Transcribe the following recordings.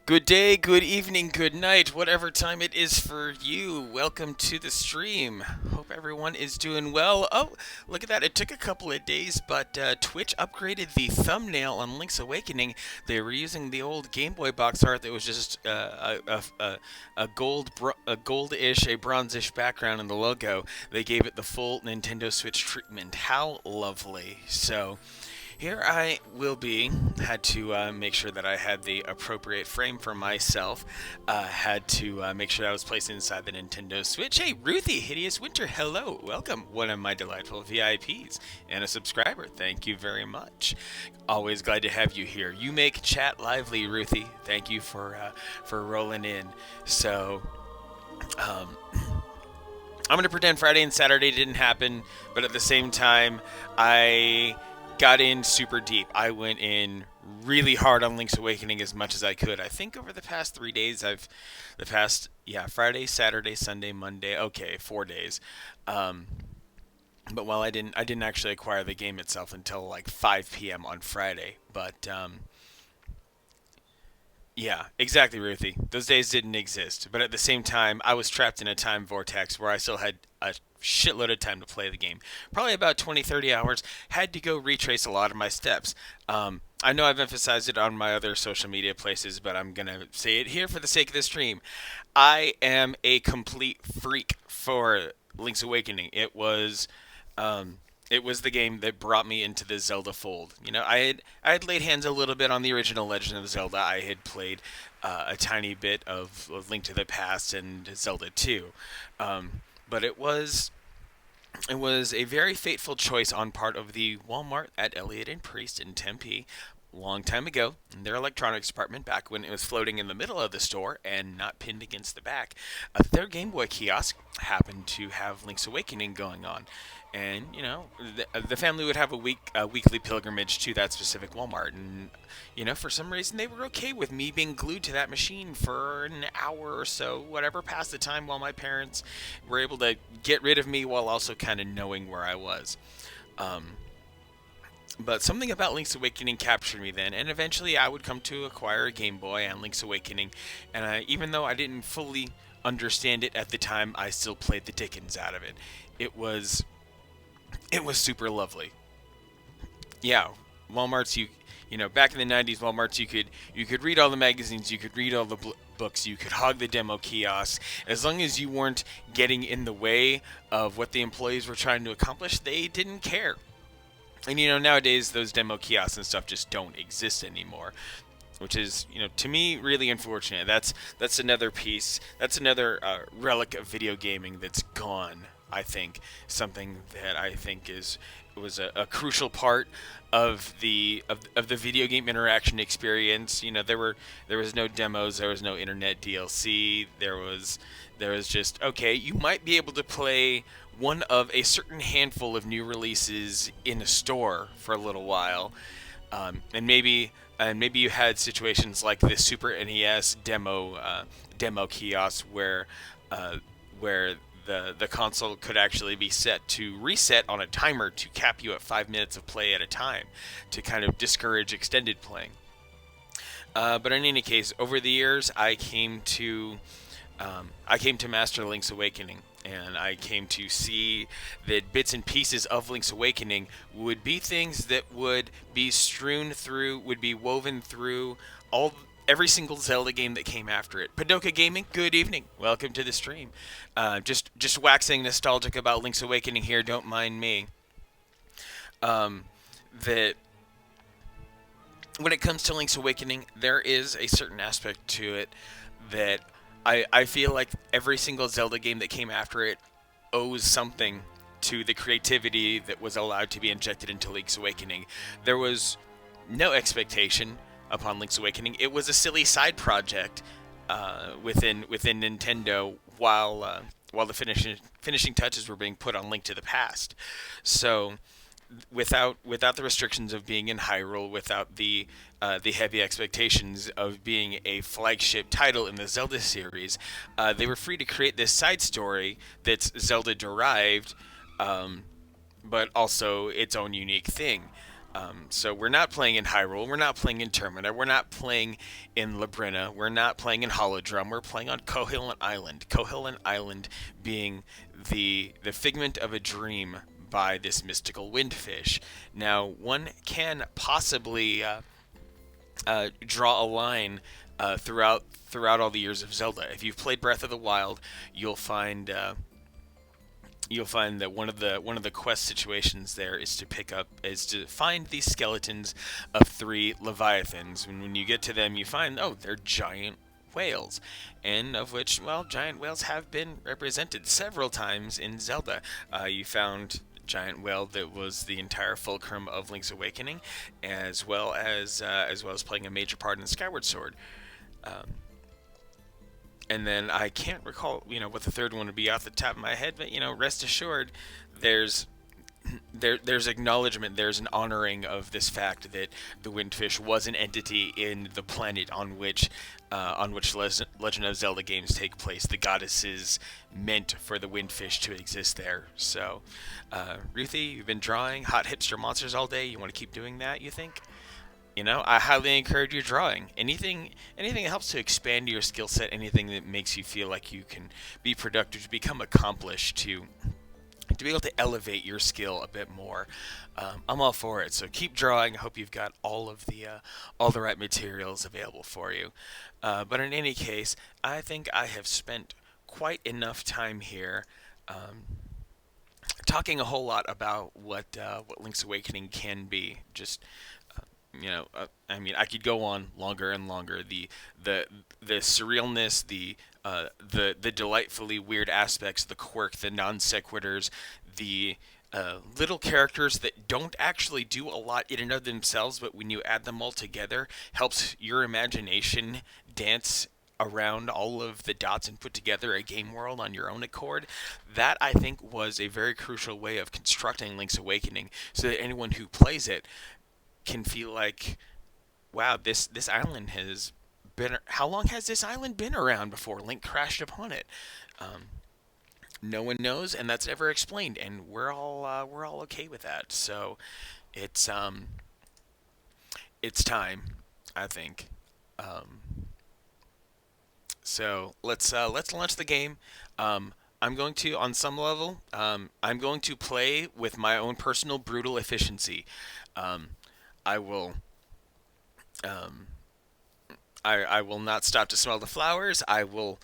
Good day, good evening, good night, whatever time it is for you. Welcome to the stream. Hope everyone is doing well. Oh, look at that. It took a couple of days, but Twitch upgraded the thumbnail on Link's Awakening. They were using the old Game Boy box art that was just a a goldish, a bronzish background in the logo. They gave it the full Nintendo Switch treatment. How lovely. So, here I will be. Had to make sure that I had the appropriate frame for myself. Had to make sure I was placed inside the Nintendo Switch. Hey, Ruthie, Hideous Winter, hello. Welcome. One of my delightful VIPs and a subscriber. Thank you very much. Always glad to have you here. You make chat lively, Ruthie. Thank you for rolling in. So, um, I'm going to pretend Friday and Saturday didn't happen, but at the same time, I got in super deep. I went in really hard on Link's Awakening as much as I could. I think over the past 3 days, Friday, Saturday, Sunday, Monday. Okay, 4 days. Um, but while I didn't actually acquire the game itself until like 5 p.m. on Friday. But yeah, exactly, Ruthie. Those days didn't exist. But at the same time, I was trapped in a time vortex where I still had a shitload of time to play the game. Probably about 20, 30 hours. Had to go retrace a lot of my steps. I know I've emphasized it on my other social media places, but I'm going to say it here for the sake of the stream. I am a complete freak for Link's Awakening. Um, it was the game that brought me into the Zelda fold. You know, I had laid hands a little bit on the original Legend of Zelda. I had played a tiny bit of Link to the Past and Zelda 2, um, but it was a very fateful choice on part of the Walmart at Elliott and Priest in Tempe. Long time ago, in their electronics department, back when it was floating in the middle of the store and not pinned against the back, their Game Boy kiosk happened to have Link's Awakening going on, and the family would have a weekly pilgrimage to that specific Walmart, and for some reason they were okay with me being glued to that machine for an hour or so, whatever, past the time, while my parents were able to get rid of me while also kind of knowing where I was. Um, But something about Link's Awakening captured me then, and eventually I would come to acquire a Game Boy and Link's Awakening. And even though I didn't fully understand it at the time, I still played the dickens out of it. It was it was super lovely. Yeah, Walmart's back in the '90s, Walmart's you could read all the magazines, you could read all the books, you could hog the demo kiosks. As long as you weren't getting in the way of what the employees were trying to accomplish, they didn't care. And nowadays those demo kiosks and stuff just don't exist anymore, which is to me really unfortunate. That's another piece. That's another relic of video gaming that's gone. I think something that I think is was a crucial part of the video game interaction experience. There was no demos, there was no internet DLC. There was just, okay, you might be able to play one of a certain handful of new releases in a store for a little while, and maybe you had situations like the Super NES demo kiosk where the console could actually be set to reset on a timer to cap you at 5 minutes of play at a time to kind of discourage extended playing. But in any case, over the years, I came to master Link's Awakening, and I came to see that bits and pieces of Link's Awakening would be things that would be strewn through, would be woven through all every single Zelda game that came after it. Padoka Gaming, good evening. Welcome to the stream. Just waxing nostalgic about Link's Awakening here. Don't mind me. That when it comes to Link's Awakening, there is a certain aspect to it that I feel like every single Zelda game that came after it owes something to the creativity that was allowed to be injected into Link's Awakening. There was no expectation upon Link's Awakening. It was a silly side project within Nintendo while the finishing touches were being put on Link to the Past. So without the restrictions of being in Hyrule, without the heavy expectations of being a flagship title in the Zelda series, they were free to create this side story that's Zelda derived, but also its own unique thing. So we're not playing in Hyrule, we're not playing in Termina, we're not playing in Labrina, we're not playing in Holodrum, we're playing on Koholint Island. Koholint Island being the figment of a dream by this mystical windfish. Now, one can possibly draw a line throughout all the years of Zelda. If you've played Breath of the Wild, you'll find that one of the quest situations there is to find these skeletons of three leviathans. And when you get to them, you find, oh, they're giant whales, and of which, well, giant whales have been represented several times in Zelda. You found giant whale that was the entire fulcrum of Link's Awakening, as well as playing a major part in Skyward Sword. Um, and then I can't recall, what the third one would be off the top of my head, but rest assured, there's there's acknowledgement, there's an honoring of this fact that the Windfish was an entity in the planet on which Legend of Zelda games take place. The goddesses meant for the Windfish to exist there. So, Ruthie, you've been drawing hot hipster monsters all day. You want to keep doing that? You think? I highly encourage you drawing. Anything that helps to expand your skill set, anything that makes you feel like you can be productive, to become accomplished, to be able to elevate your skill a bit more. I'm all for it. So keep drawing. I hope you've got all the right materials available for you. But in any case, I think I have spent quite enough time here. Talking a whole lot about what Link's Awakening can be. Just I mean, I could go on longer and longer. The surrealness, the delightfully weird aspects, the quirk, the non sequiturs, the little characters that don't actually do a lot in and of themselves, but when you add them all together, helps your imagination dance around all of the dots and put together a game world on your own accord. That, I think, was a very crucial way of constructing Link's Awakening, so that anyone who plays it can feel like, wow, this island has been. How long has this island been around before Link crashed upon it? Um, no one knows, and that's never explained, and we're all okay with that. So It's it's time, I think. Um, so let's launch the game. I'm going to, on some level, I'm going to play with my own personal brutal efficiency. Um, I will um, I will not stop to smell the flowers. I will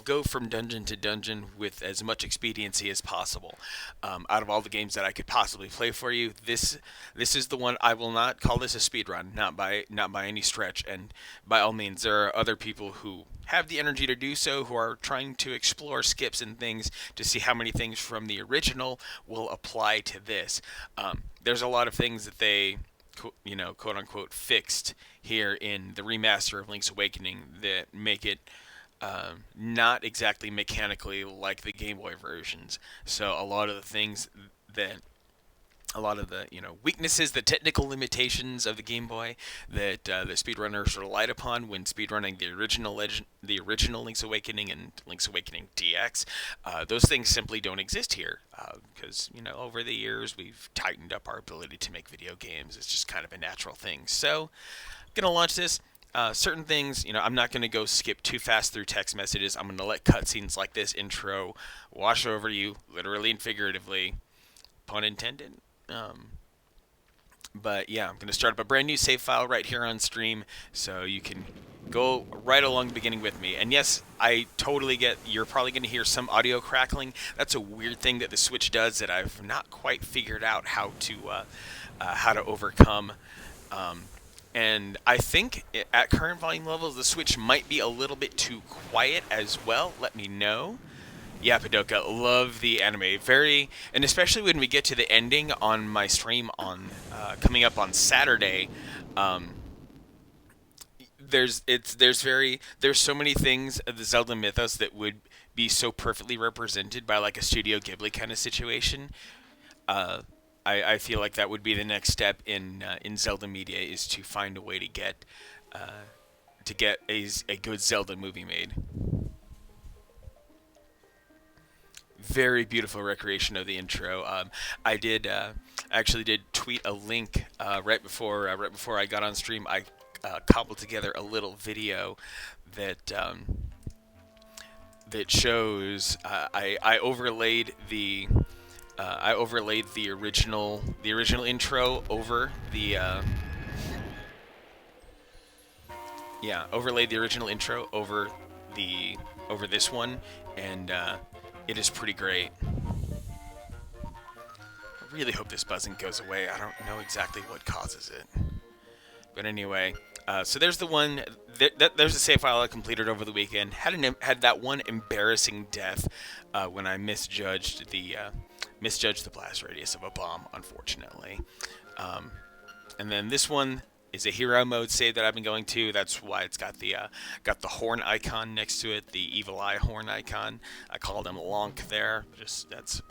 go from dungeon to dungeon with as much expediency as possible. Out of all the games that I could possibly play for you, this is the one. I will not call this a speed run, not by any stretch. And by all means, there are other people who have the energy to do so, who are trying to explore skips and things to see how many things from the original will apply to this. There's a lot of things that they quote unquote fixed here in the remaster of Link's Awakening that make it not exactly mechanically like the Game Boy versions. So a lot of the things that a lot of the weaknesses, the technical limitations of the Game Boy that the speedrunners relied upon when speedrunning the original Link's Awakening and Link's Awakening DX, those things simply don't exist here because over the years we've tightened up our ability to make video games. It's just kind of a natural thing. So, I'm gonna launch this. Certain things, I'm not going to go skip too fast through text messages. I'm going to let cutscenes like this intro wash over you, literally and figuratively, pun intended. Um, but yeah, I'm going to start up a brand new save file right here on stream, so you can go right along the beginning with me. And yes, I totally get you're probably going to hear some audio crackling. That's a weird thing that the Switch does that I've not quite figured out how to overcome. And I think at current volume levels, the Switch might be a little bit too quiet as well. Let me know. Yeah, Padoka, love the anime. And especially when we get to the ending on my stream on coming up on Saturday. Um, there's so many things of the Zelda mythos that would be so perfectly represented by like a Studio Ghibli kind of situation. Uh, I feel like that would be the next step in Zelda media is to find a way to get a good Zelda movie made. Very beautiful recreation of the intro. I actually did tweet a link right before I got on stream. I cobbled together a little video that that shows. I overlaid the original intro over the yeah, overlaid the original intro the over this one, and it is pretty great. I really hope this buzzing goes away. I don't know exactly what causes it, but anyway. So there's the one. There's a save file I completed over the weekend. Had that one embarrassing death when I misjudged the blast radius of a bomb, unfortunately. And then this one is a hero mode save that I've been going to. That's why it's got the horn icon next to it, the evil eye horn icon. I called him Lonk there. Just that's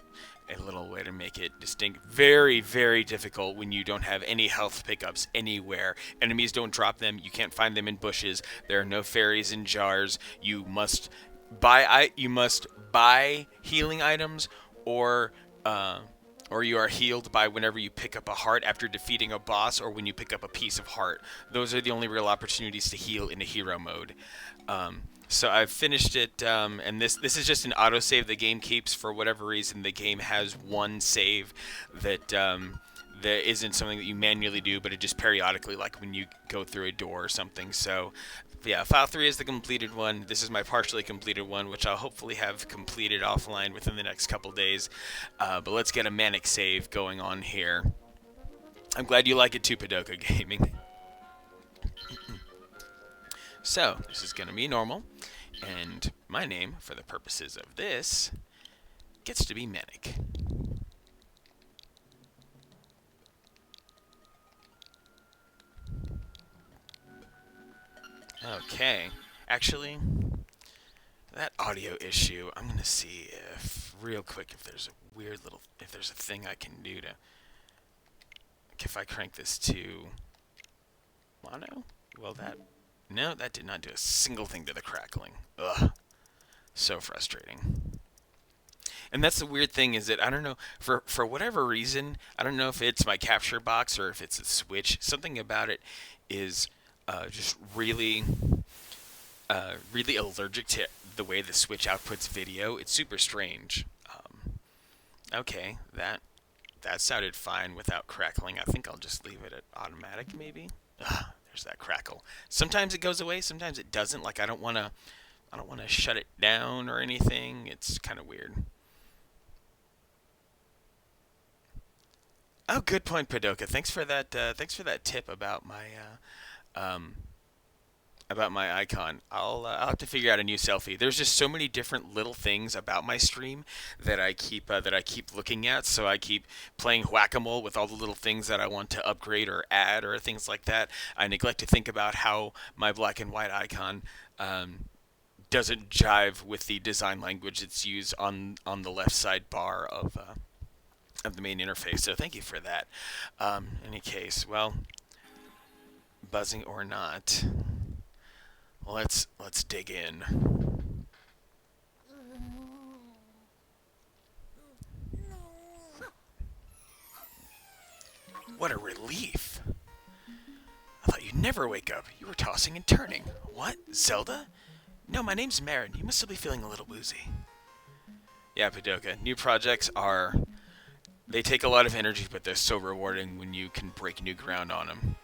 a little way to make it distinct. Very, very difficult when you don't have any health pickups anywhere. Enemies don't drop them. You can't find them in bushes. There are no fairies in jars. You must buy healing items or you are healed by whenever you pick up a heart after defeating a boss or when you pick up a piece of heart. Those are the only real opportunities to heal in a hero mode. So I've finished it, and this is just an autosave the game keeps. For whatever reason, the game has one save that isn't something that you manually do, but it just periodically, like when you go through a door or something. So yeah, file 3 is the completed one. This is my partially completed one, which I'll hopefully have completed offline within the next couple days. But let's get a manic save going on here. I'm glad you like it too, Padoka Gaming. So, this is going to be normal, and my name, for the purposes of this, gets to be Manic. Okay, actually, that audio issue, I'm going to see real quick, if there's if there's a thing I can do to, if I crank this to mono, no, that did not do a single thing to the crackling. Ugh. So frustrating. And that's the weird thing is that I don't know for whatever reason I don't know if it's my capture box or if it's a Switch. Something about it is just really allergic to the way the Switch outputs video. It's super strange. Okay, that sounded fine without crackling. I think I'll just leave it at automatic maybe. Ugh, there's that crackle. Sometimes it goes away, sometimes it doesn't. Like I don't want to shut it down or anything. It's kind of weird. Oh, good point, Padoka. Thanks for that. Thanks for that tip about my icon. I'll have to figure out a new selfie. There's just so many different little things about my stream that I keep looking at. So I keep playing whack-a-mole with all the little things that I want to upgrade or add or things like that. I neglect to think about how my black and white icon doesn't jive with the design language it's used on the left side bar of the main interface. So thank you for that. In any case, well, buzzing or not, let's dig in. What a relief! I thought you'd never wake up. You were tossing and turning. What, Zelda? No, my name's Marin. You must still be feeling a little woozy. Yeah, Padoka. New projects are... They take a lot of energy, but they're so rewarding when you can break new ground on them.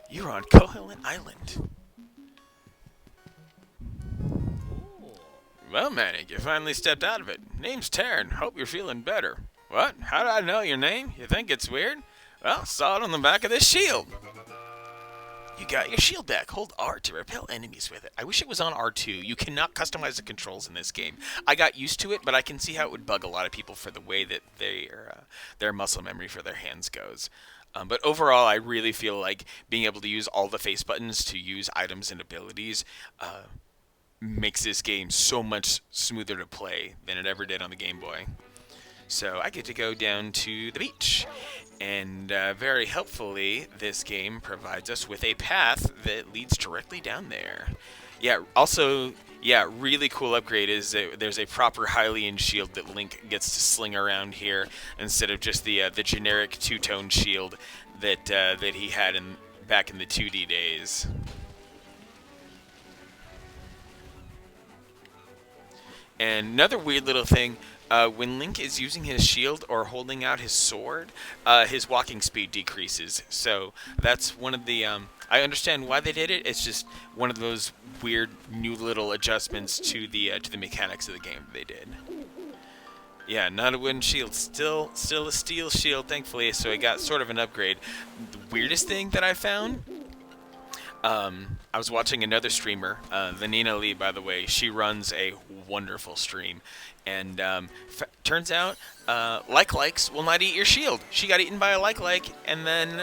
You're on Koholint Island. Well, Manny, you finally stepped out of it. Name's Taryn. Hope you're feeling better. What? How did I know your name? You think it's weird? Well, saw it on the back of this shield. You got your shield back. Hold R to repel enemies with it. I wish it was on R2. You cannot customize the controls in this game. I got used to it, but I can see how it would bug a lot of people for the way that their muscle memory for their hands goes. But overall, I really feel like being able to use all the face buttons to use items and abilities makes this game so much smoother to play than it ever did on the Game Boy. So I get to go down to the beach. And very helpfully, this game provides us with a path that leads directly down there. Yeah, also, yeah, really cool upgrade is that there's a proper Hylian shield that Link gets to sling around here instead of just the generic two-tone shield that he had back in the 2D days. And another weird little thing, when Link is using his shield or holding out his sword, his walking speed decreases. So that's one of the... I understand why they did it. It's just one of those weird new little adjustments to the mechanics of the game they did. Yeah, not a wooden shield. Still a steel shield, thankfully, so it got sort of an upgrade. The weirdest thing that I found... I was watching another streamer, the Nina Lee, by the way. She runs a wonderful stream. And turns out, likes will not eat your shield. She got eaten by a like, and then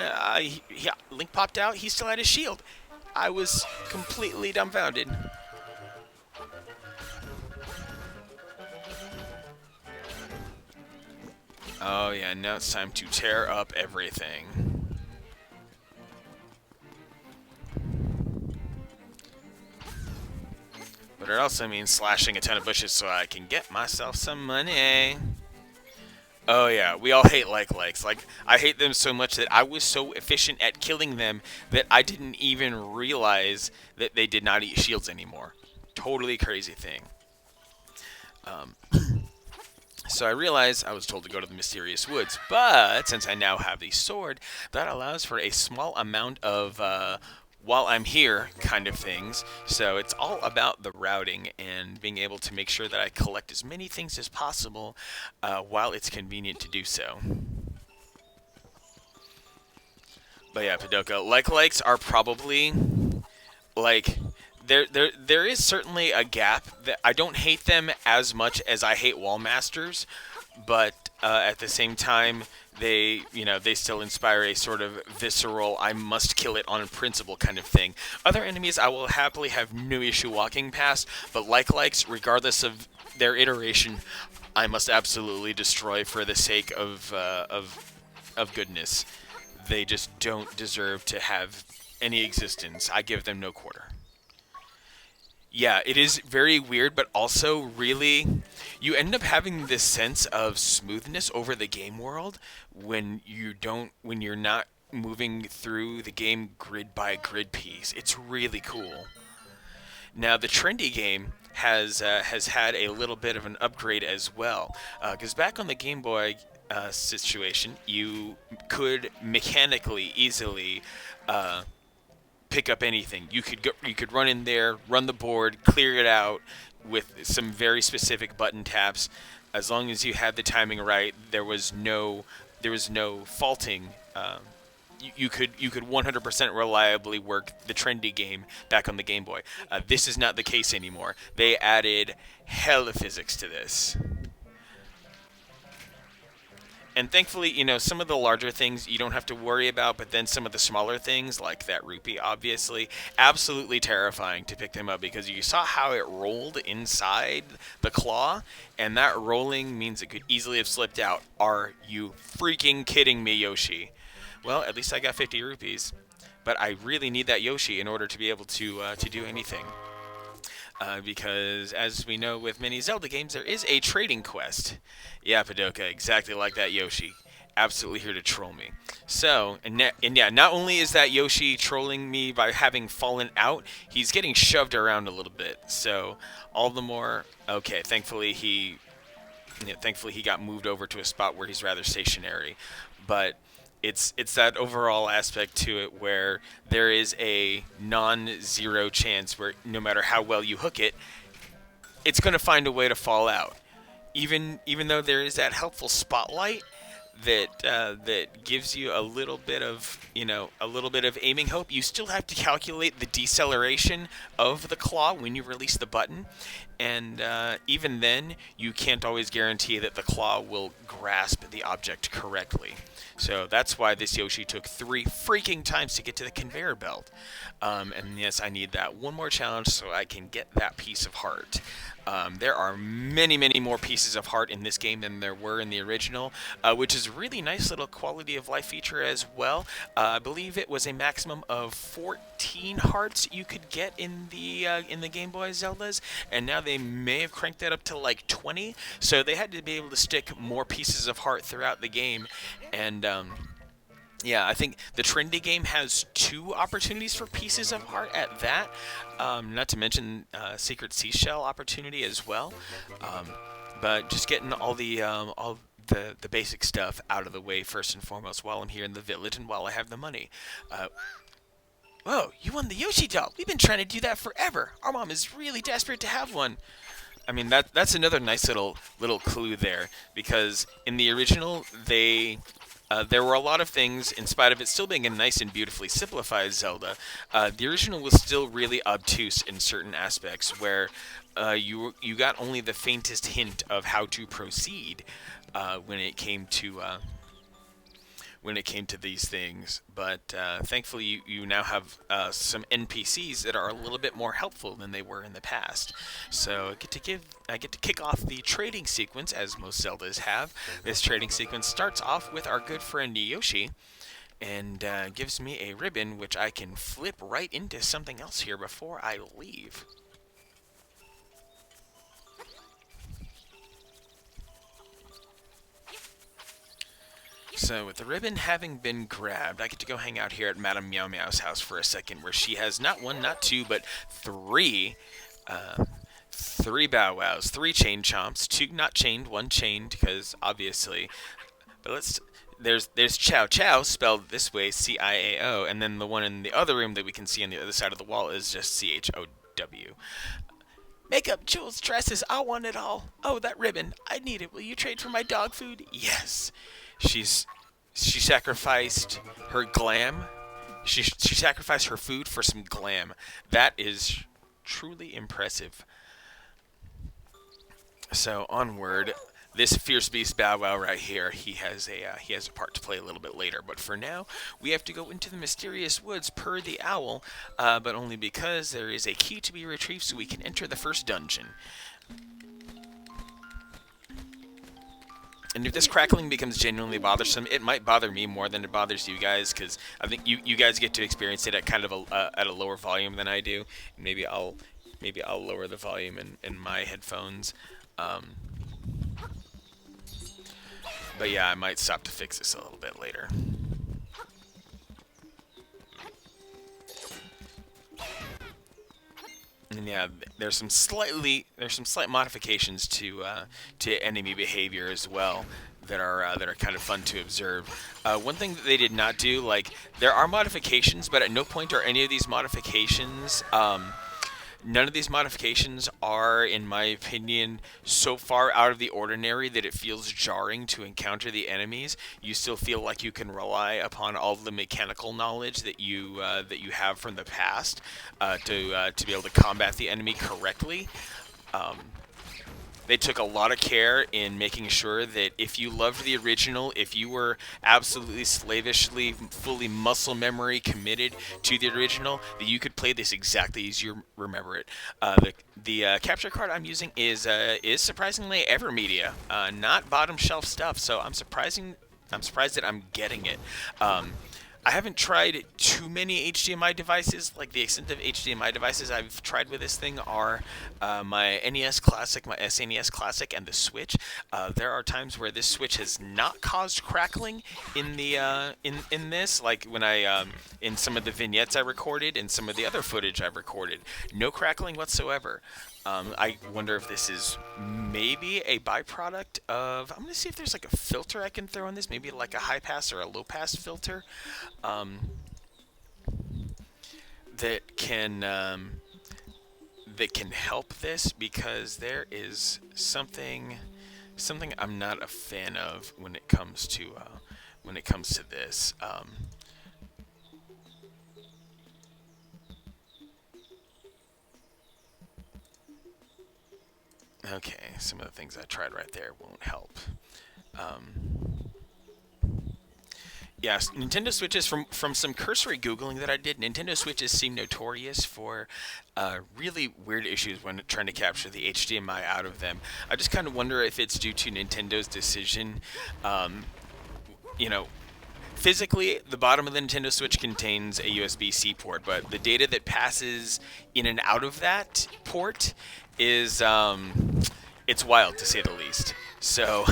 Link popped out. He still had his shield. I was completely dumbfounded. Oh yeah, now it's time to tear up everything. But it also means slashing a ton of bushes so I can get myself some money. Oh yeah, we all hate likes. Like, I hate them so much that I was so efficient at killing them that I didn't even realize that they did not eat shields anymore. Totally crazy thing. So I realized I was told to go to the mysterious woods, but since I now have the sword, that allows for a small amount of while I'm here kind of things. So it's all about the routing and being able to make sure that I collect as many things as possible while it's convenient to do so. But yeah, Padoka, likes are probably like there is certainly a gap that I don't hate them as much as I hate wall masters, but at the same time they still inspire a sort of visceral, I must kill it on principle kind of thing. Other enemies I will happily have no issue walking past, but likes, regardless of their iteration, I must absolutely destroy for the sake of goodness. They just don't deserve to have any existence. I give them no quarter. Yeah, it is very weird, but also really, You end up having this sense of smoothness over the game world when you're not moving through the game grid by grid piece. It's really cool. Now the trendy game has had a little bit of an upgrade as well, because back on the Game Boy situation, you could mechanically easily uh, pick up anything. You could run in there, run the board, clear it out with some very specific button taps. As long as you had the timing right, there was no faulting. You could 100% reliably work the trendy game back on the Game Boy. This is not the case anymore. They added hella physics to this. And thankfully, some of the larger things you don't have to worry about, but then some of the smaller things, like that rupee, obviously, absolutely terrifying to pick them up because you saw how it rolled inside the claw, and that rolling means it could easily have slipped out. Are you freaking kidding me, Yoshi? Well, at least I got 50 rupees, but I really need that Yoshi in order to be able to do anything. Because, as we know with many Zelda games, there is a trading quest. Yeah, Padoka, exactly like that Yoshi. Absolutely here to troll me. So, and yeah, not only is that Yoshi trolling me by having fallen out, he's getting shoved around a little bit. So, all the more, okay, thankfully he got moved over to a spot where he's rather stationary. But it's that overall aspect to it where there is a non-zero chance where no matter how well you hook it, it's going to find a way to fall out. Even though there is that helpful spotlight that gives you a little bit of aiming hope, you still have to calculate the deceleration of the claw when you release the button, and even then you can't always guarantee that the claw will grasp the object correctly. So that's why this Yoshi took 3 freaking times to get to the conveyor belt. And yes, I need that one more challenge so I can get that piece of heart. There are many, many more pieces of heart in this game than there were in the original, which is a really nice little quality of life feature as well. I believe it was a maximum of 14 hearts you could get in the Game Boy Zeldas, and now they may have cranked that up to like 20. So they had to be able to stick more pieces of heart throughout the game, and yeah, I think the trendy game has 2 opportunities for pieces of heart at that. Not to mention secret seashell opportunity as well. But just getting all the basic stuff out of the way first and foremost while I'm here in the village and while I have the money. Whoa, you won the Yoshi doll. We've been trying to do that forever. Our mom is really desperate to have one. I mean, that's another nice little clue there, because in the original there were a lot of things, in spite of it still being a nice and beautifully simplified Zelda, the original was still really obtuse in certain aspects, where you got only the faintest hint of how to proceed when it came to these things. But thankfully you now have some NPCs that are a little bit more helpful than they were in the past. So I get to kick off the trading sequence, as most Zeldas have. This trading sequence starts off with our good friend Yoshi, and gives me a ribbon which I can flip right into something else here before I leave. So, with the ribbon having been grabbed, I get to go hang out here at Madame Meow Meow's house for a second, where she has not 1, not 2, but 3, 3 Bow Wows, 3 Chain Chomps, 2 not chained, 1 chained, because obviously. But there's Chow Chow, spelled this way, C-I-A-O, and then the one in the other room that we can see on the other side of the wall is just C-H-O-W. Makeup, jewels, dresses, I want it all. Oh, that ribbon, I need it. Will you trade for my dog food? Yes. She sacrificed her glam. She sacrificed her food for some glam. That is truly impressive. So onward, this fierce beast Bow Wow right here. He has a part to play a little bit later. But for now, we have to go into the mysterious woods per the owl, but only because there is a key to be retrieved, so we can enter the first dungeon. And if this crackling becomes genuinely bothersome, it might bother me more than it bothers you guys, because I think you guys get to experience it at kind of at a lower volume than I do. And maybe I'll lower the volume in my headphones. But yeah, I might stop to fix this a little bit later. And yeah, there's some slight modifications to enemy behavior as well that are kind of fun to observe. One thing that they did not do, like there are modifications, but at no point are any of these modifications. None of these modifications are, in my opinion, so far out of the ordinary that it feels jarring to encounter the enemies. You still feel like you can rely upon all the mechanical knowledge that you have from the past to be able to combat the enemy correctly. Um, they took a lot of care in making sure that if you loved the original, if you were absolutely slavishly, fully muscle memory committed to the original, that you could play this exactly as you remember it. The capture card I'm using is surprisingly Evermedia, not bottom shelf stuff. So I'm surprised that I'm getting it. I haven't tried too many HDMI devices. Like the extent of HDMI devices I've tried with this thing are my NES Classic, my SNES Classic, and the Switch. There are times where this Switch has not caused crackling in the in this, like when I in some of the vignettes I recorded and some of the other footage I've recorded. No crackling whatsoever. I wonder if this is maybe a byproduct of. I'm gonna see if there's like a filter I can throw on this. Maybe like a high pass or a low pass filter um, that can help this, because there is something I'm not a fan of when it comes to this. Okay, some of the things I tried right there won't help. Um, Yes, Nintendo Switches, from some cursory Googling that I did, Nintendo Switches seem notorious for really weird issues when trying to capture the HDMI out of them. I just kind of wonder if it's due to Nintendo's decision. Um, you know, physically, the bottom of the Nintendo Switch contains a USB-C port, but the data that passes in and out of that port is it's wild to say the least. So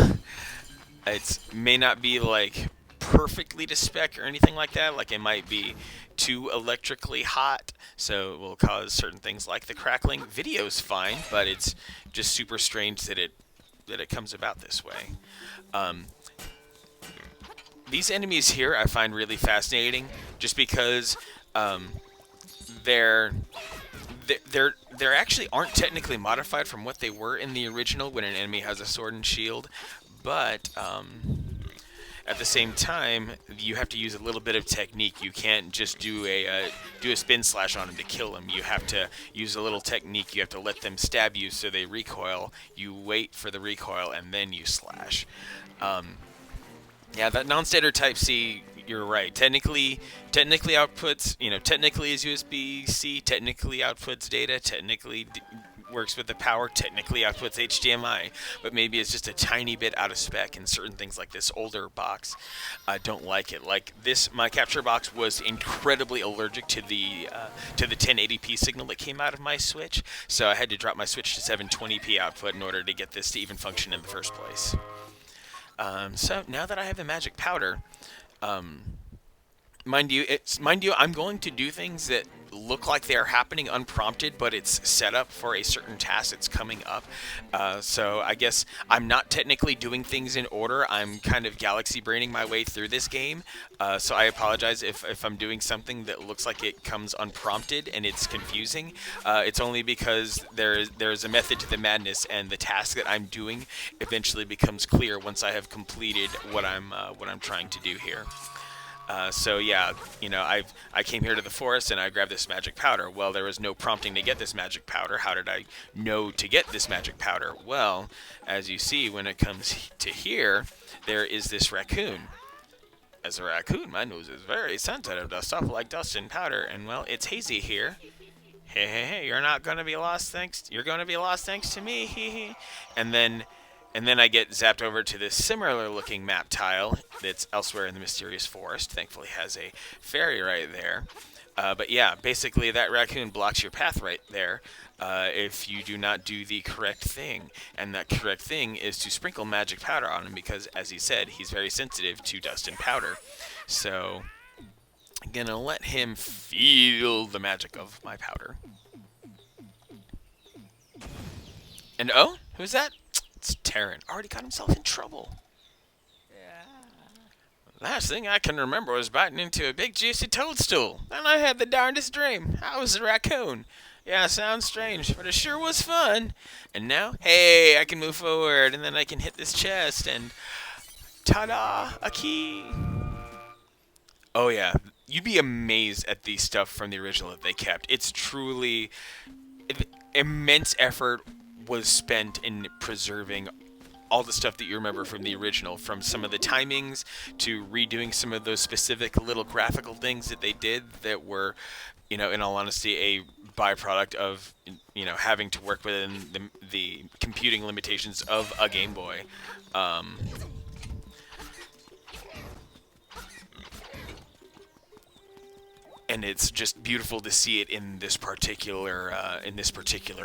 it may not be like perfectly to spec or anything like that. Like it might be too electrically hot, so it will cause certain things like the crackling. Video's fine, but it's just super strange that it comes about this way. Um, these enemies here I find really fascinating, just because um, they're they're actually aren't technically modified from what they were in the original when an enemy has a sword and shield, but at the same time, you have to use a little bit of technique. You can't just do a spin slash on them to kill them. You have to use a little technique. You have to let them stab you so they recoil. You wait for the recoil and then you slash. Yeah, that non-standard Type C. You're right. Technically outputs. Technically is USB-C. Technically outputs data. Technically works with the power. Technically outputs HDMI, but maybe it's just a tiny bit out of spec. And certain things like this older box, I don't like it. Like this, my capture box was incredibly allergic to the 1080p signal that came out of my Switch, so I had to drop my Switch to 720p output in order to get this to even function in the first place. So now that I have the magic powder, um, mind you, I'm going to do things that look like they are happening unprompted, but it's set up for a certain task that's coming up. So I guess I'm not technically doing things in order. I'm kind of galaxy braining my way through this game. So I apologize if I'm doing something that looks like it comes unprompted and it's confusing. It's only because there's a method to the madness, and the task that I'm doing eventually becomes clear once I have completed what I'm trying to do here. So yeah, I came here to the forest and I grabbed this magic powder. Well, there was no prompting to get this magic powder. How did I know to get this magic powder? Well, as you see, when it comes to here, there is this raccoon. As a raccoon, my nose is very sensitive to stuff like dust and powder. And well, it's hazy here. Hey, you're not gonna be lost you're gonna be lost thanks to me. Hee hee. And then I get zapped over to this similar looking map tile that's elsewhere in the mysterious forest. Thankfully has a fairy right there. But yeah, basically that raccoon blocks your path right there if you do not do the correct thing. And that correct thing is to sprinkle magic powder on him because, as he said, he's very sensitive to dust and powder. So, I'm gonna let him feel the magic of my powder. And oh, who's that? It's Terran. Already got himself in trouble. Last thing I can remember was biting into a big juicy toadstool. Then I had the darndest dream. I was a raccoon. Yeah, sounds strange, but it sure was fun. And now, hey, I can move forward, and then I can hit this chest, and ta-da, a key. Oh yeah, you'd be amazed at the stuff from the original that they kept. It's truly immense effort was spent in preserving all the stuff that you remember from the original, from some of the timings to redoing some of those specific little graphical things that they did that were, in all honesty, a byproduct of, having to work within the computing limitations of a Game Boy. And it's just beautiful to see it in this particular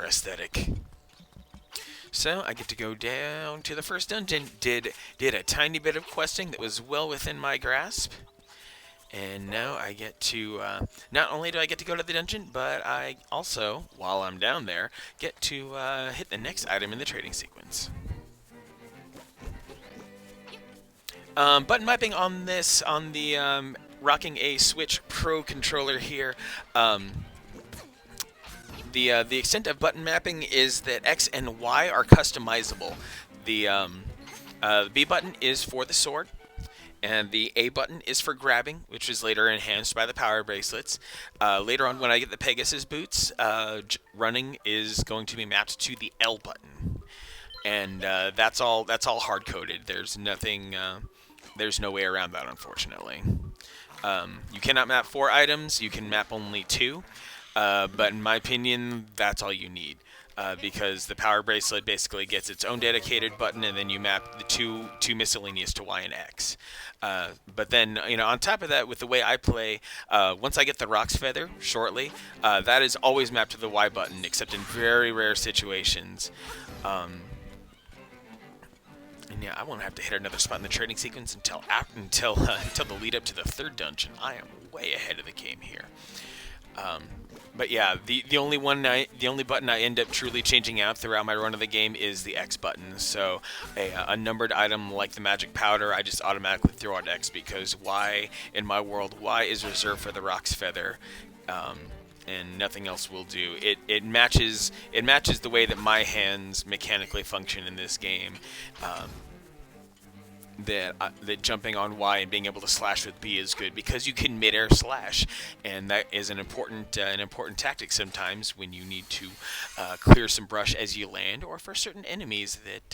aesthetic. So I get to go down to the first dungeon. Did a tiny bit of questing that was well within my grasp, and now I get to not only do I get to go to the dungeon, but I also, while I'm down there, get to hit the next item in the trading sequence. Button mapping on the rocking a Switch Pro controller here. The extent of button mapping is that X and Y are customizable. The B button is for the sword, and the A button is for grabbing, which is later enhanced by the power bracelets. Later on, when I get the Pegasus boots, running is going to be mapped to the L button, and that's all hard coded. There's nothing. There's no way around that, unfortunately. You cannot map 4 items. You can map only 2. But in my opinion, that's all you need, because the power bracelet basically gets its own dedicated button, and then you map the two miscellaneous to Y and X. But then, on top of that, with the way I play, once I get the Rock's Feather shortly, that is always mapped to the Y button, except in very rare situations. And yeah, I won't have to hit another spot in the trading sequence until the lead up to the 3rd dungeon. I am way ahead of the game here. But yeah, the only button I end up truly changing out throughout my run of the game is the X button. So a numbered item like the magic powder, I just automatically throw out X, because Y in my world, Y is reserved for the Rock's Feather, and nothing else will do. It matches the way that my hands mechanically function in this game. That jumping on Y and being able to slash with B is good, because you can mid-air slash, and that is an important tactic sometimes when you need to clear some brush as you land, or for certain enemies that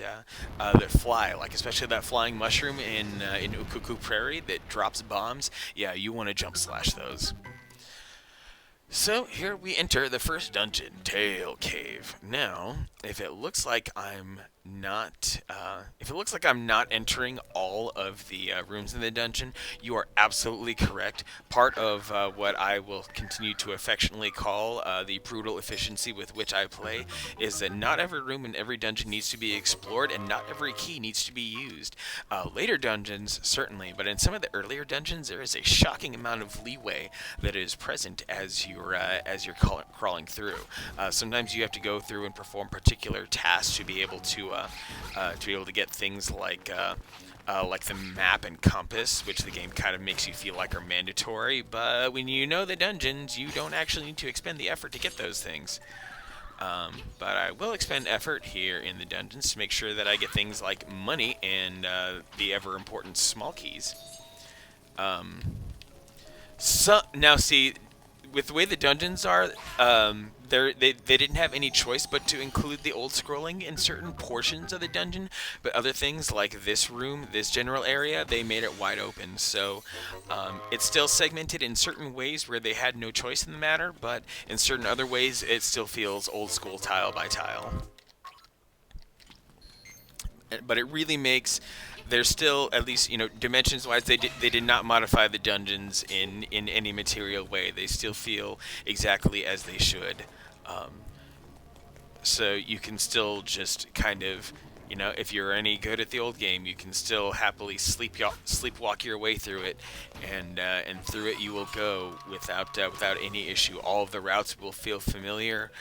fly, like especially that flying mushroom in Ukuku Prairie that drops bombs. Yeah, you want to jump slash those. So here we enter the first dungeon, Tail Cave. Now, if it looks like I'm not entering all of the rooms in the dungeon, you are absolutely correct. Part of what I will continue to affectionately call the brutal efficiency with which I play is that not every room in every dungeon needs to be explored, and not every key needs to be used. Later dungeons, certainly, but in some of the earlier dungeons, there is a shocking amount of leeway that is present as you're crawling through. Sometimes you have to go through and perform particular tasks to be able to get things like the map and compass, which the game kind of makes you feel like are mandatory. But when you know the dungeons, you don't actually need to expend the effort to get those things. But I will expend effort here in the dungeons to make sure that I get things like money and the ever important small keys. So now see, with the way the dungeons are, they didn't have any choice but to include the old scrolling in certain portions of the dungeon, but other things like this room, this general area, they made it wide open. So it's still segmented in certain ways where they had no choice in the matter, but in certain other ways it still feels old school tile by tile. but it really makes there's still, at least dimensions wise, they did not modify the dungeons in any material way. They still feel exactly as they should. um, so you can still just kind of, if you're any good at the old game, you can still happily sleepwalk your way through it, and through it you will go without any issue. All of the routes will feel familiar.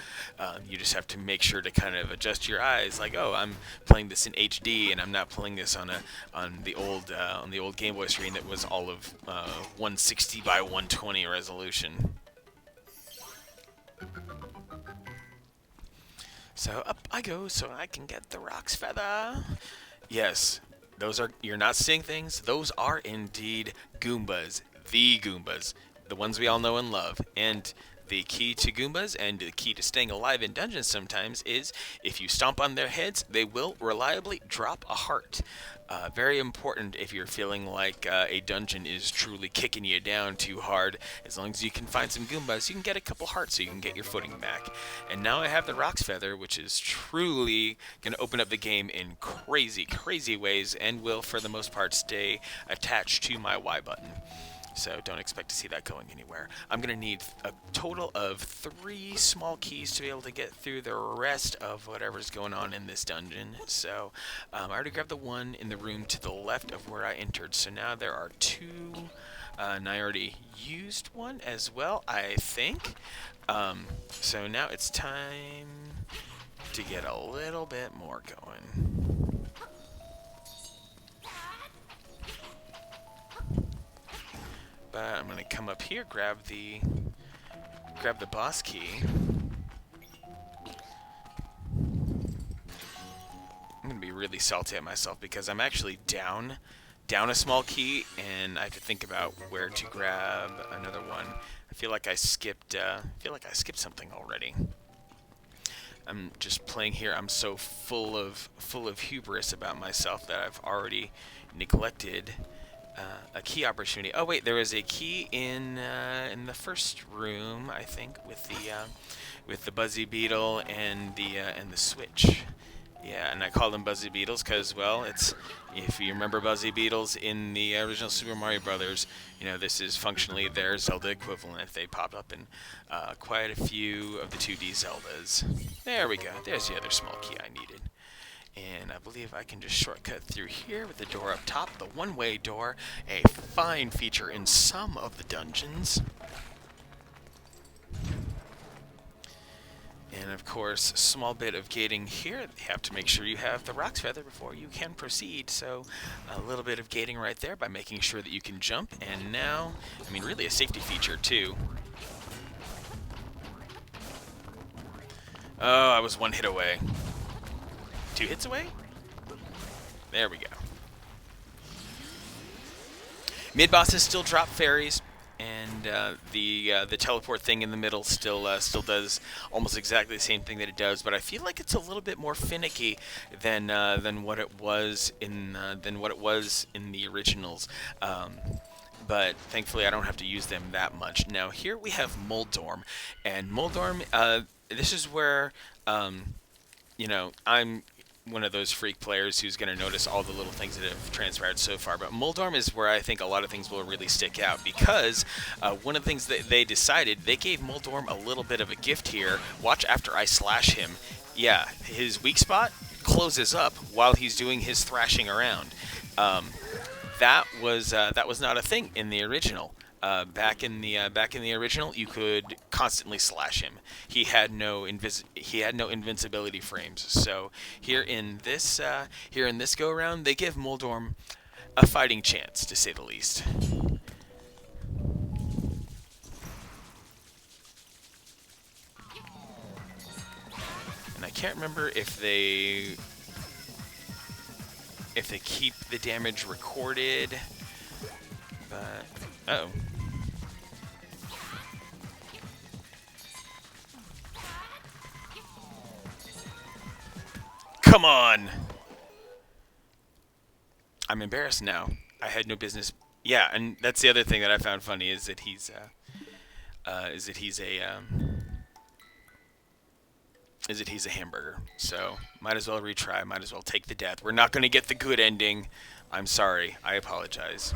You just have to make sure to kind of adjust your eyes, like, oh, I'm playing this in HD, and I'm not playing this on the old Game Boy screen that was all of 160 by 120 resolution. So up I go so I can get the Rock's Feather. Yes, those are, you're not seeing things. Those are indeed Goombas. The Goombas. The ones we all know and love. And the key to Goombas and the key to staying alive in dungeons sometimes is if you stomp on their heads, they will reliably drop a heart. Very important if you're feeling like a dungeon is truly kicking you down too hard. As long as you can find some Goombas, you can get a couple hearts so you can get your footing back. And now I have the Rock's Feather, which is truly going to open up the game in crazy, crazy ways and will, for the most part, stay attached to my Y button. So don't expect to see that going anywhere. I'm going to need a total of 3 small keys to be able to get through the rest of whatever's going on in this dungeon. So I already grabbed the one in the room to the left of where I entered. So now there are 2, and I already used one as well, I think. So now it's time to get a little bit more going. But I'm gonna come up here, grab the boss key. I'm gonna be really salty at myself because I'm actually down a small key, and I have to think about where to grab another one. I feel like I skipped something already. I'm just playing here. I'm so full of hubris about myself that I've already neglected a key opportunity. Oh wait, there was a key in the first room, I think, with the Buzzy Beetle and the switch. Yeah, and I call them Buzzy Beetles because, well, it's, if you remember Buzzy Beetles in the original Super Mario Brothers, this is functionally their Zelda equivalent. They pop up in quite a few of the 2D Zeldas. There we go. There's the other small key I needed. And I believe I can just shortcut through here with the door up top, the one-way door, a fine feature in some of the dungeons. And of course, a small bit of gating here. You have to make sure you have the Rock's Feather before you can proceed. So a little bit of gating right there by making sure that you can jump. And now, I mean, really a safety feature too. Oh, I was 1 hit away. 2 hits away? There we go. Mid-bosses still drop fairies, and the teleport thing in the middle still does almost exactly the same thing that it does, but I feel like it's a little bit more finicky than what it was in the originals. But thankfully I don't have to use them that much. Now here we have Moldorm, and Moldorm, this is where I'm one of those freak players who's going to notice all the little things that have transpired so far. But Moldorm is where I think a lot of things will really stick out, because one of the things that they decided, they gave Moldorm a little bit of a gift here. Watch after I slash him. Yeah, his weak spot closes up while he's doing his thrashing around. That was not a thing in the original. Back in the original, you could constantly slash him. He had no invincibility frames. So here in this go around, they give Moldorm a fighting chance, to say the least. And I can't remember if they keep the damage recorded, but uh-oh. Come on! I'm embarrassed now. I had no business. Yeah, and that's the other thing that I found funny, is that he's a is that he's a hamburger. So might as well retry. Might as well take the death. We're not going to get the good ending. I'm sorry. I apologize.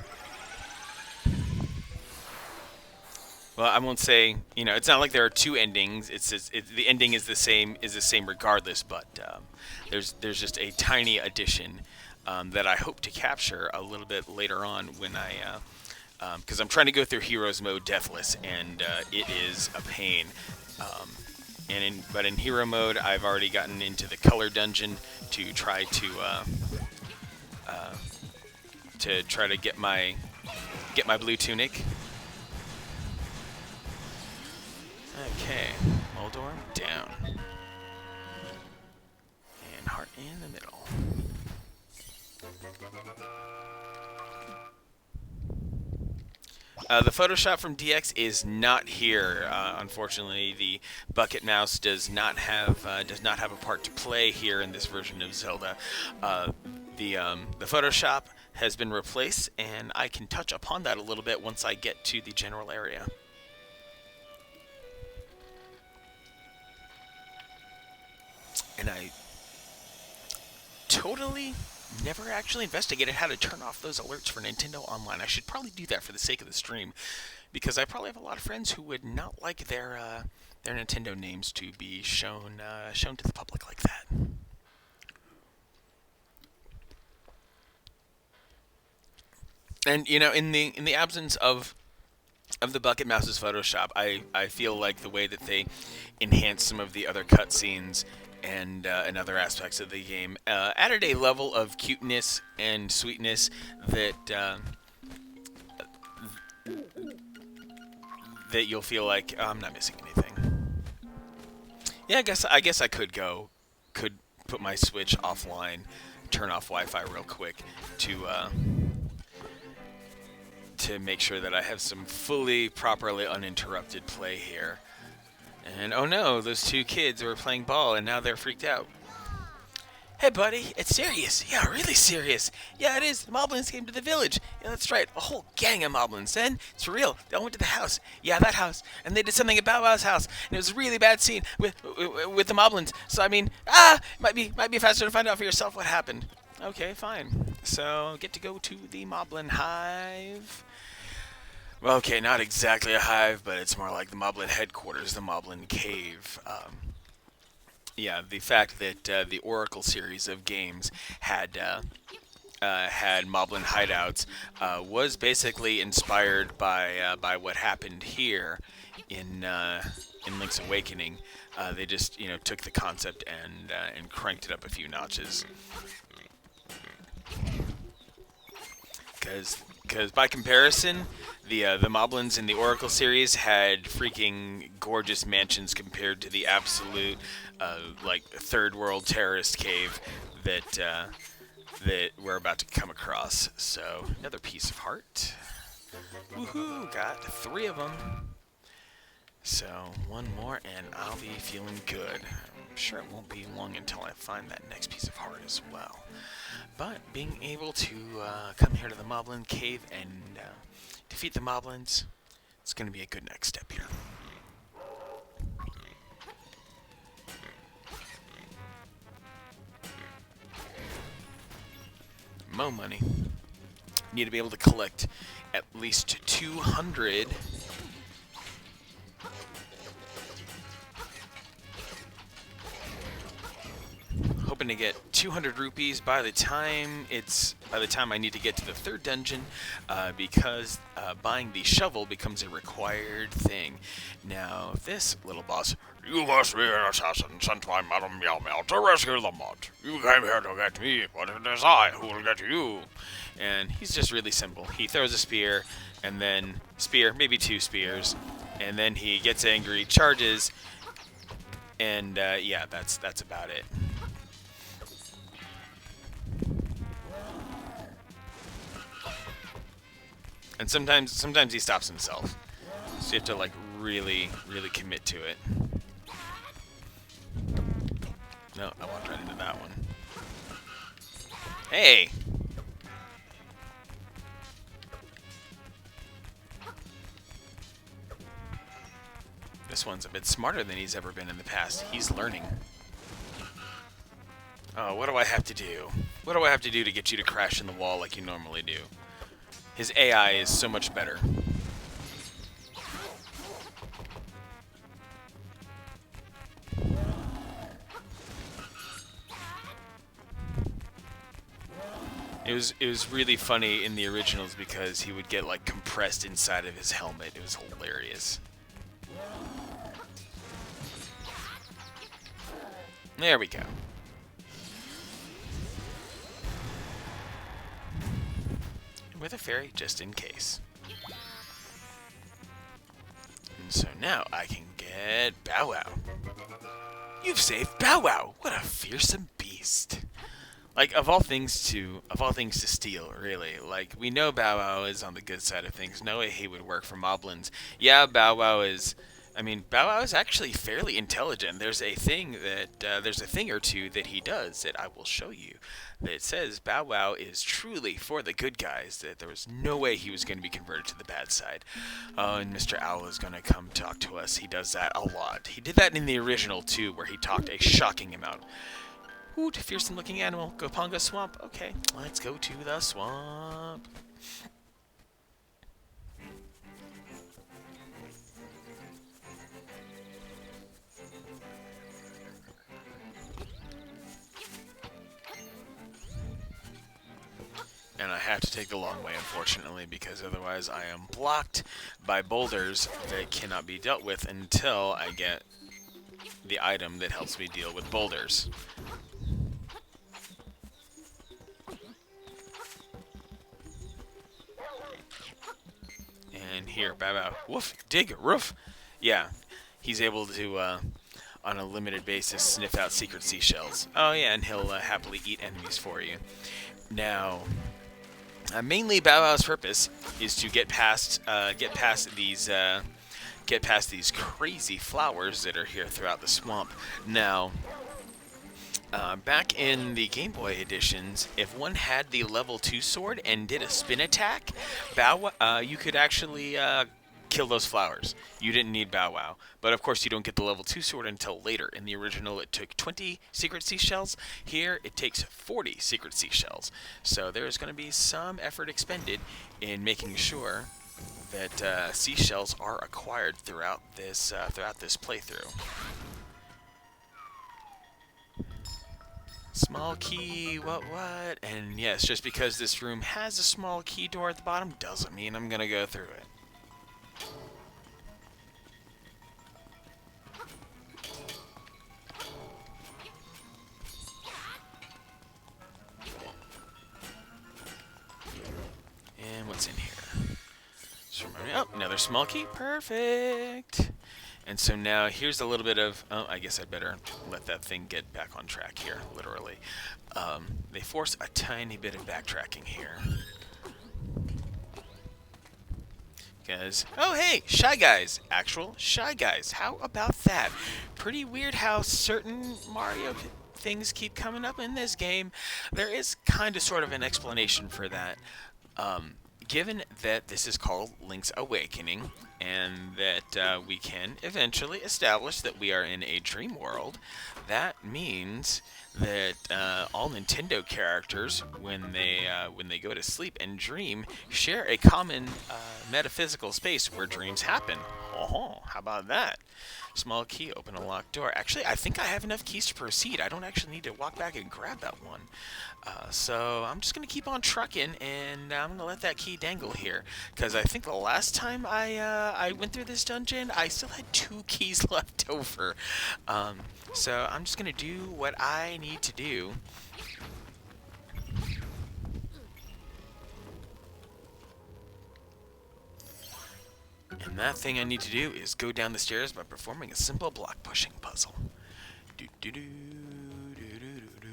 Well, I won't say. It's not like there are two endings. The ending is the same. Is the same regardless. But there's just a tiny addition that I hope to capture a little bit later on when because I'm trying to go through Heroes Mode Deathless, and it is a pain. But in Hero Mode, I've already gotten into the Color Dungeon to try to get my blue tunic. Okay, Moldorm down, and Heart in the middle. The Photoshop from DX is not here. Unfortunately, the Bucket Mouse does not have a part to play here in this version of Zelda. The Photoshop has been replaced, and I can touch upon that a little bit once I get to the general area. And I totally never actually investigated how to turn off those alerts for Nintendo Online. I should probably do that for the sake of the stream, because I probably have a lot of friends who would not like their Nintendo names to be shown to the public like that. And in the absence of the Bucket Mouse's Photoshop, I feel like the way that they enhance some of the other cutscenes and other aspects of the game added a level of cuteness and sweetness that that you'll feel like, oh, I'm not missing anything. Yeah, I guess I could put my Switch offline, turn off Wi-Fi real quick to make sure that I have some fully, properly uninterrupted play here. And oh no, those two kids were playing ball and now they're freaked out. Hey buddy, it's serious. Yeah, really serious. Yeah, it is. The Moblins came to the village. Yeah, that's right. A whole gang of Moblins. And it's for real. They all went to the house. Yeah, that house. And they did something at Bow Wow's house. And it was a really bad scene with the Moblins. So I mean, might be faster to find out for yourself what happened. Okay, fine. So get to go to the Moblin Hive. Well, okay, not exactly a hive, but it's more like the Moblin headquarters, the Moblin Cave. Yeah, the fact that the Oracle series of games had Moblin hideouts was basically inspired by what happened here in Link's Awakening. They just took the concept and cranked it up a few notches. Because by comparison, the Moblins in the Oracle series had freaking gorgeous mansions compared to the absolute third world terrorist cave that we're about to come across. So another piece of heart. Woohoo! Got 3 of them. So one more and I'll be feeling good. I'm sure it won't be long until I find that next piece of heart as well. But being able to come here to the Moblin Cave and defeat the Moblins, it's going to be a good next step here. Mo money. Need to be able to collect at least 200. Hoping to get 200 rupees by the time I need to get to the 3rd dungeon, because buying the shovel becomes a required thing. Now, this little boss, you must be an assassin sent by Madame Meow Meow to rescue the mod. You came here to get me, but it is I who will get you. And he's just really simple. He throws a spear, and then maybe 2 spears, and then he gets angry, charges, and yeah, that's about it. And sometimes he stops himself. So you have to really commit to it. No, I walked right into that one. Hey! This one's a bit smarter than he's ever been in the past. He's learning. Oh, what do I have to do? What do I have to do to get you to crash in the wall like you normally do? His AI is so much better. It was really funny in the originals because he would get like compressed inside of his helmet. It was hilarious. There we go. With a fairy, just in case. And so now I can get Bow Wow. You've saved Bow Wow. What a fearsome beast! Like of all things to steal, really. Like we know Bow Wow is on the good side of things. No way he would work for moblins. Yeah, Bow Wow is. I mean, Bow Wow is actually fairly intelligent. There's a thing or two that he does that I will show you. That says Bow Wow is truly for the good guys. That there was no way he was going to be converted to the bad side. Oh, and Mr. Owl is going to come talk to us. He does that a lot. He did that in the original too, where he talked a shocking amount. Hoot, fearsome looking animal. Goponga Swamp. Okay, let's go to the swamp. And I have to take the long way, unfortunately, because otherwise I am blocked by boulders that cannot be dealt with until I get the item that helps me deal with boulders. And here, bow bow. Woof, dig, roof. Yeah, he's able to, on a limited basis, sniff out secret seashells. Oh yeah, and he'll happily eat enemies for you. Now, mainly Bow Wow's purpose is to get past these crazy flowers that are here throughout the swamp. Now, back in the Game Boy editions, if one had the level 2 sword and did a spin attack, you could actually kill those flowers. You didn't need Bow Wow. But of course, you don't get the level 2 sword until later. In the original, it took 20 secret seashells. Here, it takes 40 secret seashells. So there's going to be some effort expended in making sure that seashells are acquired throughout this playthrough. Small key, what? And yes, just because this room has a small key door at the bottom doesn't mean I'm gonna go through it. And what's in here? Oh, another small key, perfect. And so now here's a little bit of, oh, I guess I'd better let that thing get back on track here, literally. They force a tiny bit of backtracking here. Because, oh hey, Shy Guys, actual Shy Guys, how about that? Pretty weird how certain Mario things keep coming up in this game. There is kind of sort of an explanation for that. Given that this is called Link's Awakening, and that we can eventually establish that we are in a dream world, that means that all Nintendo characters, when they go to sleep and dream, share a common metaphysical space where dreams happen. Oh, how about that? Small key, open a locked door. Actually, I think I have enough keys to proceed. I don't actually need to walk back and grab that one. So I'm just going to keep on trucking, and I'm going to let that key dangle here. Because I think the last time I went through this dungeon, I still had 2 keys left over. So I'm just going to do what I need to do. And that thing I need to do is go down the stairs by performing a simple block pushing puzzle. Do do do do do do do.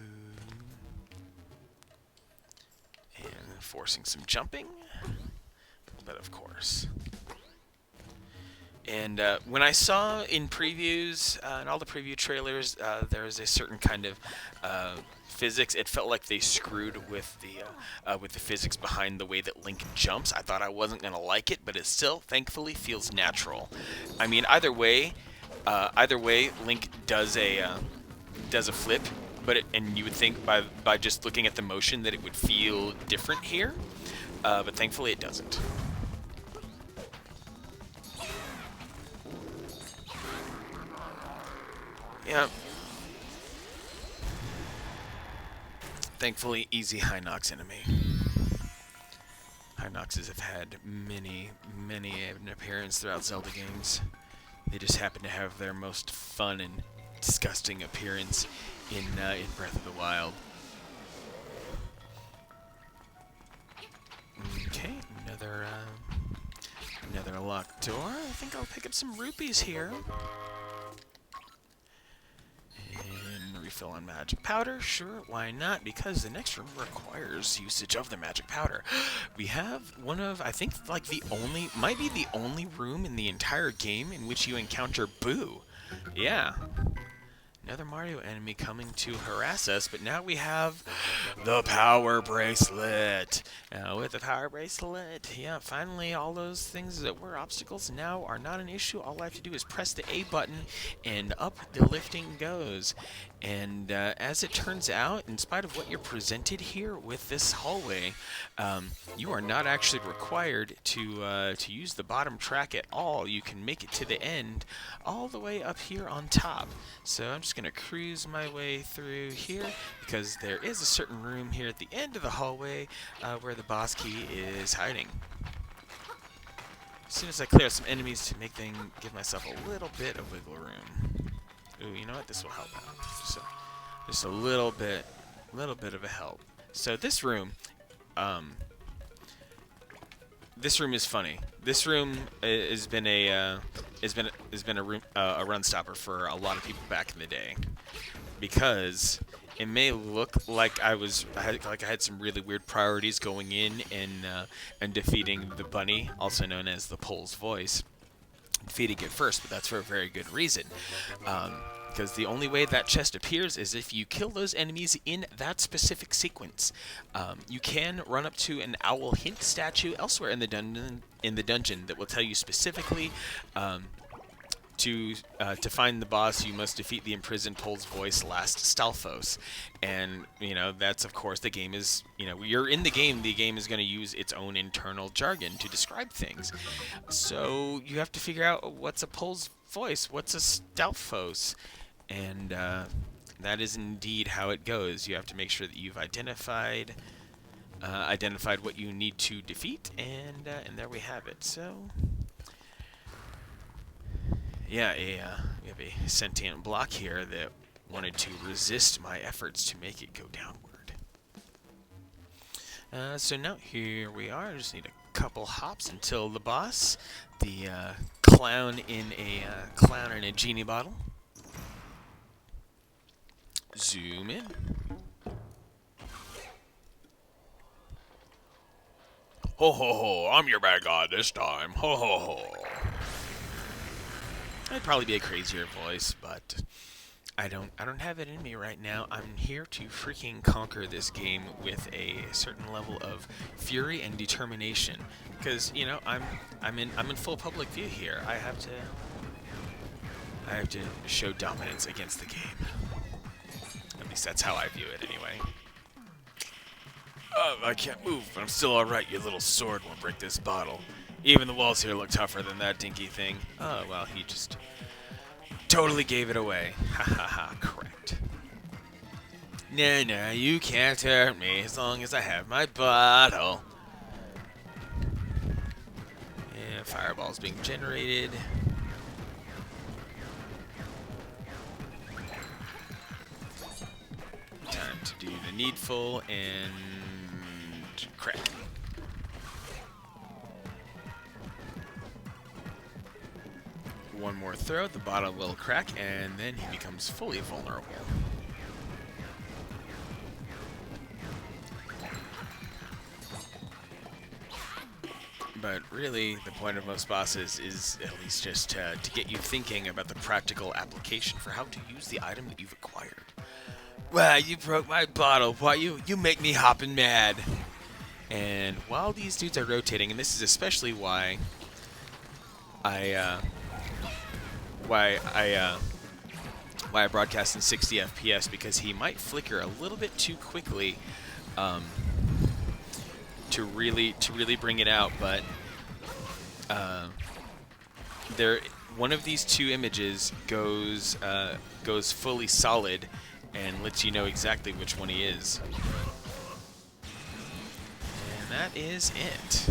And forcing some jumping, but of course. And when I saw in previews and all the preview trailers, there was a certain kind of physics. It felt like they screwed with the physics behind the way that Link jumps. I thought I wasn't gonna like it, but it still, thankfully, feels natural. I mean, either way, Link does a flip, and you would think by just looking at the motion that it would feel different here, but thankfully it doesn't. Yeah. Thankfully, easy high Nox enemy. High Noxes have had many an appearance throughout Zelda games. They just happen to have their most fun and disgusting appearance in Breath of the Wild. Okay, another locked door. I think I'll pick up some rupees here. And refill on magic powder. Sure, why not? Because the next room requires usage of the magic powder. We have one of, I think, like might be the only room in the entire game in which you encounter Boo. Yeah. Another Mario enemy coming to harass us, but now we have the power bracelet. With the power bracelet, yeah, finally all those things that were obstacles now are not an issue. All I have to do is press the A button and up the lifting goes. And as it turns out, in spite of what you're presented here with this hallway, you are not actually required to use the bottom track at all. You can make it to the end all the way up here on top. So I'm just going to cruise my way through here because there is a certain room here at the end of the hallway where the boss key is hiding. As soon as I clear out some enemies to give myself a little bit of wiggle room. Ooh, you know what? This will help out. Just a little bit of a help. So this room is funny. This room has been a run stopper for a lot of people back in the day, because it may look like I had some really weird priorities going in and defeating the bunny, also known as the Pole's voice. Defeating it first, but that's for a very good reason. Because the only way that chest appears is if you kill those enemies in that specific sequence. You can run up to an owl hint statue elsewhere in the dungeon that will tell you specifically to find the boss. You must defeat the imprisoned Pole's voice last Stalfos, and that's of course the game is you're in the game. The game is going to use its own internal jargon to describe things, so you have to figure out what's a Pole's voice, what's a Stalfos. And that is indeed how it goes. You have to make sure that you've identified what you need to defeat, and there we have it. So, yeah, we have a sentient block here that wanted to resist my efforts to make it go downward. So now here we are. I just need a couple hops until the boss, the clown in a genie bottle. Zoom in. Ho ho ho, I'm your bad guy this time. Ho ho ho. I'd probably be a crazier voice, but I don't have it in me right now. I'm here to freaking conquer this game with a certain level of fury and determination. Because, I'm in full public view here. I have to show dominance against the game. At least that's how I view it, anyway. I can't move, but I'm still alright. Your little sword won't break this bottle. Even the walls here look tougher than that dinky thing. Oh, well, he just totally gave it away. Ha ha ha, correct. Nah, you can't hurt me as long as I have my bottle. Yeah, fireballs being generated. Time to do the needful and crack. One more throw, the bottle will crack, and then he becomes fully vulnerable. But really, the point of most bosses is at least just to get you thinking about the practical application for how to use the item that you've acquired. Wow, you broke my bottle. Why, you make me hoppin' mad. And while these dudes are rotating, and this is especially why I why I broadcast in 60 FPS, because he might flicker a little bit too quickly to really bring it out. But one of these two images goes fully solid and lets you know exactly which one he is. And that is it.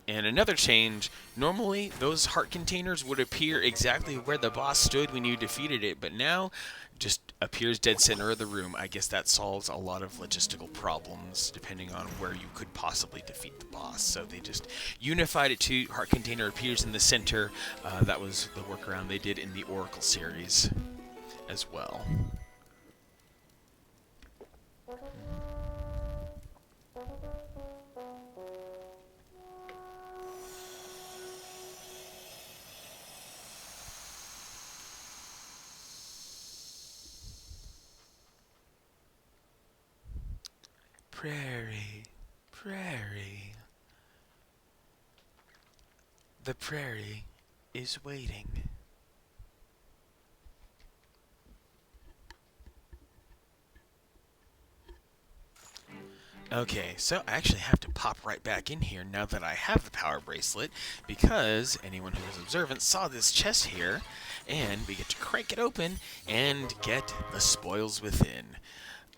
And another change, normally those heart containers would appear exactly where the boss stood when you defeated it, but now just appears dead center of the room. I guess that solves a lot of logistical problems depending on where you could possibly defeat the boss. So they just unified it to heart container appears in the center. That was the workaround they did in the Oracle series as well. Prairie, prairie. The prairie is waiting. Okay, so I actually have to pop right back in here now that I have the power bracelet, because anyone who is observant saw this chest here, and we get to crank it open and get the spoils within.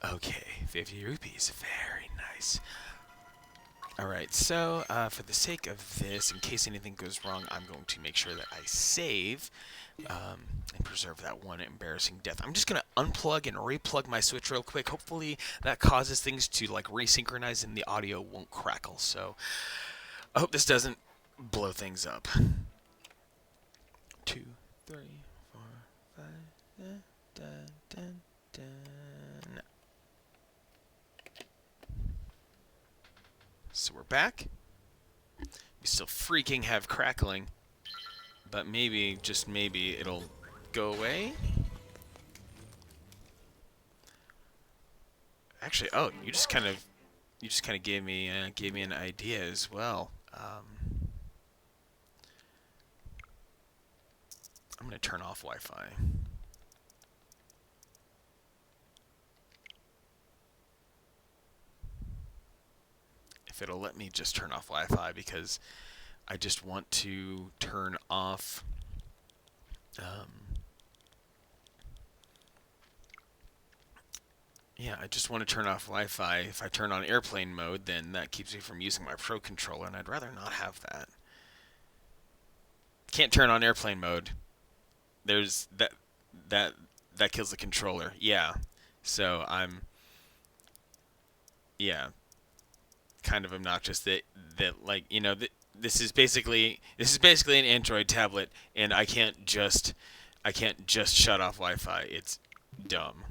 Okay, 50 rupees, very nice. Alright, so for the sake of this, in case anything goes wrong, I'm going to make sure that I save and preserve that one embarrassing death. I'm just going to unplug and replug my Switch real quick. Hopefully that causes things to like resynchronize and the audio won't crackle. So I hope this doesn't blow things up. 2, 3, 4, 5, dun, dun, dun. So we're back. We still freaking have crackling, but maybe, just maybe, it'll go away. Actually, oh, you just kind of gave me an idea as well. I'm gonna turn off Wi-Fi. If it'll let me just turn off Wi-Fi, because I just want to turn off yeah, I just want to turn off Wi-Fi. If I turn on airplane mode, then that keeps me from using my Pro controller, and I'd rather not have that. Can't turn on airplane mode. There's that kills the controller. Yeah. So I'm kind of obnoxious that like, you know, this is basically an Android tablet, and I can't just shut off Wi-Fi. It's dumb.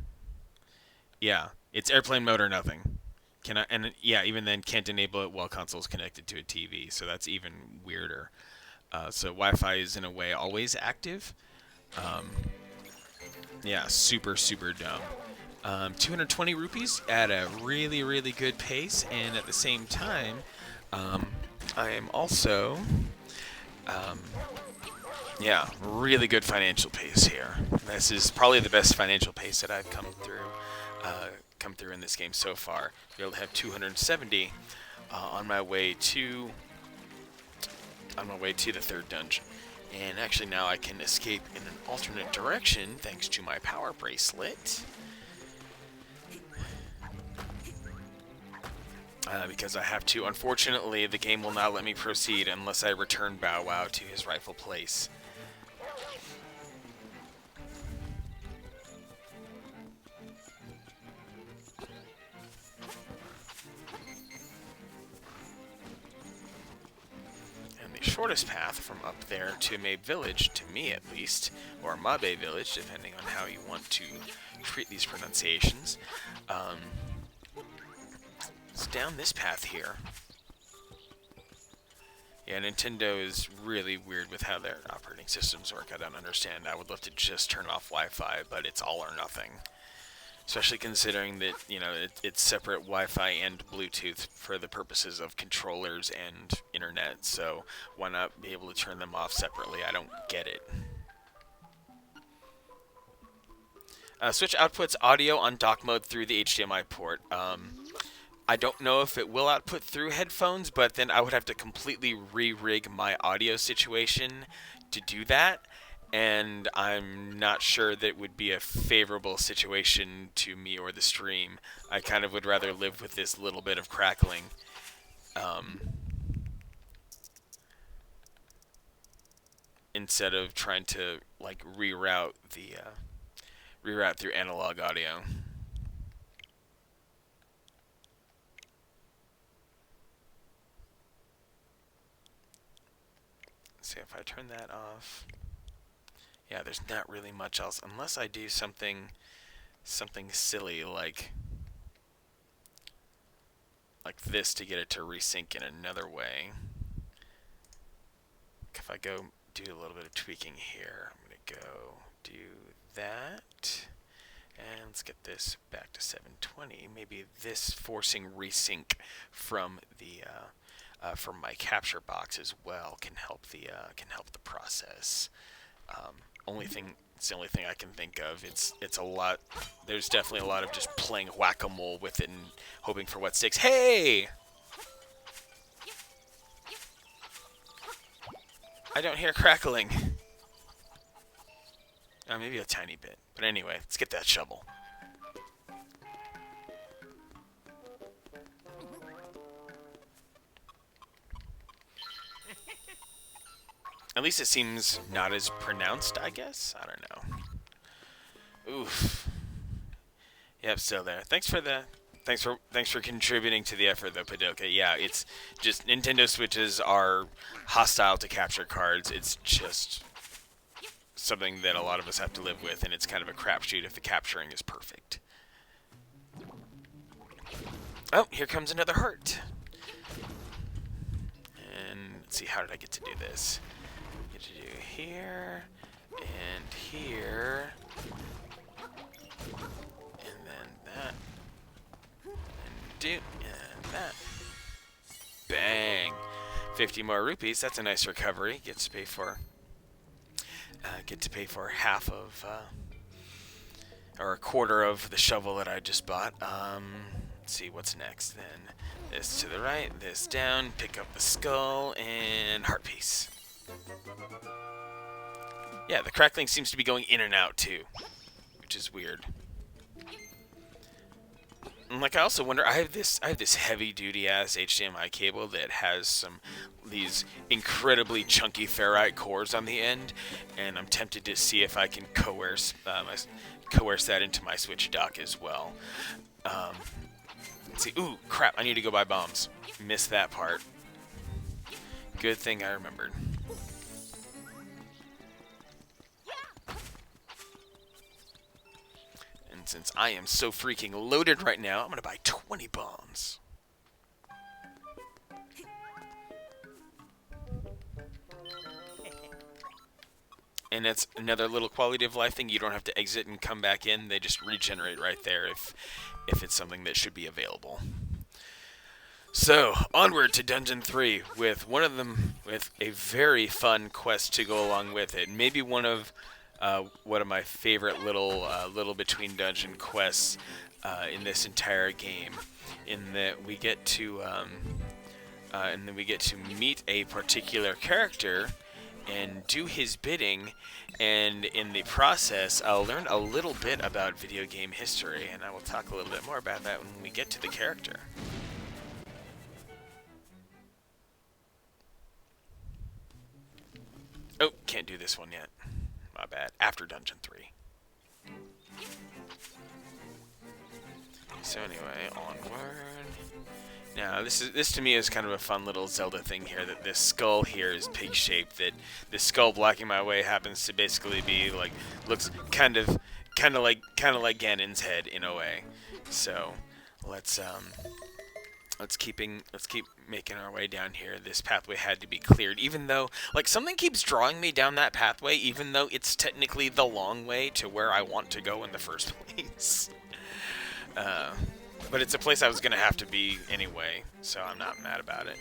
Yeah, it's airplane mode or nothing. Can I? And yeah, even then, can't enable it while console's connected to a TV. So that's even weirder. So Wi-Fi is in a way always active. Yeah, super dumb. 220 rupees at a really, really good pace, and at the same time, I am also, yeah, really good financial pace here. This is probably the best financial pace that I've come through in this game so far. Be able to have 270 on my way to the third dungeon. And actually now I can escape in an alternate direction thanks to my power bracelet. Because I have to. Unfortunately, the game will not let me proceed unless I return Bow Wow to his rightful place. And the shortest path from up there to Mabe Village, to me at least, or Mabe Village, depending on how you want to treat these pronunciations, it's down this path here. Yeah, Nintendo is really weird with how their operating systems work. I don't understand. I would love to just turn off Wi-Fi, but it's all or nothing. especially considering that, you know, it's separate Wi-Fi and Bluetooth for the purposes of controllers and internet. So why not be able to turn them off separately? I don't get it. Switch outputs audio on dock mode through the HDMI port. I don't know if it will output through headphones, but then I would have to completely re-rig my audio situation to do that, and I'm not sure that would be a favorable situation to me or the stream. I kind of would rather live with this little bit of crackling. Instead of trying to like reroute through analog audio. See if I turn that off. Yeah, there's not really much else unless I do something silly like this to get it to resync in another way. If I go do a little bit of tweaking here, I'm gonna go do that, and let's get this back to 720. Maybe this forcing resync from the from my capture box as well can help the process. It's the only thing I can think of. It's a lot. There's definitely a lot of just playing whack-a-mole with it and hoping for what sticks. Hey! I don't hear crackling. Maybe a tiny bit. But anyway, let's get that shovel. At least it seems not as pronounced, I guess. I don't know. Oof. Yep, still there. Thanks for contributing to the effort, though, Padoka. Yeah, it's just Nintendo Switches are hostile to capture cards. It's just something that a lot of us have to live with, and it's kind of a crapshoot if the capturing is perfect. Oh, here comes another heart. And let's see, how did I get to do this? Get to do here and here, and then that, and that. Bang! 50 more rupees. That's a nice recovery. Get to pay for half of, or a quarter of the shovel that I just bought. Let's see what's next. Then this to the right, this down. Pick up the skull and heart piece. Yeah, the crackling seems to be going in and out too, which is weird. And like, I also wonder, I have this heavy duty ass HDMI cable that has these incredibly chunky ferrite cores on the end, and I'm tempted to see if I can coerce that into my Switch dock as well. Let's see. Ooh, crap! I need to go buy bombs. Missed that part. Good thing I remembered. And since I am so freaking loaded right now, I'm gonna buy 20 bombs. And that's another little quality of life thing. You don't have to exit and come back in. They just regenerate right there if it's something that should be available. So, onward to Dungeon 3 with a very fun quest to go along with it. Maybe one of my favorite little between dungeon quests in this entire game, in that we get to meet a particular character and do his bidding, and in the process I'll learn a little bit about video game history, and I will talk a little bit more about that when we get to the character. Oh, can't do this one yet. My bad. After Dungeon 3. So anyway, onward. Now, this to me is kind of a fun little Zelda thing here, that this skull here is pig-shaped, that this skull blocking my way happens to basically be like, looks kind of like Ganon's head in a way. So, let's keep making our way down here. This pathway had to be cleared, even though, like, something keeps drawing me down that pathway, even though it's technically the long way to where I want to go in the first place. Uh, but it's a place I was going to have to be anyway, so I'm not mad about it.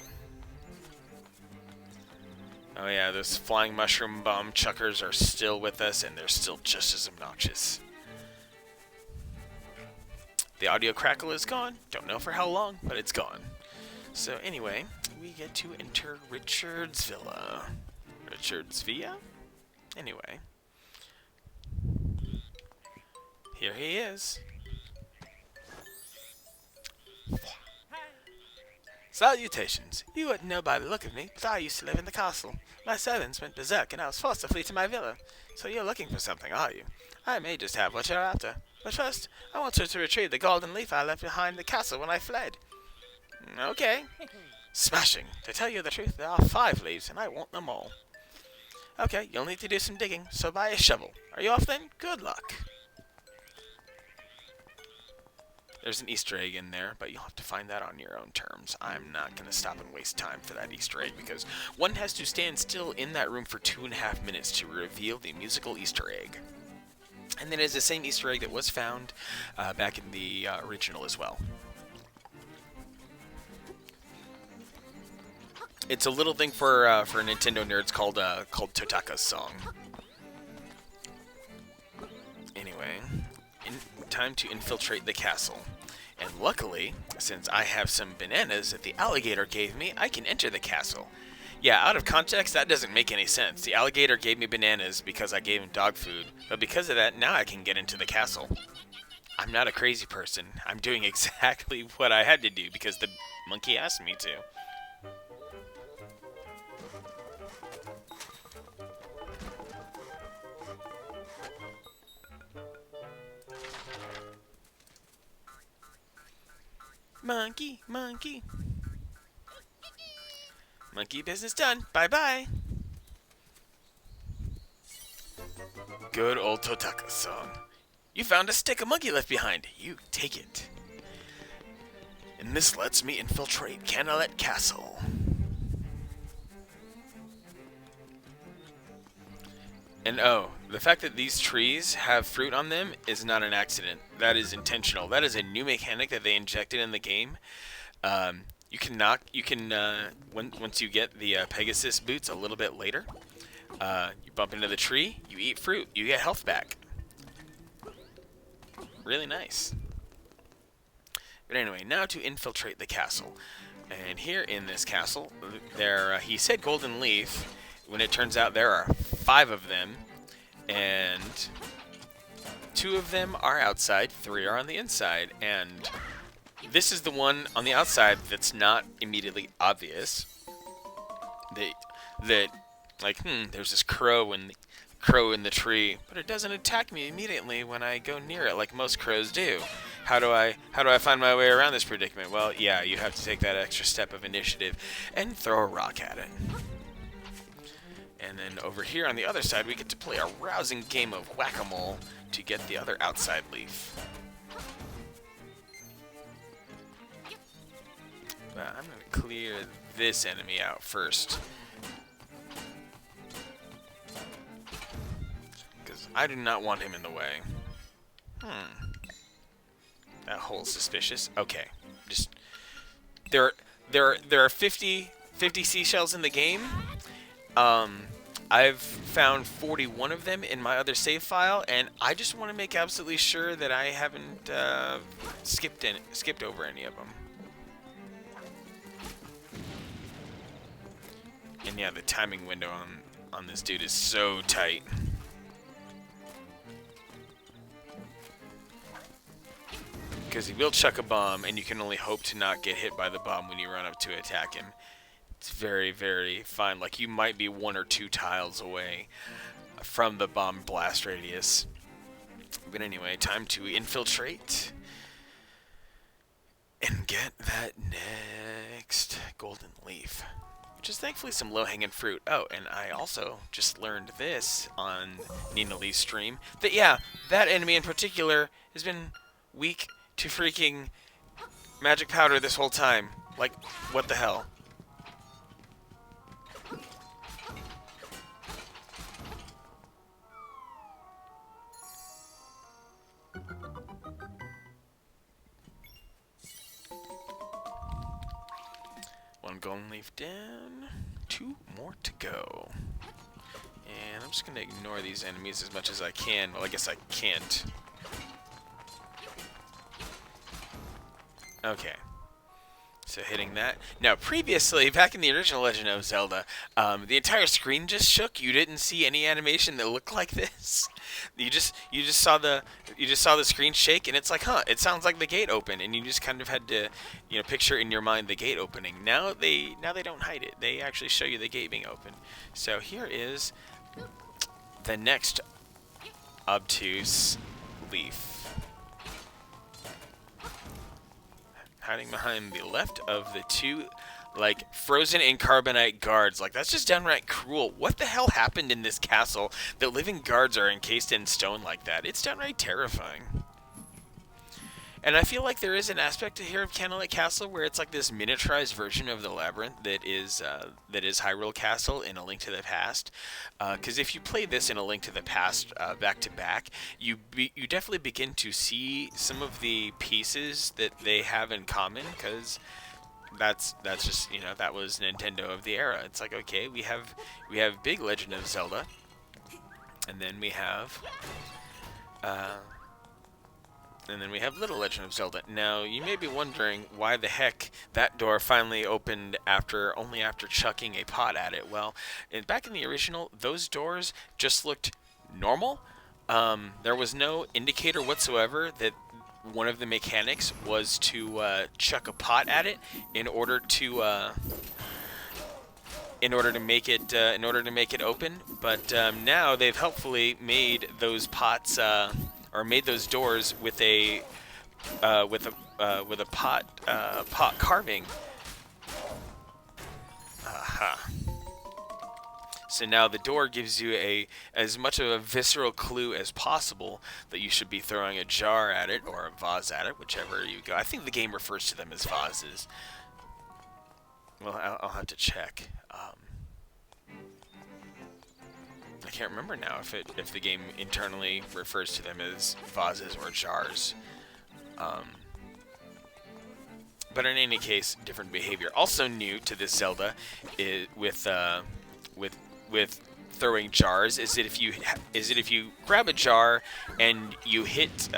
Oh yeah, those flying mushroom bomb chuckers are still with us, and they're still just as obnoxious. The audio crackle is gone. Don't know for how long, but it's gone. So anyway, we get to enter Richard's Villa. Richard's Villa? Anyway. Here he is. Salutations. You wouldn't know by the look of me, but I used to live in the castle. My servants went berserk and I was forced to flee to my villa. So you're looking for something, are you? I may just have what you're after. But first, I want you to retrieve the golden leaf I left behind the castle when I fled. Okay. Smashing. To tell you the truth, there are 5 leaves and I want them all. Okay, you'll need to do some digging, so buy a shovel. Are you off then? Good luck. There's an Easter egg in there, but you'll have to find that on your own terms. I'm not going to stop and waste time for that Easter egg, because one has to stand still in that room for 2.5 minutes to reveal the musical Easter egg. And then it's the same Easter egg that was found back in the original as well. It's a little thing for Nintendo nerds called Totaka's song. Anyway, time to infiltrate the castle. And luckily, since I have some bananas that the alligator gave me, I can enter the castle. Yeah, out of context, that doesn't make any sense. The alligator gave me bananas because I gave him dog food, but because of that, now I can get into the castle. I'm not a crazy person. I'm doing exactly what I had to do because the monkey asked me to. Monkey, monkey. Monkey business done. Bye-bye. Good old Totaka song. You found a stick a monkey left behind. You take it. And this lets me infiltrate Kanalet Castle. And oh, the fact that these trees have fruit on them is not an accident. That is intentional. That is a new mechanic that they injected in the game. Once you get the Pegasus boots a little bit later, you bump into the tree, you eat fruit, you get health back. Really nice. But anyway, now to infiltrate the castle. And here in this castle, he said golden leaf, when it turns out there are 5 of them, and 2 of them are outside, 3 are on the inside, and this is the one on the outside that's not immediately obvious. There's this crow in the tree, but it doesn't attack me immediately when I go near it like most crows do. How do I find my way around this predicament? Well, yeah, you have to take that extra step of initiative and throw a rock at it. And then over here on the other side, we get to play a rousing game of whack-a-mole to get the other outside leaf. But I'm going to clear this enemy out first, because I do not want him in the way. That hole's suspicious. Okay, just there are 50 seashells in the game. I've found 41 of them in my other save file, and I just want to make absolutely sure that I haven't skipped over any of them. And yeah, the timing window on this dude is so tight. Because he will chuck a bomb, and you can only hope to not get hit by the bomb when you run up to attack him. It's very, very fine. Like, you might be 1 or 2 tiles away from the bomb blast radius. But anyway, time to infiltrate and get that next golden leaf, which is thankfully some low-hanging fruit. Oh, and I also just learned this on Nina Lee's stream, that yeah, that enemy in particular has been weak to freaking magic powder this whole time. Like, what the hell? golden leaf down. 2 more to go. And I'm just going to ignore these enemies as much as I can. Well, I guess I can't. Okay. So hitting that. Now, previously, back in the original Legend of Zelda, the entire screen just shook. You didn't see any animation that looked like this. You just saw the screen shake, and it's like, huh? It sounds like the gate open, and you just kind of had to, picture in your mind the gate opening. Now they don't hide it. They actually show you the gate being open. So here is the next obtuse leaf. Hiding behind the left of the 2, like, frozen in carbonite guards. Like, that's just downright cruel. What the hell happened in this castle that living guards are encased in stone like that? It's downright terrifying. And I feel like there is an aspect here of Kanalet Castle where it's like this miniaturized version of the labyrinth that is Hyrule Castle in A Link to the Past. Because if you play this in A Link to the Past back to back, you definitely begin to see some of the pieces that they have in common. Because that's just that was Nintendo of the era. It's like, okay, we have big Legend of Zelda, and then we have. And then we have Little Legend of Zelda. Now, you may be wondering why the heck that door finally opened only after chucking a pot at it. Well, back in the original, those doors just looked normal. There was no indicator whatsoever that one of the mechanics was to chuck a pot at it in order to make it open. But now they've helpfully made those pots. Or made those doors with a pot carving. Aha. So now the door gives you as much of a visceral clue as possible that you should be throwing a jar at it or a vase at it, whichever you go. I think the game refers to them as vases. Well, I'll have to check. I can't remember now if the game internally refers to them as vases or jars. But in any case, different behavior. Also new to this Zelda is with throwing jars is that if you grab a jar and you hit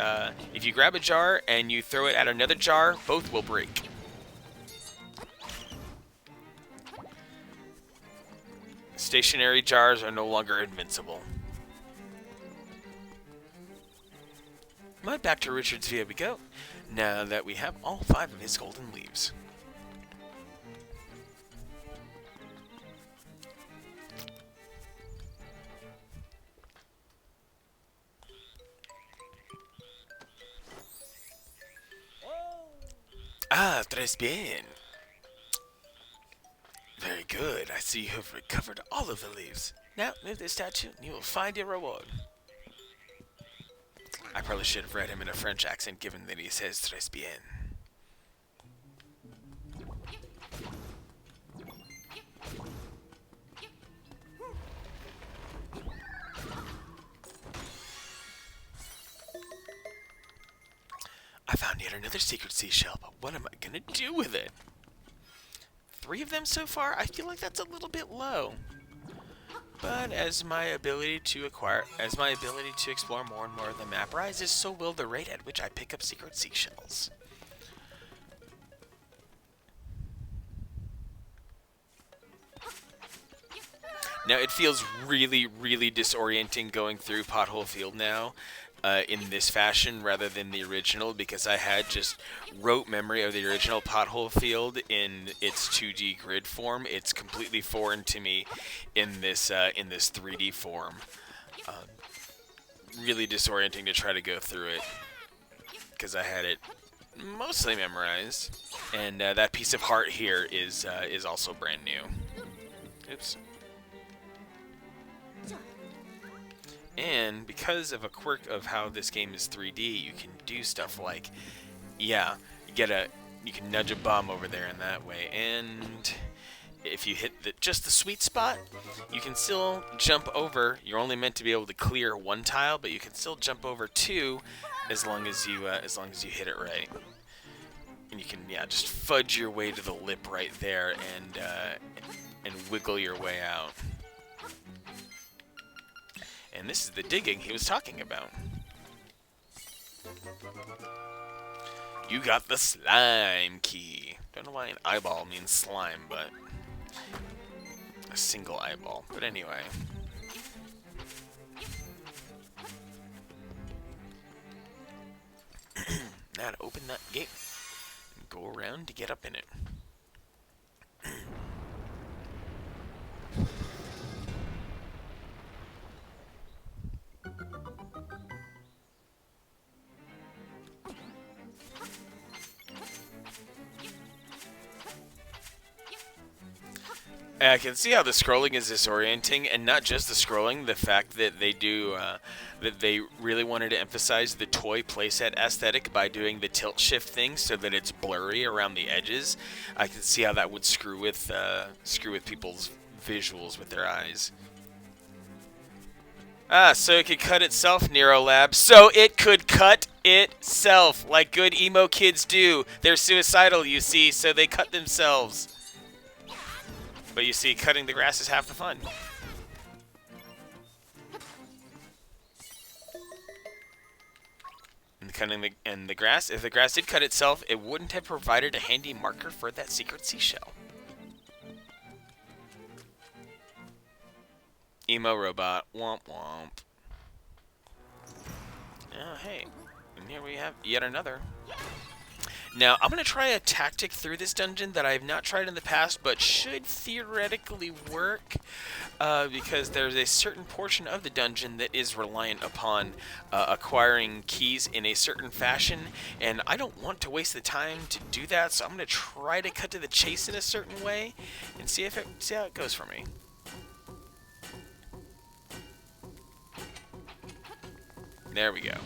if you grab a jar and you throw it at another jar, both will break. Stationary jars are no longer invincible. But back to Richard's Via we go, now that we have all 5 of his golden leaves. Ah, tres bien. Very good. I see you have recovered all of the leaves. Now, move this statue and you will find your reward. I probably should have read him in a French accent, given that he says très bien. I found yet another secret seashell, but what am I gonna do with it? 3 of them so far? I feel like that's a little bit low. But as my ability to explore more and more of the map rises, so will the rate at which I pick up secret seashells. Now, it feels really, really disorienting going through Pothole Field now. In this fashion rather than the original, because I had just rote memory of the original Pothole Field in its 2D grid form. It's completely foreign to me in this 3D form. Really disorienting to try to go through it because I had it mostly memorized, and that piece of heart here is also brand new. Oops. And because of a quirk of how this game is 3D, you can do stuff like, yeah, you can nudge a bomb over there in that way, and if you hit just the sweet spot, you can still jump over. You're only meant to be able to clear 1 tile, but you can still jump over 2 as long as you hit it right. And you can, yeah, just fudge your way to the lip right there and wiggle your way out. And this is the digging he was talking about. You got the slime key. Don't know why an eyeball means slime, but a single eyeball. But anyway. Now to open that gate and go around to get up in it. I can see how the scrolling is disorienting, and not just the scrolling, the fact that they do, that they really wanted to emphasize the toy playset aesthetic by doing the tilt shift thing so that it's blurry around the edges. I can see how that would screw with people's visuals with their eyes. Ah, so it could cut itself, Neurolab. So it could cut itself, like good emo kids do. They're suicidal, you see, so they cut themselves. But you see, cutting the grass is half the fun. And the grass, if the grass did cut itself, it wouldn't have provided a handy marker for that secret seashell. Emo robot, womp womp. Oh, hey, and here we have yet another. Now, I'm going to try a tactic through this dungeon that I have not tried in the past, but should theoretically work, because there's a certain portion of the dungeon that is reliant upon acquiring keys in a certain fashion, and I don't want to waste the time to do that, so I'm going to try to cut to the chase in a certain way, and see how it goes for me. There we go.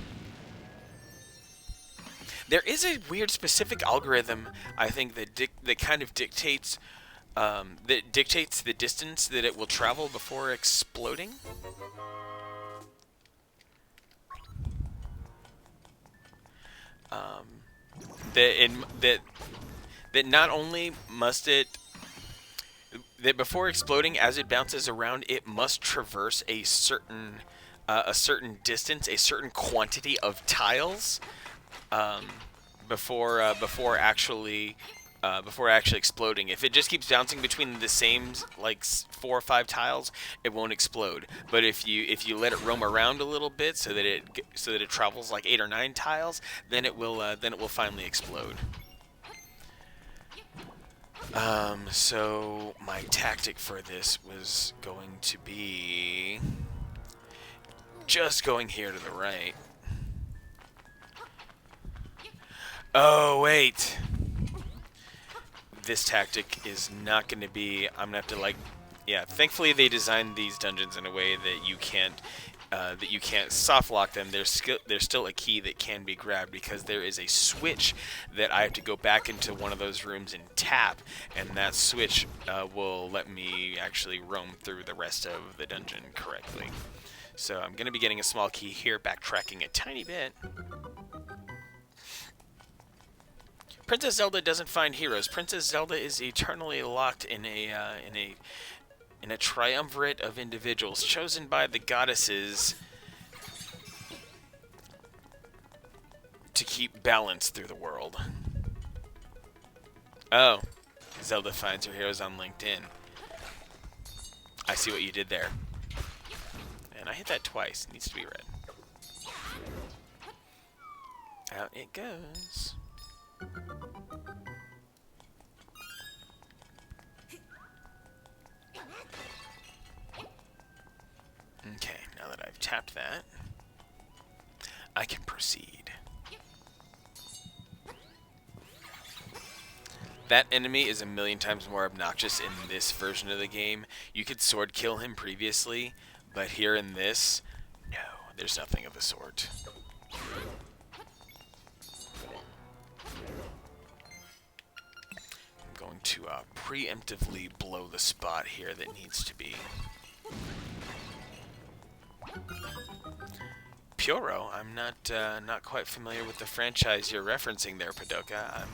There is a weird specific algorithm, I think, that kind of dictates the distance that it will travel before exploding. That not only must it, that before exploding, as it bounces around, it must traverse a certain distance, a certain quantity of tiles. Before actually exploding. If it just keeps bouncing between the same like 4 or 5 tiles, it won't explode. But if you let it roam around a little bit so that it travels like 8 or 9 tiles, then it will finally explode. So my tactic for this was going to be just going here to the right. Oh, wait. This tactic is not going to be... I'm going to have to, like... Yeah, thankfully they designed these dungeons in a way that you can't soft lock them. There's still a key that can be grabbed, because there is a switch that I have to go back into one of those rooms and tap, and that switch will let me actually roam through the rest of the dungeon correctly. So I'm going to be getting a small key here, backtracking a tiny bit. Princess Zelda doesn't find heroes. Princess Zelda is eternally locked in a triumvirate of individuals chosen by the goddesses to keep balance through the world. Oh, Zelda finds her heroes on LinkedIn. I see what you did there. And I hit that twice. It needs to be red. Out it goes. Okay, now that I've tapped that, I can proceed. That enemy is a million times more obnoxious in this version of the game. You could sword kill him previously, but here in this, no, there's nothing of the sort. I'm going to preemptively blow the spot here that needs to be. Pyoro. I'm not quite familiar with the franchise you're referencing there, Padoka.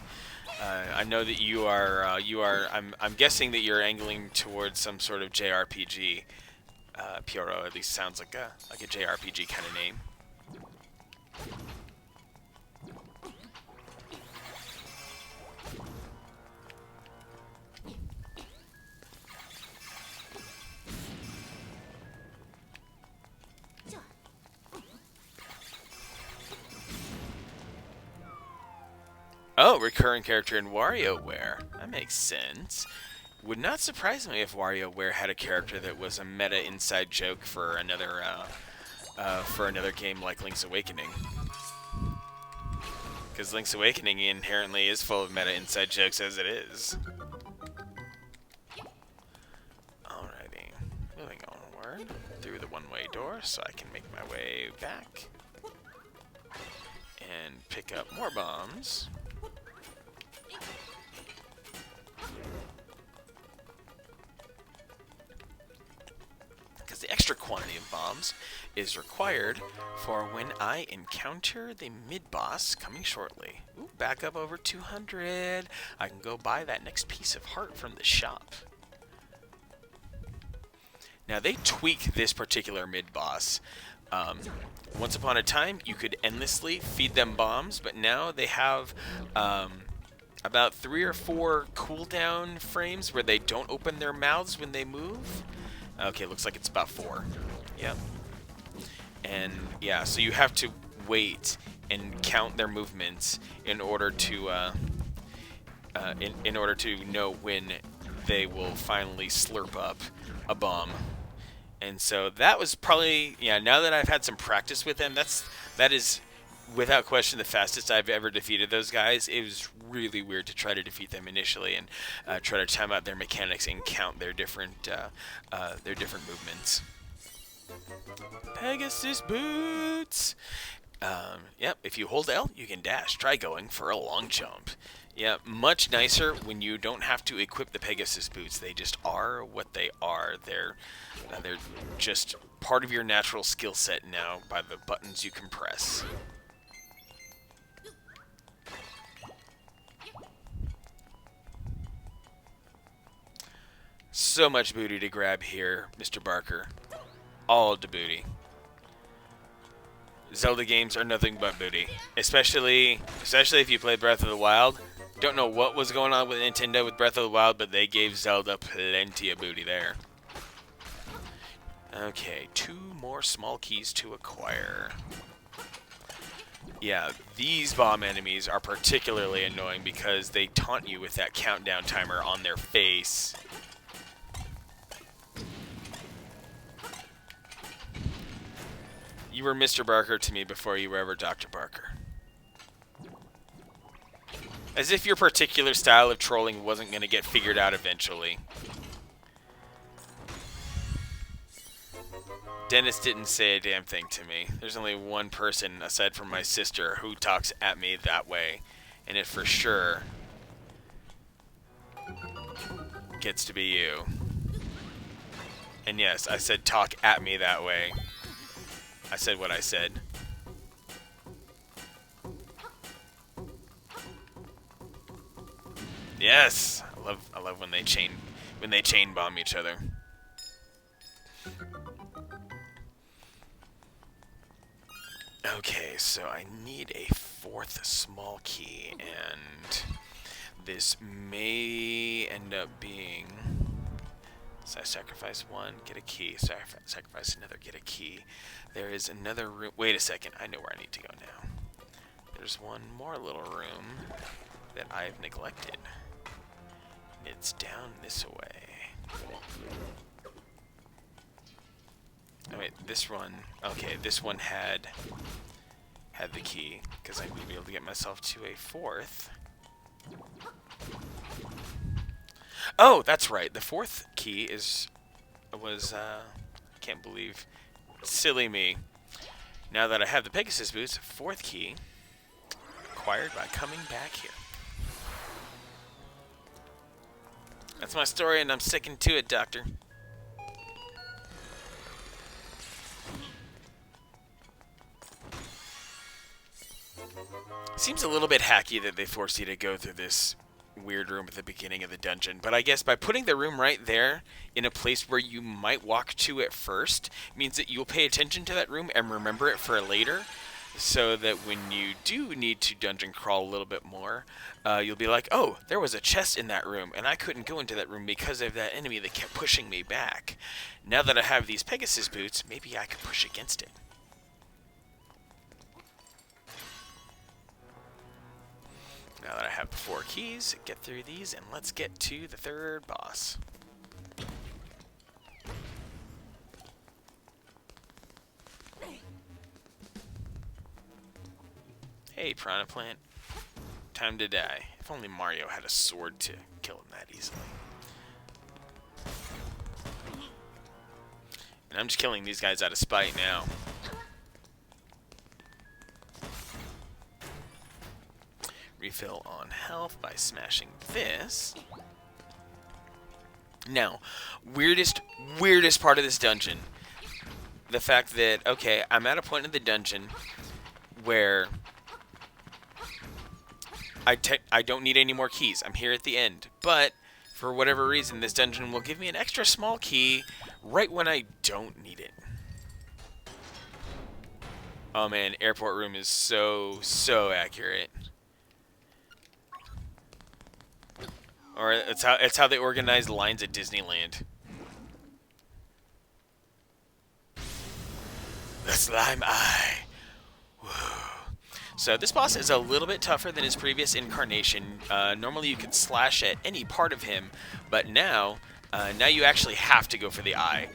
I know that you are. I'm guessing that you're angling towards some sort of JRPG. Pyoro at least sounds like a JRPG kind of name. Oh, recurring character in WarioWare. That makes sense. Would not surprise me if WarioWare had a character that was a meta inside joke for another game like Link's Awakening. Because Link's Awakening inherently is full of meta inside jokes as it is. Alrighty, moving onward through the one-way door so I can make my way back and pick up more bombs. Because the extra quantity of bombs is required for when I encounter the mid-boss coming shortly. Ooh, back up over 200. I can go buy that next piece of heart from the shop. Now, they tweak this particular mid-boss. Once upon a time, you could endlessly feed them bombs, but now they have about 3 or 4 cooldown frames where they don't open their mouths when they move. Okay, looks like it's about 4. Yep. And yeah, so you have to wait and count their movements in order to in order to know when they will finally slurp up a bomb. And so that was probably, yeah, now that I've had some practice with them, that is without question the fastest I've ever defeated those guys. It was really weird to try to defeat them initially and try to time out their mechanics and count their different movements. Pegasus boots! Yep, if you hold L, you can dash. Try going for a long jump. Yeah, much nicer when you don't have to equip the Pegasus boots. They just are what they are. They're just part of your natural skill set now by the buttons you can press. So much booty to grab here, Mr. Barker. All the booty. Zelda games are nothing but booty. Especially if you play Breath of the Wild. Don't know what was going on with Nintendo with Breath of the Wild, but they gave Zelda plenty of booty there. Okay, 2 more small keys to acquire. Yeah, these bomb enemies are particularly annoying because they taunt you with that countdown timer on their face. You were Mr. Barker to me before you were ever Dr. Barker. As if your particular style of trolling wasn't going to get figured out eventually. Dennis didn't say a damn thing to me. There's only one person, aside from my sister, who talks at me that way. And it for sure gets to be you. And yes, I said talk at me that way. I said what I said. Yes, I love when they chain bomb each other. Okay, so I need a 4th small key, and this may end up being. So I sacrifice 1, get a key. Sacrifice another, get a key. There is another room. Wait a second. I know where I need to go now. There's one more little room that I've neglected. It's down this way. Oh wait, this one. Okay, this one had the key because I need to be able to get myself to a 4th. Oh, that's right. The 4th key was I can't believe, silly me. Now that I have the Pegasus boots, 4th key acquired by coming back here. That's my story, and I'm sticking to it, Doctor. Seems a little bit hacky that they force you to go through this weird room at the beginning of the dungeon, but I guess by putting the room right there in a place where you might walk to it first means that you'll pay attention to that room and remember it for later, so that when you do need to dungeon crawl a little bit more, you'll be like, oh, there was a chest in that room, and I couldn't go into that room because of that enemy that kept pushing me back. Now that I have these Pegasus boots, maybe I can push against it. Now that I have the 4 keys, get through these, and let's get to the third boss. Hey, Piranha Plant. Time to die. If only Mario had a sword to kill him that easily. And I'm just killing these guys out of spite now. Refill on health by smashing this. Now, weirdest part of this dungeon. The fact that, okay, I'm at a point in the dungeon where I don't need any more keys. I'm here at the end. But, for whatever reason, this dungeon will give me an extra small key right when I don't need it. Oh man, airport room is so accurate. Or it's how they organize lines at Disneyland. The Slime Eye. Whoa. So this boss is a little bit tougher than his previous incarnation. Normally you could slash at any part of him, but now you actually have to go for the eye.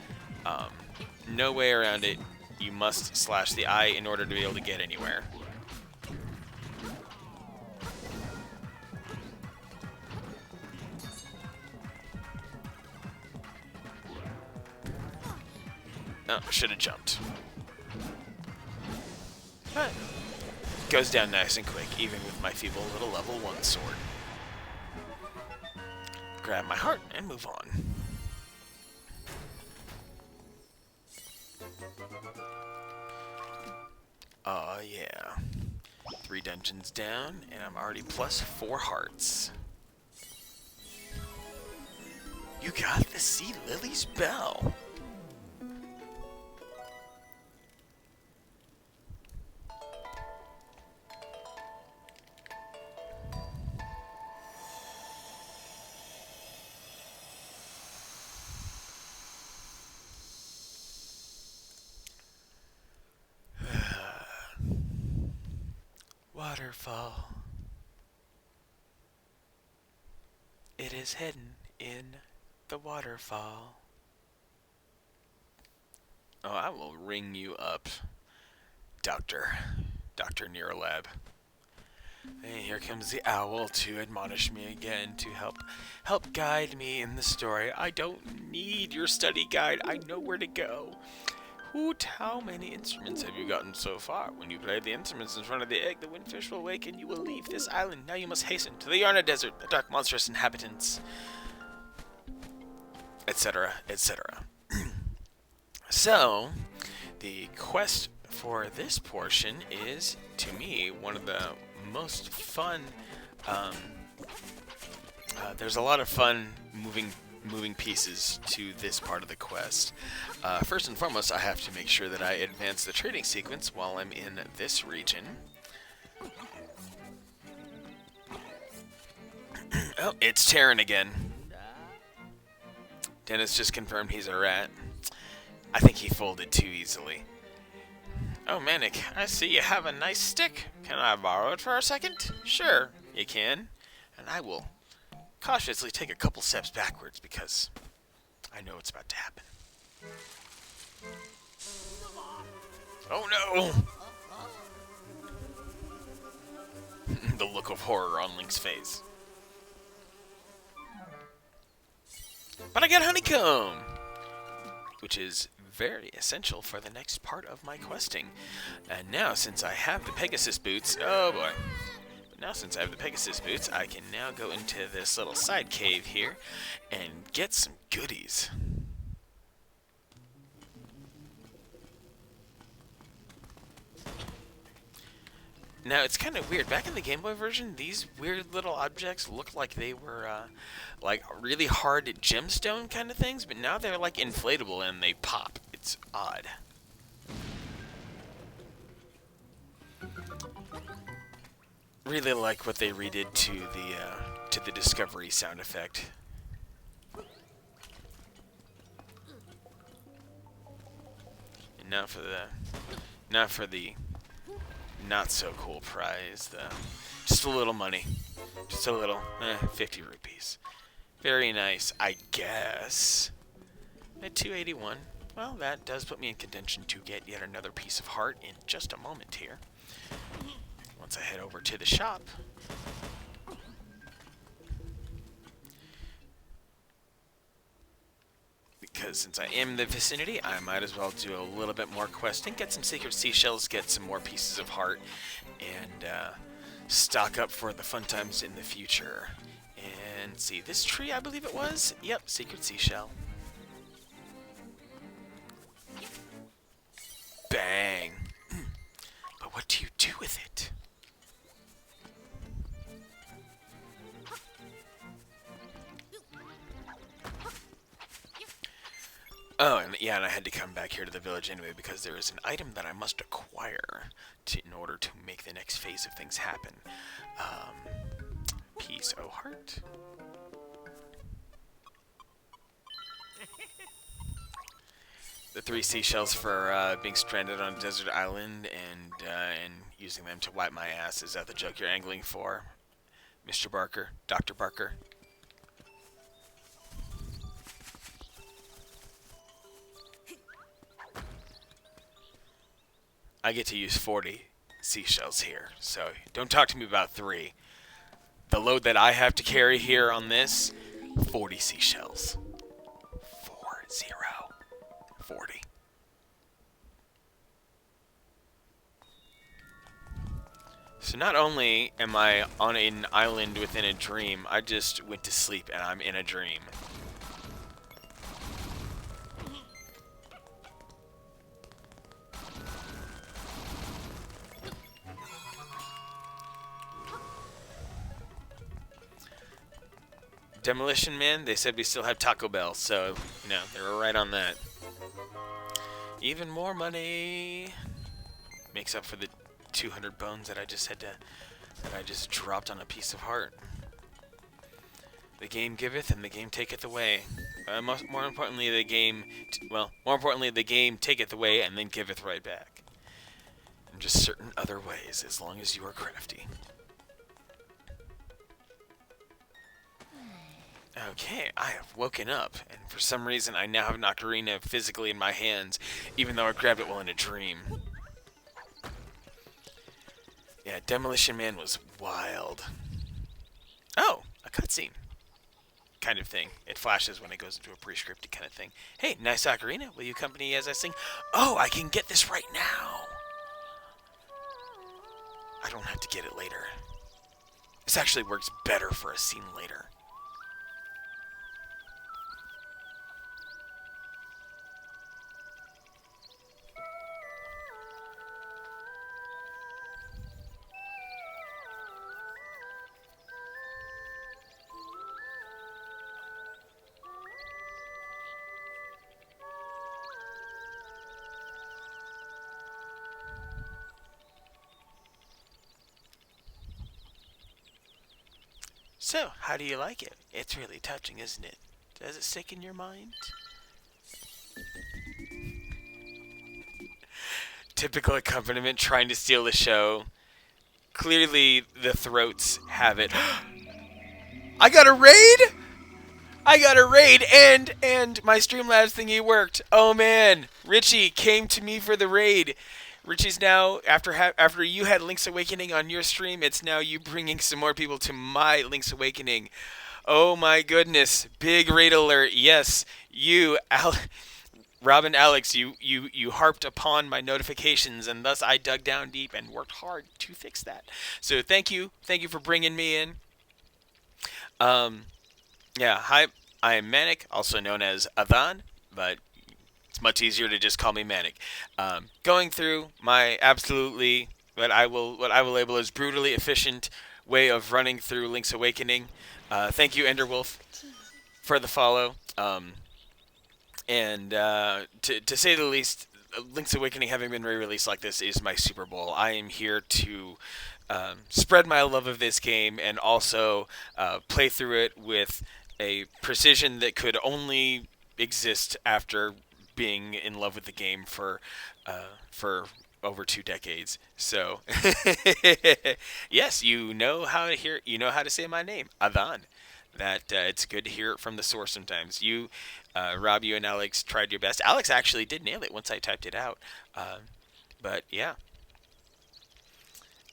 No way around it. You must slash the eye in order to be able to get anywhere. Oh, should have jumped. But goes down nice and quick, even with my feeble little level 1 sword. Grab my heart and move on. Oh yeah. 3 dungeons down, and I'm already plus 4 hearts. You got the Sea Lily's bell. Waterfall. It is hidden in the waterfall. Oh, I will ring you up, Dr. Neurolab. Hey, here comes the owl to admonish me again, to help guide me in the story. I don't need your study guide. I know where to go. Hoot, how many instruments have you gotten so far? When you play the instruments in front of the egg, the windfish will wake and you will leave this island. Now you must hasten to the Yarna Desert, the dark monstrous inhabitants, etc., etc. So, the quest for this portion is, to me, one of the most fun. There's a lot of fun moving pieces to this part of the quest. First and foremost, I have to make sure that I advance the trading sequence while I'm in this region. Oh, it's Terran again. Dennis just confirmed he's a rat. I think he folded too easily. Oh, Manic, I see you have a nice stick. Can I borrow it for a second? Sure, you can. And I will cautiously take a couple steps backwards because I know what's about to happen. Oh no! The look of horror on Link's face. But I got honeycomb! Which is very essential for the next part of my questing. And now, since I have the Pegasus boots, oh boy. But now, since I have the Pegasus boots, I can now go into this little side cave here and get some goodies. Now, it's kind of weird. Back in the Game Boy version, these weird little objects looked like they were, like, really hard gemstone kind of things, but now they're, like, inflatable and they pop. It's odd. Really like what they redid to the Discovery sound effect. And now for the not so cool prize, just a little money. Just a little, 50 rupees. Very nice, I guess. At 281, well, that does put me in contention to get yet another piece of heart in just a moment here. Once I head over to the shop. Because since I am in the vicinity, I might as well do a little bit more questing, get some secret seashells, get some more pieces of heart, and stock up for the fun times in the future. And see, this tree, I believe it was? Yep, secret seashell. Bang. But what do you do with it? Oh, and yeah, and I had to come back here to the village anyway because there is an item that I must acquire in order to make the next phase of things happen. Peace, oh heart. The 3 seashells for being stranded on a desert island and using them to wipe my ass. Is that the joke you're angling for, Mr. Barker, Dr. Barker? I get to use 40 seashells here, so don't talk to me about 3. The load that I have to carry here on this, 40 seashells. 40. So not only am I on an island within a dream, I just went to sleep and I'm in a dream. Demolition Man, they said we still have Taco Bell, so, you know, they were right on that. Even more money makes up for the 200 bones that I just dropped on a piece of heart. The game giveth and the game taketh away. More importantly, the game taketh away and then giveth right back. In just certain other ways, as long as you are crafty. Okay, I have woken up, and for some reason I now have an ocarina physically in my hands, even though I grabbed it while in a dream. Yeah, Demolition Man was wild. Oh, a cutscene. Kind of thing. It flashes when it goes into a pre-scripted kind of thing. Hey, nice ocarina. Will you accompany me as I sing? Oh, I can get this right now. I don't have to get it later. This actually works better for a scene later. So, how do you like it? It's really touching, isn't it? Does it stick in your mind? Typical accompaniment trying to steal the show. Clearly, the throats have it. I got a raid! I got a raid, and my Streamlabs thingy worked. Oh man, Richie came to me for the raid. Richie's now, after you had Link's Awakening on your stream, it's now you bringing some more people to my Link's Awakening. Oh my goodness, big raid alert. Yes, you, Robin Alex, you harped upon my notifications, and thus I dug down deep and worked hard to fix that. So thank you for bringing me in. Yeah, hi, I am Manic, also known as Avan, but it's much easier to just call me Manic. Going through my absolutely what I will label as brutally efficient way of running through Link's Awakening. Thank you, Enderwolf, for the follow. And to say the least, Link's Awakening having been re-released like this is my Super Bowl. I am here to spread my love of this game and also play through it with a precision that could only exist after being in love with the game for over 2 decades. So yes, you know how to say my name, Adan. That it's good to hear it from the source sometimes. Rob, you and Alex tried your best. Alex actually did nail it once I typed it out. But yeah,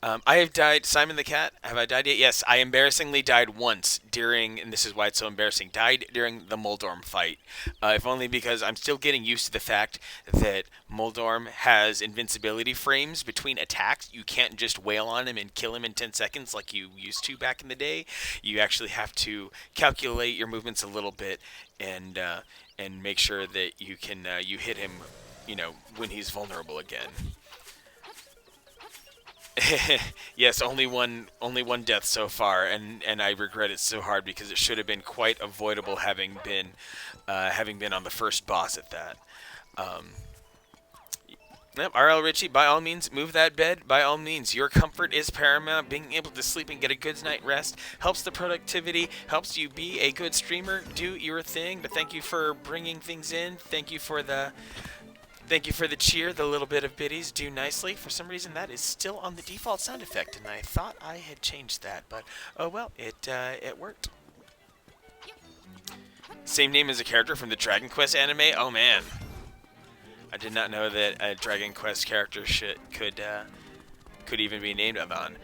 I have died. Simon the cat. Have I died yet? Yes, I embarrassingly died once during, and this is why it's so embarrassing. Died during the Moldorm fight. If only because I'm still getting used to the fact that Moldorm has invincibility frames between attacks. You can't just wail on him and kill him in 10 seconds like you used to back in the day. You actually have to calculate your movements a little bit and make sure that you hit him, when he's vulnerable again. Yes, only one death so far, and I regret it so hard because it should have been quite avoidable having been on the first boss at that. Um, Yep, RL Richie, by all means, move that bed. By all means, your comfort is paramount. Being able to sleep and get a good night rest helps the productivity, helps you be a good streamer. Do your thing. But thank you for bringing things in. Thank you for the cheer, the little bit of biddies. Do nicely. For some reason, that is still on the default sound effect, and I thought I had changed that, but oh well, it worked. Same name as a character from the Dragon Quest anime. Oh man, I did not know that a Dragon Quest character could even be named Avon.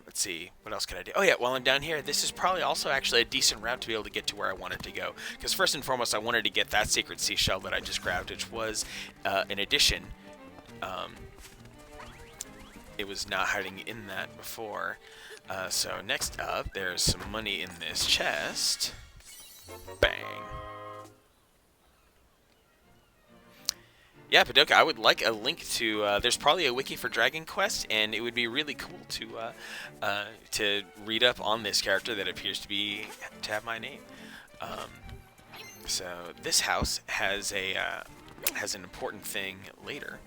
Let's see, what else can I do? Oh yeah, while I'm down here, this is probably also actually a decent route to be able to get to where I wanted to go. Because first and foremost, I wanted to get that sacred seashell that I just grabbed, which was an addition. It was not hiding in that before. So next up, there's some money in this chest. Bang. Yeah, Padoka, I would like a link to. There's probably a wiki for Dragon Quest, and it would be really cool to read up on this character that appears to have my name. Um, so this house has an important thing later.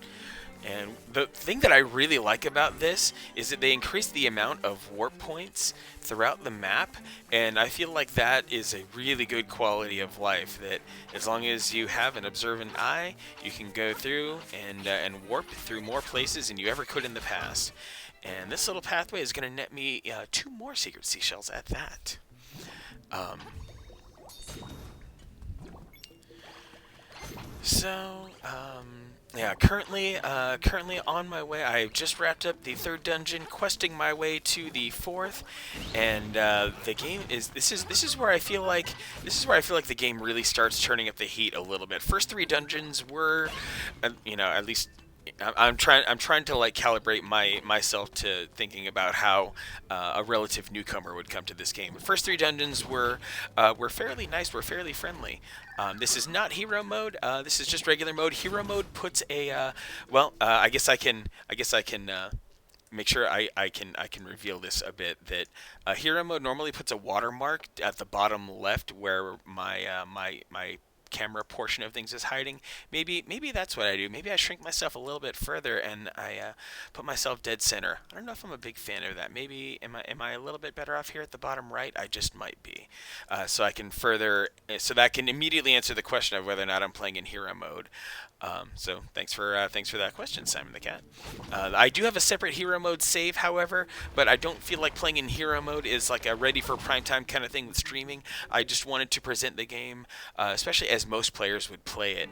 And the thing that I really like about this is that they increase the amount of warp points throughout the map, and I feel like that is a really good quality of life, that as long as you have an observant eye, you can go through and warp through more places than you ever could in the past. And this little pathway is going to net me 2 more secret seashells at that. Um, so, yeah, currently on my way. I just wrapped up the 3rd dungeon, questing my way to the 4th, and the game is this is where I feel like the game really starts turning up the heat a little bit. First 3 dungeons were, at least. I'm trying to like calibrate myself to thinking about how a relative newcomer would come to this game. The first 3 dungeons were fairly nice, were fairly friendly. This is not hero mode. This is just regular mode. Hero mode puts a I guess I can make sure I can reveal this a bit, that hero mode normally puts a watermark at the bottom left where my camera portion of things is hiding. Maybe that's what I do. Maybe I shrink myself a little bit further and I put myself dead center. I don't know if I'm a big fan of that. Maybe am I a little bit better off here at the bottom right? I just might be. So that can immediately answer the question of whether or not I'm playing in hero mode. So thanks for that question, Simon the Cat. I do have a separate hero mode save, however, but I don't feel like playing in hero mode is like a ready for prime time kind of thing with streaming. I just wanted to present the game, especially as most players would play it.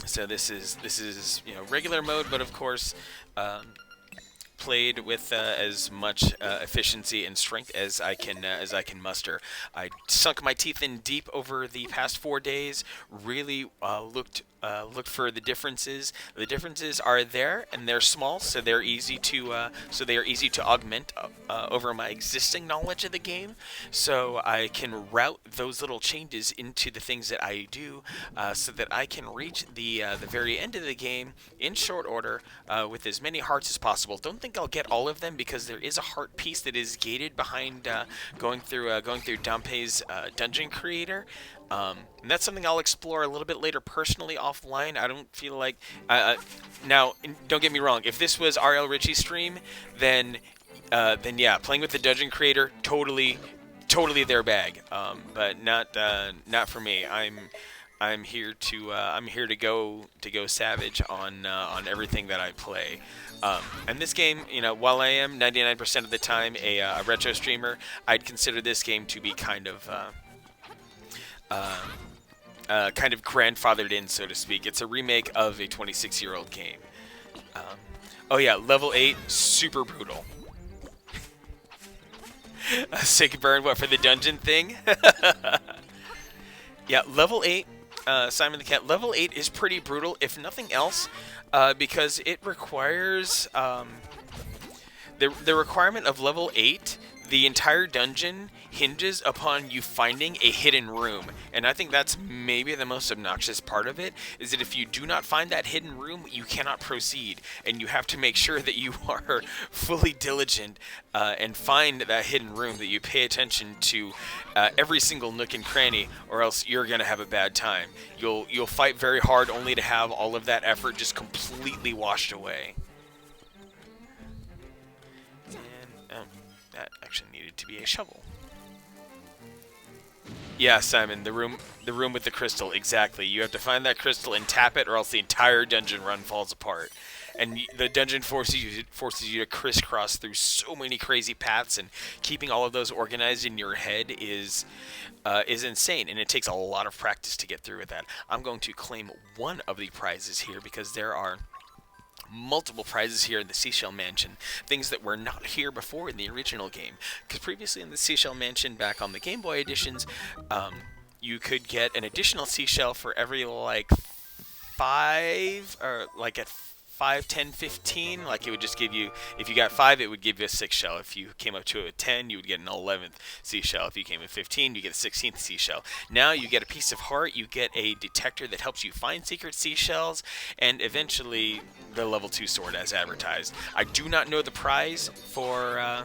So this is regular mode, but of course. Played with as much efficiency and strength as I can muster. I sunk my teeth in deep over the past 4 days. Really looked look for the differences. The differences are there, and they're small, so they're easy to augment over my existing knowledge of the game. So I can route those little changes into the things that I do, so that I can reach the very end of the game in short order with as many hearts as possible. Don't think I'll get all of them because there is a heart piece that is gated behind going through Dampe's dungeon creator. And that's something I'll explore a little bit later personally offline. I don't feel like... now, don't get me wrong. If this was RL Richie's stream, then yeah, playing with the dungeon creator, totally their bag. But not for me. I'm here to go savage on everything that I play. And this game, while I am 99% of the time a retro streamer, I'd consider this game to be kind of grandfathered in, so to speak. It's a remake of a 26-year-old game. Oh yeah, level 8, super brutal. A sick burn, what, for the dungeon thing? Yeah, level 8, Simon the Cat, level 8 is pretty brutal, if nothing else, because it requires, the requirement of level 8, the entire dungeon hinges upon you finding a hidden room. And I think that's maybe the most obnoxious part of it, is that if you do not find that hidden room, you cannot proceed. And you have to make sure that you are fully diligent and find that hidden room, that you pay attention to every single nook and cranny, or else you're going to have a bad time. You'll fight very hard only to have all of that effort just completely washed away. And that actually needed to be a shovel. Yeah, Simon, the room with the crystal, exactly. You have to find that crystal and tap it, or else the entire dungeon run falls apart. And the dungeon forces you to crisscross through so many crazy paths, and keeping all of those organized in your head is insane, and it takes a lot of practice to get through with that. I'm going to claim one of the prizes here because there are multiple prizes here in the Seashell Mansion, things that were not here before in the original game. Because previously in the Seashell Mansion, back on the Game Boy editions, you could get an additional seashell for every, like, 5, or, like, at 5, 10, 15, like, it would just give you, if you got 5, it would give you a 6 shell. If you came up to a 10, you would get an 11th seashell. If you came at 15, you get a 16th seashell. Now you get a piece of heart, you get a detector that helps you find secret seashells, and eventually the level 2 sword as advertised. I do not know the prize for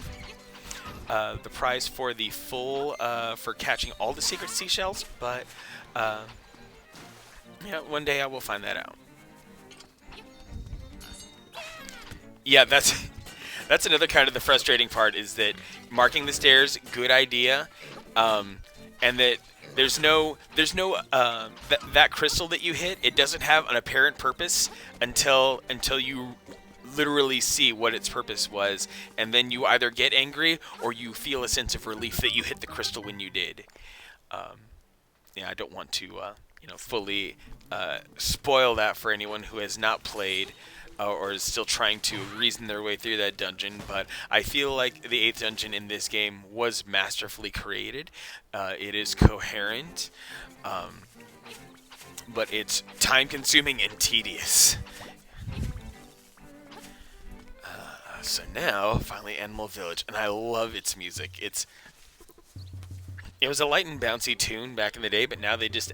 the full, for catching all the secret seashells, but yeah, one day I will find that out. Yeah, that's another kind of the frustrating part, is that marking the stairs, good idea, and that there's no that crystal that you hit, it doesn't have an apparent purpose until you literally see what its purpose was, and then you either get angry or you feel a sense of relief that you hit the crystal when you did. Yeah, I don't want to fully spoil that for anyone who has not played or is still trying to reason their way through that dungeon, but I feel like the 8th dungeon in this game was masterfully created. It is coherent, but it's time-consuming and tedious. So now, finally, Animal Village, and I love its music. It was a light and bouncy tune back in the day, but now they just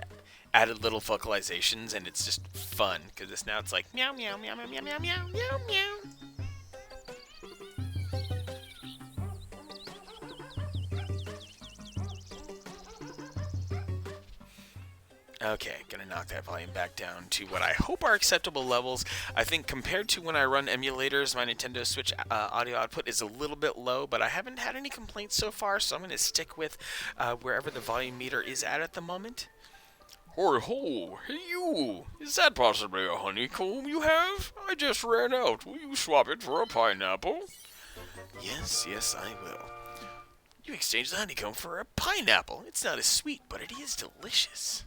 added little vocalizations, and it's just fun, because now it's like meow meow meow meow meow meow meow meow meow. Okay, gonna knock that volume back down to what I hope are acceptable levels. I think compared to when I run emulators, my Nintendo Switch audio output is a little bit low, but I haven't had any complaints so far, so I'm gonna stick with wherever the volume meter is at the moment. Or ho, hey you! Is that possibly a honeycomb you have? I just ran out. Will you swap it for a pineapple? Yes, I will. You exchanged the honeycomb for a pineapple. It's not as sweet, but it is delicious.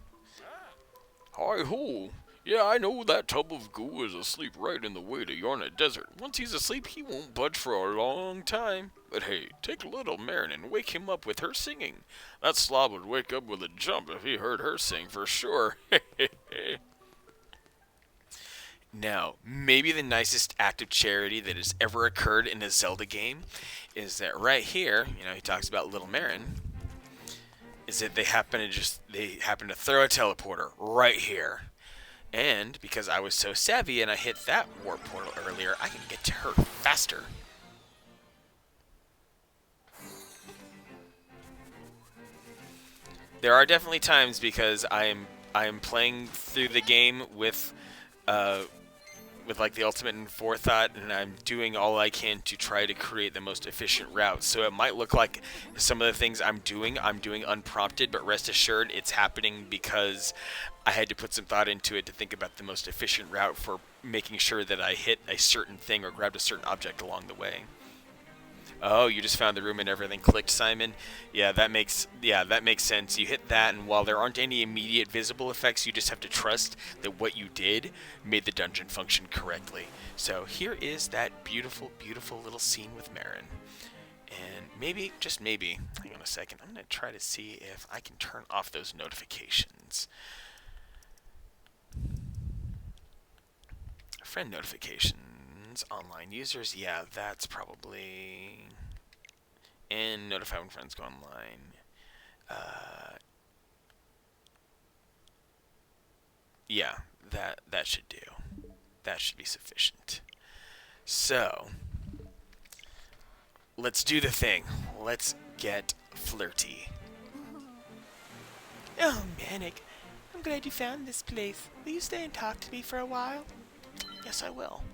Hi ho! Yeah, I know that tub of goo is asleep right in the way to Yarna Desert. Once he's asleep, he won't budge for a long time. But hey, take little Marin and wake him up with her singing. That slob would wake up with a jump if he heard her sing for sure. Now, maybe the nicest act of charity that has ever occurred in a Zelda game is that right here, he talks about Little Marin, is that they happen to throw a teleporter right here. And because I was so savvy and I hit that warp portal earlier, I can get to her faster. There are definitely times because I am playing through the game uh, with like the ultimate in forethought, and I'm doing all I can to try to create the most efficient route. So it might look like some of the things I'm doing unprompted, but rest assured it's happening because I had to put some thought into it to think about the most efficient route for making sure that I hit a certain thing or grabbed a certain object along the way. Oh, you just found the room and everything clicked, Simon. Yeah, that makes sense. You hit that, and while there aren't any immediate visible effects, you just have to trust that what you did made the dungeon function correctly. So here is that beautiful, beautiful little scene with Marin. And maybe, just maybe, hang on a second, I'm going to try to see if I can turn off those notifications. Friend notifications, online users, yeah, that's probably... And notify when friends go online. Uh, yeah, that should do. That should be sufficient. So, let's do the thing. Let's get flirty. Oh, Manic, I'm glad you found this place. Will you stay and talk to me for a while? Yes, I will.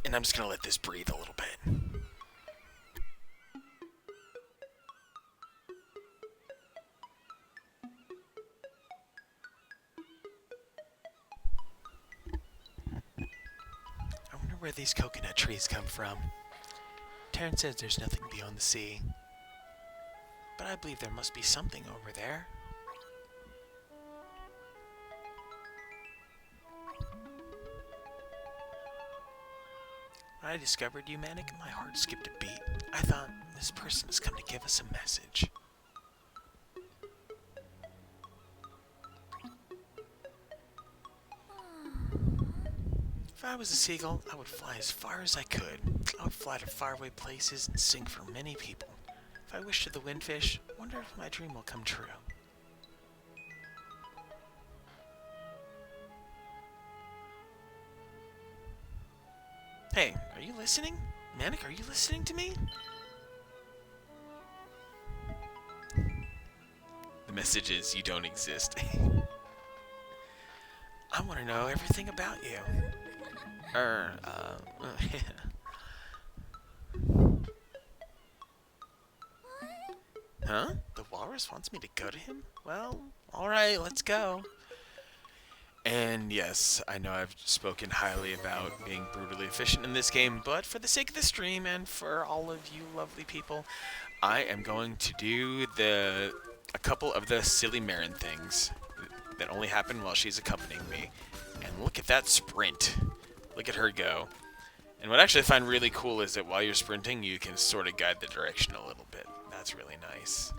And I'm just gonna let this breathe a little bit. I wonder where these coconut trees come from. Terrence says there's nothing beyond the sea. But I believe there must be something over there. When I discovered you, Manic, my heart skipped a beat. I thought, this person has come to give us a message. If I was a seagull, I would fly as far as I could. I would fly to faraway places and sing for many people. If I wish to the windfish, I wonder if my dream will come true. Hey, are you listening? Manic, are you listening to me? The message is you don't exist. I want to know everything about you. Huh? The walrus wants me to go to him? Well, alright, let's go. And yes, I know I've spoken highly about being brutally efficient in this game, but for the sake of the stream and for all of you lovely people, I am going to do a couple of the silly Marin things that only happen while she's accompanying me. And look at that sprint. Look at her go. And what I actually find really cool is that while you're sprinting, you can sort of guide the direction a little bit. That's really nice.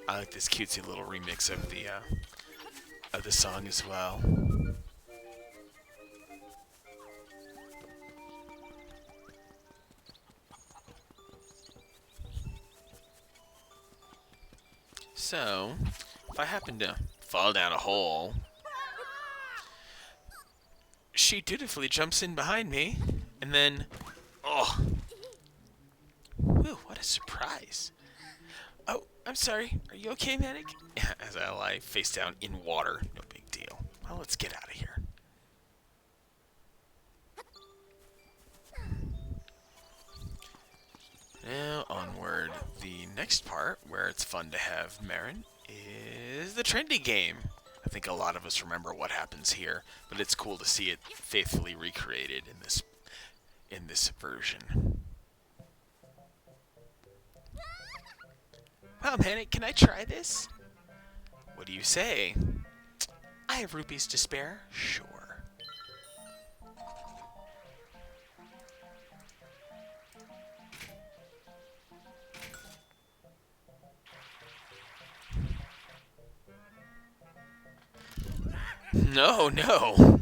I like this cutesy little remix of the song as well. So, if I happen to fall down a hole, she dutifully jumps in behind me, and then, oh, whew, what a surprise. Oh, I'm sorry. Are you okay, Manic? As I lie face down in water. No big deal. Well, let's get out of here. Now, onward. The next part, where it's fun to have Marin, is the trendy game. I think a lot of us remember what happens here, but it's cool to see it faithfully recreated in this version. Wow, Manic, can I try this? What do you say? I have rupees to spare. Sure. No, no.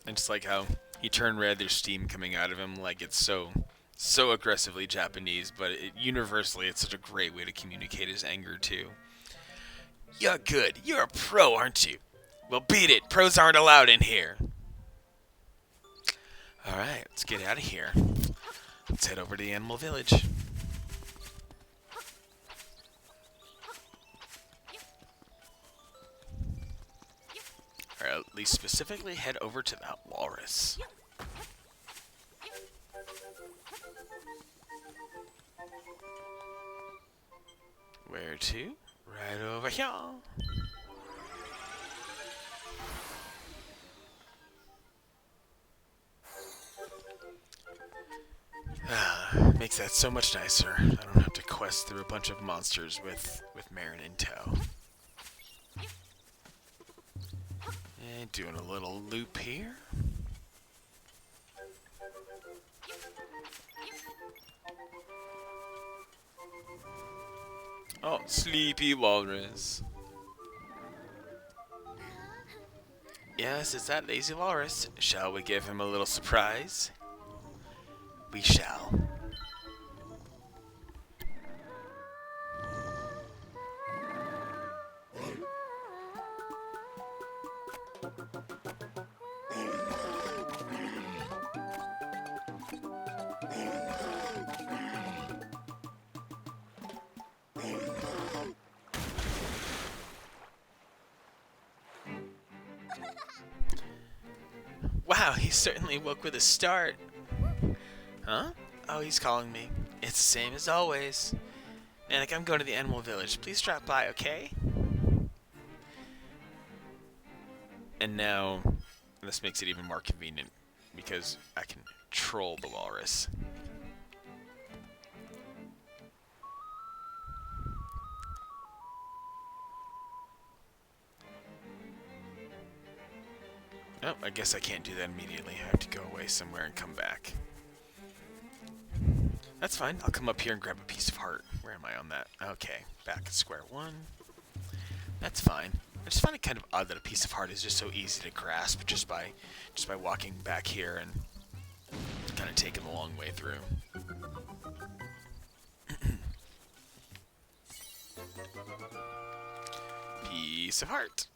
And just like how he turned red, there's steam coming out of him, like it's so aggressively Japanese, but universally it's such a great way to communicate his anger too. You're good. You're a pro, aren't you? Well, beat it. Pros aren't allowed in here. All right, let's get out of here. Let's head over to the animal village. Or at least specifically head over to that walrus. Where to? Right over here. Makes that so much nicer. I don't have to quest through a bunch of monsters with Marin in tow. And doing a little loop here. Oh, sleepy walrus. Yes, it's that lazy walrus. Shall we give him a little surprise? We shall. Wow, he certainly woke with a start. Huh? Oh, he's calling me. It's the same as always. Manic, I'm going to the animal village. Please drop by, okay? And now, this makes it even more convenient because I can troll the walrus. Oh, I guess I can't do that immediately. I have to go away somewhere and come back. That's fine. I'll come up here and grab a piece of heart. Where am I on that? Okay, back at square one. That's fine. I just find it kind of odd that a piece of heart is just so easy to grasp just by walking back here and kind of taking the long way through. Piece of heart.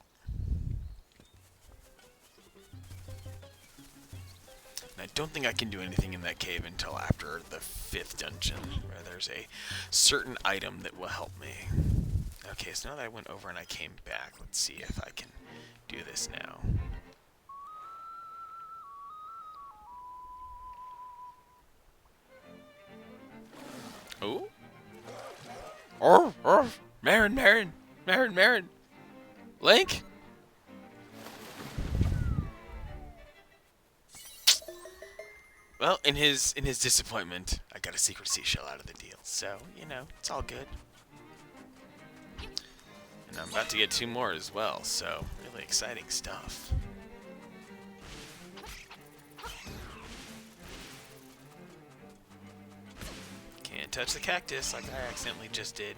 I don't think I can do anything in that cave until after the 5th dungeon, where there's a certain item that will help me. Okay, so now that I went over and I came back, let's see if I can do this now. Oh? Oh! Marin! Link? Well, in his disappointment, I got a secret seashell out of the deal. So, you know, it's all good. And I'm about to get 2 more as well, so really exciting stuff. Can't touch the cactus like I accidentally just did.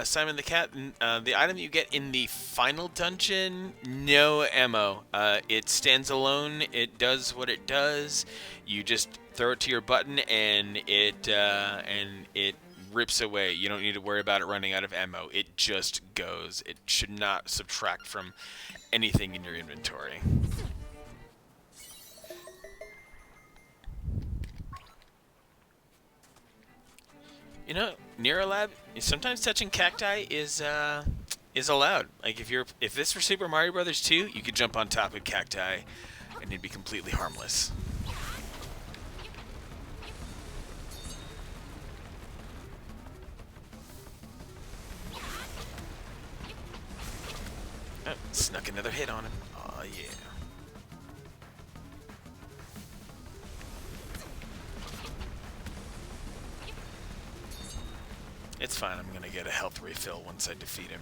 Simon the Cat, the item you get in the final dungeon, no ammo. It stands alone. It does what it does. You just throw it to your button, and it rips away. You don't need to worry about it running out of ammo. It just goes. It should not subtract from anything in your inventory. You know, Neuralab, sometimes touching cacti is allowed. Like if this were Super Mario Brothers 2, you could jump on top of cacti and it'd be completely harmless. Oh, snuck another hit on him. Oh yeah. It's fine, I'm gonna get a health refill once I defeat him.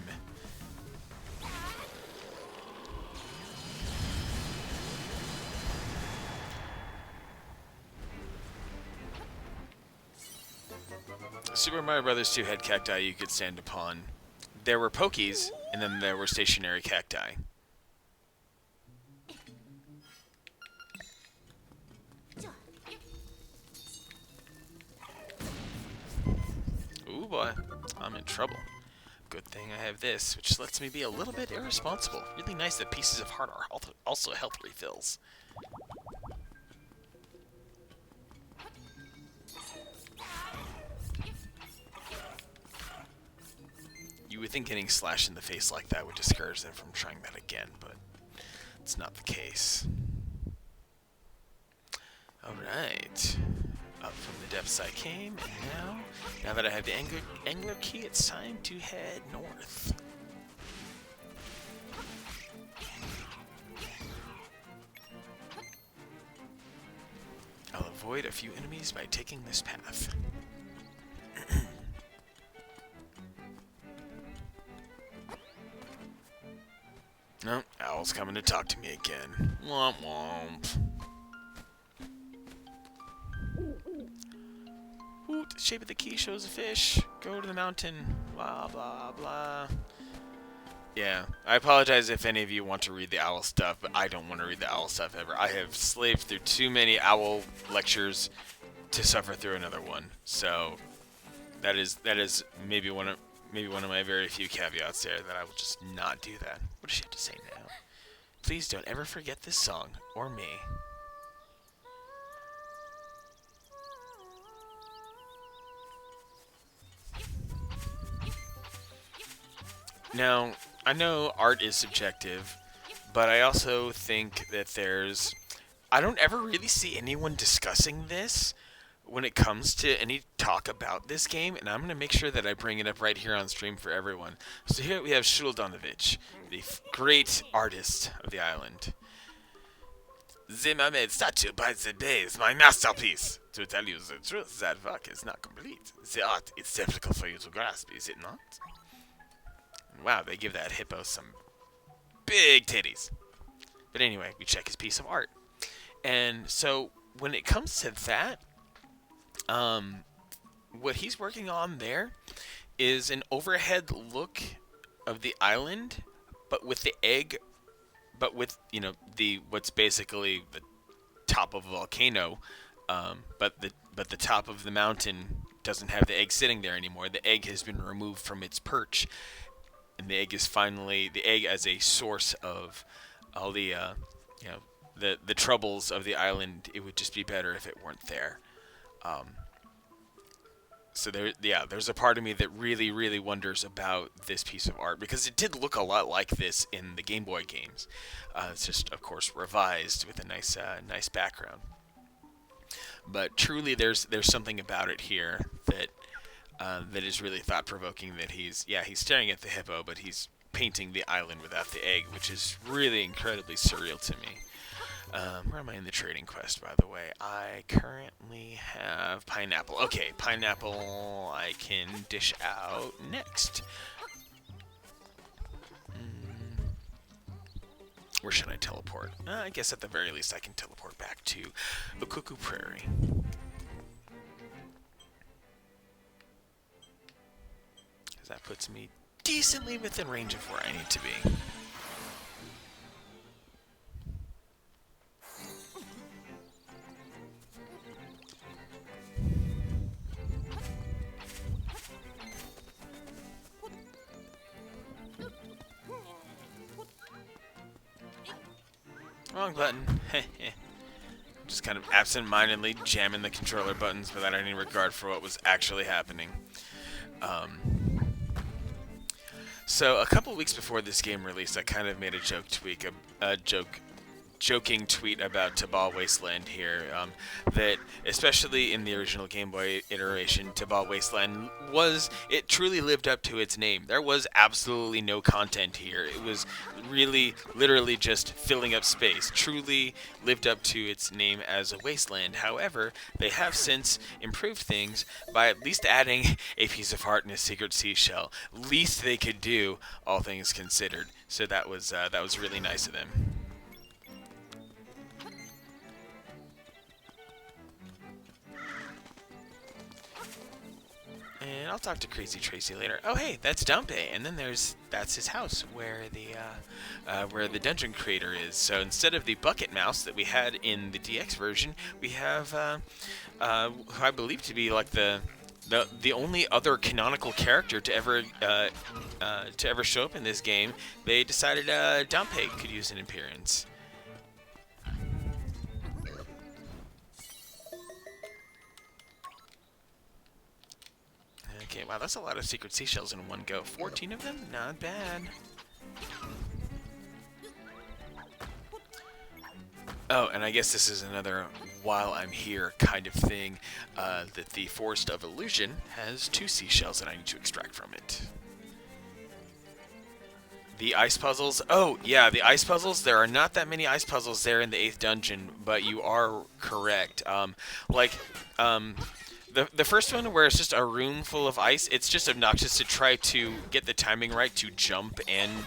Super Mario Brothers 2 had cacti you could stand upon. There were pokies, and then there were stationary cacti. Ooh boy, I'm in trouble. Good thing I have this, which lets me be a little bit irresponsible. Really nice that pieces of heart are also health refills. You would think getting slashed in the face like that would discourage them from trying that again, but it's not the case. Alright. Up from the depths I came, and now that I have the angler key, it's time to head north. I'll avoid a few enemies by taking this path. No, Owl's coming to talk to me again. Womp womp. Ooh, the shape of the key shows a fish. Go to the mountain. Blah, blah, blah. Yeah, I apologize if any of you want to read the owl stuff, but I don't want to read the owl stuff ever. I have slaved through too many owl lectures to suffer through another one. So that is maybe one of my very few caveats there, that I will just not do that. What does she have to say now? Please don't ever forget this song or me. Now, I know art is subjective, but I also think that I don't ever really see anyone discussing this when it comes to any talk about this game, and I'm going to make sure that I bring it up right here on stream for everyone. So here we have Shuldanovich, the great artist of the island. The mermaid statue by the bay is my masterpiece. To tell you the truth, that work is not complete. The art is difficult for you to grasp, is it not? Wow, they give that hippo some big titties. But anyway, we check his piece of art. And so, when it comes to that, what he's working on there is an overhead look of the island, but with the egg, but with, what's basically the top of a volcano, but the top of the mountain doesn't have the egg sitting there anymore. The egg has been removed from its perch. And the egg is finally the egg as a source of all the the troubles of the island. It would just be better if it weren't there. So there's a part of me that really wonders about this piece of art, because it did look a lot like this in the Game Boy games. It's just, of course, revised with a nice background. But truly, there's something about it here that is really thought-provoking, that he's staring at the hippo, but he's painting the island without the egg, which is really incredibly surreal to me. Where am I in the trading quest, by the way? I currently have pineapple. Okay, pineapple I can dish out next. Where should I teleport? I guess at the very least I can teleport back to the Cuckoo Prairie. That puts me decently within range of where I need to be. Wrong button. Just kind of absent-mindedly jamming the controller buttons without any regard for what was actually happening. So a couple weeks before this game released, I kind of made a joke joking tweet about Tabal Wasteland here. That especially in the original Game Boy iteration, Tabal Wasteland it truly lived up to its name. There was absolutely no content here. It was really, literally just filling up space. Truly lived up to its name as a wasteland. However, they have since improved things by at least adding a piece of heart and a secret seashell. Least they could do, all things considered. So that was really nice of them. And I'll talk to Crazy Tracy later. Oh, hey, that's Dumpe, and then that's his house where the dungeon creator is. So instead of the bucket mouse that we had in the DX version, we have who I believe to be like the only other canonical character to ever show up in this game. They decided Dumpe could use an appearance. Okay, wow, that's a lot of secret seashells in one go. 14 of them? Not bad. Oh, and I guess this is another while I'm here kind of thing, that the Forest of Illusion has 2 seashells that I need to extract from it. The ice puzzles? Oh, yeah, the ice puzzles. There are not that many ice puzzles there in the 8th dungeon, but you are correct. The first one, where it's just a room full of ice, it's just obnoxious to try to get the timing right to jump and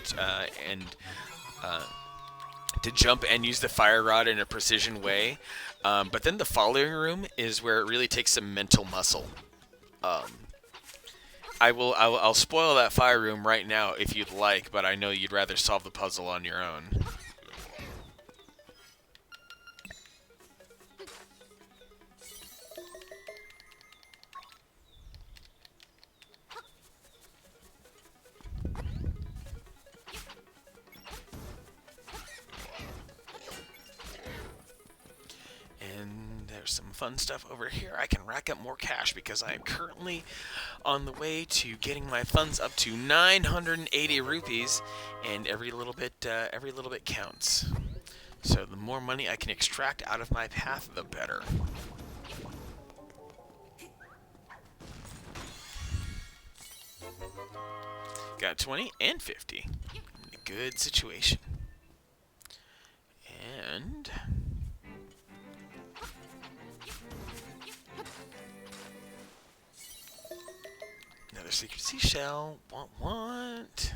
use the fire rod in a precision way. But then the following room is where it really takes some mental muscle. I'll spoil that fire room right now if you'd like, but I know you'd rather solve the puzzle on your own. Some fun stuff over here. I can rack up more cash because I am currently on the way to getting my funds up to 980 rupees, and every little bit counts. So the more money I can extract out of my path, the better. Got 20 and 50. Good situation. And another secret seashell. Want.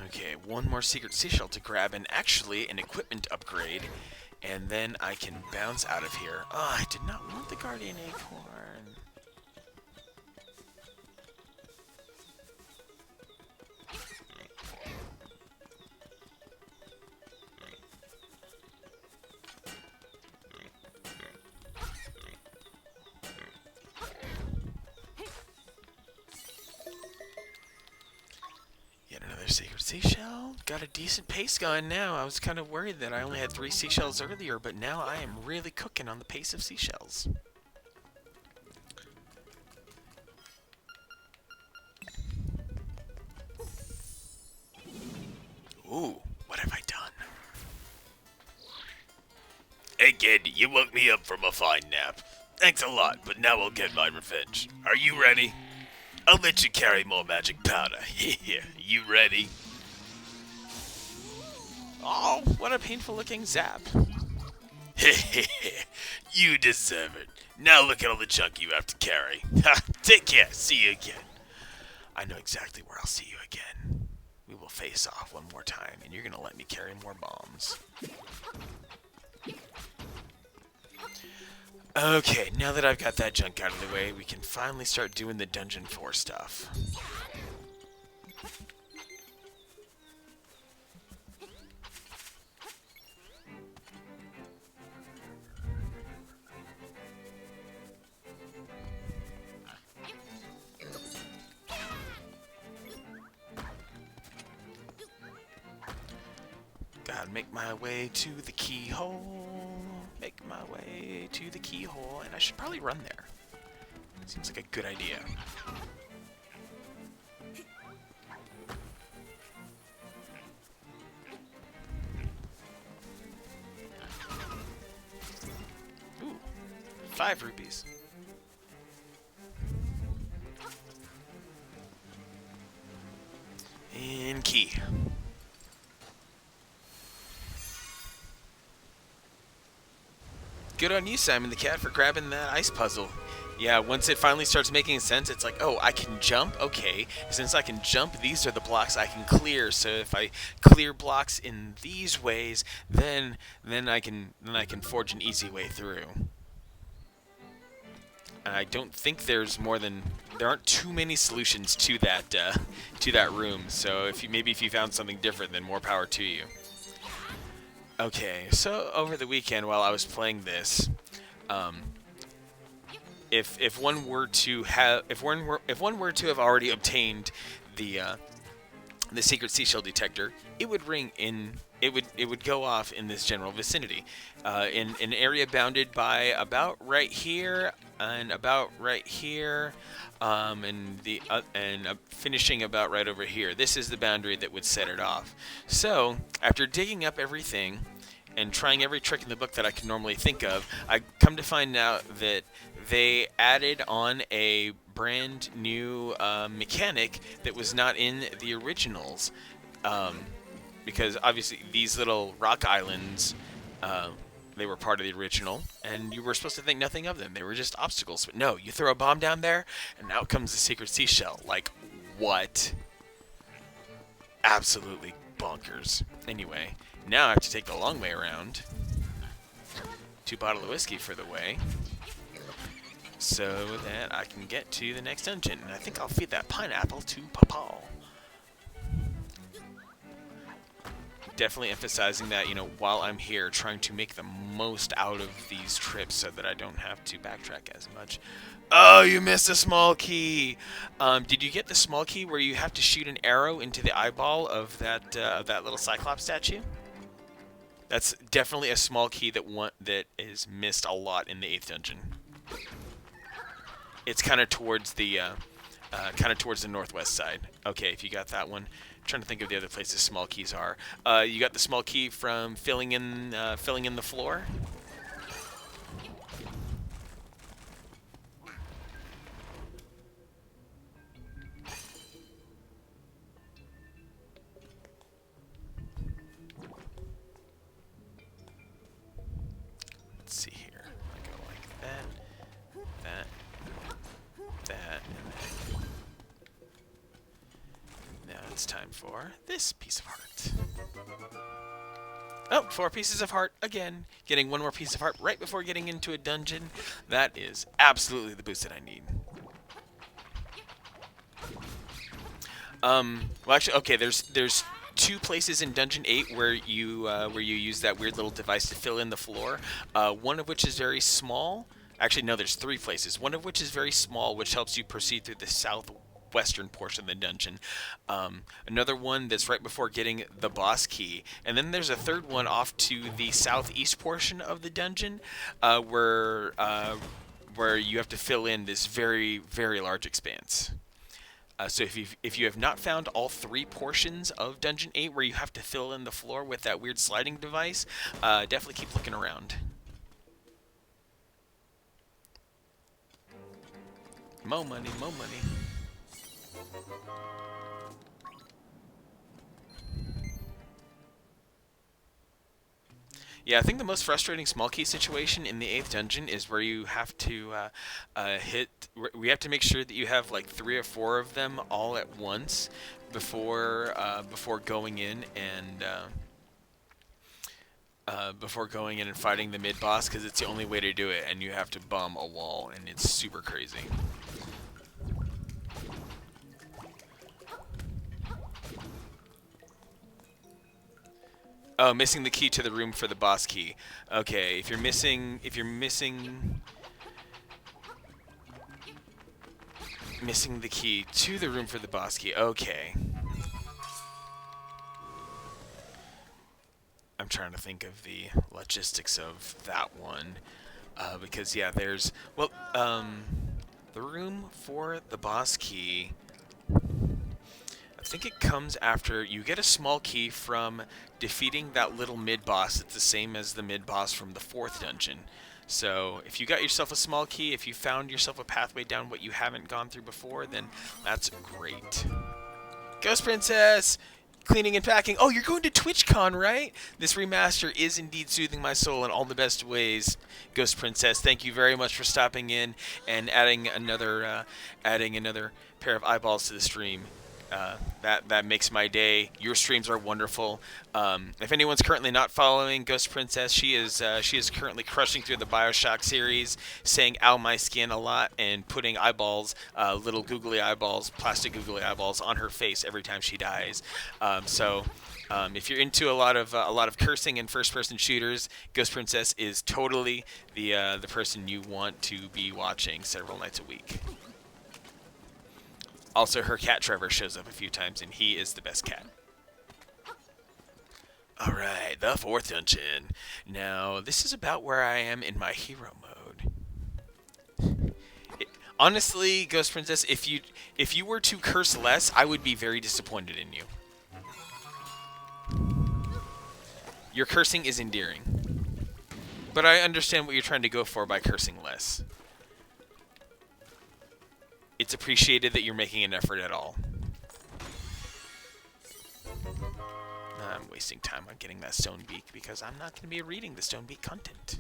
Okay, one more secret seashell to grab, and actually an equipment upgrade, and then I can bounce out of here. Oh, I did not want the Guardian Acorn. Secret seashell. Got a decent pace going now. I was kind of worried that I only had 3 seashells earlier, but now I am really cooking on the pace of seashells. Ooh, what have I done? Hey kid, you woke me up from a fine nap. Thanks a lot, but now I'll get my revenge. Are you ready? I'll let you carry more magic powder. Here, you ready? Oh, what a painful looking zap. You deserve it. Now look at all the junk you have to carry. Take care. See you again. I know exactly where I'll see you again. We will face off one more time, and you're gonna let me carry more bombs. Okay, now that I've got that junk out of the way, we can finally start doing the Dungeon 4 stuff. Gotta make my way to the keyhole. Make my way to the keyhole, and I should probably run there. Seems like a good idea. 5 rupees. And key. Good on you, Simon the Cat, for grabbing that ice puzzle. Yeah, once it finally starts making sense, it's like, oh, I can jump? Okay. Since I can jump, these are the blocks I can clear. So if I clear blocks in these ways, then I can forge an easy way through. And I don't think there aren't too many solutions to that room. So if you found something different, then more power to you. Okay, so over the weekend while I was playing this, if one were to have already obtained the secret seashell detector, it would ring in. It would go off in this general vicinity, in an area bounded by about right here and about right here, and finishing about right over here. This is the boundary that would set it off. So after digging up everything and trying every trick in the book that I can normally think of, I come to find out that they added on a brand new mechanic that was not in the originals. Because obviously these little rock islands, they were part of the original, and you were supposed to think nothing of them. They were just obstacles. But no, you throw a bomb down there, and out comes the secret seashell. Like, what? Absolutely bonkers. Anyway, now I have to take the long way around. 2 bottles of whiskey for the way, so that I can get to the next dungeon. And I think I'll feed that pineapple to Papa. Definitely emphasizing that, while I'm here, trying to make the most out of these trips so that I don't have to backtrack as much. Oh, you missed a small key. Did you get the small key where you have to shoot an arrow into the eyeball of that little Cyclops statue? That's definitely a small key that is missed a lot in the 8th dungeon. It's kind of towards the northwest side. Okay, if you got that one. Trying to think of the other places small keys are. You got the small key from filling in the floor. Let's see here. I go like that, and then. Now it's time for this piece of heart. Oh, 4 pieces of heart again. Getting 1 more piece of heart right before getting into a dungeon. That is absolutely the boost that I need. Well, actually, okay. There's 2 places in Dungeon 8 where you use that weird little device to fill in the floor. One of which is very small. Actually, no. There's 3 places. One of which is very small, which helps you proceed through the southwestern portion of the dungeon. Another one that's right before getting the boss key, and then there's a 3rd one off to the southeast portion of the dungeon, where you have to fill in this very, very large expanse. So if you have not found all 3 portions of Dungeon 8 where you have to fill in the floor with that weird sliding device, definitely keep looking around. Mo money, mo money. Yeah, I think the most frustrating small key situation in the 8th dungeon is where you have to we have to make sure that you have like 3 or 4 of them all at once before going in and fighting the mid boss, because it's the only way to do it, and you have to bum a wall, and it's super crazy. Oh, missing the key to the room for the boss key. Okay, if you're missing the key to the room for the boss key. Okay. I'm trying to think of the logistics of that one. Because yeah, there's the room for the boss key. I think it comes after you get a small key from defeating that little mid-boss. It's the same as the mid-boss from the 4th dungeon. So if you got yourself a small key, if you found yourself a pathway down what you haven't gone through before, then that's great. Ghost Princess! Cleaning and packing. Oh, you're going to TwitchCon, right? This remaster is indeed soothing my soul in all the best ways, Ghost Princess. Thank you very much for stopping in and adding another pair of eyeballs to the stream. That makes my day. Your streams are wonderful. If anyone's currently not following Ghost Princess, she is currently crushing through the BioShock series, saying "ow my skin" a lot, and putting eyeballs, little googly eyeballs, plastic googly eyeballs, on her face every time she dies. If you're into a lot of cursing and first-person shooters, Ghost Princess is totally the person you want to be watching several nights a week. Also, her cat Trevor shows up a few times, and he is the best cat. Alright, the 4th dungeon. Now, this is about where I am in my hero mode. Honestly, Ghost Princess, if you were to curse less, I would be very disappointed in you. Your cursing is endearing. But I understand what you're trying to go for by cursing less. It's appreciated that you're making an effort at all. I'm wasting time on getting that stone beak because I'm not going to be reading the stone beak content.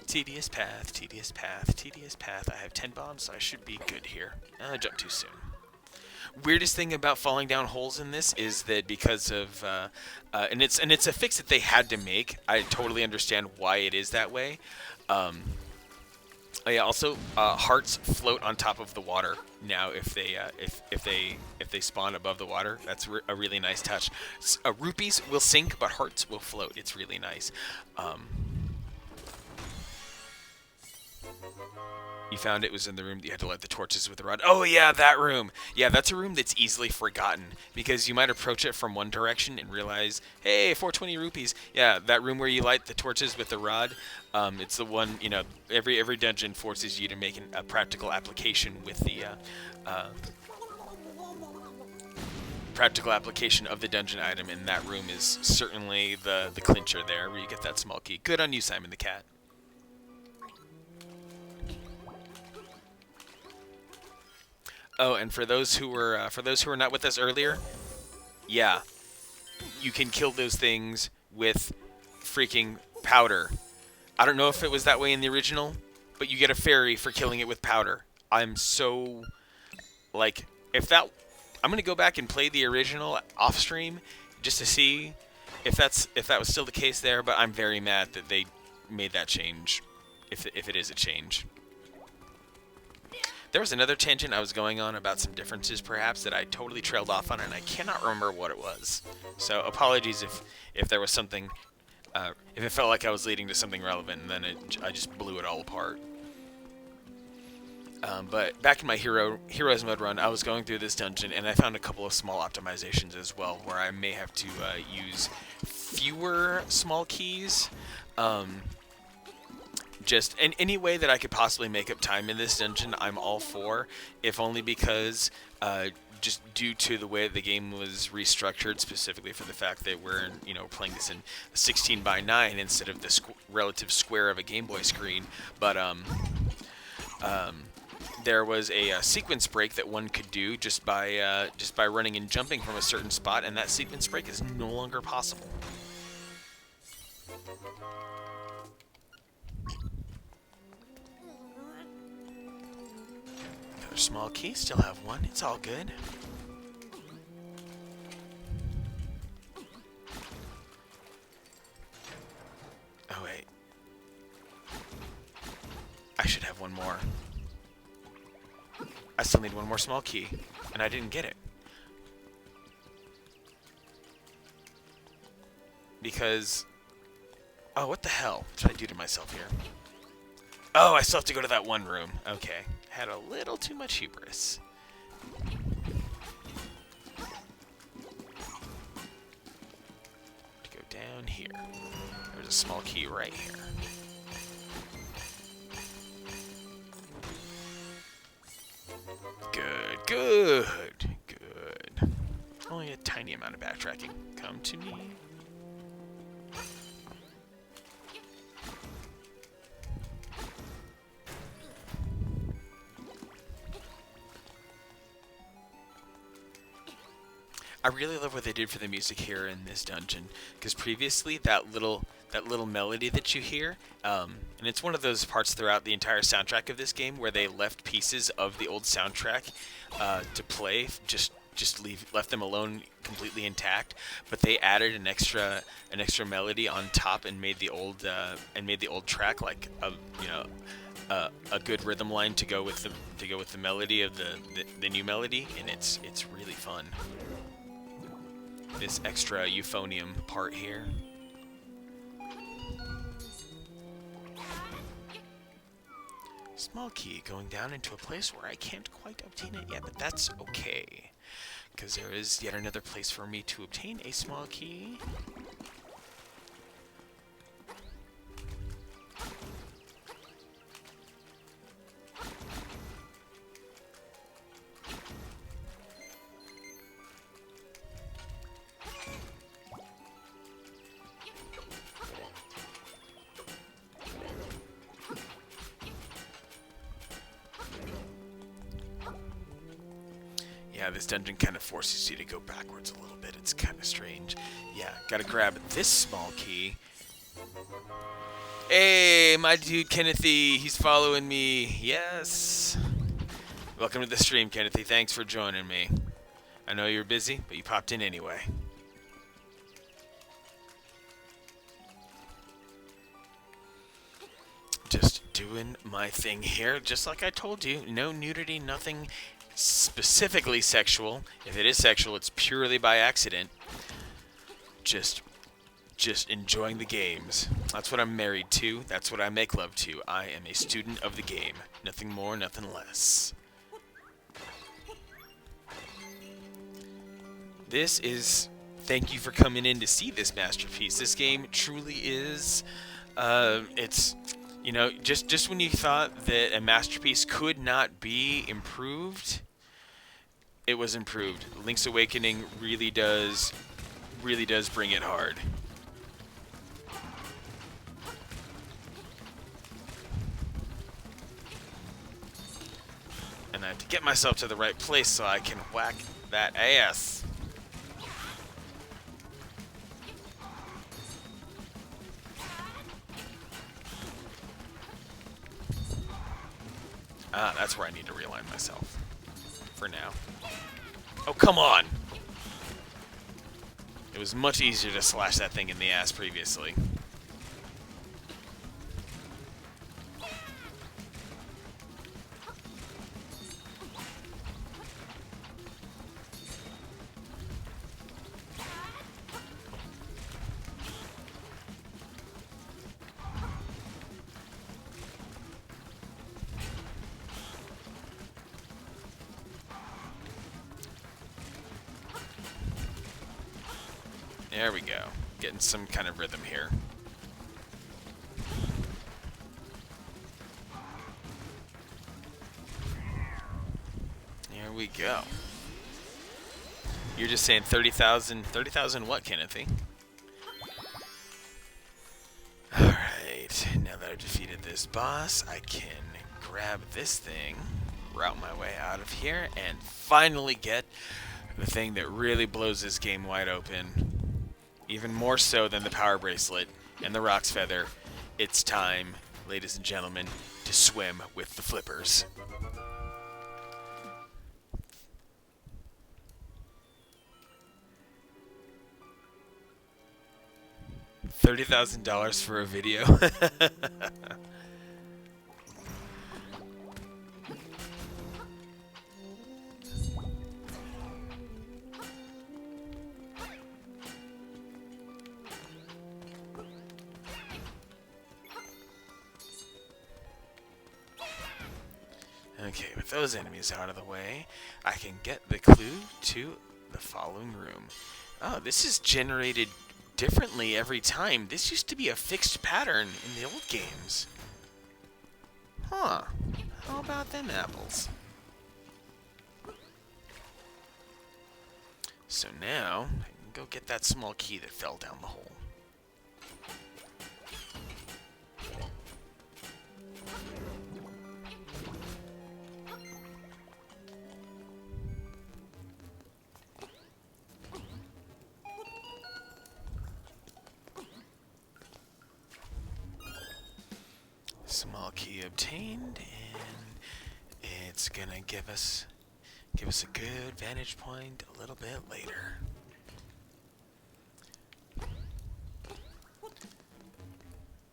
Tedious path, tedious path, tedious path. I have 10 bombs, so I should be good here. I jumped too soon. Weirdest thing about falling down holes in this is that because of and it's a fix that they had to make. I totally understand why it is that way. Yeah. Also, hearts float on top of the water now if they spawn above the water. That's a really nice touch. Rupees will sink, but hearts will float. It's really nice. You found it was in the room that you had to light the torches with the rod. Oh yeah, that room. Yeah, that's a room that's easily forgotten because you might approach it from one direction and realize, hey, 420 rupees. Yeah, that room where you light the torches with the rod. It's the one, you know, every dungeon forces you to make a practical application with the practical application of the dungeon item, and that room is certainly the clincher there where you get that small key. Good on you, Simon the Cat. Oh, and for those who were not with us earlier, yeah, you can kill those things with freaking powder. I don't know if it was that way in the original, but you get a fairy for killing it with powder. I'm so like, I'm gonna go back and play the original off stream just to see if that was still the case there. But I'm very mad that they made that change, if it is a change. There was another tangent I was going on about some differences, perhaps, that I totally trailed off on, and I cannot remember what it was. So apologies if there was something, if it felt like I was leading to something relevant, and then I just blew it all apart. But back in my Heroes mode run, I was going through this dungeon, and I found a couple of small optimizations as well, where I may have to use fewer small keys. Just any way that I could possibly make up time in this dungeon, I'm all for, if only because just due to the way the game was restructured, specifically for the fact that we're playing this in 16:9 instead of the relative square of a Game Boy screen. But there was a sequence break that one could do just by running and jumping from a certain spot, and that sequence break is no longer possible. Another small key, still have one. It's all good. Oh wait, I should have one more. I still need one more small key, and I didn't get it. Because... oh, what the hell did I do to myself here? Oh, I still have to go to that one room. Okay. Had a little too much hubris. To go down here. There's a small key right here. Good, good, good. Only a tiny amount of backtracking. Come to me. I really love what they did for the music here in this dungeon, because previously that little melody that you hear, and it's one of those parts throughout the entire soundtrack of this game where they left pieces of the old soundtrack to play, left them alone completely intact, but they added an extra melody on top and made the old track like a good rhythm line to go with the melody of the new melody, and it's really fun. This extra euphonium part here. Small key going down into a place where I can't quite obtain it yet, but that's okay, because there is yet another place for me to obtain a small key. Yeah, this dungeon kind of forces you to go backwards a little bit. It's kind of strange. Yeah, gotta grab this small key. Hey, my dude Kennethy, he's following me. Yes. Welcome to the stream, Kennethy. Thanks for joining me. I know you're busy, but you popped in anyway. Just doing my thing here, just like I told you. No nudity, nothing specifically sexual. If it is sexual, it's purely by accident. Just enjoying the games. That's what I'm married to. That's what I make love to. I am a student of the game. Nothing more, nothing less. This is... Thank you for coming in to see this masterpiece. This game truly is... it's... You know, just when you thought that a masterpiece could not be improved, it was improved. Link's Awakening really does bring it hard. And I have to get myself to the right place so I can whack that ass. Ah, that's where I need to realign myself. For now. Oh, come on! It was much easier to slash that thing in the ass previously. There we go. Getting some kind of rhythm here. There we go. You're just saying 30,000. 30,000 what, Kennethy? Alright, now that I've defeated this boss, I can grab this thing, route my way out of here, and finally get the thing that really blows this game wide open. Even more so than the power bracelet and the Rock's Feather. It's time, ladies and gentlemen, to swim with the flippers. $30,000 for a video? Okay, with those enemies out of the way, I can get the clue to the following room. Oh, this is generated differently every time. This used to be a fixed pattern in the old games. Huh. How about them apples? So now, I can go get that small key that fell down the hole. Small key obtained, and it's gonna give us a good vantage point a little bit later.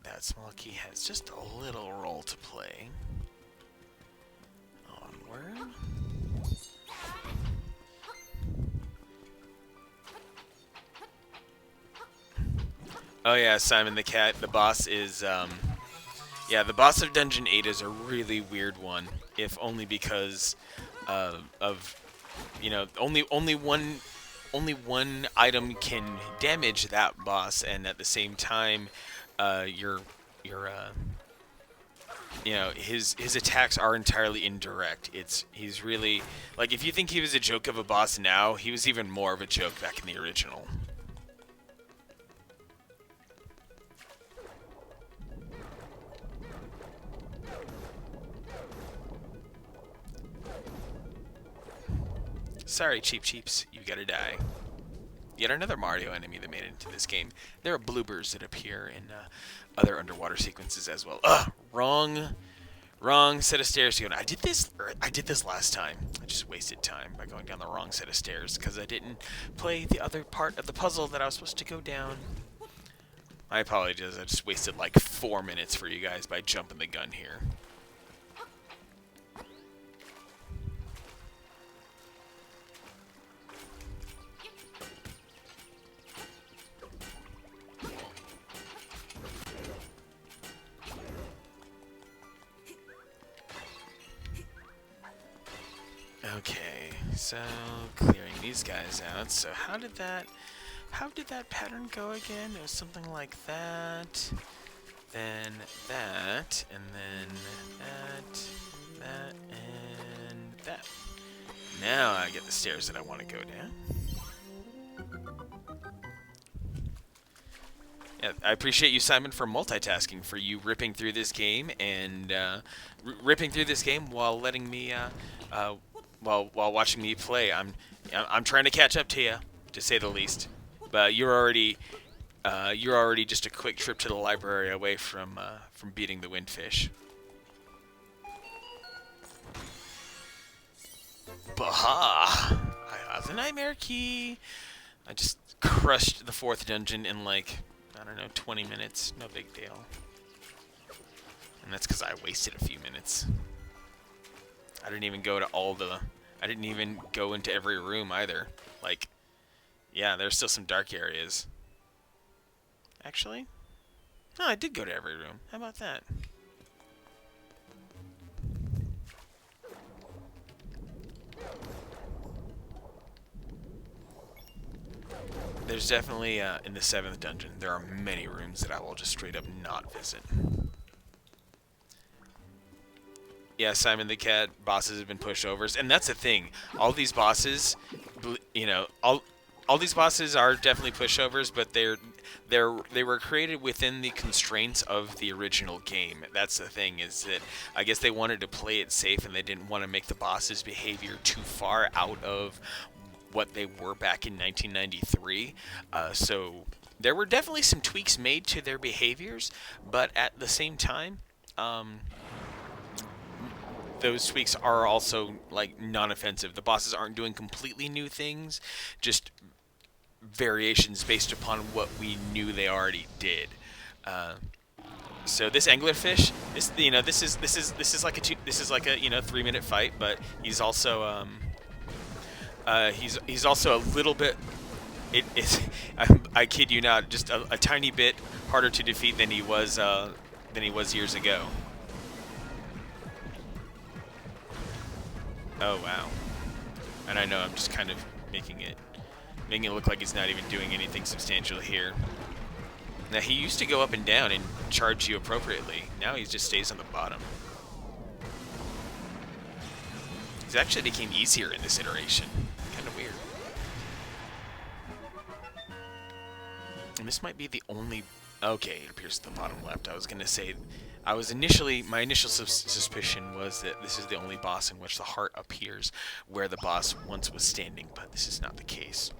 That small key has just a little role to play. Onward. Oh yeah, Simon the Cat, the boss is, yeah, the boss of Dungeon 8 is a really weird one, if only because of, you know, only one item can damage that boss, and at the same time, you know, his attacks are entirely indirect. He's really, like, if you think he was a joke of a boss now, he was even more of a joke back in the original. Sorry, Cheeps, you gotta die. Yet another Mario enemy that made it into this game. There are bloopers that appear in other underwater sequences as well. Ugh, wrong set of stairs to go down. I did this last time. I just wasted time by going down the wrong set of stairs because I didn't play the other part of the puzzle that I was supposed to go down. I apologize. I just wasted like 4 minutes for you guys by jumping the gun here. Okay, so clearing these guys out. So how did that pattern go again? It was something like that, then that, and then that, and that. Now I get the stairs that I want to go down. Yeah, I appreciate you, Simon, for multitasking, for you ripping through this game and ripping through this game while letting me while watching me play. I'm trying to catch up to you, to say the least. But you're already just a quick trip to the library away from beating the windfish. Baha! I have the nightmare key. I just crushed the 4th dungeon in like, I don't know, 20 minutes. No big deal. And that's because I wasted a few minutes. I didn't even go into every room either. Like, yeah, there's still some dark areas. Actually, no, I did go to every room. How about that? There's definitely, in the 7th dungeon, there are many rooms that I will just straight up not visit. Yeah, Simon the Cat, bosses have been pushovers, and that's the thing. All these bosses, you know, all these bosses are definitely pushovers, but they were created within the constraints of the original game. That's the thing, is that I guess they wanted to play it safe, and they didn't want to make the boss's behavior too far out of what they were back in 1993. So there were definitely some tweaks made to their behaviors, but at the same time, those tweaks are also like non-offensive. The bosses aren't doing completely new things, just variations based upon what we knew they already did. So this anglerfish, this is like a 3-minute fight, but he's also he's also a little bit. I kid you not, just a tiny bit harder to defeat than he was years ago. Oh wow. And I know I'm just kind of making it look like he's not even doing anything substantial here. Now he used to go up and down and charge you appropriately. Now he just stays on the bottom. It actually became easier in this iteration. Kind of weird. And this might be the only. Okay, it appears at the bottom left. I was gonna say, my initial suspicion was that this is the only boss in which the heart appears where the boss once was standing, but this is not the case.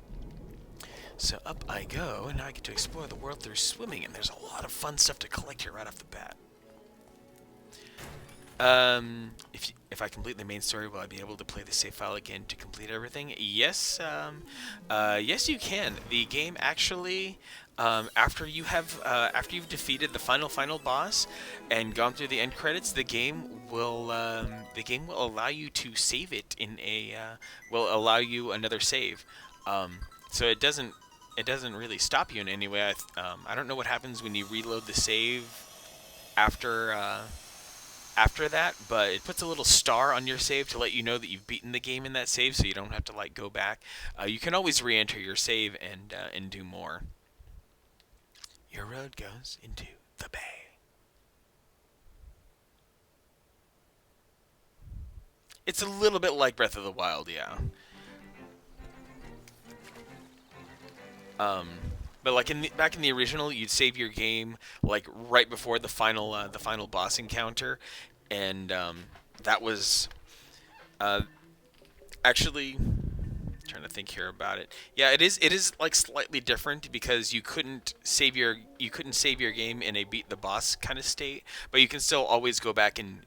So up I go, and now I get to explore the world through swimming, and there's a lot of fun stuff to collect here right off the bat. If I complete the main story, will I be able to play the save file again to complete everything? Yes, yes you can. The game actually, after you've defeated the final boss and gone through the end credits, the game will allow you to save it in will allow you another save. So it doesn't really stop you in any way. I don't know what happens when you reload the save after after that, but it puts a little star on your save to let you know that you've beaten the game in that save, so you don't have to like go back. You can always re-enter your save and do more. Your road goes into the bay. It's a little bit like Breath of the Wild, yeah. But like back in the original, you'd save your game like right before the final boss encounter, and that was actually trying to think here about it. Yeah, it is like slightly different because you couldn't save your game in a beat the boss kind of state, but you can still always go back and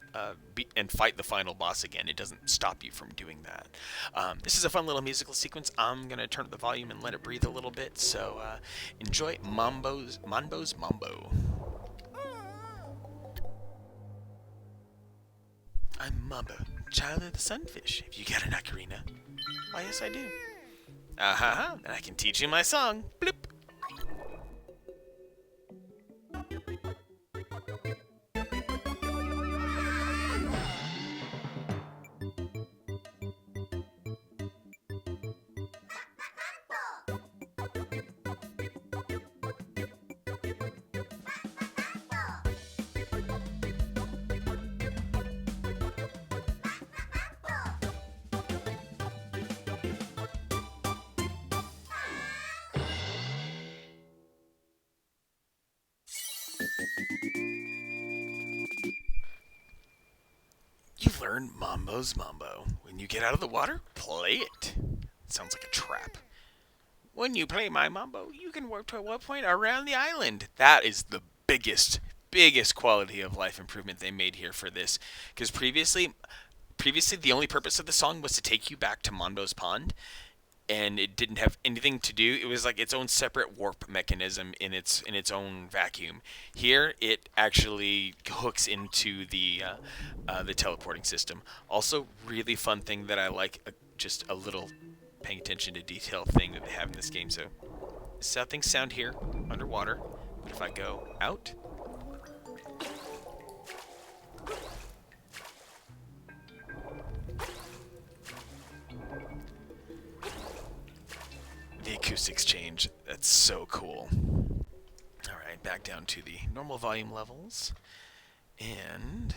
fight the final boss again. It doesn't stop you from doing that. This is a fun little musical sequence. I'm gonna turn up the volume and let it breathe a little bit. So enjoy Mambo's Mambo. I'm Mambo, child of the sunfish. Have you got an ocarina? Why, yes, I do. And I can teach you my song. Bloop. You've learned Mambo's Mambo. When you get out of the water, play it. Sounds like a trap. When you play my Mambo, you can warp to a waypoint around the island. That is the biggest quality of life improvement they made here for this. Because previously the only purpose of the song was to take you back to Mambo's Pond, and it didn't have anything to do. It was like its own separate warp mechanism in its own vacuum. Here, it actually hooks into the teleporting system. Also, really fun thing that I like, just a little paying attention to detail thing that they have in this game. So, this is how things sound here underwater. But if I go out. The acoustics change. That's so cool. Alright, back down to the normal volume levels. And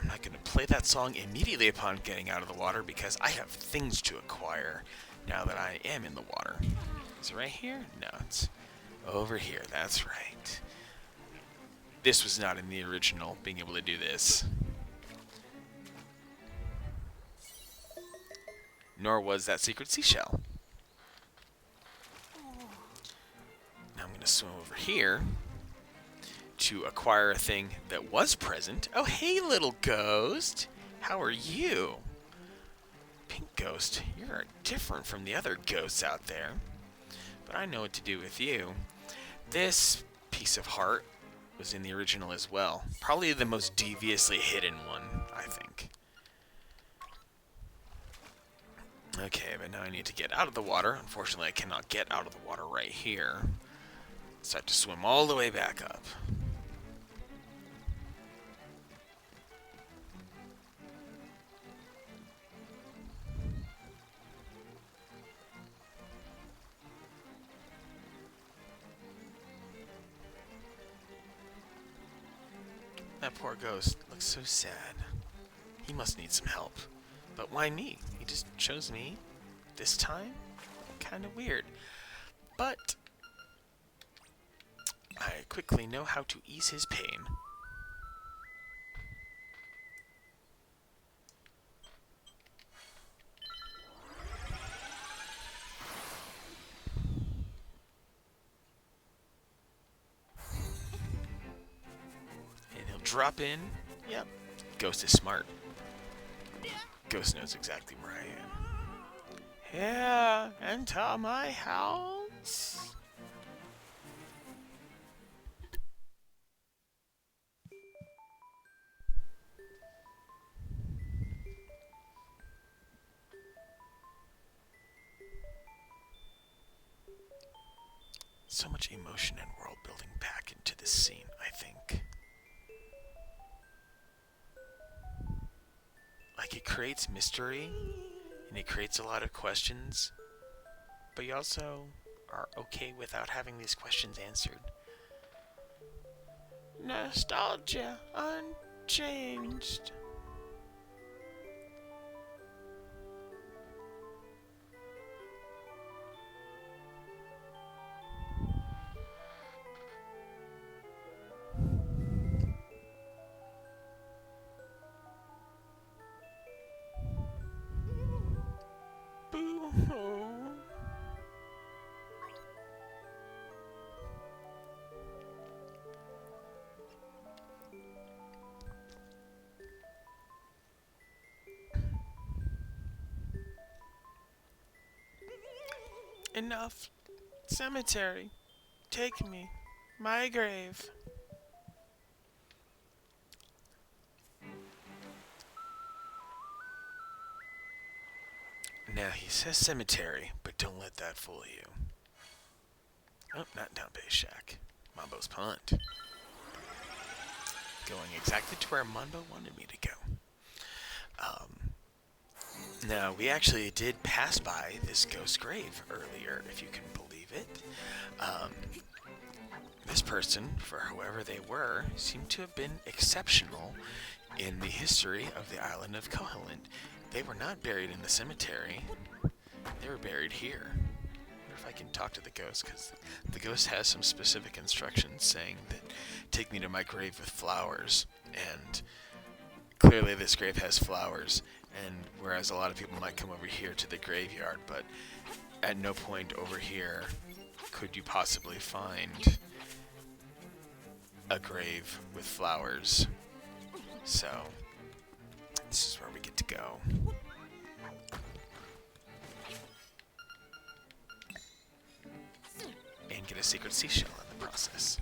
I'm not going to play that song immediately upon getting out of the water because I have things to acquire now that I am in the water. Is it right here? No, it's over here. That's right. This was not in the original, being able to do this. Nor was that secret seashell. Now I'm going to swim over here to acquire a thing that was present. Oh, hey, little ghost. How are you? Pink ghost, you're different from the other ghosts out there. But I know what to do with you. This piece of heart was in the original as well. Probably the most deviously hidden one, I think. Okay, but now I need to get out of the water. Unfortunately, I cannot get out of the water right here. So I have to swim all the way back up. That poor ghost looks so sad. He must need some help. But why me? He just chose me this time? Kind of weird. but I quickly know how to ease his pain. And he'll drop in. Yep, Ghost is smart. Ghost knows exactly where I am. Yeah, enter my house. So much emotion and world building back into this scene, I think. Like, it creates mystery, and it creates a lot of questions, but you also are okay without having these questions answered. Nostalgia unchanged. Boo-hoo. Enough. Cemetery. Take me. My grave. Now he says cemetery, but don't let that fool you. Oh, not down base shack. Mambo's pond. Going exactly to where Manbo wanted me to go. Now, we actually did pass by this ghost grave earlier, if you can believe it. This person, for whoever they were, seemed to have been exceptional in the history of the island of Koholint. They were not buried in the cemetery. They were buried here. I wonder if I can talk to the ghost, because the ghost has some specific instructions saying that take me to my grave with flowers, and clearly this grave has flowers, and whereas a lot of people might come over here to the graveyard, but at no point over here could you possibly find a grave with flowers. So this is where we get to go. And get a secret seashell in the process.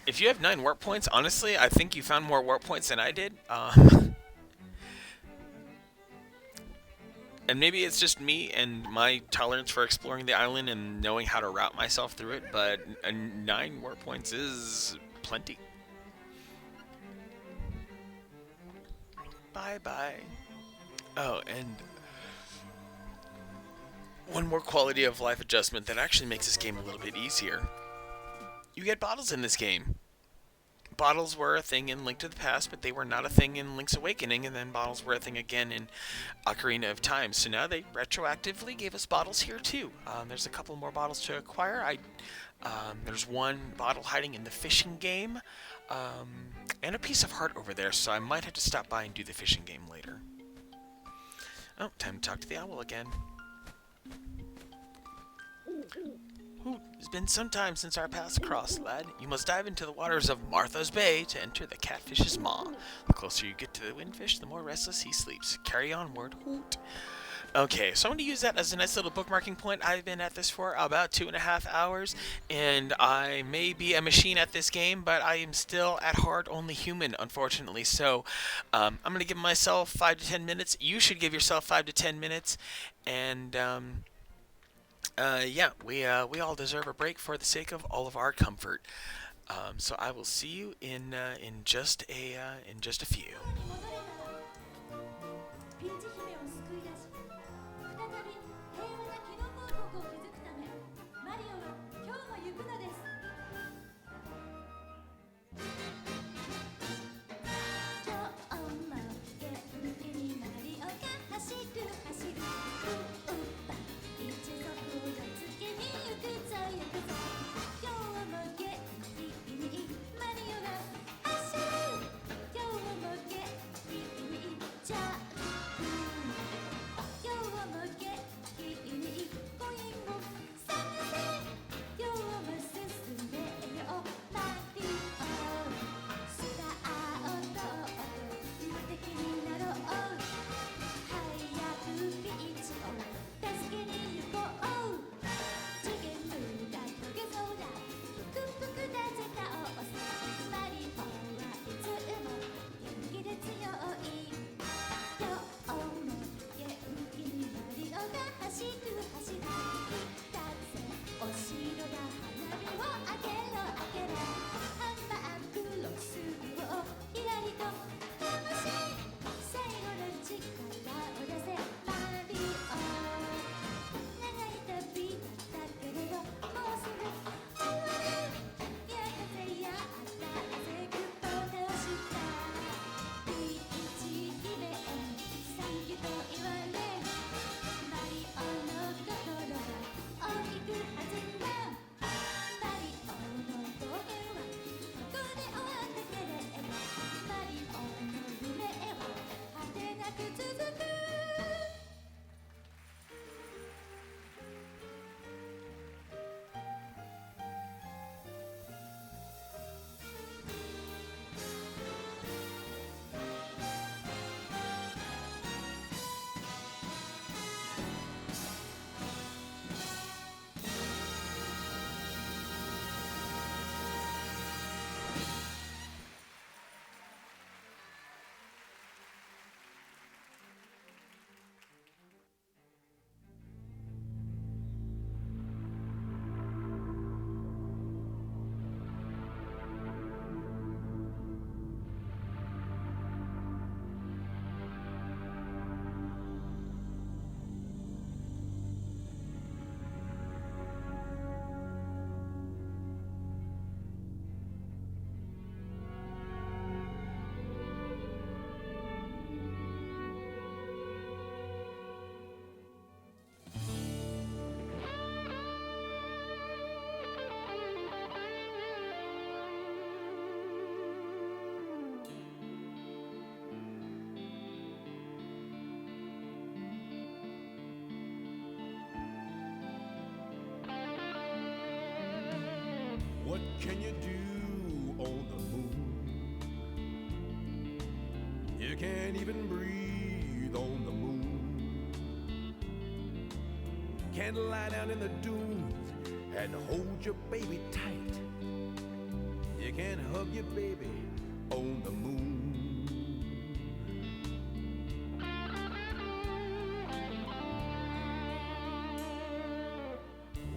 If you have 9 warp points, honestly, I think you found more warp points than I did. And maybe it's just me and my tolerance for exploring the island and knowing how to route myself through it, but 9 warp points is plenty. Bye-bye. Oh, and one more quality of life adjustment that actually makes this game a little bit easier. You get bottles in this game. Bottles were a thing in Link to the Past, but they were not a thing in Link's Awakening, and then bottles were a thing again in Ocarina of Time. So now they retroactively gave us bottles here too. There's a couple more bottles to acquire. There's one bottle hiding in the fishing game, and a piece of heart over there, so I might have to stop by and do the fishing game later. Oh, time to talk to the owl again. It's been some time since our paths crossed, lad. You must dive into the waters of Martha's Bay to enter the Catfish's maw. The closer you get to the windfish, the more restless he sleeps. Carry onward. Hoot. Okay, so I'm going to use that as a nice little bookmarking point. I've been at this for about 2.5 hours, and I may be a machine at this game, but I am still at heart only human, unfortunately. So I'm going to give myself 5 to 10 minutes. You should give yourself 5 to 10 minutes, and yeah, we all deserve a break for the sake of all of our comfort. So I will see you in just a few. ピーチ姫を救い出し、再び平和なキノコ王国を築くため、マリオは今日も行くのです。今日も元気にマリオが走る走 What can you do on the moon? You can't even breathe on the moon. Can't lie down in the dunes and hold your baby tight. You can't hug your baby on the moon.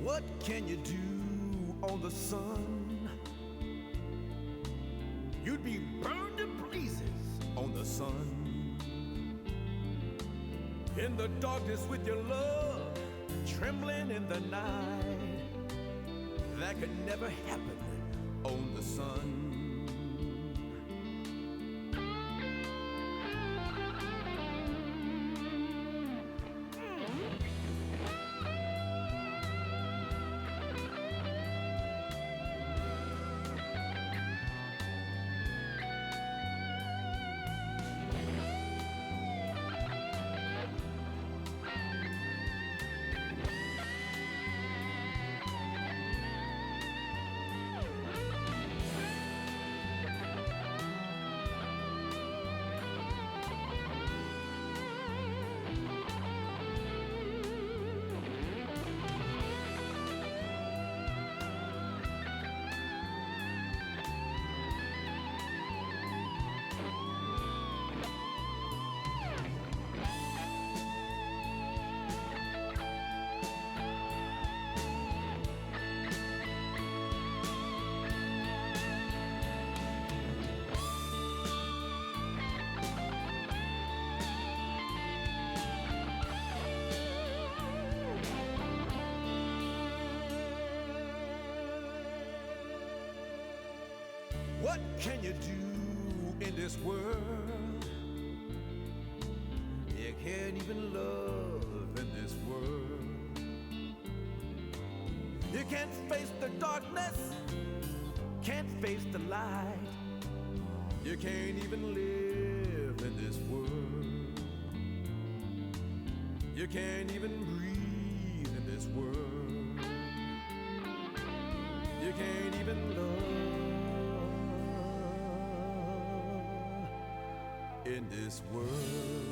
What can you do on the sun? You'd be burned to blazes on the sun. In the darkness with your love, trembling in the night. That could never happen on the sun. What can you do in this world? You can't even love in this world. You can't face the darkness, can't face the light. You can't even live in this world. You can't even breathe in this world. You can't even love in this world.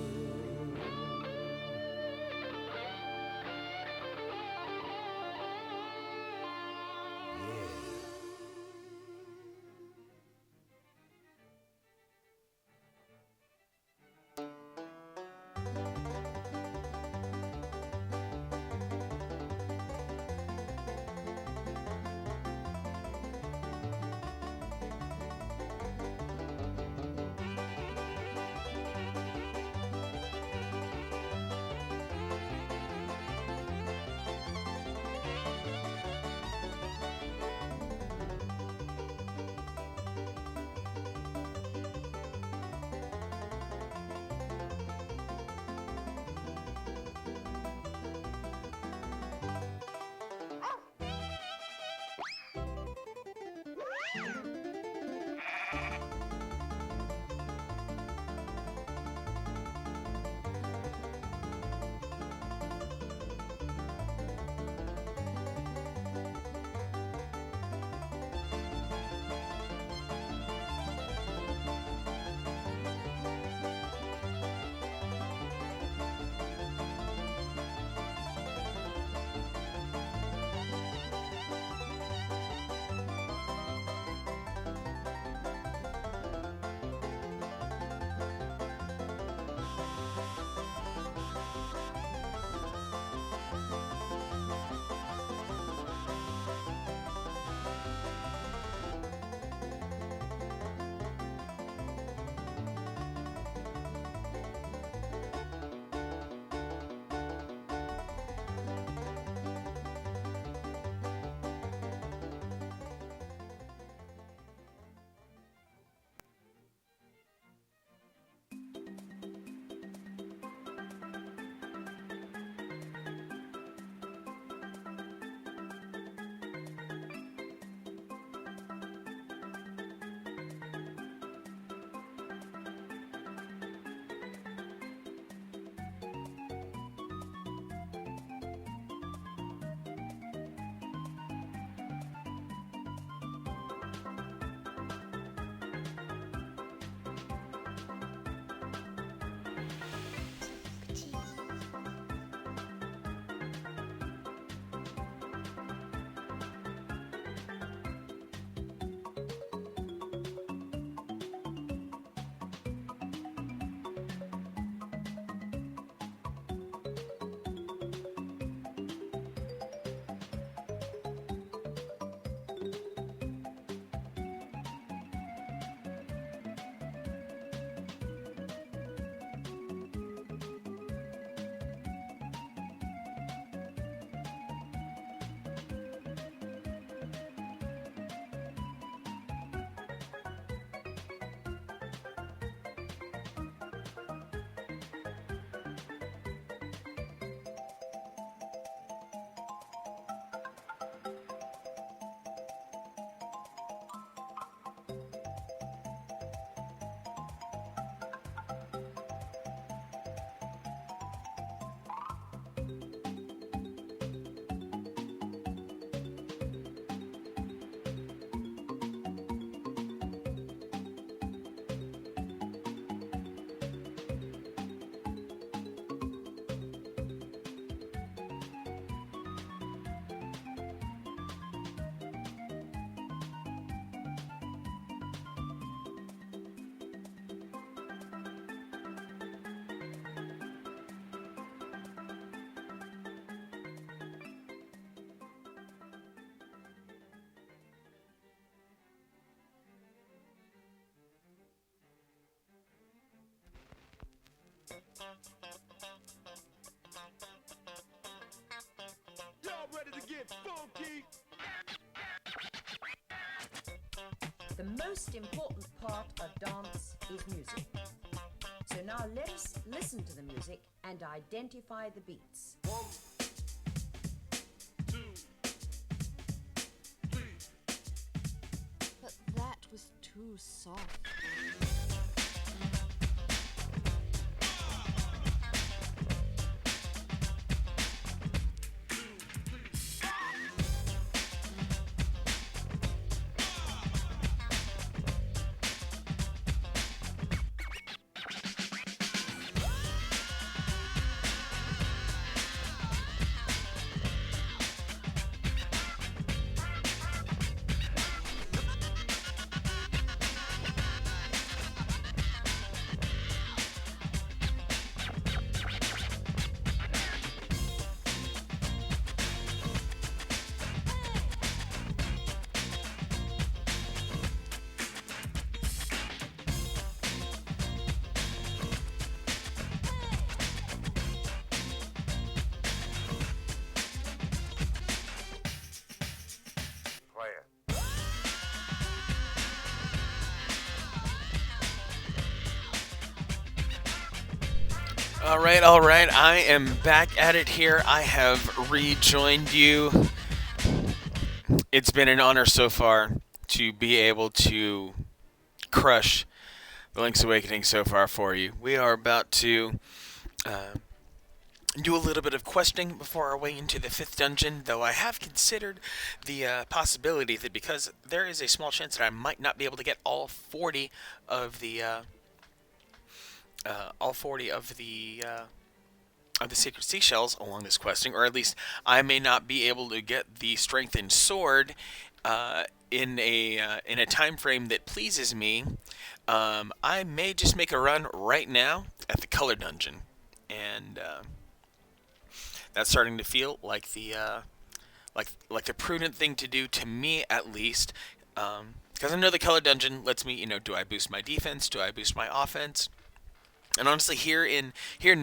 funky. The most important part of dance is music. So now let us listen to the music and identify the beats. 1, 2, 3. But that was too soft. All right. I am back at it here. I have rejoined you. It's been an honor so far to be able to crush the Link's Awakening so far for you. We are about to do a little bit of questing before our way into the 5th dungeon, though I have considered the possibility that because there is a small chance that I might not be able to get all 40 of the secret seashells along this questing, or at least I may not be able to get the strengthened sword in a time frame that pleases me. I may just make a run right now at the color dungeon, and that's starting to feel like the prudent thing to do to me, at least, because I know the color dungeon lets me, do I boost my defense, do I boost my offense? And honestly, here in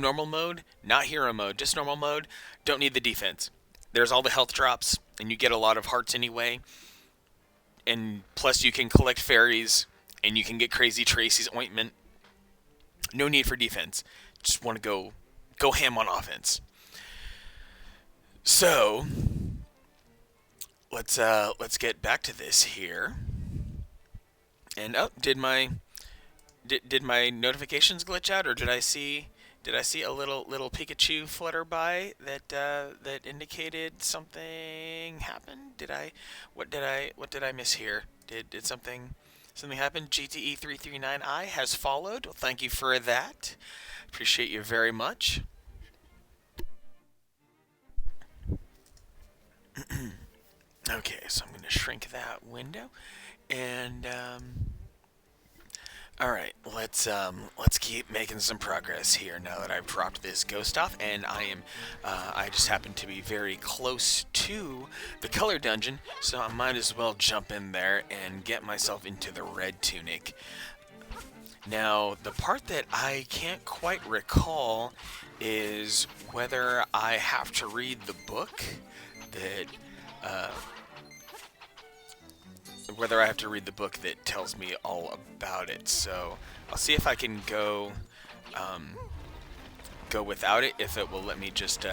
normal mode, not hero mode, just normal mode, don't need the defense. There's all the health drops, and you get a lot of hearts anyway. And plus you can collect fairies, and you can get Crazy Tracy's ointment. No need for defense. Just want to go ham on offense. So let's get back to this here. And did my notifications glitch out, or did I see a little Pikachu flutter by that indicated something happened? What did I miss here? Did something happen? GTE339i has followed. Well, thank you for that. Appreciate you very much. Okay, so I'm going to shrink that window, and all right, let's keep making some progress here now that I've dropped this ghost off, and I just happen to be very close to the color dungeon, so I might as well jump in there and get myself into the red tunic. Now, the part that I can't quite recall is whether I have to read the book that tells me all about it. So I'll see if I can go without it, if it will let me just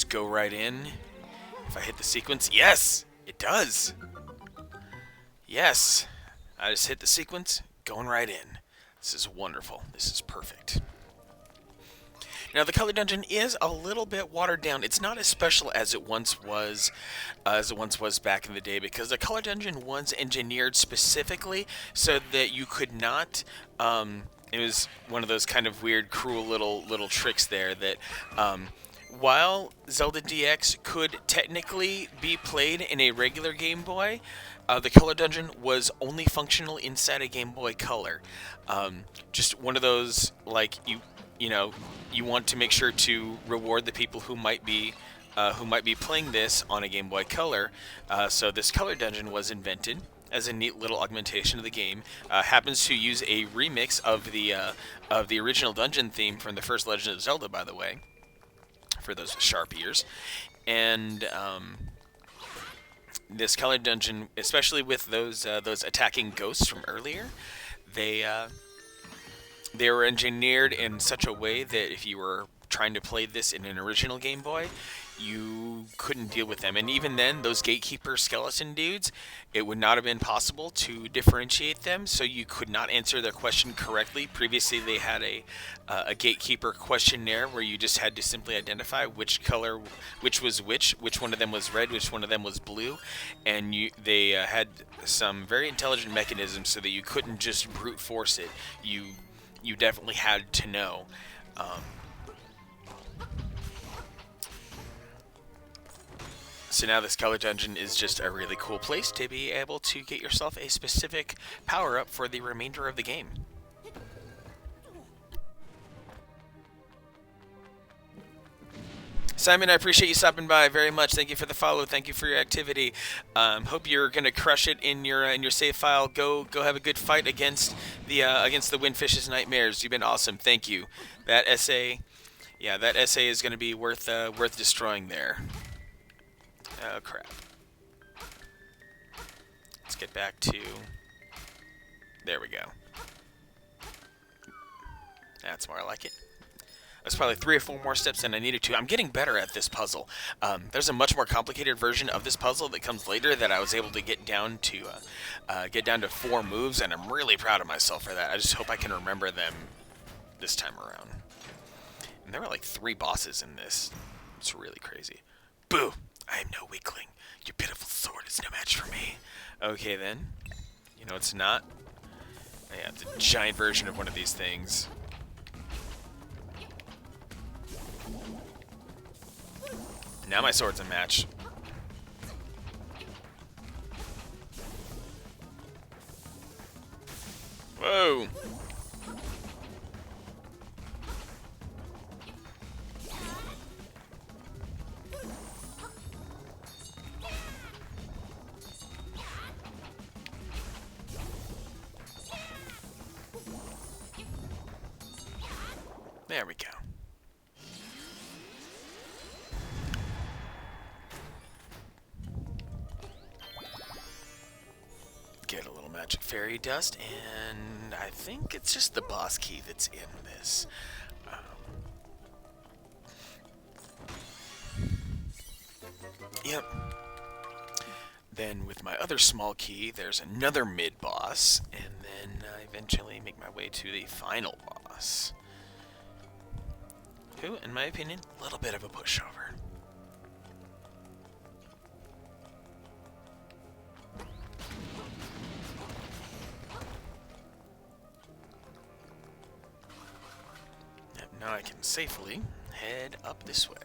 go right in. If I hit the sequence, yes, it does. Yes, I just hit the sequence, going right in. This is wonderful. This is perfect. Now, the color dungeon is a little bit watered down. It's not as special as it once was back in the day, because the color dungeon was engineered specifically so that you could not. It was one of those kind of weird, cruel little tricks there that. While Zelda DX could technically be played in a regular Game Boy, the color dungeon was only functional inside a Game Boy Color. Just one of those, like, you want to make sure to reward the people who might be playing this on a Game Boy Color. So this color dungeon was invented as a neat little augmentation of the game. Happens to use a remix of the original dungeon theme from the first Legend of Zelda, by the way, for those with sharp ears. and this color dungeon, especially with those attacking ghosts from earlier, they were engineered in such a way that if you were trying to play this in an original Game Boy, you couldn't deal with them. And even then, those gatekeeper skeleton dudes, it would not have been possible to differentiate them, so you could not answer their question correctly. Previously, they had a gatekeeper questionnaire where you just had to simply identify which color, which was which one of them was red, which one of them was blue, and they had some very intelligent mechanisms so that you couldn't just brute force it. You definitely had to know. So now this color dungeon is just a really cool place to be able to get yourself a specific power-up for the remainder of the game. Simon, I appreciate you stopping by very much. Thank you for the follow. Thank you for your activity. Hope you're gonna crush it in your save file. Go have a good fight against the Windfish's nightmares. You've been awesome. Thank you. That essay, yeah, that essay is gonna be worth destroying there. Oh, crap. Let's get back to... There we go. That's more like it. That's probably 3 or 4 more steps than I needed to. I'm getting better at this puzzle. There's a much more complicated version of this puzzle that comes later that I was able to get down to 4 moves, and I'm really proud of myself for that. I just hope I can remember them this time around. And there were like 3 bosses in this. It's really crazy. Boo! I am no weakling. Your pitiful sword is no match for me. Okay, then. You know it's not. Yeah, it's a giant version of one of these things. Now my sword's a match. Whoa! There we go. Get a little magic fairy dust, and I think it's just the boss key that's in this. Yep. Then with my other small key, there's another mid-boss, and then I eventually make my way to the final boss. Who, in my opinion, a little bit of a pushover. Yep, now I can safely head up this way.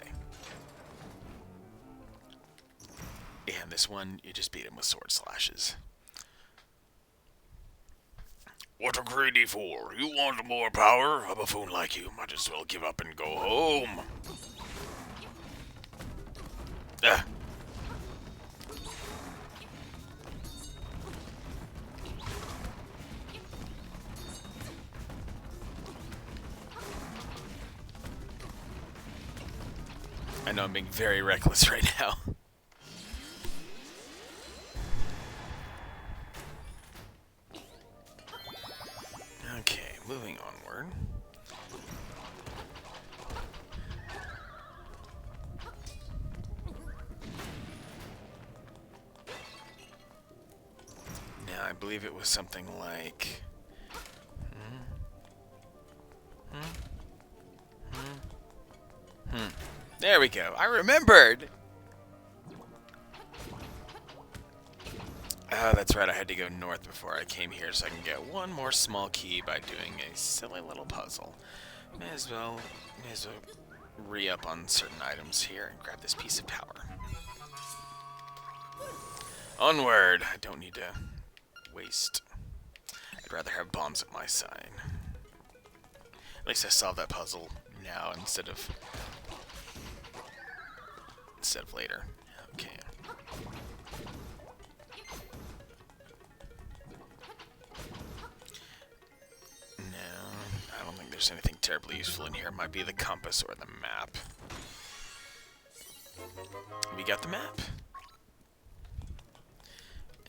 And this one, you just beat him with sword slashes. What a greedy for? You want more power? A buffoon like you might as well give up and go home. Ah. I know I'm being very reckless right now. Okay, moving onward. Now, I believe it was something like... There we go. I remembered! Oh, that's right. I had to go north before I came here so I can get one more small key by doing a silly little puzzle. May as well re-up on certain items here and grab this piece of power. Onward! I don't need to waste. I'd rather have bombs at my side. At least I solved that puzzle now instead of later. Okay. No, I don't think there's anything terribly useful in here. It might be the compass or the map. We got the map.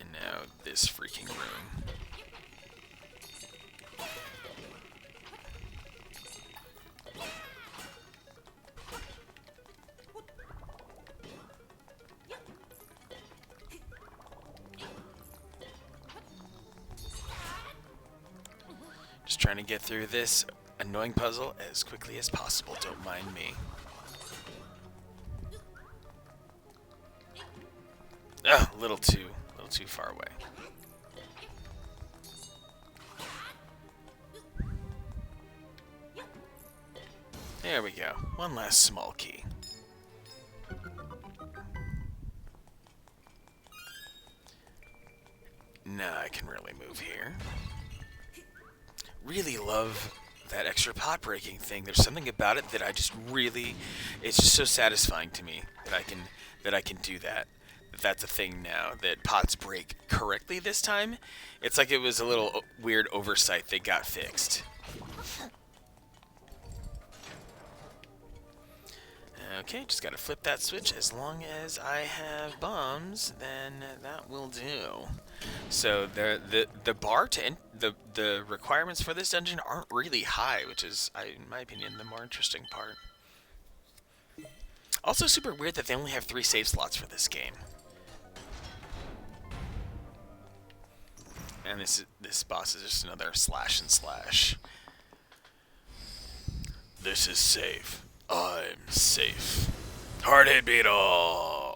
And now this freaking room. Just trying to get through this annoying puzzle as quickly as possible. Don't mind me. Oh, a little too far away. There we go. One last small key. Now I can really move here. Really love that extra pot breaking thing. There's something about it that I just really, it's just so satisfying to me that I can do that. That's a thing now, that pots break correctly this time. It's like it was a little weird oversight that got fixed. Okay, just gotta flip that switch. As long as I have bombs, then that will do. So the bar to the requirements for this dungeon aren't really high, which is, in my opinion, the more interesting part. Also, super weird that they only have 3 save slots for this game. And this boss is just another slash and slash. This is safe. I'm safe. Hard hit beetle.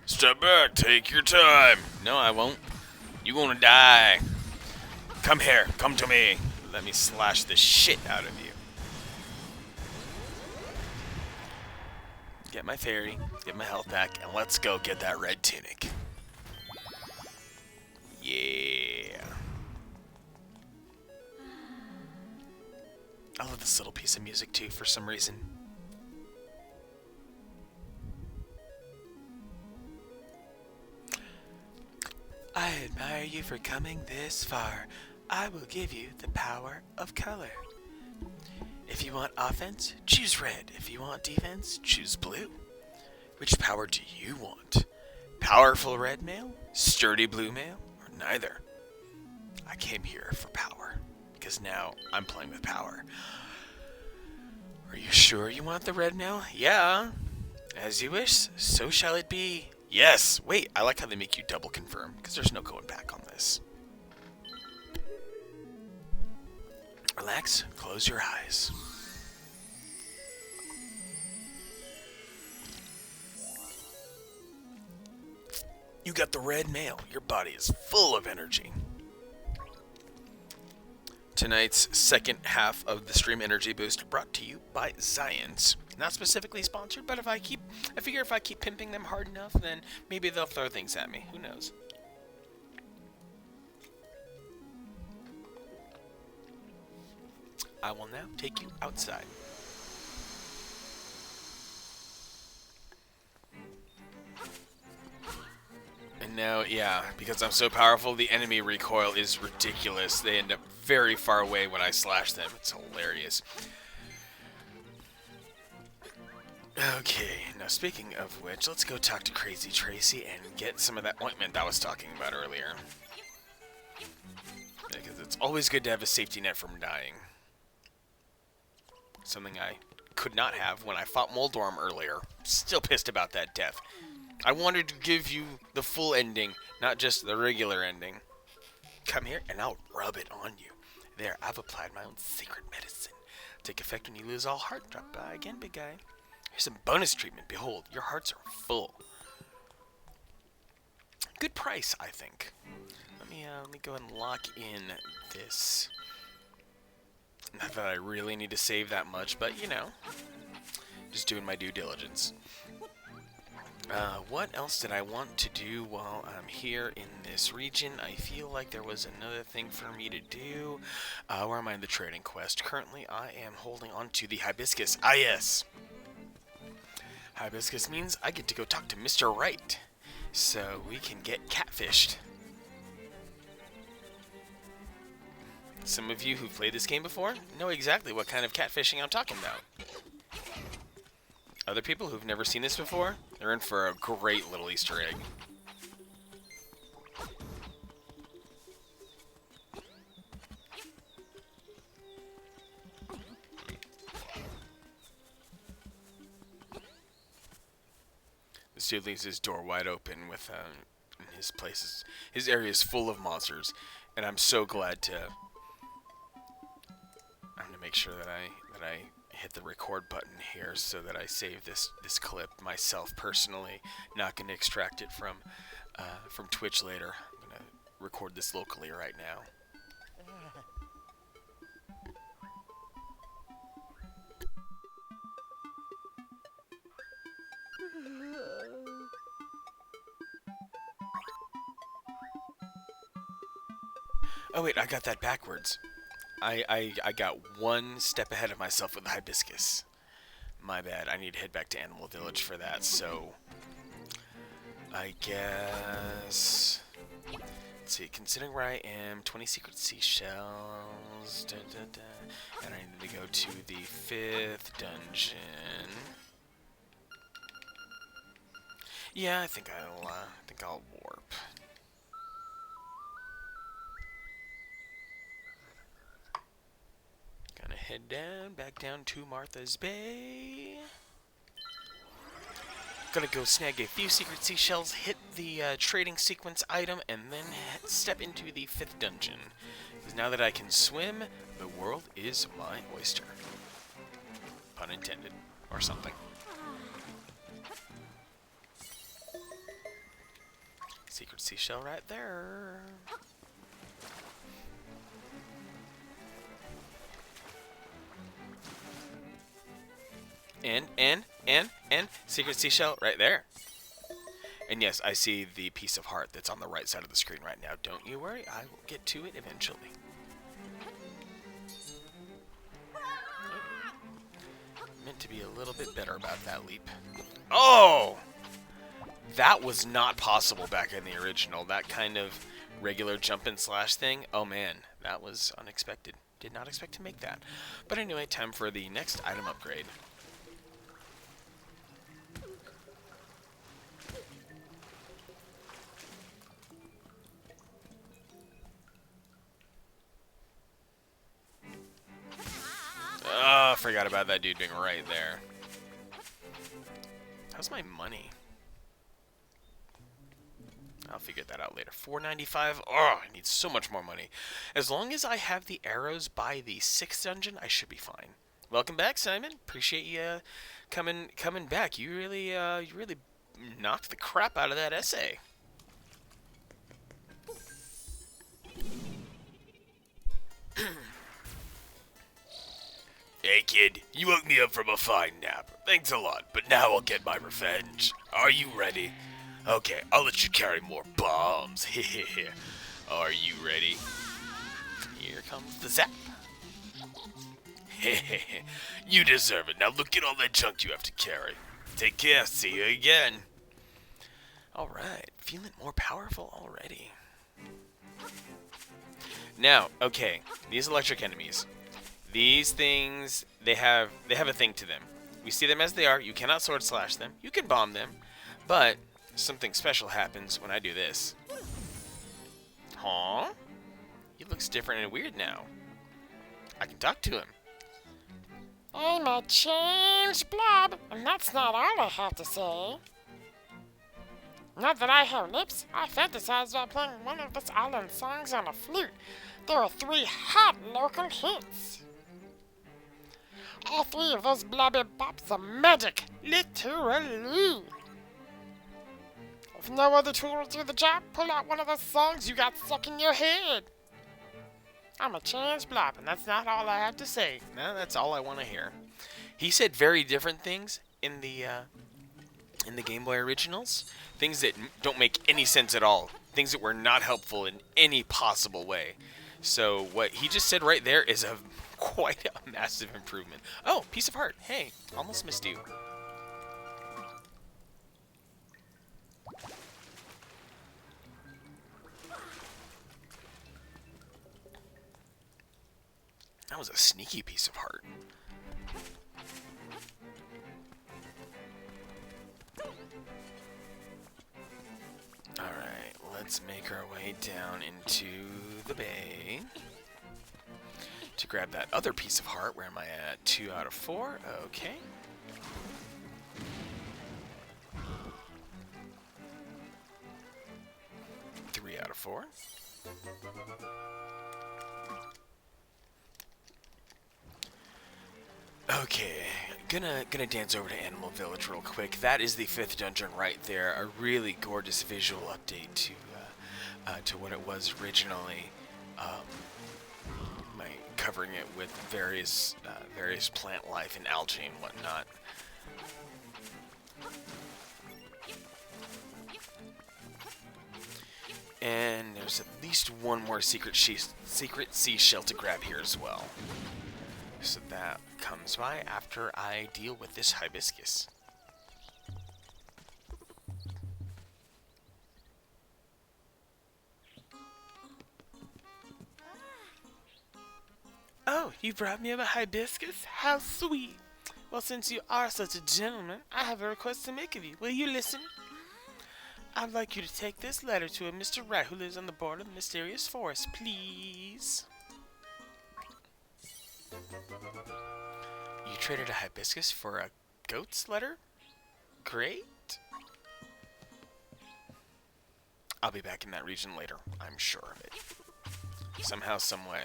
Step back, take your time. No, I won't. You gonna die. Come here, come to me. Let me slash the shit out of you. Get my fairy, get my health back, and let's go get that red tunic. Yeah. I love this little piece of music too, for some reason. I admire you for coming this far. I will give you the power of color. If you want offense, choose red. If you want defense, choose blue. Which power do you want? Powerful red male? Sturdy blue male? Or neither? I came here for power, because now I'm playing with power. Are you sure you want the red male? Yeah. As you wish, so shall it be. Yes! Wait, I like how they make you double confirm, because there's no going back on this. Relax, close your eyes. You got the red mail. Your body is full of energy. Tonight's second half of the stream energy boost brought to you by Zions. Not specifically sponsored, but I figure if I keep pimping them hard enough, then maybe they'll throw things at me. Who knows? I will now take you outside. And now, yeah, because I'm so powerful, the enemy recoil is ridiculous. They end up very far away when I slash them. It's hilarious. Okay, now speaking of which, let's go talk to Crazy Tracy and get some of that ointment I was talking about earlier. Because it's always good to have a safety net from dying. Something I could not have when I fought Moldorm earlier. Still pissed about that death. I wanted to give you the full ending, not just the regular ending. Come here and I'll rub it on you. There, I've applied my own secret medicine. Take effect when you lose all heart. Drop by again, big guy. Here's some bonus treatment. Behold, your hearts are full. Good price, I think. Let me go ahead and lock in this. Not that I really need to save that much, but you know, just doing my due diligence. What else did I want to do while I'm here in this region? I feel like there was another thing for me to do. Where am I in the trading quest? Currently, I am holding on to the hibiscus. Ah, yes! Hibiscus means I get to go talk to Mr. Right, so we can get catfished. Some of you who've played this game before know exactly what kind of catfishing I'm talking about. Other people who've never seen this before, they're in for a great little Easter egg. This dude leaves his door wide open with his area is full of monsters, and I'm so glad I'm gonna make sure that I hit the record button here so that I save this clip myself personally. Not gonna extract it from Twitch later. I'm gonna record this locally right now. Oh wait, I got that backwards. I got one step ahead of myself with the hibiscus. My bad. I need to head back to Animal Village for that, so I guess... Let's see, considering where I am, 20 secret seashells, and I need to go to the 5th dungeon. Yeah, I think I'll warp. Gonna head back down to Martha's Bay. Gonna go snag a few secret seashells, hit the trading sequence item, and then step into the 5th dungeon. Because now that I can swim, the world is my oyster. Pun intended. Or something. Secret seashell right there. And secret seashell right there. And yes, I see the piece of heart that's on the right side of the screen right now. Don't you worry, I will get to it eventually. Meant to be a little bit better about that leap. Oh! That was not possible back in the original. That kind of regular jump and slash thing. Oh man, that was unexpected. Did not expect to make that. But anyway, time for the next item upgrade. Oh, I forgot about that dude being right there. How's my money? I'll figure that out later. $4.95. Oh, I need so much more money. As long as I have the arrows by the 6th dungeon, I should be fine. Welcome back, Simon. Appreciate you coming back. You really knocked the crap out of that essay. Hey kid, you woke me up from a fine nap. Thanks a lot, but now I'll get my revenge. Are you ready? Okay, I'll let you carry more bombs. Are you ready? Here comes the zap. You deserve it. Now look at all that junk you have to carry. Take care. See you again. Alright, feeling more powerful already. Now, okay, these electric enemies. These things, they have a thing to them. We see them as they are. You cannot sword slash them. You can bomb them. But something special happens when I do this. Huh? He looks different and weird now. I can talk to him. I'm a changed blob, and that's not all I have to say. Not that I have lips, I fantasize about playing one of this island's songs on a flute. There are 3 hot local hits. All 3 of those blobby bops are magic, literally. If no other tool will do the job, pull out one of those songs you got stuck in your head. I'm a changed blob, and that's not all I have to say. No, that's all I want to hear. He said very different things in the in the Game Boy originals. Things that don't make any sense at all. Things that were not helpful in any possible way. So what he just said right there is a quite a massive improvement. Oh, piece of heart. Hey, almost missed you. That was a sneaky piece of heart. Alright, let's make our way down into the bay to grab that other piece of heart. Where am I at? 2 out of 4. Okay. Three out of 4. Okay, gonna dance over to Animal Village real quick. That is the 5th dungeon right there. A really gorgeous visual update to what it was originally. Covering it with various plant life and algae and whatnot. And there's at least one more secret seashell to grab here as well. So that comes by after I deal with this hibiscus. Oh, you brought me a hibiscus? How sweet! Well, since you are such a gentleman, I have a request to make of you. Will you listen? I'd like you to take this letter to a Mr. Rat who lives on the border of the mysterious forest, please. You traded a hibiscus for a goat's letter? Great. I'll be back in that region later, I'm sure of it. Somehow, someway.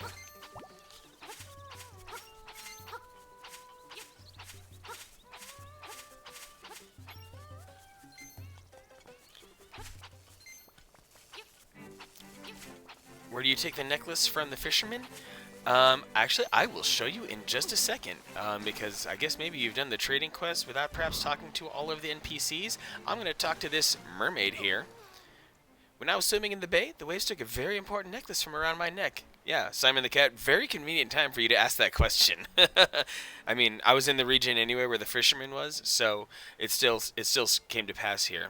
Where do you take the necklace from the fisherman? Actually, I will show you in just a second, because I guess maybe you've done the trading quest without perhaps talking to all of the NPCs. I'm going to talk to this mermaid here. When I was swimming in the bay, the waves took a very important necklace from around my neck. Yeah, Simon the Cat, very convenient time for you to ask that question. I mean, I was in the region anyway where the fisherman was, so it still came to pass here.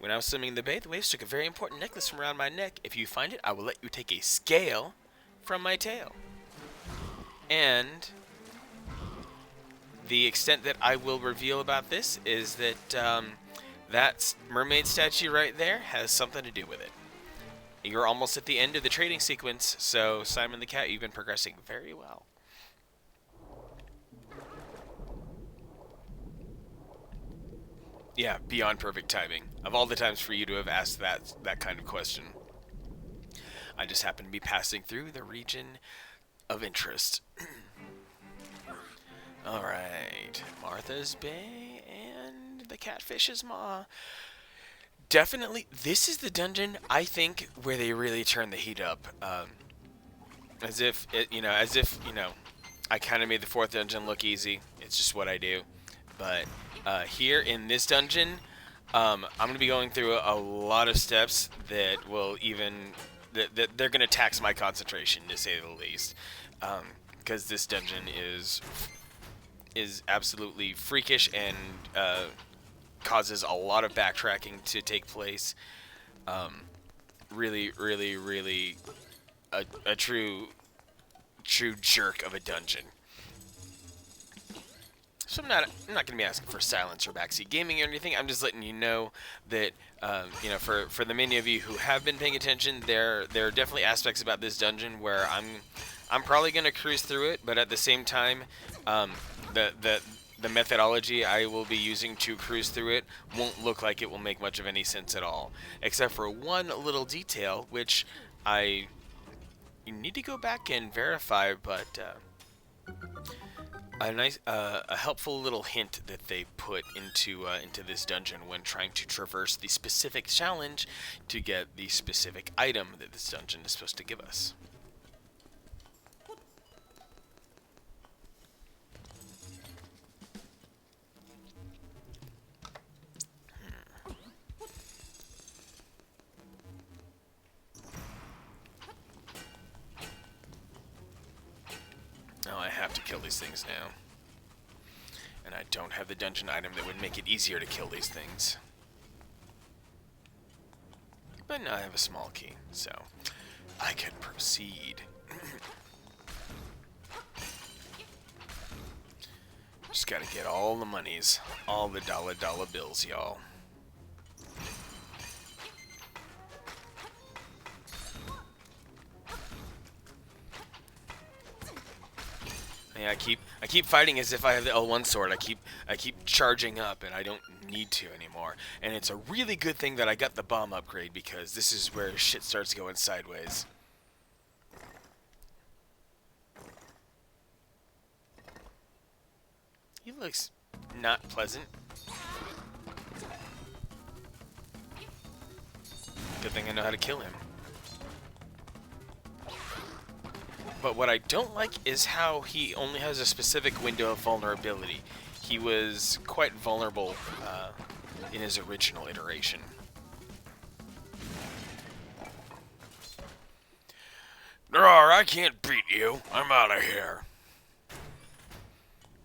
When I was swimming in the bay, the waves took a very important necklace from around my neck. If you find it, I will let you take a scale from my tail. And the extent that I will reveal about this is that that mermaid statue right there has something to do with it. You're almost at the end of the trading sequence, so Simon the Cat, you've been progressing very well. Yeah, beyond perfect timing. Of all the times for you to have asked that kind of question. I just happen to be passing through the region of interest. Alright, Martha's Bay and the Catfish's Maw. Definitely, this is the dungeon, I think, where they really turn the heat up. As if, I kind of made the 4th dungeon look easy. It's just what I do. But here in this dungeon, I'm going to be going through a lot of steps that will that they're going to tax my concentration, to say the least. Because this dungeon is absolutely freakish and causes a lot of backtracking to take place. Really, really, really a true jerk of a dungeon. So I'm not going to be asking for silence or backseat gaming or anything. I'm just letting you know that for the many of you who have been paying attention, there are definitely aspects about this dungeon where I'm probably going to cruise through it, but at the same time, the methodology I will be using to cruise through it won't look like it will make much of any sense at all, except for one little detail which you need to go back and verify, but a helpful little hint that they put into this dungeon when trying to traverse the specific challenge to get the specific item that this dungeon is supposed to give us. Oh, I have to kill these things now. And I don't have the dungeon item that would make it easier to kill these things. But now I have a small key, so I can proceed. Just gotta get all the monies, all the dollar bills, y'all. Yeah, I keep fighting as if I have the L1 sword. I keep charging up, and I don't need to anymore. And it's a really good thing that I got the bomb upgrade, because this is where shit starts going sideways. He looks not pleasant. Good thing I know how to kill him. But what I don't like is how he only has a specific window of vulnerability. He was quite vulnerable in his original iteration. Rawr, I can't beat you. I'm out of here.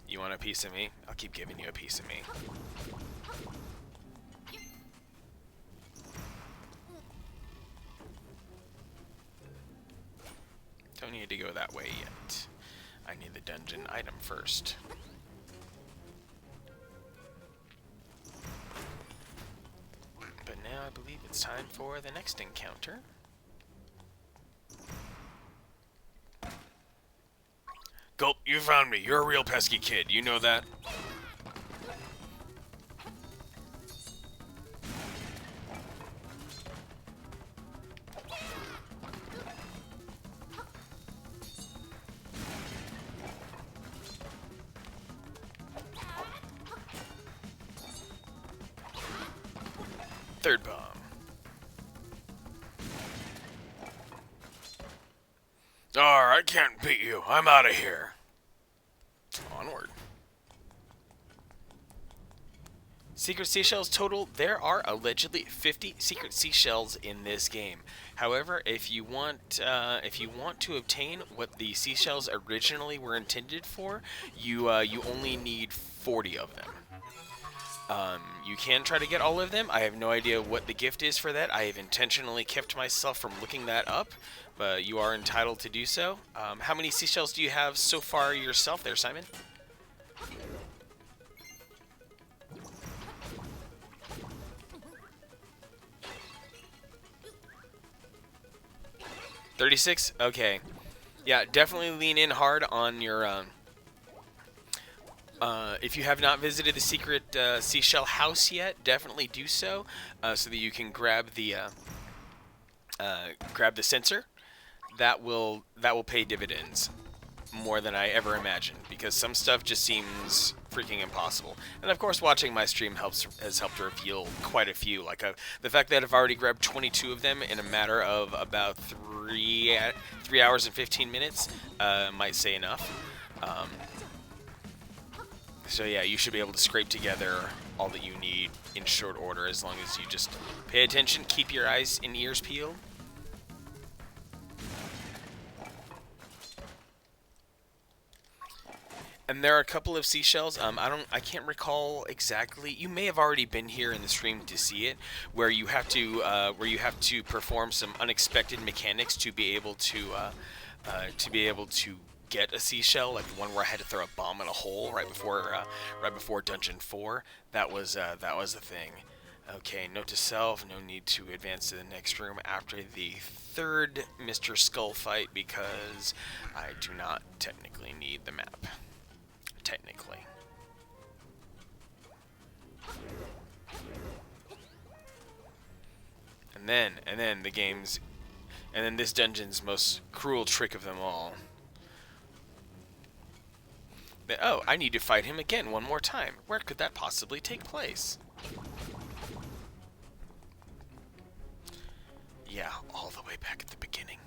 You want a piece of me? I'll keep giving you a piece of me. Don't need to go that way yet. I need the dungeon item first. But now I believe it's time for the next encounter. Gulp, you found me. You're a real pesky kid. You know that? Third bomb. Rawr, I can't beat you. I'm out of here. Onward. Secret seashells total. There are allegedly 50 secret seashells in this game. However, if you want to obtain what the seashells originally were intended for, you only need 40 of them. You can try to get all of them. I have no idea what the gift is for that. I have intentionally kept myself from looking that up, but you are entitled to do so. How many seashells do you have so far yourself there, Simon? $36? Okay. Yeah, definitely lean in hard on your... if you have not visited the secret seashell house yet, definitely do so, so that you can grab the sensor. That will pay dividends more than I ever imagined, because some stuff just seems freaking impossible. And of course, watching my stream has helped reveal quite a few. Like the fact that I've already grabbed 22 of them in a matter of about 3 hours and 15 minutes might say enough. So yeah, you should be able to scrape together all that you need in short order, as long as you just pay attention, keep your eyes and ears peeled. And there are a couple of seashells. I can't recall exactly. You may have already been here in the stream to see it, where you have to perform some unexpected mechanics to be able to get a seashell, like the one where I had to throw a bomb in a hole right before Dungeon 4. That was the thing. Okay, note to self: no need to advance to the next room after the third Mr. Skull fight, because I do not technically need the map. Technically. And then this dungeon's most cruel trick of them all. Oh, I need to fight him again one more time. Where could that possibly take place? Yeah, all the way back at the beginning.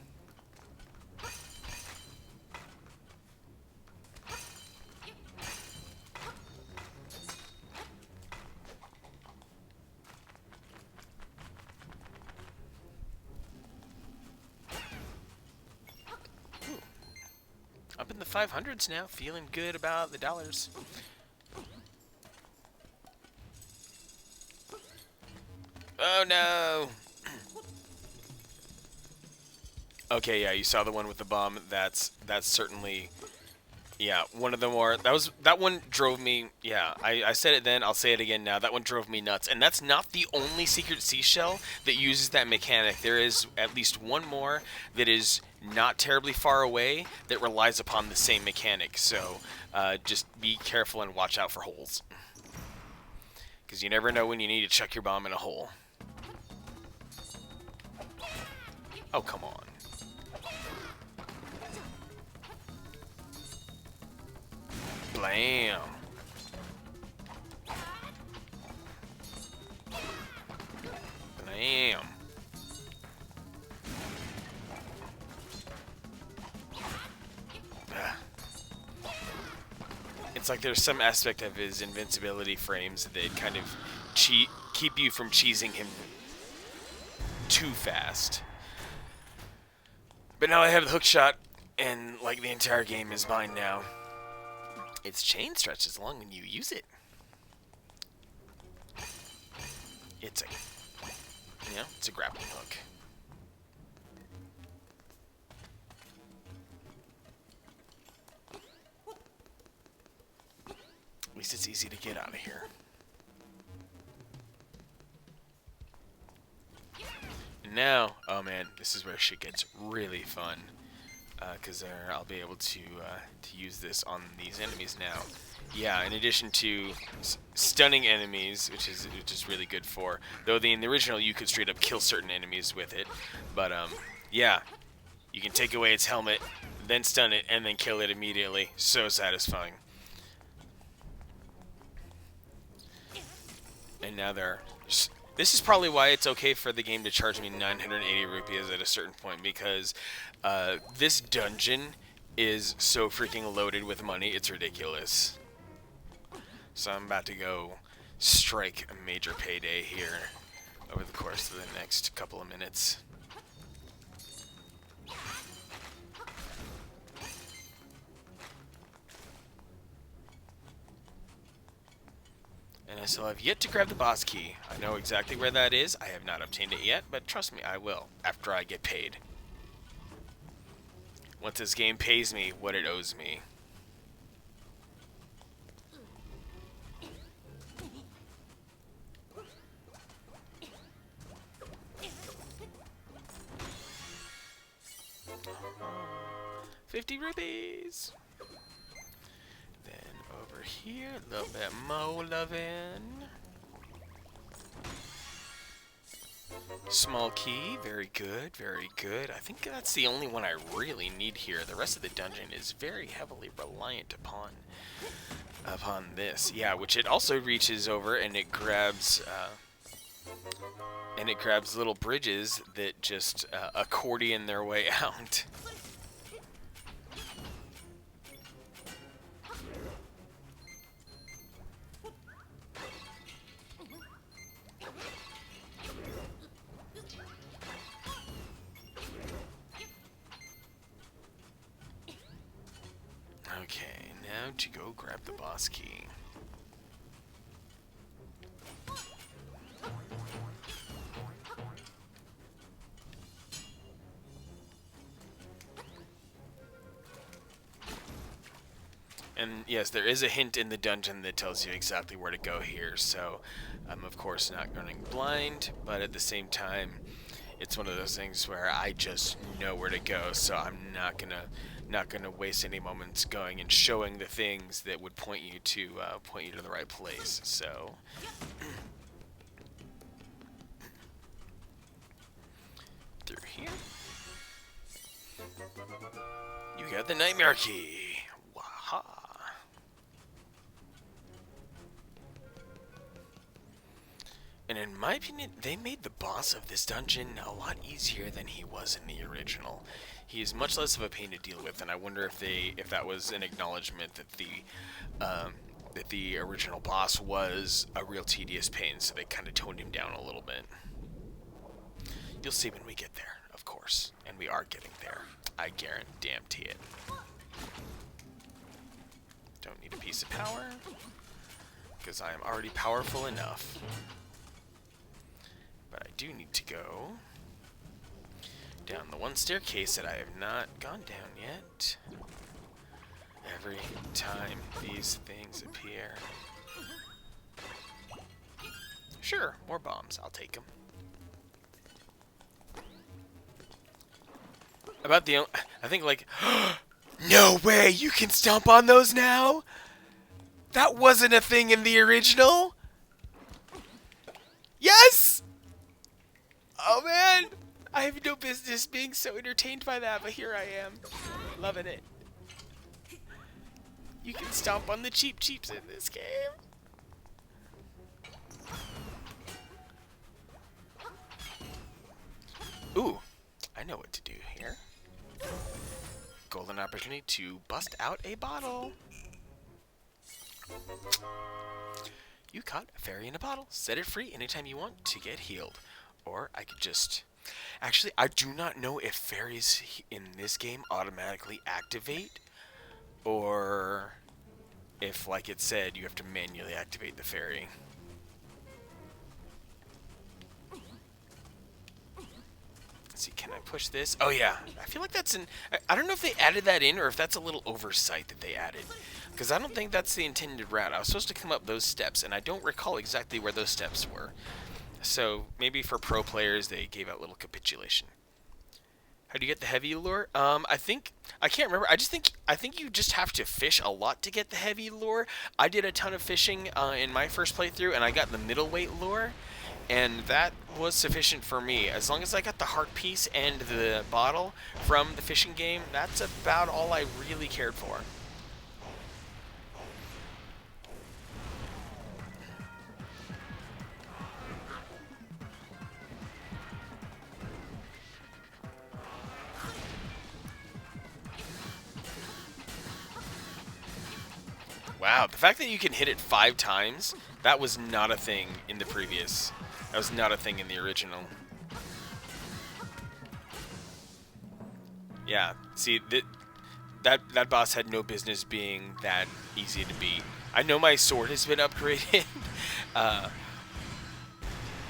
Up in the 500s now. Feeling good about the dollars. Oh no! Okay, yeah, you saw the one with the bomb. That's certainly, yeah, one of the more. That one drove me. Yeah, I said it then. I'll say it again now. That one drove me nuts. And that's not the only secret seashell that uses that mechanic. There is at least one more that is not terribly far away that relies upon the same mechanic. So just be careful and watch out for holes, because you never know when you need to chuck your bomb in a hole. Oh, come on. Blam. Blam. It's like there's some aspect of his invincibility frames that kind of keep you from cheesing him too fast. But now I have the hook shot, and like the entire game is mine now. Its chain stretches long when you use it. It's a grappling hook. At least it's easy to get out of here. And now, oh man, this is where shit gets really fun. Because I'll be able to use this on these enemies now. Yeah, in addition to stunning enemies, which is really good for. Though in the original you could straight up kill certain enemies with it, but yeah, you can take away its helmet, then stun it, and then kill it immediately. So satisfying. And now this is probably why it's okay for the game to charge me 980 rupees at a certain point, because this dungeon is so freaking loaded with money, it's ridiculous. So I'm about to go strike a major payday here over the course of the next couple of minutes. And I still have yet to grab the boss key. I know exactly where that is. I have not obtained it yet, but trust me, I will, after I get paid. Once this game pays me what it owes me. $50 rupees. Then over here, a little bit more lovin'. Small key, very good, very good. I think that's the only one I really need here. The rest of the dungeon is very heavily reliant upon this. Yeah, which it also reaches over and it grabs little bridges that just accordion their way out. Okay, now to go grab the boss key. And yes, there is a hint in the dungeon that tells you exactly where to go here, so I'm of course not running blind, but at the same time, it's one of those things where I just know where to go, so I'm not gonna waste any moments going and showing the things that would point you to the right place. So through here, you got the nightmare key. Waha! And in my opinion, they made the boss of this dungeon a lot easier than he was in the original. He is much less of a pain to deal with, and I wonder if that was an acknowledgement that the original boss was a real tedious pain, so they kind of toned him down a little bit. You'll see when we get there, of course, and we are getting there. I guarantee it. Don't need a piece of power, because I am already powerful enough. But I do need to go down the one staircase that I have not gone down yet. Every time these things appear. Sure, more bombs. I'll take them. About the... I think, like... No way! You can stomp on those now? That wasn't a thing in the original? Yes! Oh, man! I have no business being so entertained by that, but here I am. Loving it. You can stomp on the cheap cheeps in this game. Ooh, I know what to do here. Golden opportunity to bust out a bottle. You caught a fairy in a bottle. Set it free anytime you want to get healed. Or I could just... Actually, I do not know if fairies in this game automatically activate, or if, like it said, you have to manually activate the fairy. Let's see, can I push this? Oh yeah, I feel like that's an... I don't know if they added that in, or if that's a little oversight that they added. Because I don't think that's the intended route. I was supposed to come up those steps, and I don't recall exactly where those steps were. So maybe for pro players, they gave out a little capitulation. How do you get the heavy lure? I can't remember. I think you just have to fish a lot to get the heavy lure. I did a ton of fishing in my first playthrough, and I got the middleweight lure, and that was sufficient for me. As long as I got the heart piece and the bottle from the fishing game, that's about all I really cared for. Wow, the fact that you can hit it 5 times, that was not a thing in the previous. That was not a thing in the original. Yeah, see, that boss had no business being that easy to beat. I know my sword has been upgraded,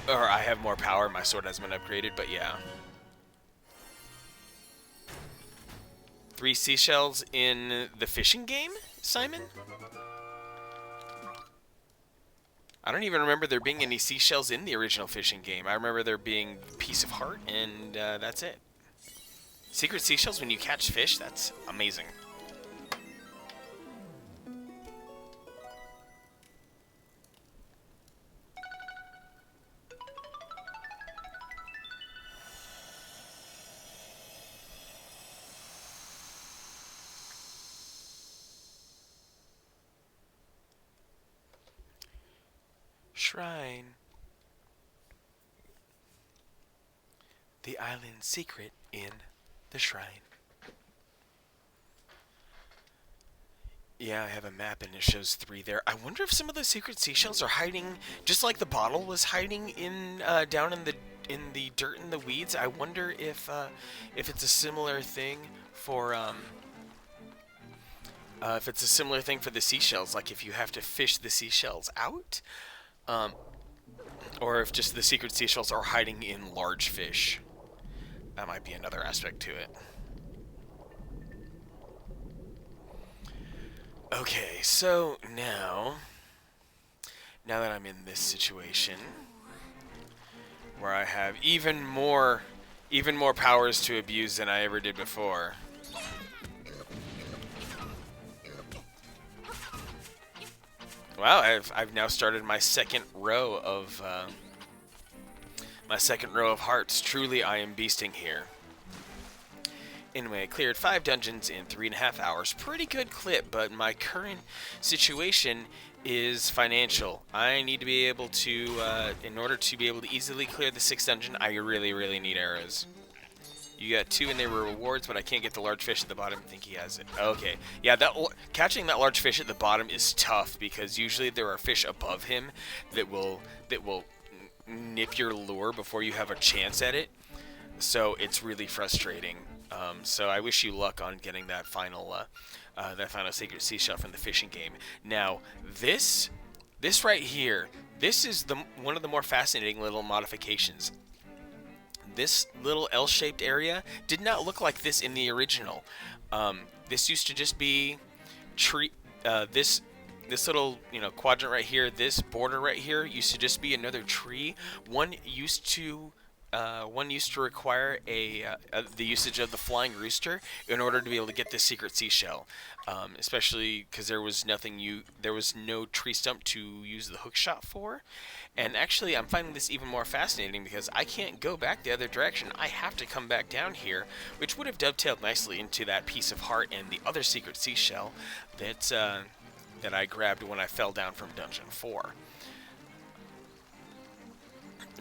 or I have more power, my sword hasn't been upgraded, but yeah. 3 seashells in the fishing game, Simon? I don't even remember there being any seashells in the original fishing game. I remember there being piece of heart, and that's it. Secret seashells when you catch fish? That's amazing. Shrine. The island's secret in the shrine. Yeah, I have a map and it shows 3 there. I wonder if some of those secret seashells are hiding, just like the bottle was hiding in down in the dirt and the weeds. I wonder if it's a similar thing for the seashells. Like if you have to fish the seashells out. Or if just the secret seashells are hiding in large fish. That might be another aspect to it. Okay, so now that I'm in this situation, where I have even more powers to abuse than I ever did before. Wow, I've now started my second row of hearts. Truly, I am beasting here. Anyway, I cleared 5 dungeons in 3.5 hours. Pretty good clip, but my current situation is financial. I need to be able to, in order to be able to easily clear the 6th dungeon, I really, really need arrows. You got 2 and they were rewards, but I can't get the large fish at the bottom. I think he has it. Okay. Yeah, catching that large fish at the bottom is tough because usually there are fish above him that will nip your lure before you have a chance at it. So it's really frustrating. So I wish you luck on getting that final secret seashell from the fishing game. Now this right here, this is one of the more fascinating little modifications. This little L-shaped area did not look like this in the original. This used to just be tree. This little quadrant right here, this border right here used to just be another tree. One used to require the usage of the flying rooster in order to be able to get this secret seashell, especially because there was no tree stump to use the hook shot for. And actually, I'm finding this even more fascinating because I can't go back the other direction. I have to come back down here, which would have dovetailed nicely into that piece of heart and the other secret seashell that I grabbed when I fell down from Dungeon 4.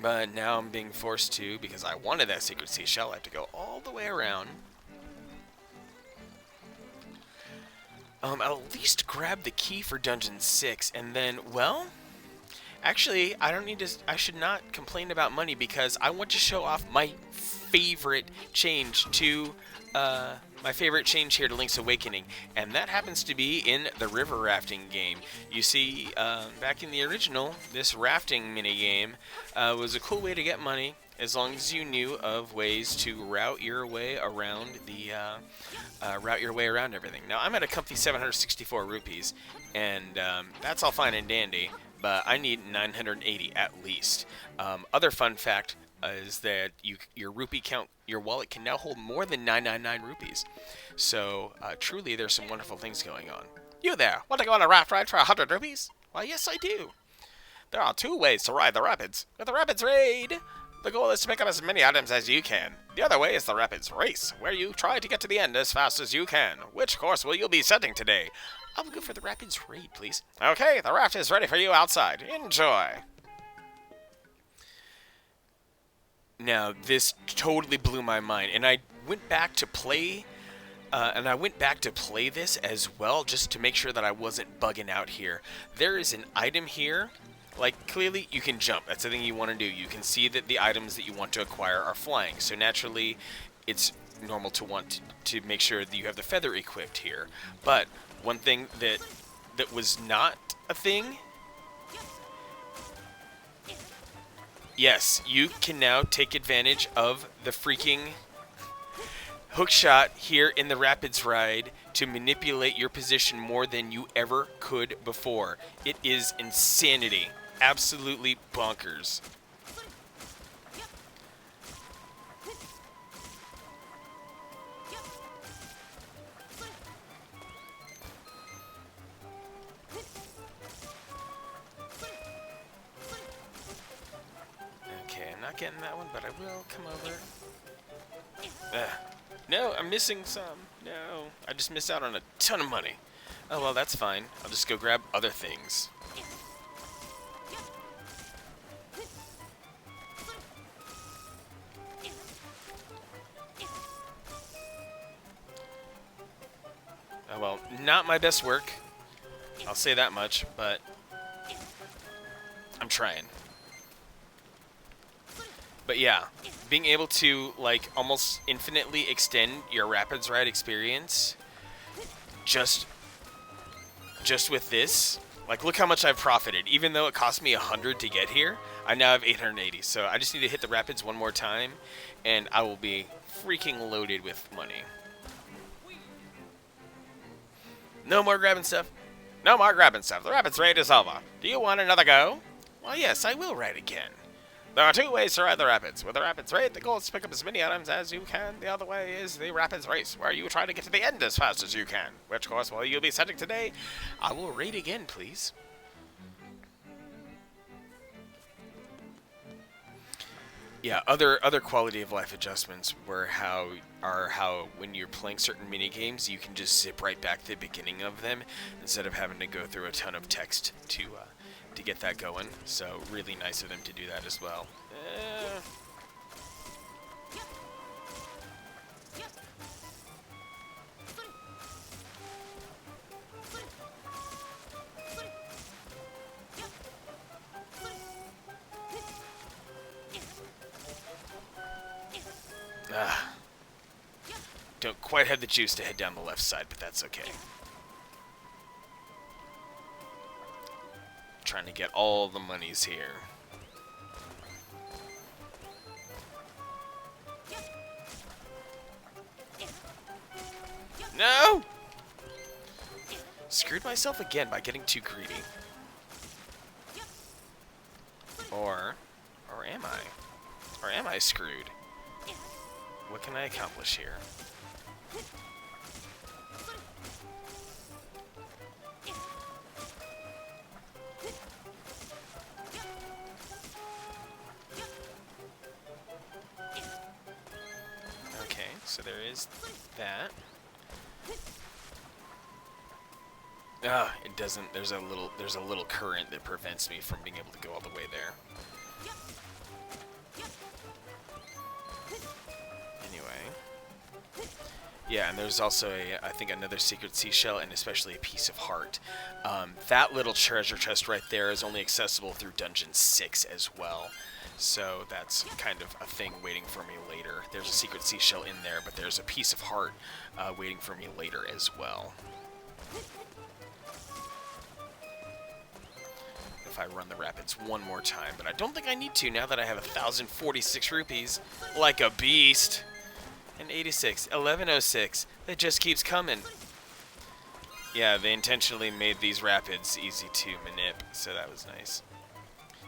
But now I'm being forced to, because I wanted that secret seashell, I have to go all the way around. I'll at least grab the key for Dungeon 6, and then, well, actually, I should not complain about money, because I want to show off my favorite change to, here to Link's Awakening, and that happens to be in the river rafting game. You see, back in the original, this rafting minigame was a cool way to get money, as long as you knew of ways to route your way around everything. Now, I'm at a comfy 764 rupees, and that's all fine and dandy, but I need 980 at least. Other fun fact is that your rupee count, your wallet can now hold more than 999 rupees. So truly, there's some wonderful things going on. You there, want to go on a raft ride for 100 rupees? Why, yes, I do. There are 2 ways to ride the rapids. With the Rapids Raid, the goal is to pick up as many items as you can. The other way is the Rapids Race, where you try to get to the end as fast as you can. Which course will you be setting today? I will go for the Rapids Raid, please. Okay, the raft is ready for you outside. Enjoy. Now, this totally blew my mind, and I went back to play this as well, just to make sure that I wasn't bugging out here. There is an item here, like, clearly you can jump. That's the thing you want to do. You can see that the items that you want to acquire are flying, so naturally, it's normal to want to make sure that you have the feather equipped here. But one thing that was not a thing. Yes, you can now take advantage of the freaking hookshot here in the Rapids Ride to manipulate your position more than you ever could before. It is insanity. Absolutely bonkers. Not getting that one, but I will come over. No, I'm missing some. No, I just missed out on a ton of money. Oh, well, that's fine. I'll just go grab other things. Oh, well, not my best work. I'll say that much, but I'm trying. But yeah, being able to, like, almost infinitely extend your Rapids Ride experience just with this, like, look how much I've profited. Even though it cost me 100 to get here, I now have 880. So I just need to hit the Rapids one more time, and I will be freaking loaded with money. No more grabbing stuff. No more grabbing stuff. The Rapids Raid is over. Do you want another go? Well, yes, I will ride again. There are 2 ways to ride the Rapids. With the Rapids Raid, the goal is to pick up as many items as you can. The other way is the Rapids Race, where you try to get to the end as fast as you can. Which course will you be setting today? I will raid again, please. Yeah, other quality of life adjustments were how when you're playing certain mini games, you can just zip right back to the beginning of them instead of having to go through a ton of text to get that going. So really nice of them to do that as well. quite have the juice to head down the left side, but that's okay. Trying to get all the monies here. No! Screwed myself again by getting too greedy. Or am I? Or am I screwed? What can I accomplish here? Okay, so there is that. It doesn't. There's a little current that prevents me from being able to go all the way there. Anyway. Yeah, and there's also I think another secret seashell and especially a piece of heart. That little treasure chest right there is only accessible through Dungeon 6 as well. So that's kind of a thing waiting for me later. There's a secret seashell in there, but there's a piece of heart waiting for me later as well. If I run the rapids one more time, but I don't think I need to now that I have 1,046 rupees. Like a beast. And 86, 1106. It just keeps coming. Yeah, they intentionally made these rapids easy to manip, so that was nice.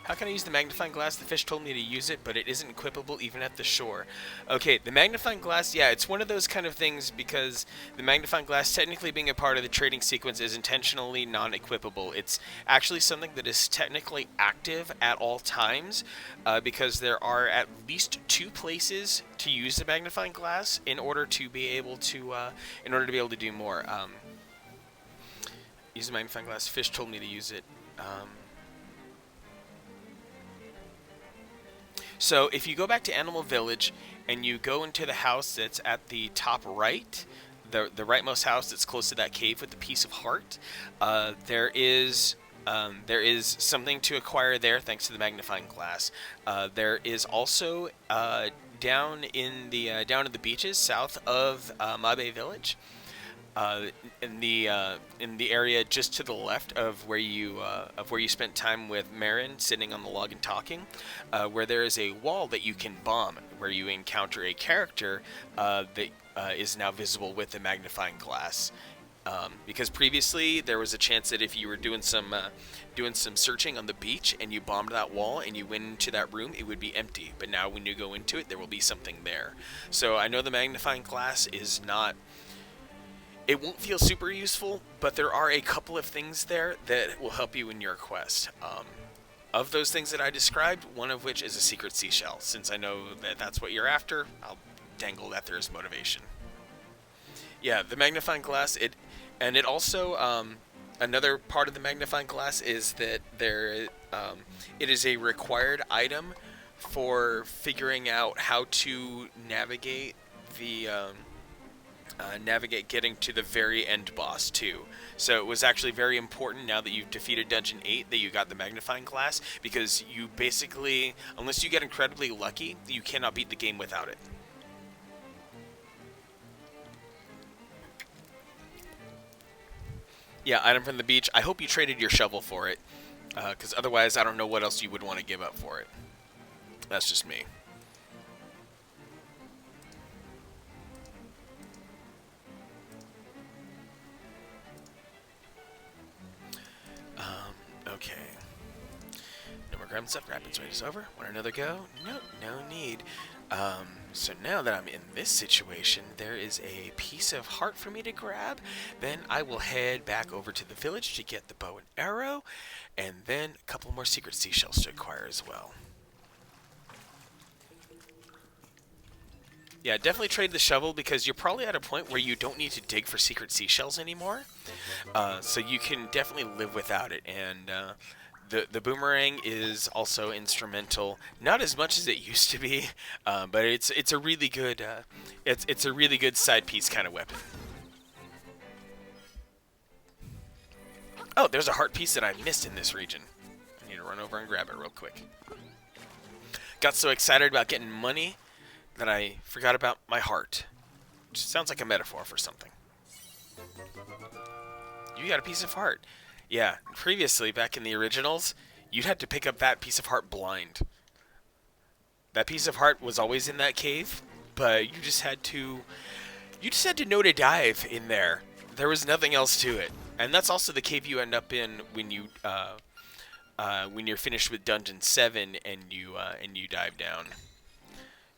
How can I use the magnifying glass? The fish told me to use it, but it isn't equipable even at the shore. Okay, the magnifying glass, yeah, it's one of those kind of things because the magnifying glass, technically being a part of the trading sequence, is intentionally non-equipable. It's actually something that is technically active at all times because there are at least 2 places to use the magnifying glass in order to be able to do more. Use the magnifying glass. Fish told me to use it. So if you go back to Animal Village and you go into the house that's at the top right, the rightmost house that's close to that cave with the piece of heart, there is something to acquire there thanks to the magnifying glass. There is also down in the beaches south of Mabe Village. In the area just to the left of where you spent time with Marin, sitting on the log and talking, where there is a wall that you can bomb, where you encounter a character that is now visible with the magnifying glass. Because previously there was a chance that if you were doing some searching on the beach and you bombed that wall and you went into that room, it would be empty. But now when you go into it, there will be something there. So I know the magnifying glass is not. It won't feel super useful, but there are a couple of things there that will help you in your quest. Of those things that I described, one of which is a secret seashell. Since I know that that's what you're after, I'll dangle that there as motivation. Yeah, the magnifying glass, it also, another part of the magnifying glass is that it is a required item for figuring out how to navigate getting to the very end boss too. So it was actually very important now that you've defeated Dungeon 8 that you got the magnifying glass, because you basically, unless you get incredibly lucky, you cannot beat the game without it. Yeah, item from the beach. I hope you traded your shovel for it, because otherwise I don't know what else you would want to give up for it. That's just me. Okay. No more grabbing stuff. Rapids raid is over. Want another go? Nope, no need. So now that I'm in this situation, there is a piece of heart for me to grab. Then I will head back over to the village to get the bow and arrow, and then a couple more secret seashells to acquire as well. Yeah, definitely trade the shovel because you're probably at a point where you don't need to dig for secret seashells anymore. So you can definitely live without it. And the boomerang is also instrumental, not as much as it used to be, but it's a really good it's a really good side piece kind of weapon. Oh, there's a heart piece that I missed in this region. I need to run over and grab it real quick. Got so excited about getting money that I forgot about my heart. Just sounds like a metaphor for something. You got a piece of heart. Yeah, previously, back in the originals, you'd had to pick up that piece of heart blind. That piece of heart was always in that cave, but you just had to know to dive in there. There was nothing else to it. And that's also the cave you end up in when you're finished with Dungeon 7 and you dive down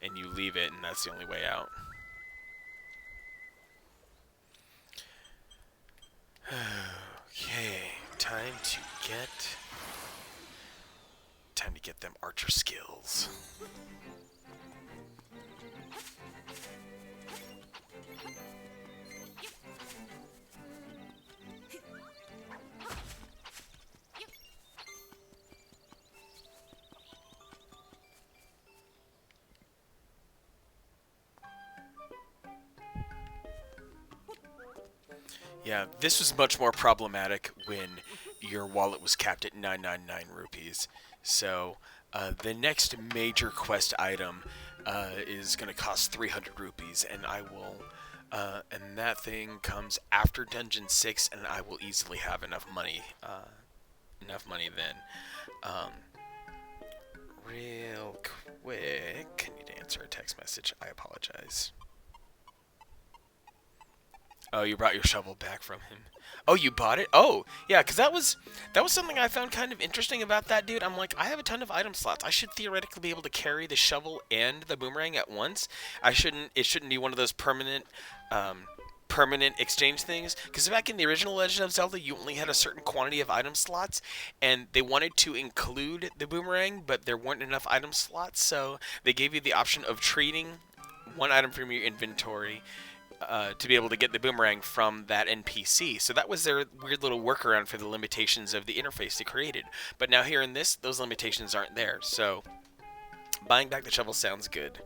and you leave it, and that's the only way out. Okay, time to get them archer skills. Yeah, this was much more problematic when your wallet was capped at 999 rupees. So, the next major quest item is going to cost 300 rupees, and and that thing comes after Dungeon 6, and I will easily have enough money then. Real quick, I need to answer a text message. I apologize. Oh, you brought your shovel back from him. Oh, you bought it? Oh, yeah, because that was something I found kind of interesting about that dude. I'm like, I have a ton of item slots. I should theoretically be able to carry the shovel and the boomerang at once. It shouldn't be one of those permanent exchange things. Because back in the original Legend of Zelda, you only had a certain quantity of item slots, and they wanted to include the boomerang, but there weren't enough item slots, so they gave you the option of trading one item from your inventory to be able to get the boomerang from that NPC. So that was their weird little workaround for the limitations of the interface they created. But now here in this, those limitations aren't there. So buying back the shovel sounds good.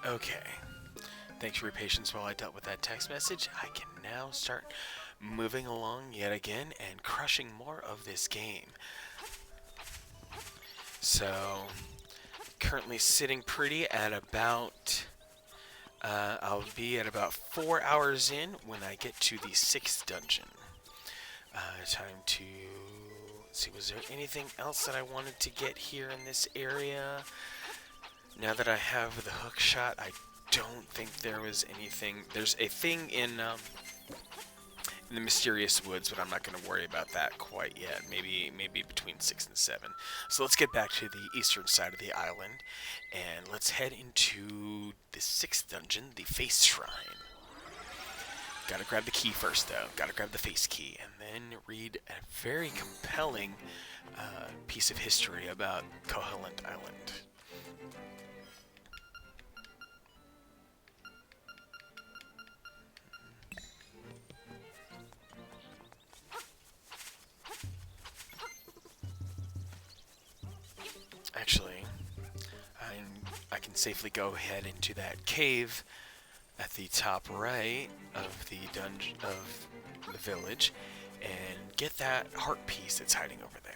Okay. Thanks for your patience while I dealt with that text message. I can now start moving along yet again and crushing more of this game. So, currently sitting pretty at about... I'll be at about 4 hours in when I get to the 6th dungeon. Time to... Let's see, was there anything else that I wanted to get here in this area? Now that I have the hook shot, I don't think there was anything. There's a thing in the mysterious woods, but I'm not going to worry about that quite yet. Maybe between 6 and 7. So let's get back to the eastern side of the island, and let's head into the 6th dungeon, the Face Shrine. Gotta grab the key first, though. Gotta grab the face key, and then read a very compelling piece of history about Kanalet Island. Actually, I can safely go ahead into that cave at the top right of the dungeon of the village and get that heart piece that's hiding over there.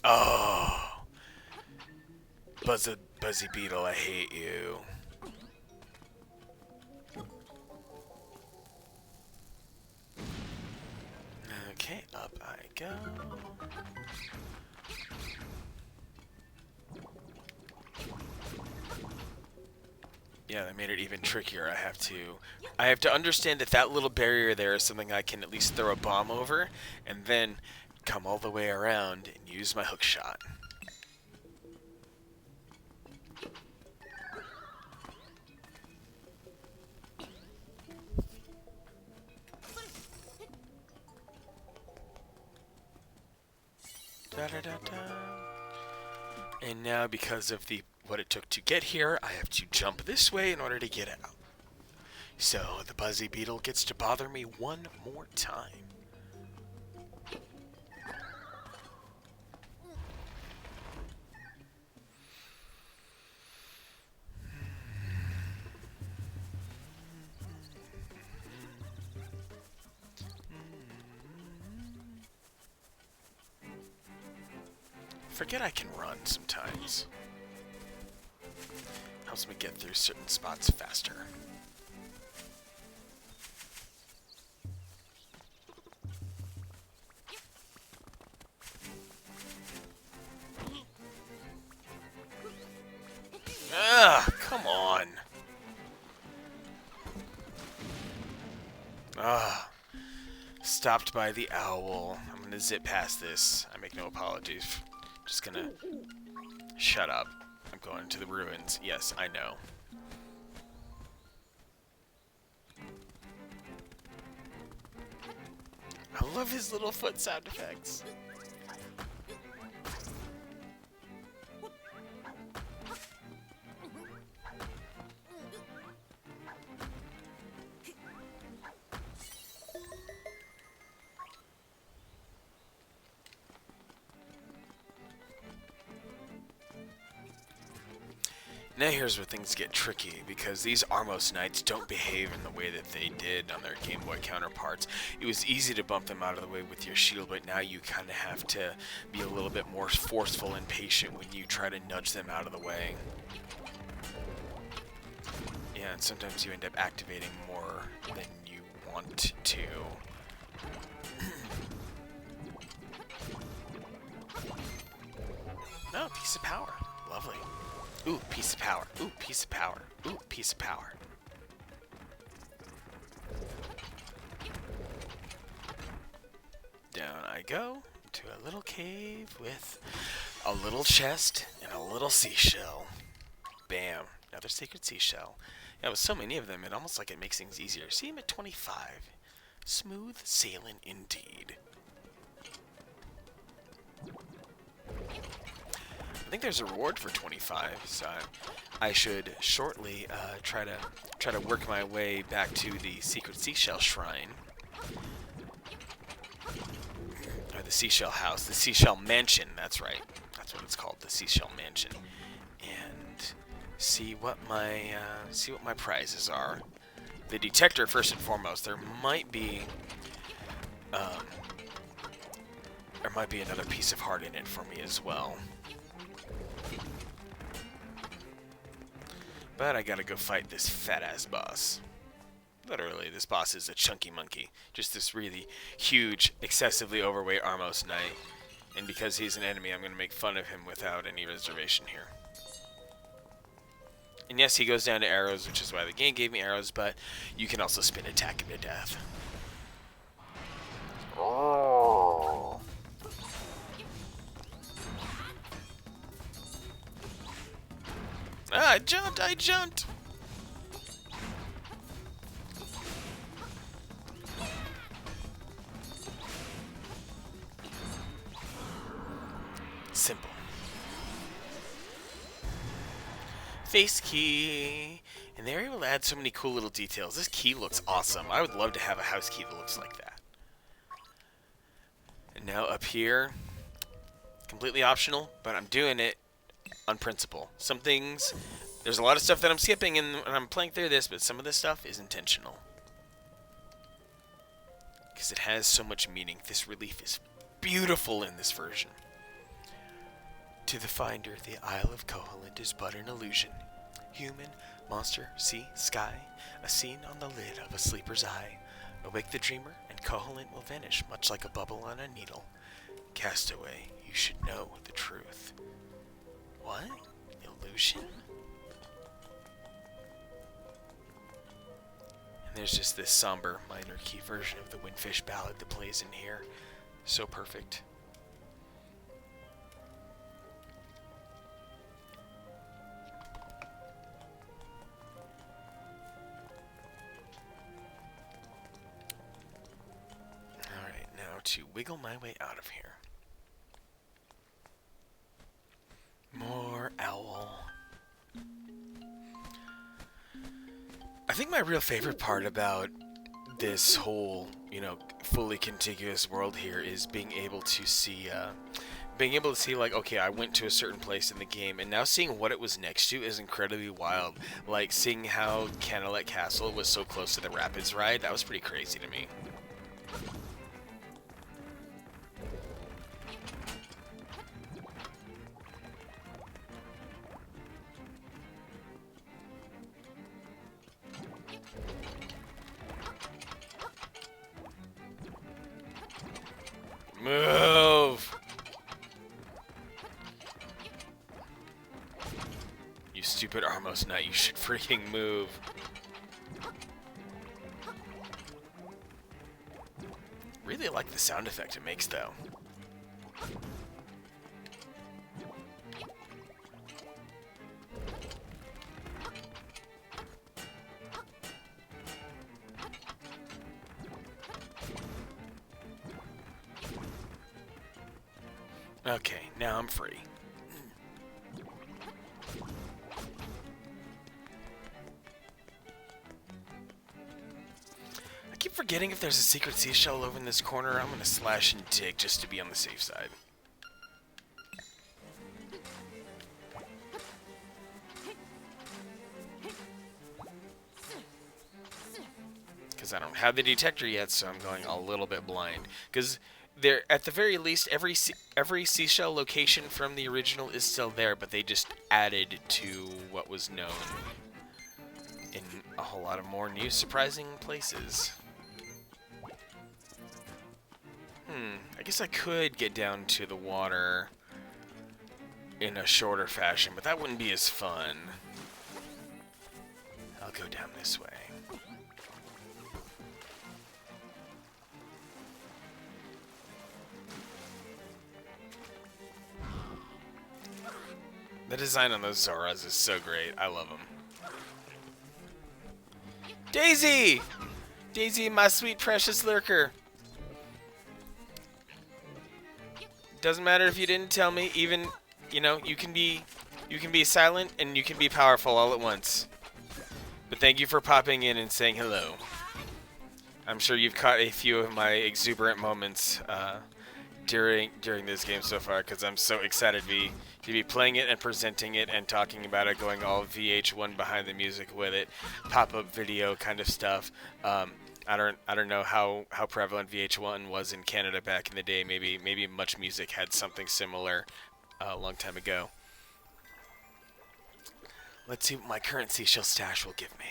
Oh, Buzzy Beetle, I hate you. Okay, up I go. Yeah, that made it even trickier. I have to understand that that little barrier there is something I can at least throw a bomb over, and then come all the way around and use my hook shot. Da, da, da, da. And now, because of what it took to get here, I have to jump this way in order to get out. So the Buzzy Beetle gets to bother me one more time. Forget I can run sometimes. Helps me get through certain spots faster. Ah, come on. Ah, stopped by the owl. I'm gonna zip past this. I make no apologies. Just gonna shut up. I'm going to the ruins. Yes, I know. I love his little foot sound effects. Now here's where things get tricky, because these Armos Knights don't behave in the way that they did on their Game Boy counterparts. It was easy to bump them out of the way with your shield, but now you kind of have to be a little bit more forceful and patient when you try to nudge them out of the way. Yeah, and sometimes you end up activating more than you want to. Oh, piece of power. Lovely. Ooh, piece of power. Ooh, piece of power. Ooh, piece of power. Down I go to a little cave with a little chest and a little seashell. Bam. Another sacred seashell. Yeah, with so many of them, it almost like it makes things easier. See him at 25. Smooth sailing indeed. I think there's a reward for 25, so I should shortly try to work my way back to the secret seashell shrine, or the seashell house, the seashell mansion. That's right. That's what it's called, the seashell mansion, and see what my prizes are. The detector first and foremost. There might be another piece of heart in it for me as well. But I gotta go fight this fat-ass boss. Literally, this boss is a chunky monkey. Just this really huge, excessively overweight Armos Knight. And because he's an enemy, I'm gonna make fun of him without any reservation here. And yes, he goes down to arrows, which is why the game gave me arrows, but you can also spin attack him to death. Oh. Ah, I jumped! Simple. Face key. And they're able to add so many cool little details. This key looks awesome. I would love to have a house key that looks like that. And now up here, completely optional, but I'm doing it on principle. Some things, there's a lot of stuff that I'm skipping and I'm playing through this, but some of this stuff is intentional. Because it has so much meaning. This relief is beautiful in this version. To the finder, the Isle of Koholint is but an illusion. Human, monster, sea, sky, a scene on the lid of a sleeper's eye. Awake the dreamer and Koholint will vanish, much like a bubble on a needle. Castaway, you should know the truth. What? Illusion? And there's just this somber minor key version of the Windfish ballad that plays in here. So perfect. Alright, now to wiggle my way out of here. More owl. I think my real favorite part about this whole, fully contiguous world here is being able to see, like, okay, I went to a certain place in the game, and now seeing what it was next to is incredibly wild. Like, seeing how Kanalet Castle was so close to the Rapids ride, that was pretty crazy to me. Move! You stupid Armos Knight, you should freaking move. Really like the sound effect it makes, though. Okay, now I'm free. I keep forgetting if there's a secret seashell over in this corner. I'm gonna slash and dig just to be on the safe side. Because I don't have the detector yet, so I'm going a little bit blind. Because there, at the very least, every seashell location from the original is still there, but they just added to what was known in a whole lot of more new, surprising places. I guess I could get down to the water in a shorter fashion, but that wouldn't be as fun. I'll go down this way. The design on those Zoras is so great. I love them. Daisy! Daisy, my sweet precious lurker. Doesn't matter if you didn't tell me. Even, you can be silent and you can be powerful all at once. But thank you for popping in and saying hello. I'm sure you've caught a few of my exuberant moments during this game so far, because I'm so excited to be playing it and presenting it and talking about it, going all VH1 behind the music with it, pop-up video kind of stuff. I don't know how prevalent VH1 was in Canada back in the day. Maybe Much Music had something similar a long time ago. Let's see what my current seashell stash will give me.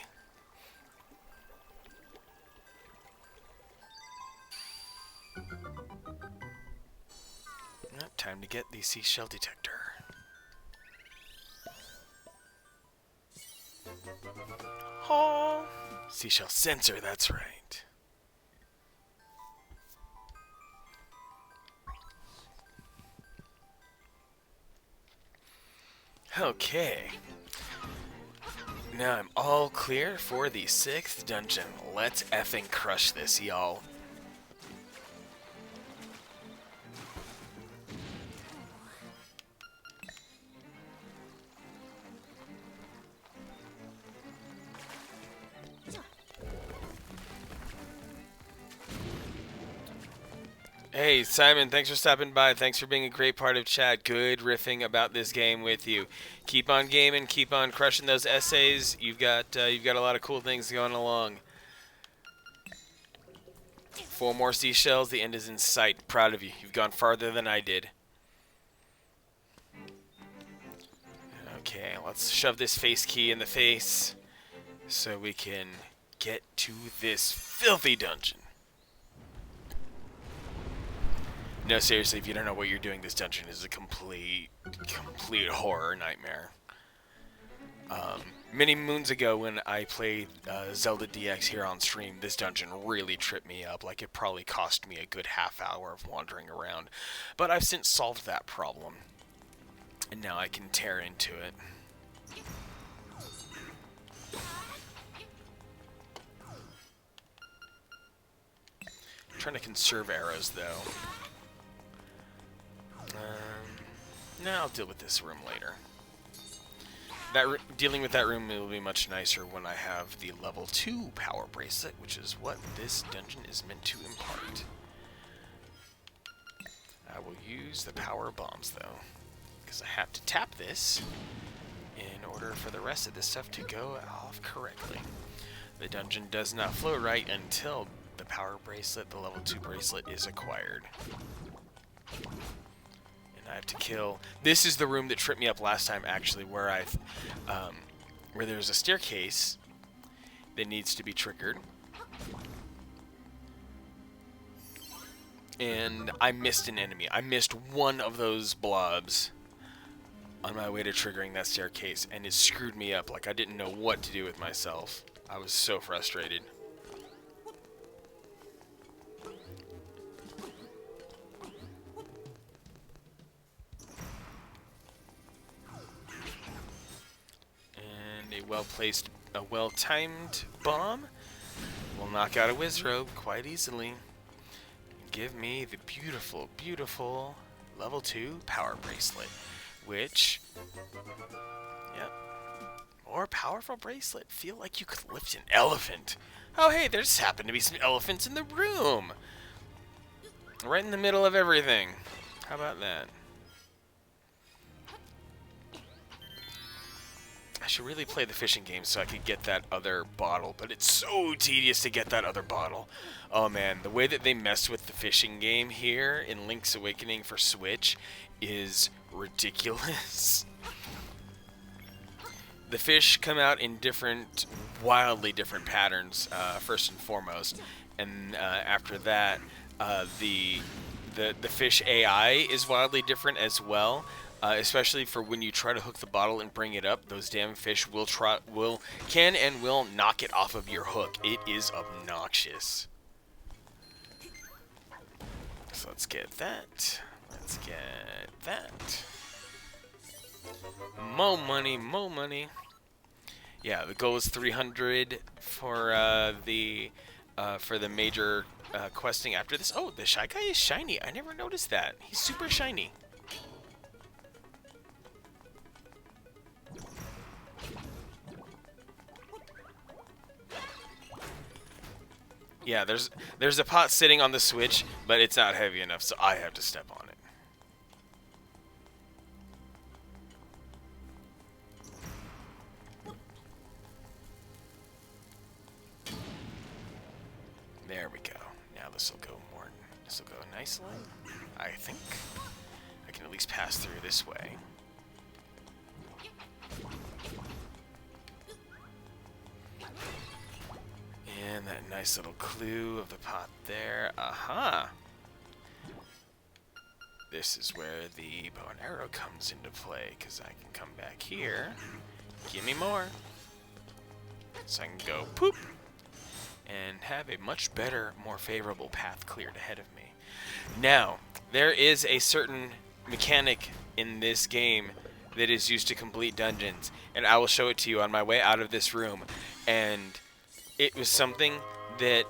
Time to get the seashell detector. Oh, seashell sensor, that's right. Okay. Now I'm all clear for the 6th dungeon. Let's effing crush this, y'all. Hey, Simon, thanks for stopping by. Thanks for being a great part of chat. Good riffing about this game with you. Keep on gaming. Keep on crushing those essays. You've got a lot of cool things going along. 4 more seashells. The end is in sight. Proud of you. You've gone farther than I did. Okay, let's shove this face key in the face so we can get to this filthy dungeon. No, seriously, if you don't know what you're doing, this dungeon is a complete horror nightmare. Many moons ago when I played Zelda DX here on stream, this dungeon really tripped me up. Like, it probably cost me a good half hour of wandering around. But I've since solved that problem. And now I can tear into it. I'm trying to conserve arrows, though. No, I'll deal with this room later. Dealing with that room will be much nicer when I have the level 2 power bracelet, which is what this dungeon is meant to impart. I will use the power bombs, though, because I have to tap this in order for the rest of this stuff to go off correctly. The dungeon does not flow right until the power bracelet, the level 2 bracelet, is acquired. I have to kill. This is the room that tripped me up last time, actually, where where there's a staircase that needs to be triggered, and I missed an enemy. I missed one of those blobs on my way to triggering that staircase, and it screwed me up. Like, I didn't know what to do with myself. I was so frustrated. A well-timed bomb will knock out a Wizrobe quite easily. Give me the beautiful, beautiful level 2 power bracelet, which, yep, more powerful bracelet. Feel like you could lift an elephant. Oh, hey, there's happened to be some elephants in the room, right in the middle of everything. How about that? I should really play the fishing game so I could get that other bottle, but it's so tedious to get that other bottle. Oh man, the way that they messed with the fishing game here in Link's Awakening for Switch is ridiculous. The fish come out in different, wildly different patterns, first and foremost, and after that, the fish AI is wildly different as well. Especially for when you try to hook the bottle and bring it up, those damn fish can and will knock it off of your hook. It is obnoxious. So let's get that. Let's get that. More money, more money. Yeah, the goal is 300 for the major questing after this. Oh, the Shy Guy is shiny. I never noticed that. He's super shiny. Yeah, there's a pot sitting on the switch, but it's not heavy enough, so I have to step on it. There we go. Now this will go nicely. I think I can at least pass through this way. And that nice little clue of the pot there. Aha! This is where the bow and arrow comes into play, because I can come back here. Give me more. So I can go poop and have a much better, more favorable path cleared ahead of me. Now, there is a certain mechanic in this game that is used to complete dungeons, and I will show it to you on my way out of this room. And it was something that,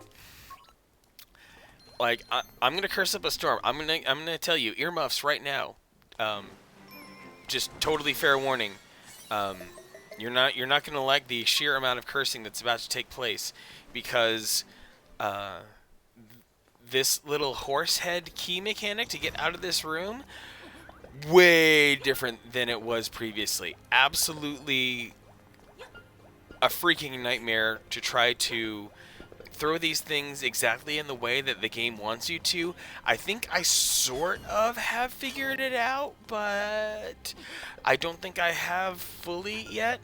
like, I'm gonna curse up a storm. I'm gonna tell you, earmuffs right now. Just totally fair warning. You're not gonna like the sheer amount of cursing that's about to take place, because this little horse head key mechanic to get out of this room, way different than it was previously. Absolutely a freaking nightmare to try to throw these things exactly in the way that the game wants you to. I think I sort of have figured it out, but I don't think I have fully yet.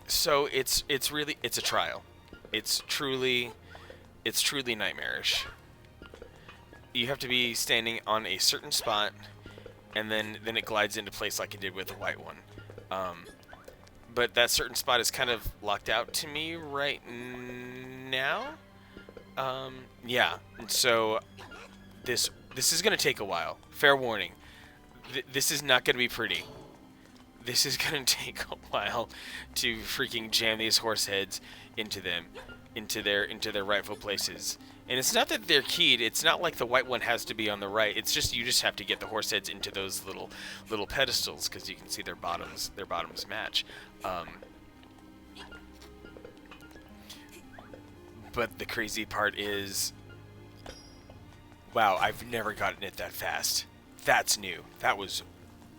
So it's a trial. It's truly nightmarish. you have to be standing on a certain spot, and then it glides into place like it did with the white one. But that certain spot is kind of locked out to me right now. Yeah, and so this is gonna take a while. Fair warning. This is not gonna be pretty. This is gonna take a while to freaking jam these horse heads into their rightful places. And it's not that they're keyed. It's not like the white one has to be on the right. It's just you just have to get the horse heads into those little pedestals, because you can see their bottoms match. But the crazy part is, wow, I've never gotten it that fast. That's new. That was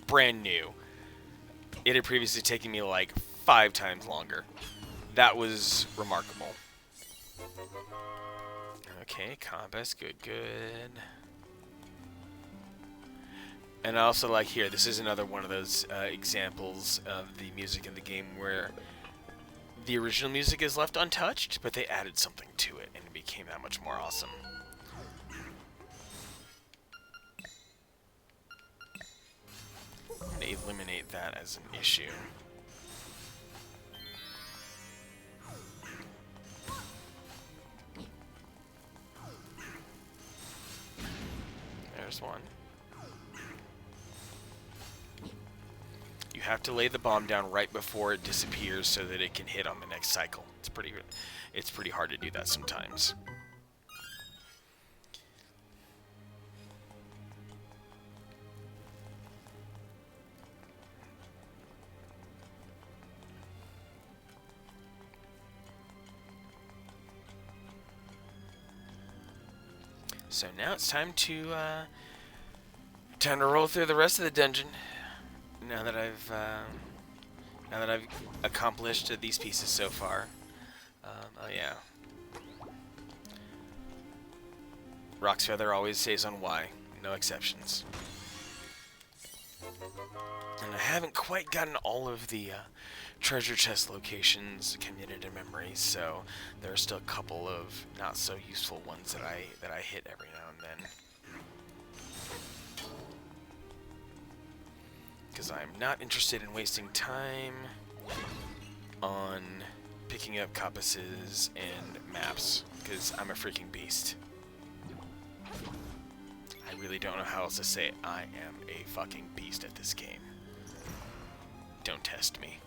brand new. It had previously taken me like 5 times longer. That was remarkable. Okay, compass, good. And I also like here, this is another one of those examples of the music in the game where the original music is left untouched, but they added something to it, and it became that much more awesome. And eliminate that as an issue. There's one. You have to lay the bomb down right before it disappears so that it can hit on the next cycle. It's pretty hard to do that sometimes. So now it's time to roll through the rest of the dungeon. Now that I've accomplished these pieces so far. Oh yeah. Rock's Feather always stays on Y, no exceptions. And I haven't quite gotten all of the treasure chest locations committed to memory, so there are still a couple of not so useful ones that I hit every now and then. Because I'm not interested in wasting time on picking up compasses and maps, because I'm a freaking beast. I really don't know how else to say it. I am a fucking beast at this game. Don't test me.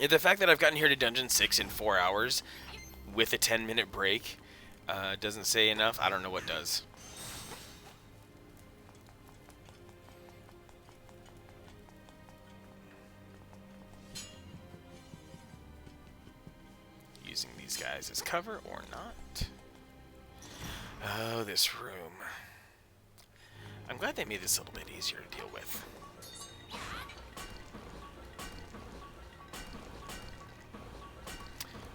And the fact that I've gotten here to Dungeon 6 in 4 hours with a 10-minute break doesn't say enough. I don't know what does. Using these guys as cover or not. Oh, this room. I'm glad they made this a little bit easier to deal with.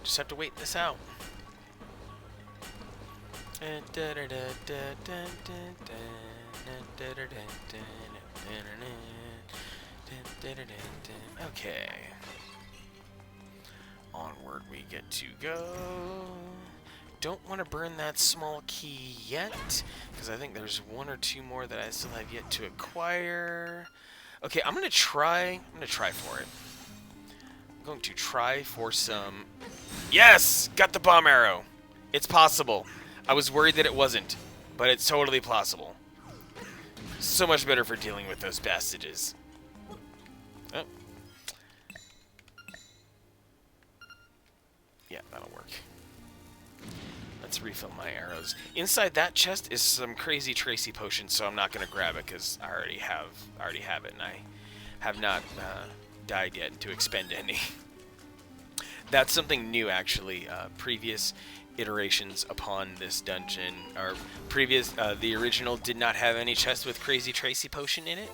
Just have to wait this out. Okay. Onward we get to go. Don't want to burn that small key yet, because I think there's 1 or 2 more that I still have yet to acquire. Okay, I'm gonna try for it. I'm going to try for some... Yes! Got the bomb arrow! It's possible. I was worried that it wasn't, but it's totally possible. So much better for dealing with those bastards. Oh. Yeah, that'll work. Let's refill my arrows. Inside that chest is some crazy Tracy potion, so I'm not going to grab it because I already have it, and I have not died yet to expend any. That's something new, actually. Previous iterations upon this dungeon, or the original did not have any chest with crazy Tracy potion in it,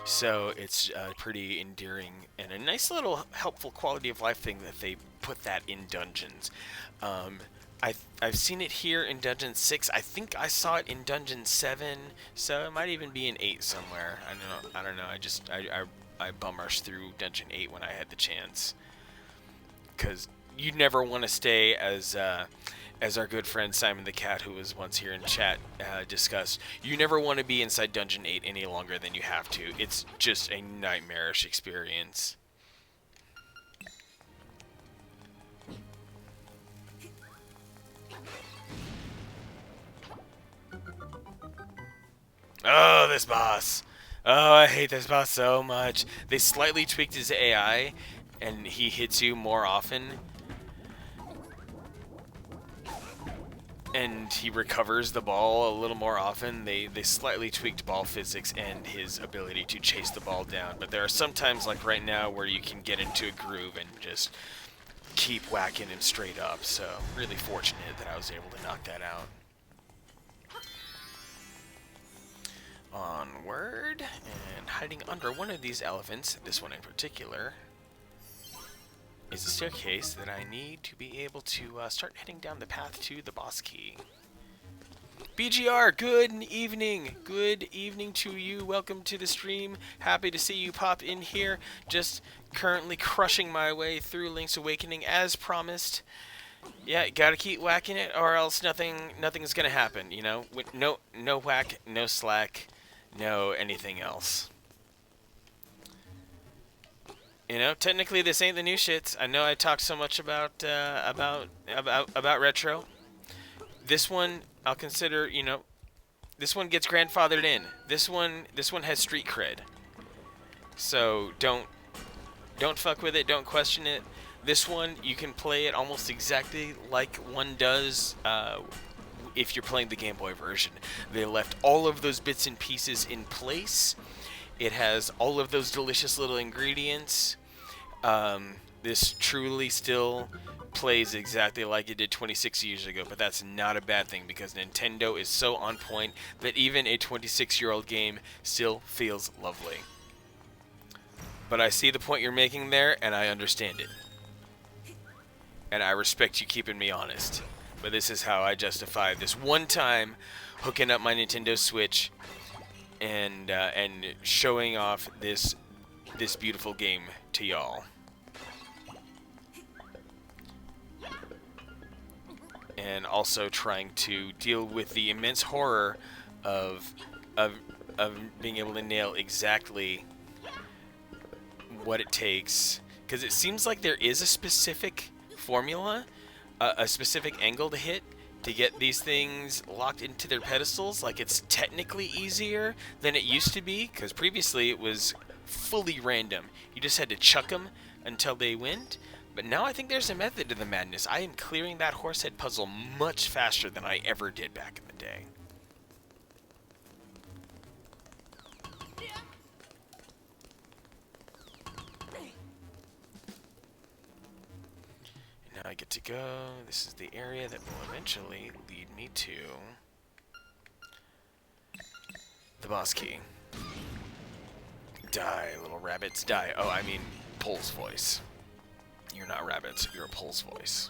so it's pretty endearing and a nice little helpful quality of life thing that they put that in dungeons. I've seen it here in Dungeon 6. I think I saw it in Dungeon 7, so it might even be in 8 somewhere. I don't know. I bum rushed through Dungeon 8 when I had the chance, because you never want to stay as as our good friend Simon the Cat, who was once here in chat, discussed, you never want to be inside Dungeon 8 any longer than you have to. It's just a nightmarish experience. Oh, this boss. Oh, I hate this boss so much. They slightly tweaked his AI, and he hits you more often. And he recovers the ball a little more often. They slightly tweaked ball physics and his ability to chase the ball down. But there are some times, like right now, where you can get into a groove and just keep whacking him straight up. So, really fortunate that I was able to knock that out. Onward, and hiding under one of these elephants, this one in particular, is a staircase that I need to be able to start heading down the path to the boss key. BGR, good evening. Good evening to you. Welcome to the stream. Happy to see you pop in here. Just currently crushing my way through Link's Awakening as promised. Yeah, gotta keep whacking it, or else nothing's gonna happen. You know, no whack, no slack. No, anything else. You know, technically this ain't the new shits. I know I talked so much about retro. This one I'll consider, you know, this one gets grandfathered in. This one has street cred. So don't fuck with it, don't question it. This one you can play it almost exactly like one does if you're playing the Game Boy version. They left all of those bits and pieces in place. It has all of those delicious little ingredients. This truly still plays exactly like it did 26 years ago, but that's not a bad thing because Nintendo is so on point that even a 26-year-old game still feels lovely. But I see the point you're making there, and I understand it. And I respect you keeping me honest. But this is how I justify this one time hooking up my Nintendo Switch and showing off this beautiful game to y'all. And also trying to deal with the immense horror of being able to nail exactly what it takes, because it seems like there is a specific formula, a specific angle to hit to get these things locked into their pedestals. Like, it's technically easier than it used to be, because previously it was fully random. You just had to chuck them until they went. But now I think there's a method to the madness. I am clearing that horsehead puzzle much faster than I ever did back in the day. Now I get to go. This is the area that will eventually lead me to the boss key. Die, little rabbits, die. Oh, I mean, Pole's voice. You're not rabbits, you're a Pole's voice.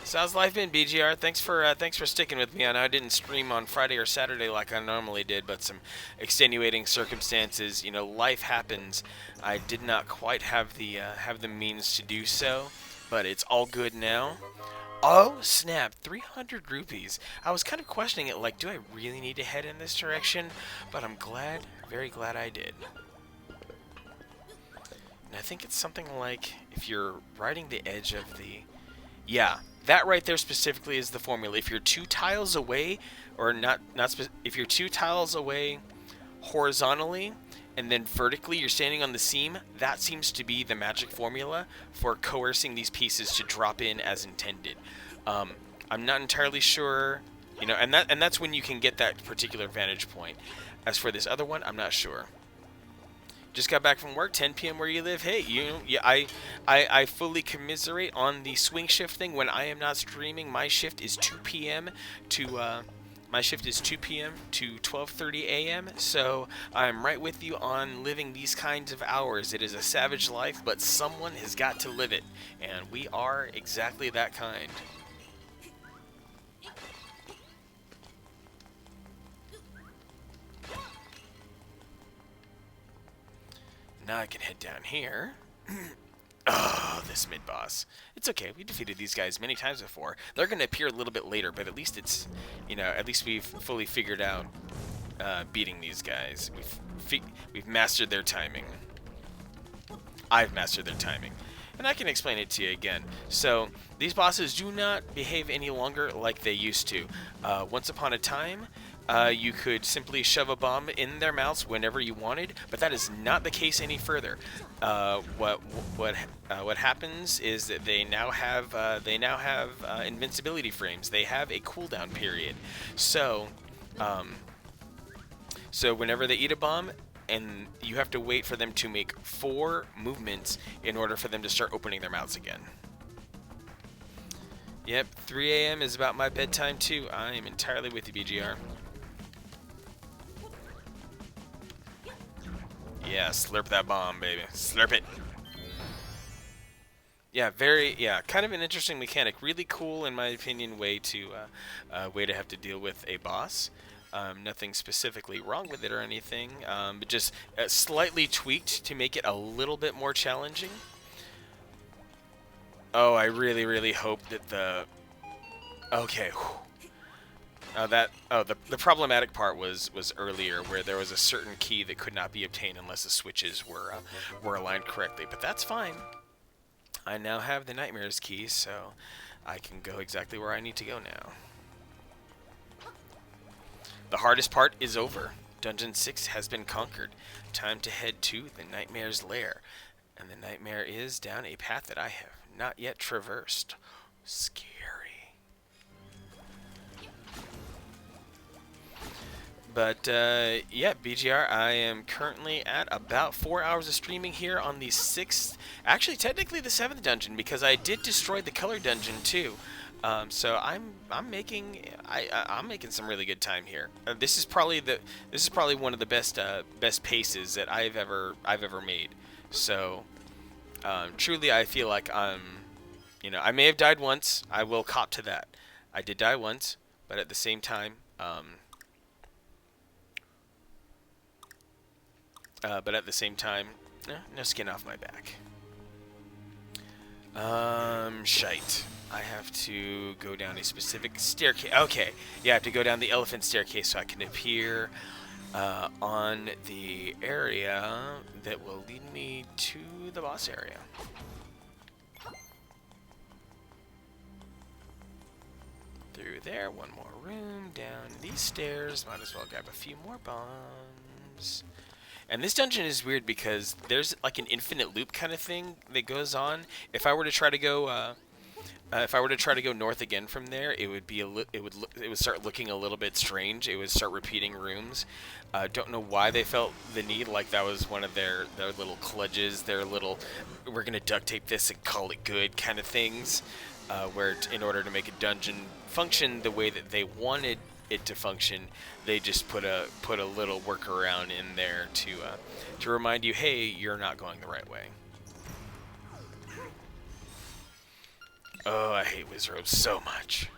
So how's life been, BGR? Thanks for sticking with me. I know I didn't stream on Friday or Saturday like I normally did, but some extenuating circumstances. You know, life happens. I did not quite have the means to do so, but it's all good now. Oh snap! 300 rupees. I was kind of questioning it, like, do I really need to head in this direction? But I'm glad, very glad I did. And I think it's something like if you're riding the edge of the, yeah. That right there specifically is the formula. If you're 2 tiles away, or if you're 2 tiles away horizontally, and then vertically you're standing on the seam, that seems to be the magic formula for coercing these pieces to drop in as intended. I'm not entirely sure, you know, and that's when you can get that particular vantage point. As for this other one, I'm not sure. Just got back from work, 10 p.m. where you live. Hey, you know, yeah, I fully commiserate on the swing shift thing. When I am not streaming, my shift is 2 p.m. to 12:30 a.m. So I'm right with you on living these kinds of hours. It is a savage life, but someone has got to live it, and we are exactly that kind. Now I can head down here. Oh, this mid-boss. It's okay. We defeated these guys many times before. They're going to appear a little bit later, but at least it's, you know, at least we've fully figured out beating these guys. We've mastered their timing. I've mastered their timing. And I can explain it to you again. So, these bosses do not behave any longer like they used to. Once upon a time, you could simply shove a bomb in their mouths whenever you wanted, but that is not the case any further. What happens is that they now have invincibility frames. They have a cooldown period. So whenever they eat a bomb, and you have to wait for them to make 4 movements in order for them to start opening their mouths again. Yep, 3 a.m. is about my bedtime too. I am entirely with you, BGR. Yeah, slurp that bomb, baby. Slurp it. Yeah, kind of an interesting mechanic. Really cool, in my opinion, way to have to deal with a boss. Nothing specifically wrong with it or anything, but just slightly tweaked to make it a little bit more challenging. Oh, I really, really hope that the... Okay. The problematic part was earlier, where there was a certain key that could not be obtained unless the switches were aligned correctly. But that's fine. I now have the Nightmares key, so I can go exactly where I need to go now. The hardest part is over. Dungeon 6 has been conquered. Time to head to the Nightmare's lair. And the nightmare is down a path that I have not yet traversed. Scary. But, yeah, BGR, I am currently at about 4 hours of streaming here on the 6th, actually technically the 7th dungeon, because I did destroy the color dungeon too. So I'm making some really good time here. This is probably one of the best paces that I've ever made. So truly, I feel like I may have died once. I will cop to that. I did die once, but at the same time, no skin off my back. Shite. I have to go down a specific staircase. Okay, yeah, I have to go down the elephant staircase so I can appear on the area that will lead me to the boss area. Through there, one more room, down these stairs. Might as well grab a few more bombs. And this dungeon is weird because there's like an infinite loop kind of thing that goes on. If I were to try to go north again from there, it would start looking a little bit strange. It would start repeating rooms. Don't know why they felt the need, like that was one of their little kludges, their little we're gonna duct tape this and call it good kind of things. Where in order to make a dungeon function the way that they wanted it to function, they just put a little workaround in there to remind you, hey, you're not going the right way. Oh, I hate Wizrobes so much.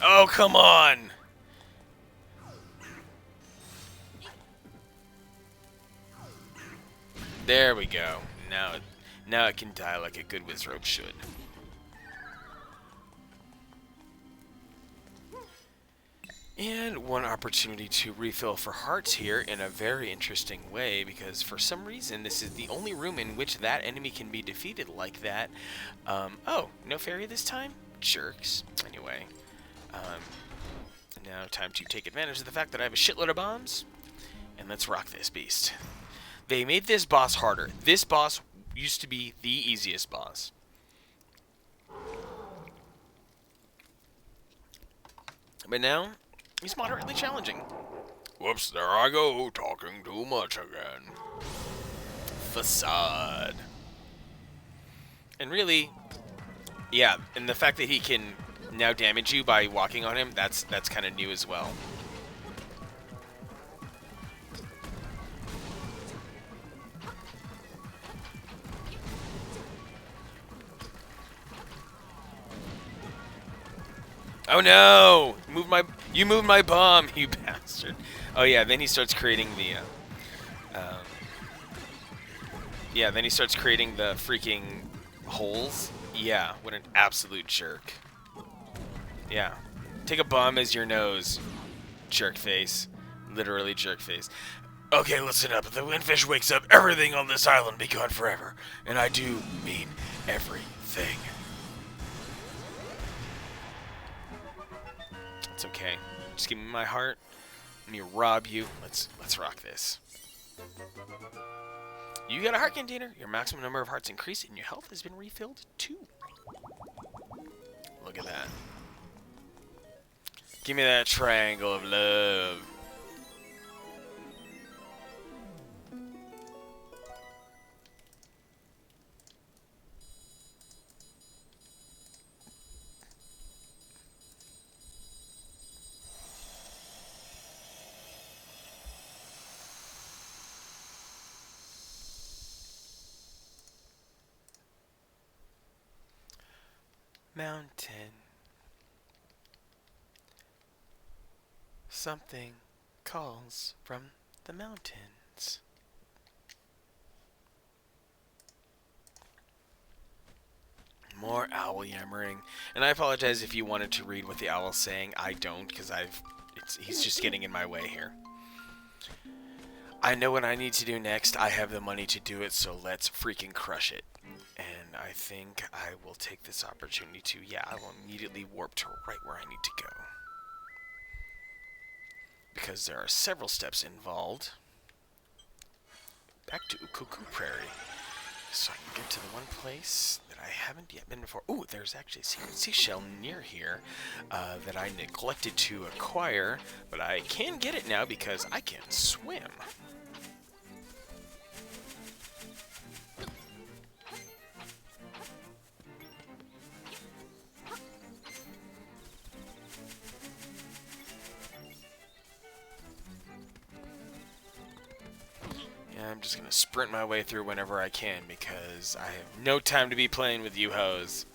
Oh, come on! There we go. Now it can die like a good Wizrobe should. And one opportunity to refill for hearts here in a very interesting way, because for some reason this is the only room in which that enemy can be defeated like that. Oh, no fairy this time? Jerks. Anyway, now time to take advantage of the fact that I have a shitload of bombs, and let's rock this beast. They made this boss harder. This boss used to be the easiest boss. But now, he's moderately challenging. Whoops, there I go, talking too much again. Facade. And really, yeah, and the fact that he can now damage you by walking on him, that's kind of new as well. Oh no! You moved my bomb, you bastard. Oh yeah, then he starts creating the yeah, then he starts creating the freaking holes. Yeah, what an absolute jerk. Yeah. Take a bomb as your nose. Jerk face. Literally jerk face. Okay, listen up. If the windfish wakes up, everything on this island be gone forever. And I do mean everything. It's okay. Just give me my heart. Let me rob you. Let's rock this. You got a heart container. Your maximum number of hearts increased, and your health has been refilled too. Look at that. Give me that triangle of love. Mountain. Something calls from the mountains. More owl yammering. And I apologize if you wanted to read what the owl's saying. I don't, because he's just getting in my way here. I know what I need to do next. I have the money to do it, so let's freaking crush it. And I think I will take this opportunity to, yeah, I will immediately warp to right where I need to go. Because there are several steps involved. Back to Ukuku Prairie. So I can get to the one place that I haven't yet been before. Ooh, there's actually a secret seashell near here that I neglected to acquire. But I can get it now because I can swim. I'm just going to sprint my way through whenever I can because I have no time to be playing with you hoes.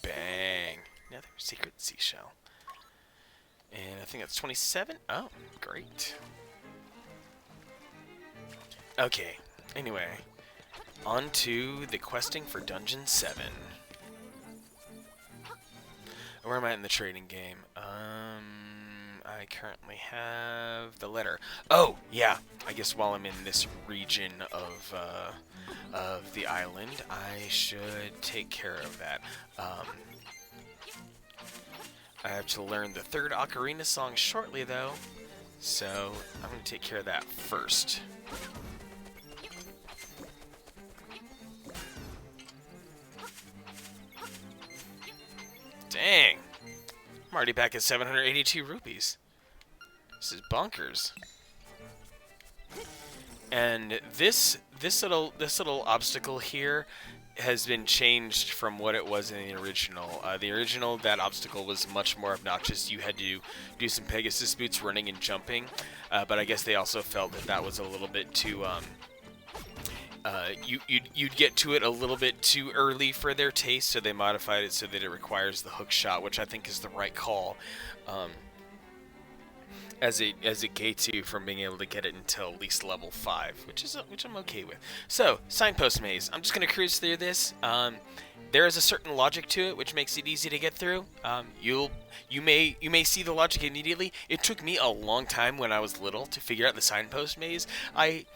Bang. Another secret seashell. And I think that's 27. Oh, great. Okay. Anyway, on to the questing for Dungeon 7. Where am I in the trading game? I currently have the letter. Oh, yeah. I guess while I'm in this region of the island, I should take care of that. I have to learn the third ocarina song shortly, though, so I'm going to take care of that first. Dang. I'm already back at 782 rupees. This is bonkers. And this little obstacle here has been changed from what it was in the original. The original, that obstacle was much more obnoxious. You had to do some Pegasus boots running and jumping, but I guess they also felt that that was a little bit too you'd get to it a little bit too early for their taste, so they modified it so that it requires the hook shot, which I think is the right call. As it gates you from being able to get it until at least level 5, which I'm okay with. So, signpost maze. I'm just gonna cruise through this. There is a certain logic to it, which makes it easy to get through. You may see the logic immediately. It took me a long time when I was little to figure out the signpost maze. I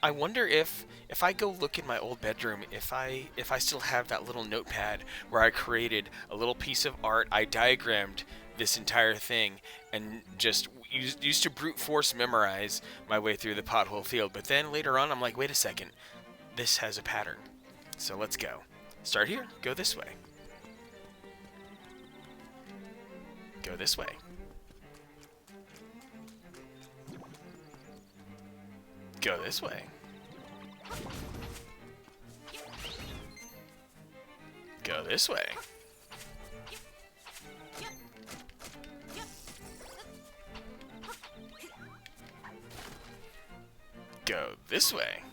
wonder if I go look in my old bedroom, if I still have that little notepad where I created a little piece of art. I diagrammed this entire thing and just used to brute force memorize my way through the pothole field. But then later on, I'm like, wait a second, this has a pattern. So let's go. Start here, go this way. Go this way. Go this way. Go this way. Go this way.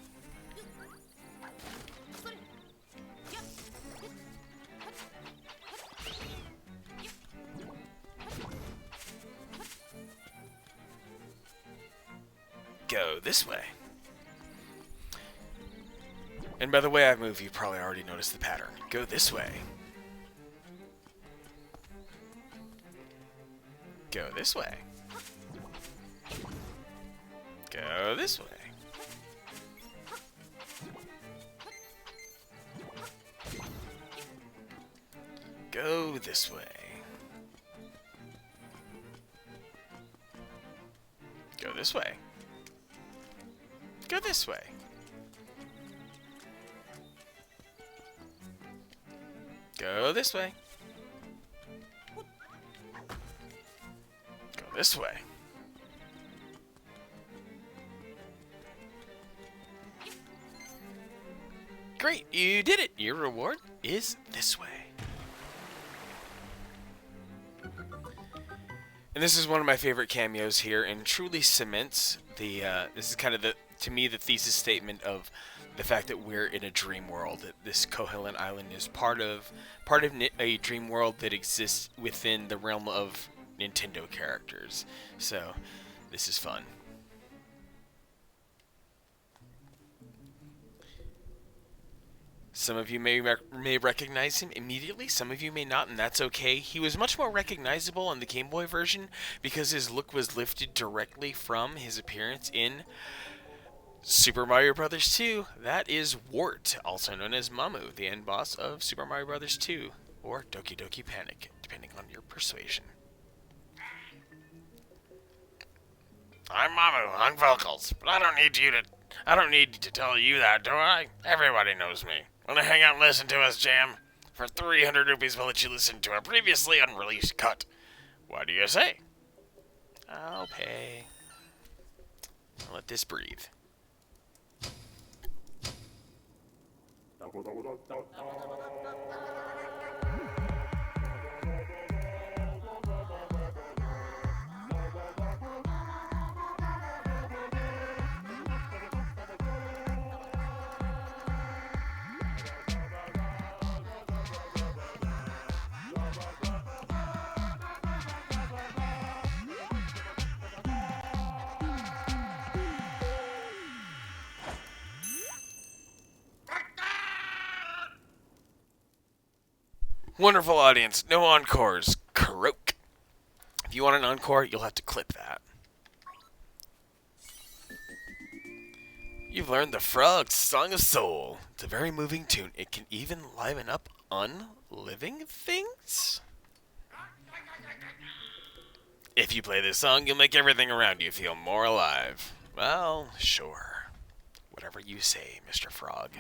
Go this way. And by the way I move, you probably already noticed the pattern. Go this way. Go this way. Go this way. Go this way. Go this way. Go this way. Go this way. Go this way. Great, you did it. Your reward is this way. And this is one of my favorite cameos here, and truly cements the. This is kind of to me, the thesis statement of the fact that we're in a dream world. That this Koholint Island is part of a dream world that exists within the realm of Nintendo characters. So, this is fun. Some of you may recognize him immediately, some of you may not, and that's okay. He was much more recognizable on the Game Boy version because his look was lifted directly from his appearance in Super Mario Bros. 2. That is Wart, also known as Mamu, the end boss of Super Mario Bros. 2, or Doki Doki Panic, depending on your persuasion. I'm Mamu on vocals, but I don't need to tell you that, do I? Everybody knows me. Wanna hang out and listen to us jam? For 300 rupees, we'll let you listen to a previously unreleased cut. What do you say? I'll pay. I'll let this breathe. Wonderful audience. No encores. Croak. If you want an encore, you'll have to clip that. You've learned the Frog's Song of Soul. It's a very moving tune. It can even liven up unliving things. If you play this song, you'll make everything around you feel more alive. Well, sure. Whatever you say, Mr. Frog.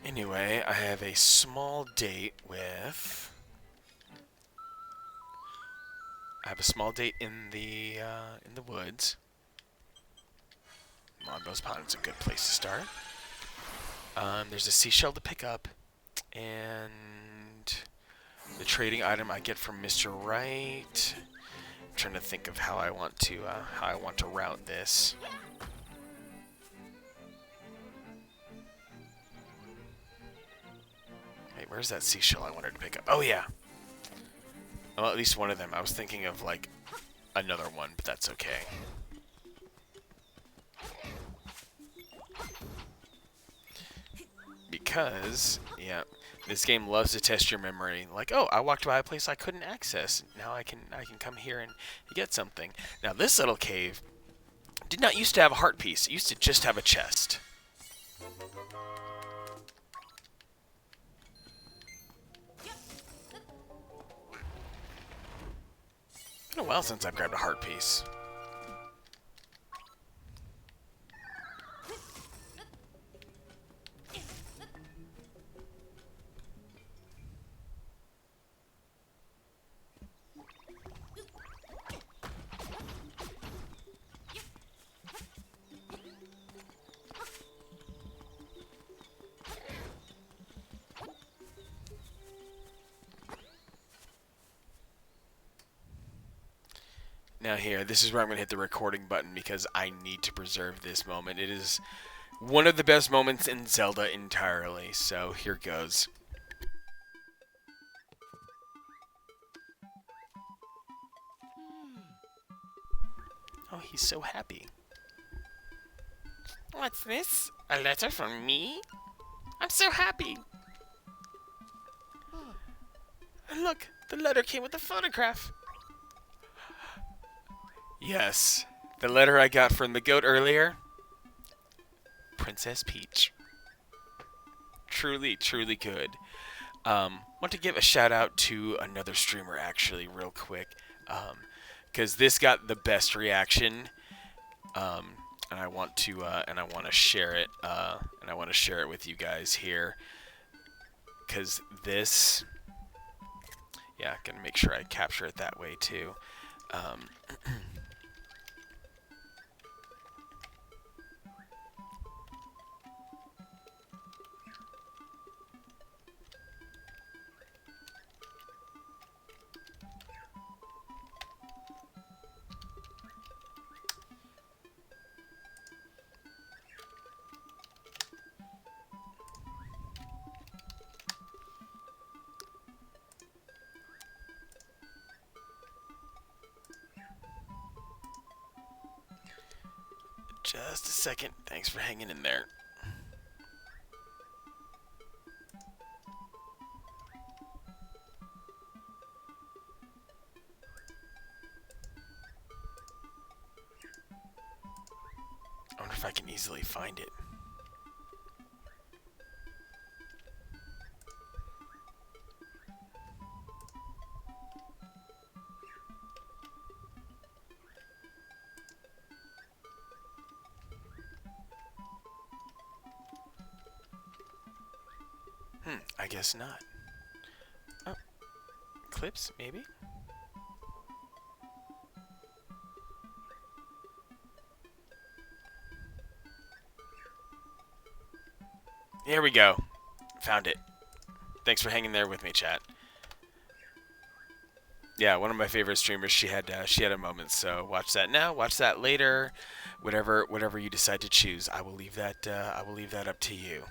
Anyway, I have a small date with... I have a small date in the woods. Mambo's Pond is a good place to start. There's a seashell to pick up, and the trading item I get from Mr. Wright. I'm trying to think of how I want to route this. Wait, where's that seashell I wanted to pick up? Oh yeah. Well, at least one of them. I was thinking of like another one, but that's okay. Because, yeah, this game loves to test your memory. Like, oh, I walked by a place I couldn't access. Now I can come here and get something. Now this little cave did not used to have a heart piece. It used to just have a chest. It's been a while since I've grabbed a heart piece. Now here, this is where I'm going to hit the recording button because I need to preserve this moment. It is one of the best moments in Zelda entirely, so here goes. Oh, he's so happy. What's this? A letter from me? I'm so happy. And look, the letter came with a photograph. Yes, the letter I got from the goat earlier. Princess Peach. Truly, truly good. Want to give a shout out to another streamer actually, real quick, because this got the best reaction, and I want to share it, and I want to share it with you guys here, because this, yeah, gonna make sure I capture it that way too. Just a second. Thanks for hanging in there. I wonder if I can easily find it. I guess not. Oh, clips, maybe? Here we go. Found it. Thanks for hanging there with me, chat. Yeah, one of my favorite streamers. She had a moment. So watch that now. Watch that later. Whatever you decide to choose, I will leave that up to you.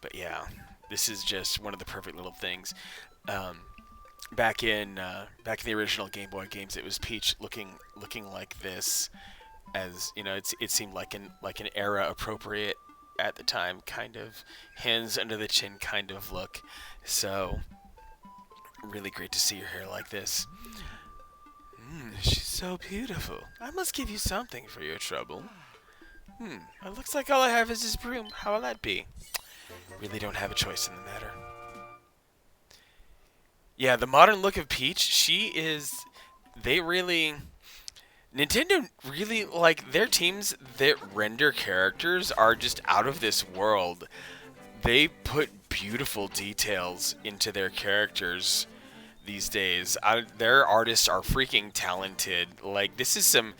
But yeah, this is just one of the perfect little things. Back in the original Game Boy games, it was Peach looking like this, as you know, it seemed like an era appropriate at the time, kind of hands under the chin kind of look. So really great to see her hair like this. She's so beautiful. I must give you something for your trouble. It looks like all I have is this broom. How will that be? Really don't have a choice in the matter. Yeah, the modern look of Peach, Nintendo really, like, their teams that render characters are just out of this world. They put beautiful details into their characters these days. Their artists are freaking talented. Like, this is some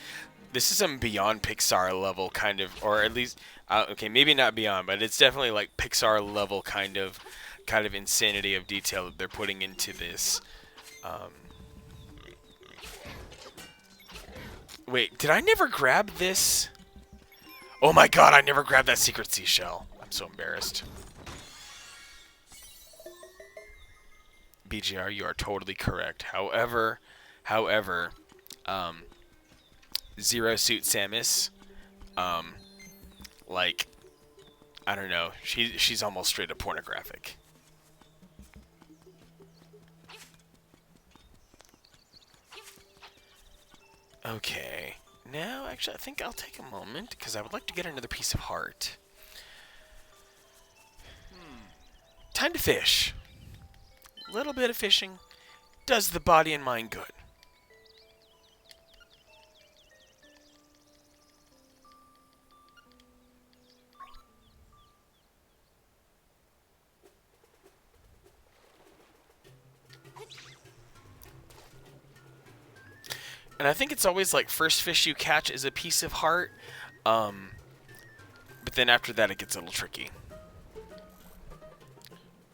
beyond Pixar level kind of, or at least, okay, maybe not beyond, but it's definitely like Pixar level kind of insanity of detail that they're putting into this. Wait, did I never grab this? Oh my god, I never grabbed that secret seashell. I'm so embarrassed. BGR, you are totally correct. However, Zero Suit Samus, like, I don't know, she's almost straight up pornographic. Okay, now actually I think I'll take a moment because I would like to get another piece of heart. Time to fish. A little bit of fishing does the body and mind good. And I think it's always like first fish you catch is a piece of heart, but then after that it gets a little tricky.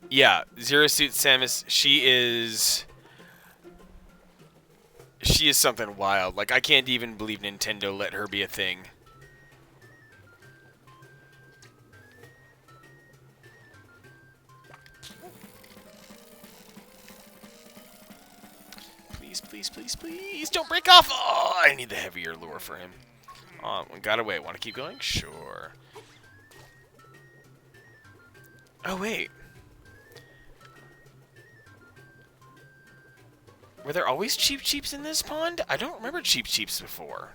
Yeah, Zero Suit Samus, she is something wild. Like, I can't even believe Nintendo let her be a thing. please, please, please. Don't break off. Oh, I need the heavier lure for him. Oh, one got away. Want to keep going? Sure. Oh, wait. Were there always cheeps in this pond? I don't remember cheeps before.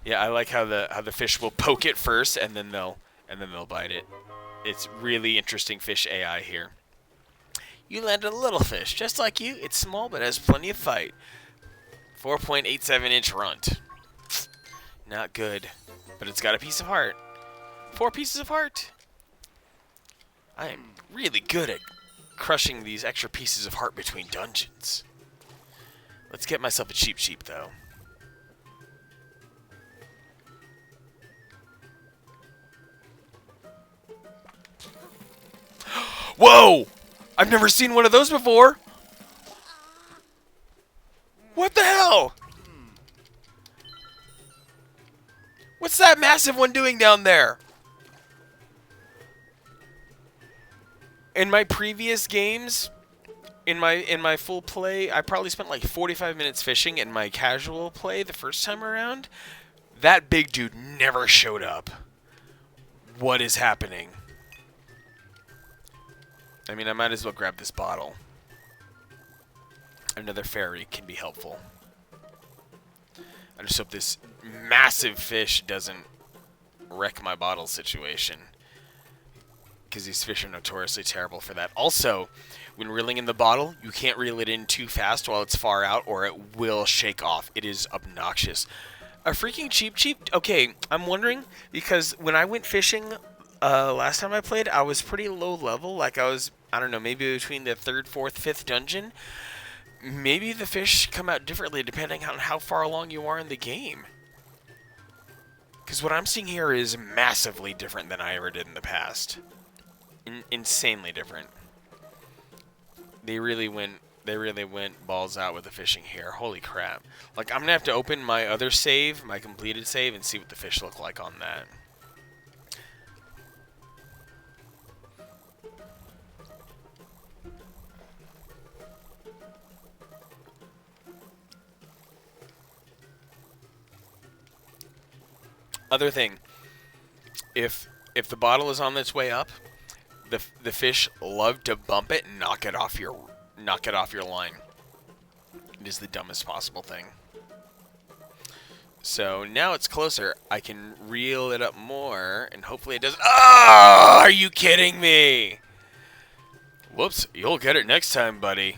Yeah, I like how the fish will poke it first and then they'll bite it. It's really interesting fish AI here. You landed a little fish, just like you. It's small but has plenty of fight. 4.87-inch runt. Not good, but it's got a piece of heart. 4 pieces of heart. I am really good at crushing these extra pieces of heart between dungeons. Let's get myself a cheap though. Whoa! I've never seen one of those before! What the hell? What's that massive one doing down there? In my previous games, in my full play, I probably spent like 45 minutes fishing. In my casual play the first time around, that big dude never showed up. What is happening? I mean, I might as well grab this bottle. Another fairy can be helpful. I just hope this massive fish doesn't wreck my bottle situation, because these fish are notoriously terrible for that. Also, when reeling in the bottle, you can't reel it in too fast while it's far out, or it will shake off. It is obnoxious. A freaking cheap. Okay, I'm wondering, because when I went fishing last time I played, I was pretty low level. Like I was, I don't know, maybe between the 3rd, 4th, 5th dungeon. Maybe the fish come out differently depending on how far along you are in the game. Because what I'm seeing here is massively different than I ever did in the past. Insanely different. They really went balls out with the fishing here. Holy crap. Like, I'm going to have to open my other save, my completed save, and see what the fish look like on that. Other thing, if the bottle is on its way up, the fish love to bump it and knock it off your line. It is the dumbest possible thing. So now it's closer. I can reel it up more, and hopefully it doesn't. Oh, are you kidding me? Whoops! You'll get it next time, buddy.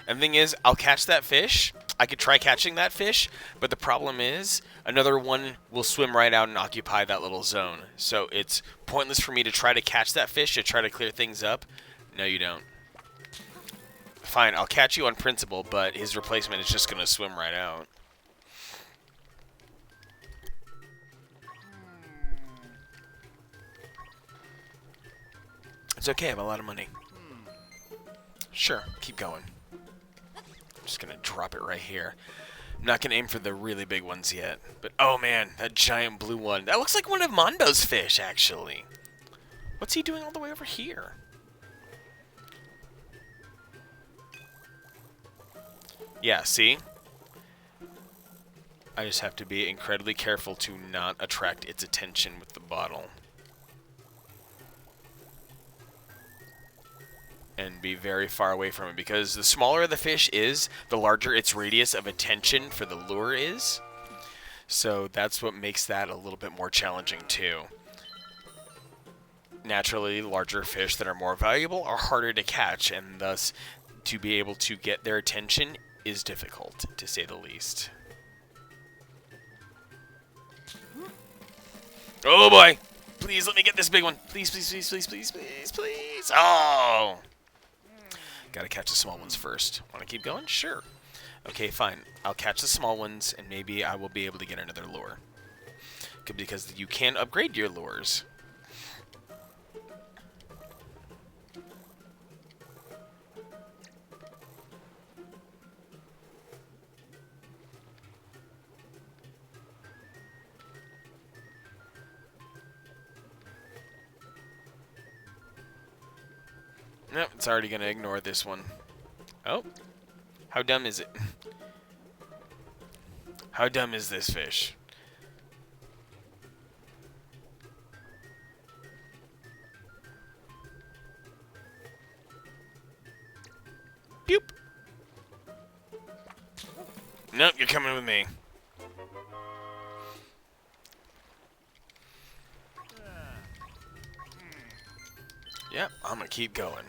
And the thing is, I'll catch that fish. I could try catching that fish, but the problem is another one will swim right out and occupy that little zone. So it's pointless for me to try to catch that fish to try to clear things up. No, you don't. Fine, I'll catch you on principle, but his replacement is just going to swim right out. It's okay, I have a lot of money. Sure, keep going. Just gonna drop it right here. I'm not gonna aim for the really big ones yet, but oh man, that giant blue one. That looks like one of Manbo's fish, actually. What's he doing all the way over here? Yeah, see? I just have to be incredibly careful to not attract its attention with the bottle. And be very far away from it, because the smaller the fish is, the larger its radius of attention for the lure is. So that's what makes that a little bit more challenging too. Naturally, larger fish that are more valuable are harder to catch, and thus to be able to get their attention is difficult, to say the least. Oh boy! Please let me get this big one. Please, please, please, please, please, please, please. Oh! Gotta catch the small ones first. Want to keep going? Sure. Okay, fine. I'll catch the small ones, and maybe I will be able to get another lure. Because you can upgrade your lures. Nope, it's already going to ignore this one. Oh, how dumb is it? How dumb is this fish? Boop. Nope, you're coming with me. Yep, I'm gonna keep going.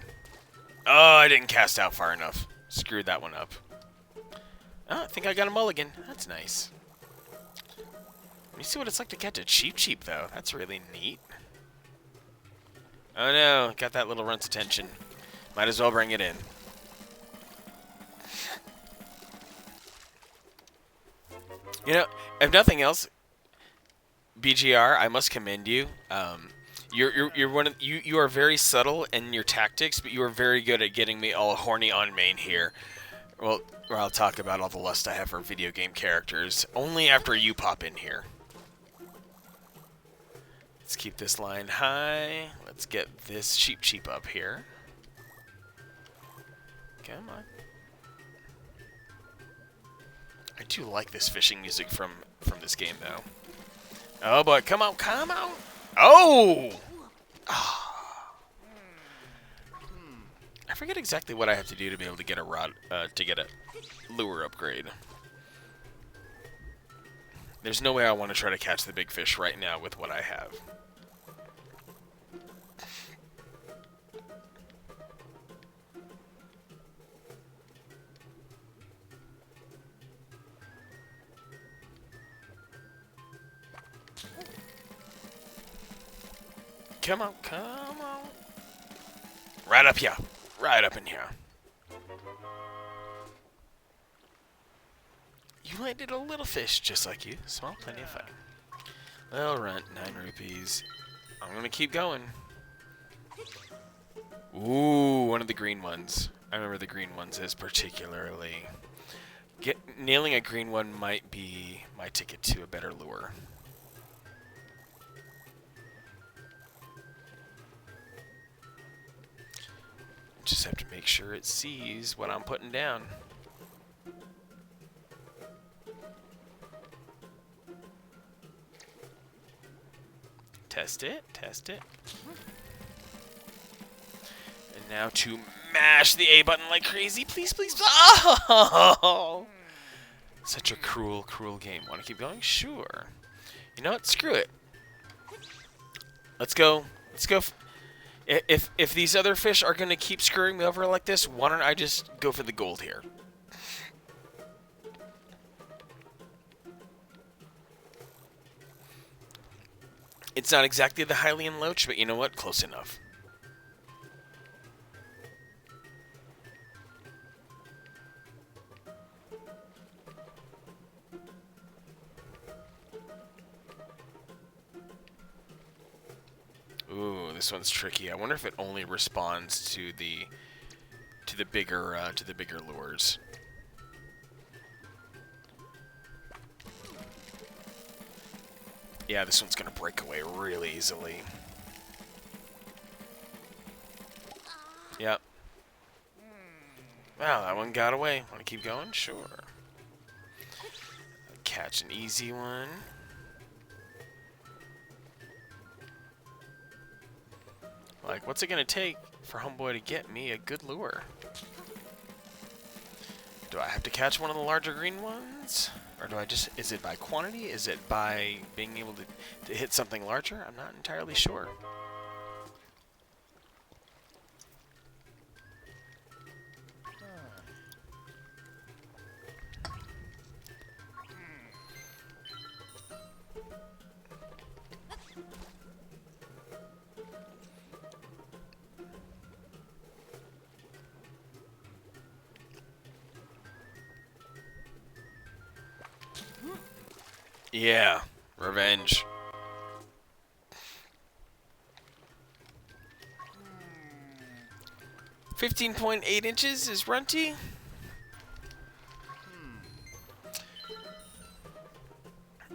Oh, I didn't cast out far enough. Screwed that one up. Oh, I think I got a mulligan. That's nice. Let me see what it's like to catch a cheap, though. That's really neat. Oh no, got that little runt's attention. Might as well bring it in. You know, if nothing else, BGR, I must commend you. You're one of you are very subtle in your tactics, but you are very good at getting me all horny on main here. Well, where I'll talk about all the lust I have for video game characters only after you pop in here. Let's keep this line high. Let's get this cheap up here. Come on. I do like this fishing music from this game, though. Oh, but come on, come on. Oh! I forget exactly what I have to do to be able to get a rod, to get a lure upgrade. There's no way I want to try to catch the big fish right now with what I have. Come on, come on. Right up here. Right up in here. You landed a little fish just like you. Small, plenty of fun. Well, rent 9 rupees. I'm gonna keep going. Ooh, one of the green ones. I remember the green ones is particularly. Nailing a green one might be my ticket to a better lure. Just have to make sure it sees what I'm putting down. Test it, test it. And now to mash the A button like crazy. Please, please. Oh! Such a cruel, cruel game. Want to keep going? Sure. You know what? Screw it. Let's go. Let's go. If these other fish are going to keep screwing me over like this, why don't I just go for the gold here? It's not exactly the Hylian Loach, but you know what? Close enough. Ooh, this one's tricky. I wonder if it only responds to the bigger lures. Yeah, this one's gonna break away really easily. Yep. Wow, that one got away. Want to keep going? Sure. Catch an easy one. Like, what's it gonna take for homeboy to get me a good lure? Do I have to catch one of the larger green ones? Or do I just, is it by quantity? Is it by being able to hit something larger? I'm not entirely sure. Yeah, revenge. 15.8 inches is runty.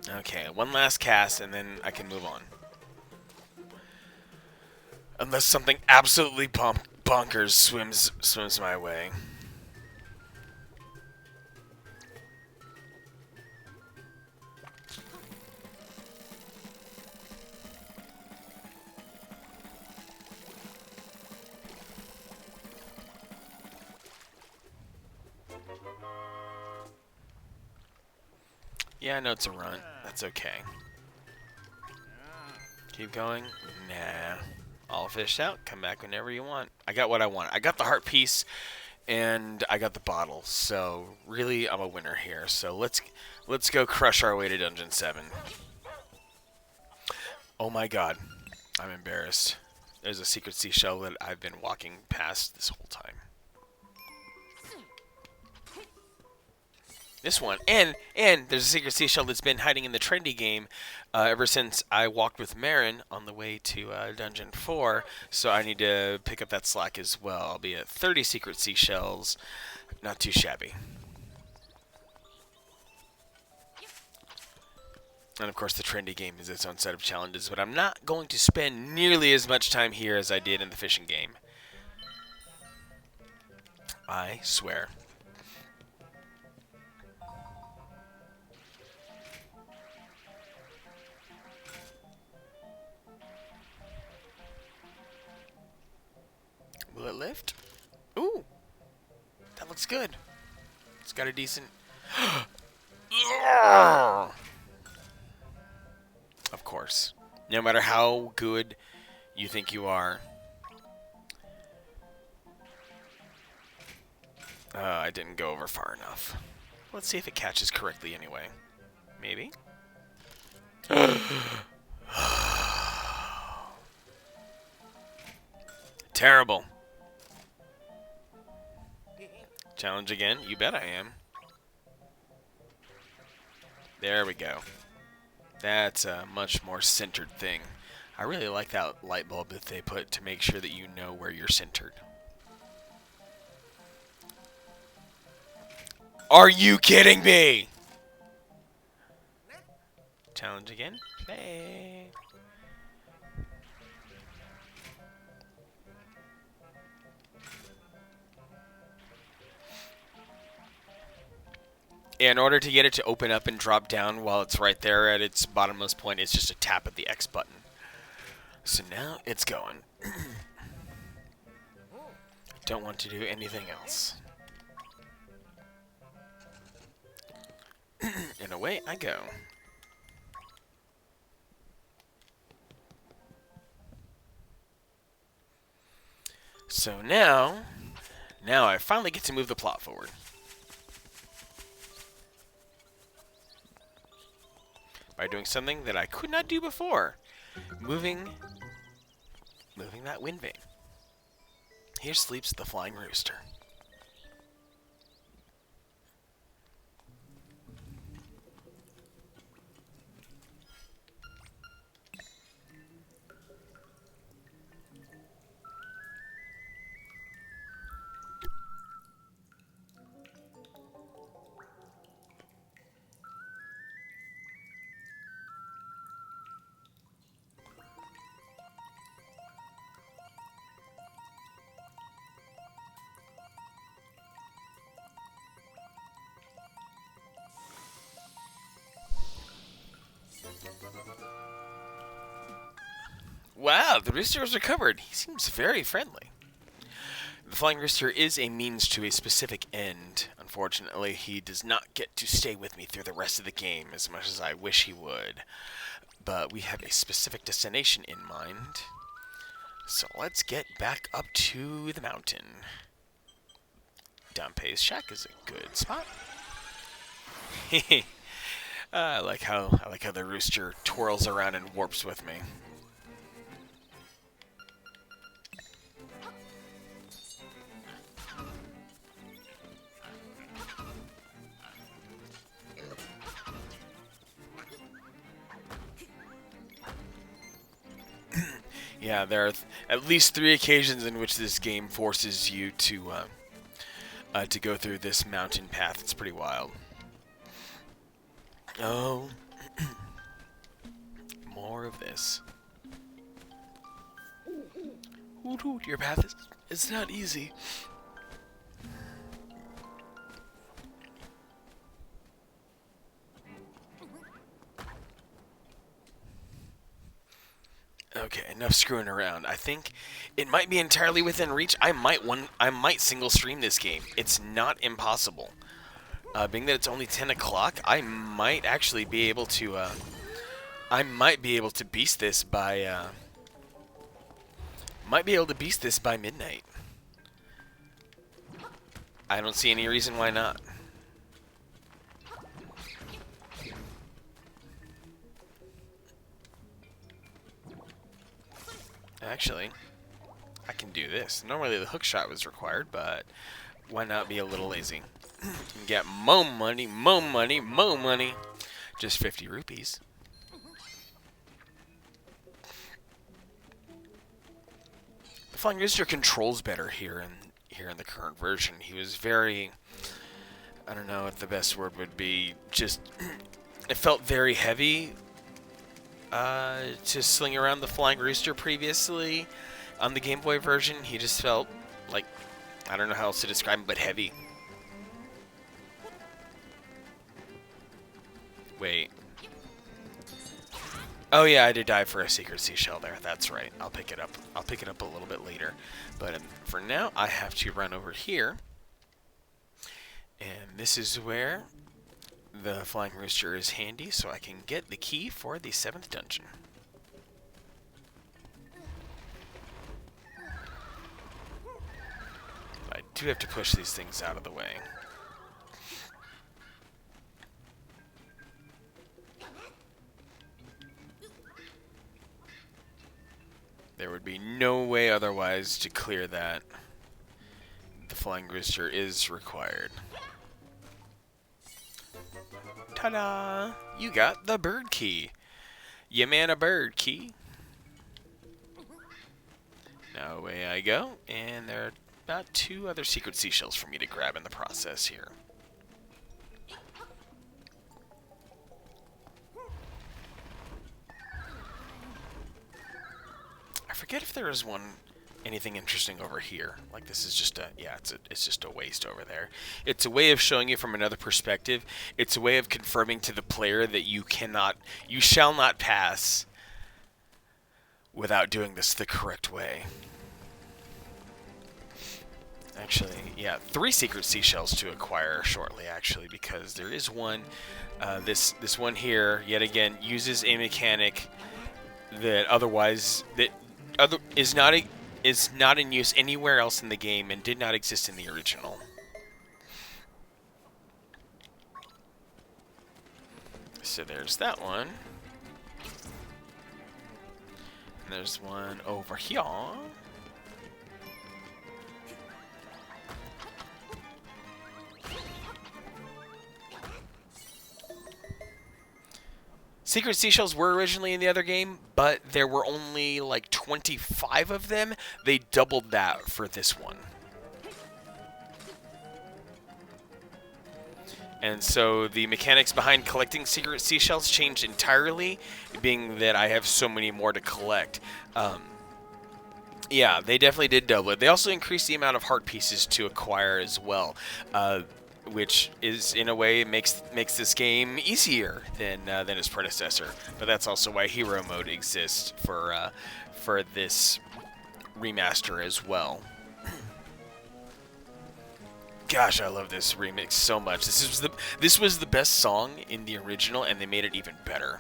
Okay, one last cast and then I can move on. Unless something absolutely bonkers swims my way. Yeah, I know it's a run. That's okay. Keep going. Nah. All fished out. Come back whenever you want. I got what I want. I got the heart piece, and I got the bottle. So really, I'm a winner here. So let's go crush our way to Dungeon 7. Oh my God, I'm embarrassed. There's a secret seashell that I've been walking past this whole time. This one, and there's a secret seashell that's been hiding in the trendy game ever since I walked with Marin on the way to Dungeon 4, so I need to pick up that slack as well. I'll be at 30 secret seashells, not too shabby. And of course the trendy game is its own set of challenges, but I'm not going to spend nearly as much time here as I did in the fishing game. I swear. Will it lift? Ooh! That looks good. It's got a decent... Of course. No matter how good you think you are. I didn't go over far enough. Let's see if it catches correctly anyway. Maybe? Terrible. Challenge again? You bet I am. There we go. That's a much more centered thing. I really like that light bulb that they put to make sure that you know where you're centered. Are you kidding me? Challenge again? Play. In order to get it to open up and drop down while it's right there at its bottommost point, it's just a tap of the X button. So now it's going. Don't want to do anything else. And away I go. So now I finally get to move the plot forward. By doing something that I could not do before. Moving that wind vane. Here sleeps the flying rooster. Wow, the rooster has recovered. He seems very friendly. The flying rooster is a means to a specific end. Unfortunately, he does not get to stay with me through the rest of the game as much as I wish he would. But we have a specific destination in mind. So let's get back up to the mountain. Danpe's shack is a good spot. I like how the rooster twirls around and warps with me. Yeah, there are at least 3 occasions in which this game forces you to go through this mountain path. It's pretty wild. Oh, more of this. Hoot hoot, your path is not easy. Okay, enough screwing around. I think it might be entirely within reach. I might single stream this game. It's not impossible. Being that it's only 10 o'clock, I might actually be able to, I might be able to beast this by, midnight. I don't see any reason why not. Actually, I can do this. Normally the hook shot was required, but why not be a little lazy? Get mo money, mo money, mo money. Just 50 rupees. The Flying Rooster controls better here in the current version. He was very, I don't know what the best word would be. Just it felt very heavy to sling around the Flying Rooster previously. On the Game Boy version, he just felt like, I don't know how else to describe him, but heavy. Wait. Oh yeah, I did die for a secret seashell there. That's right. I'll pick it up. I'll pick it up a little bit later. But for now, I have to run over here. And this is where the Flying Rooster is handy, so I can get the key for the 7th dungeon. I do have to push these things out of the way. There would be no way otherwise to clear that. The Flying Rooster is required. Ta-da! You got the bird key. You man a bird key. Now away I go, and there are about 2 other secret seashells for me to grab in the process here. I forget if there is anything interesting over here. Like this is just it's just a waste over there. It's a way of showing you from another perspective. It's a way of confirming to the player that you shall not pass without doing this the correct way. Actually, yeah, 3 secret seashells to acquire shortly, actually, because there is one. This one here, yet again, uses a mechanic that is not in use anywhere else in the game and did not exist in the original. So there's that one. And there's one over here. Secret seashells were originally in the other game, but there were only like 25 of them. They doubled that for this one. And so the mechanics behind collecting secret seashells changed entirely, being that I have so many more to collect. Yeah, they definitely did double it. They also increased the amount of heart pieces to acquire as well. Which is, in a way, makes this game easier than its predecessor. But that's also why Hero Mode exists for this remaster as well. Gosh, I love this remix so much. This was the best song in the original, and they made it even better.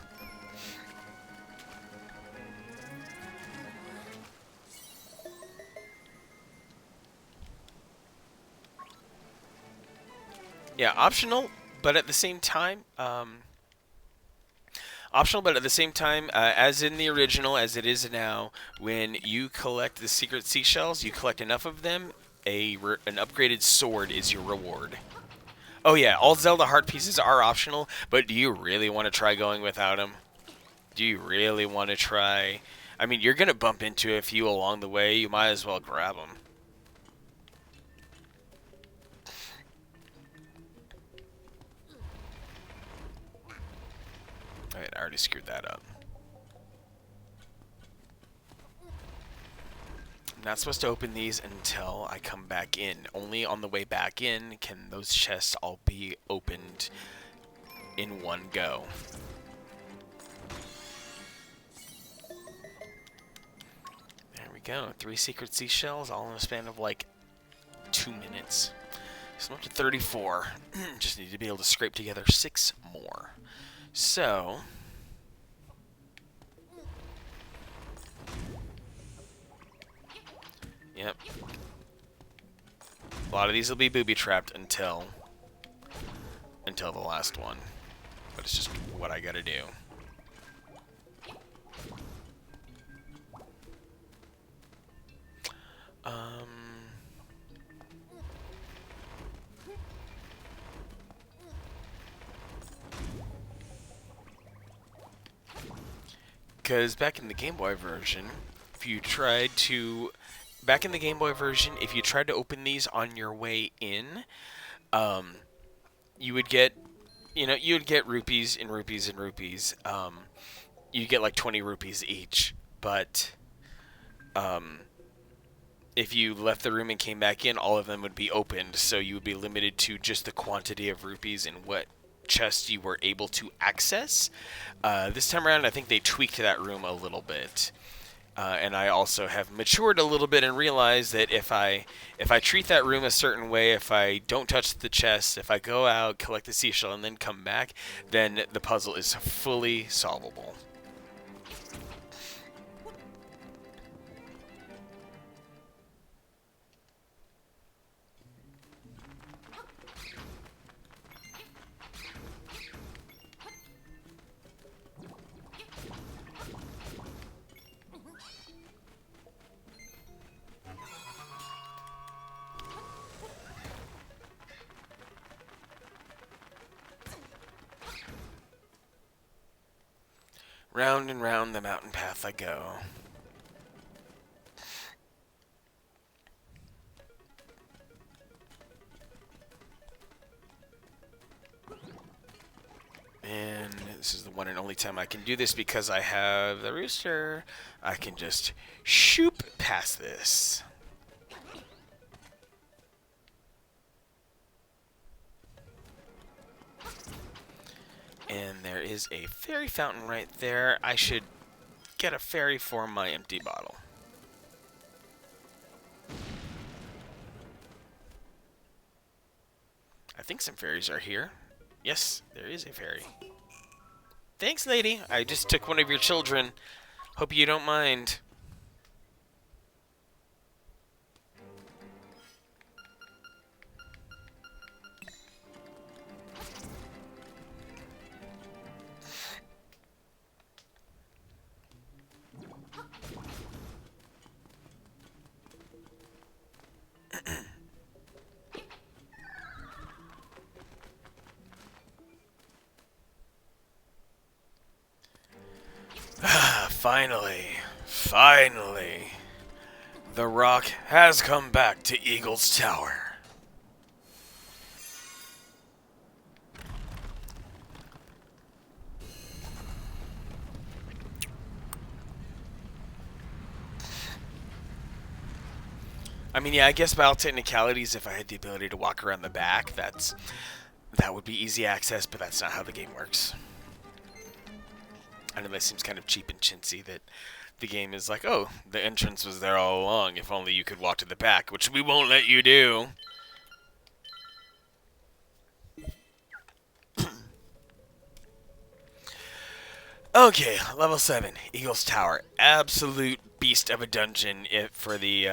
Yeah, optional, but at the same time, as in the original, as it is now, when you collect the secret seashells, you collect enough of them, an upgraded sword is your reward. Oh yeah, all Zelda heart pieces are optional, but do you really want to try going without them? Do you really want to try? I mean, you're going to bump into a few along the way, you might as well grab them. Alright, I already screwed that up. I'm not supposed to open these until I come back in. Only on the way back in can those chests all be opened in one go. There we go. 3 secret seashells, all in a span of like 2 minutes. So I'm up to 34. Just need to be able to scrape together 6 more. So... Yep. A lot of these will be booby-trapped until the last one. But it's just what I gotta do. Because back in the Game Boy version, if you tried to... Back in the Game Boy version, if you tried to open these on your way in, you would get... You know, you would get rupees and rupees and rupees. You'd get like 20 rupees each. But if you left the room and came back in, all of them would be opened. So you would be limited to just the quantity of rupees and what chest you were able to access. This time around, I think they tweaked that room a little bit. And I also have matured a little bit and realized that if I treat that room a certain way, if I don't touch the chest, if I go out, collect the seashell, and then come back, then the puzzle is fully solvable. Round and round the mountain path I go. And this is the one and only time I can do this because I have the rooster. I can just shoop past this. And there is a fairy fountain right there. I should get a fairy for my empty bottle. I think some fairies are here. Yes, there is a fairy. Thanks, lady. I just took one of your children. Hope you don't mind. Finally, the rock has come back to Eagle's Tower. I mean, yeah, I guess by all technicalities, if I had the ability to walk around the back, that would be easy access, but that's not how the game works. I know that seems kind of cheap and chintzy that the game is like, oh, the entrance was there all along, if only you could walk to the back, which we won't let you do. Okay, level 7, Eagle's Tower. Absolute beast of a dungeon for the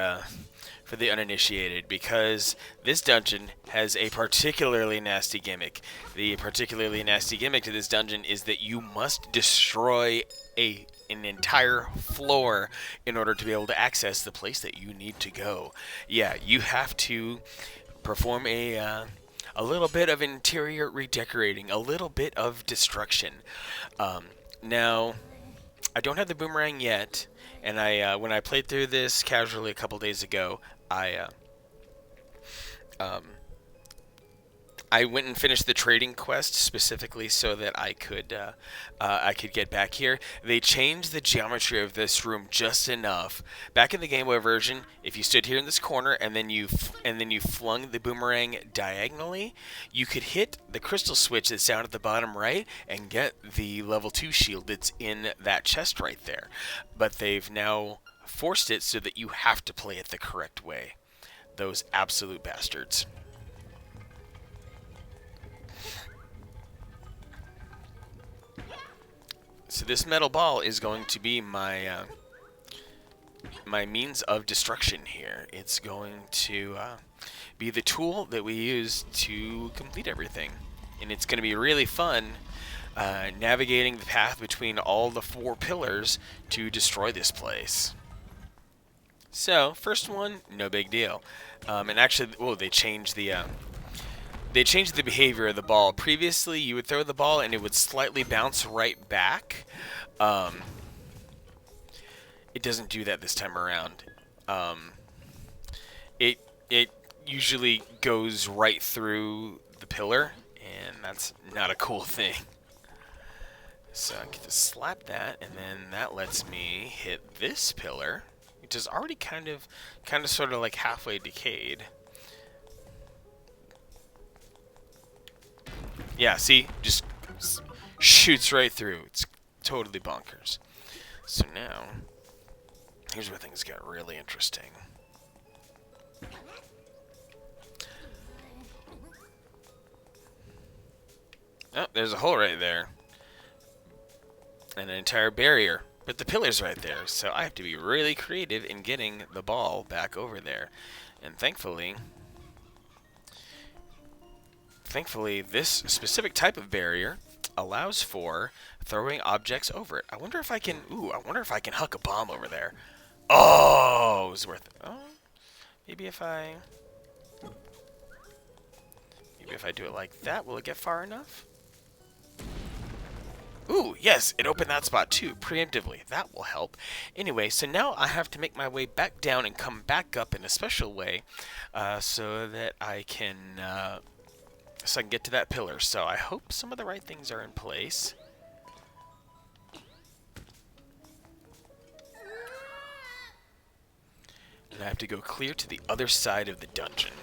uninitiated, because this dungeon has a particularly nasty gimmick. The particularly nasty gimmick to this dungeon is that you must destroy an entire floor in order to be able to access the place that you need to go. Yeah, you have to perform a little bit of interior redecorating, a little bit of destruction. Now, I don't have the boomerang yet, and when I played through this casually a couple days ago, I went and finished the trading quest specifically so that I could get back here. They changed the geometry of this room just enough. Back in the Game Boy version, if you stood here in this corner and then you flung the boomerang diagonally, you could hit the crystal switch that's down at the bottom right and get the level 2 shield that's in that chest right there. But they've now forced it so that you have to play it the correct way. Those absolute bastards. So this metal ball is going to be my my means of destruction here. It's going to be the tool that we use to complete everything. And it's going to be really fun navigating the path between all the 4 pillars to destroy this place. So, first one, no big deal. And actually, they changed the behavior of the ball. Previously, you would throw the ball and it would slightly bounce right back. It doesn't do that this time around. It usually goes right through the pillar, and that's not a cool thing. So I get to slap that, and then that lets me hit this pillar, which is already kind of sort of like halfway decayed. Yeah, see? Just shoots right through. It's totally bonkers. So now, here's where things get really interesting. Oh, there's a hole right there. And an entire barrier. But the pillar's right there, so I have to be really creative in getting the ball back over there. And thankfully, this specific type of barrier allows for throwing objects over it. I wonder if I can huck a bomb over there. Oh, it was worth it. Oh, maybe if I do it like that, will it get far enough? Ooh, yes, it opened that spot too, preemptively. That will help. Anyway, so now I have to make my way back down and come back up in a special way so that I can get to that pillar. So I hope some of the right things are in place. And I have to go clear to the other side of the dungeon.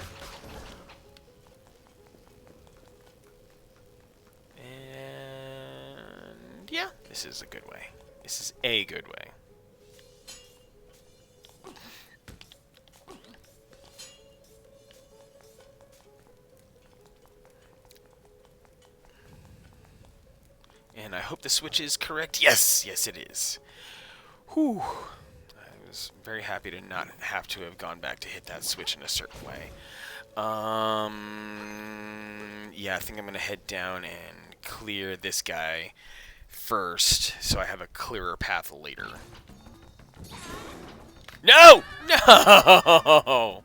And yeah, this is a good way. This is a good way. And I hope the switch is correct. Yes, yes it is. Whew. I was very happy to not have to have gone back to hit that switch in a certain way. Yeah, I think I'm going to head down and clear this guy first, so I have a clearer path later. No! No!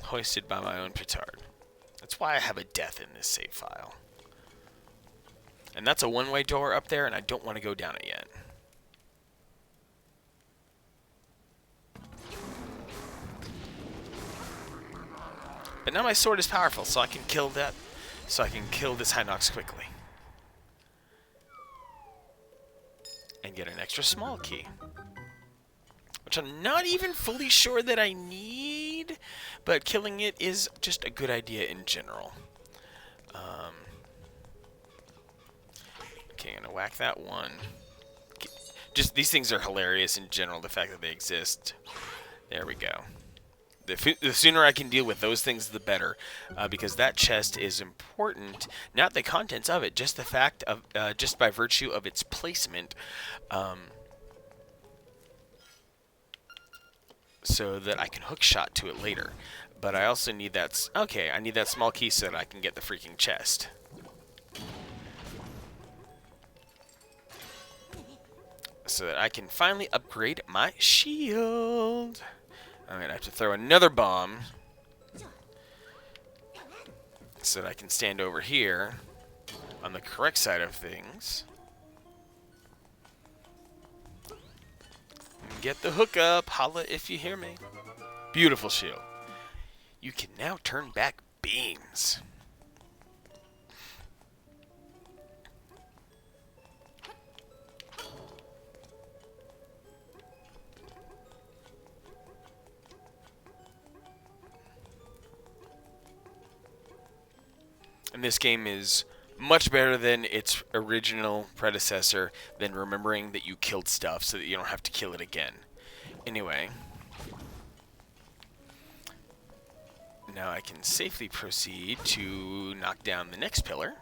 Hoisted by my own petard. That's why I have a death in this save file. And that's a one-way door up there, and I don't want to go down it yet. But now my sword is powerful, so I can kill that. So I can kill this Hinox quickly. And get an extra small key. Which I'm not even fully sure that I need, but killing it is just a good idea in general. Okay, I'm gonna whack that one. Just these things are hilarious in general, the fact that they exist. There we go. The sooner I can deal with those things, the better, because that chest is important. Not the contents of it, just the fact of, just by virtue of its placement, so that I can hook shot to it later. But I also need that. Okay, I need that small key so that I can get the freaking chest. So that I can finally upgrade my shield. I'm going to have to throw another bomb so that I can stand over here on the correct side of things. Get the hook up. Holla if you hear me. Beautiful shield. You can now turn back beams. And this game is much better than its original predecessor, than remembering that you killed stuff so that you don't have to kill it again. Anyway, now I can safely proceed to knock down the next pillar.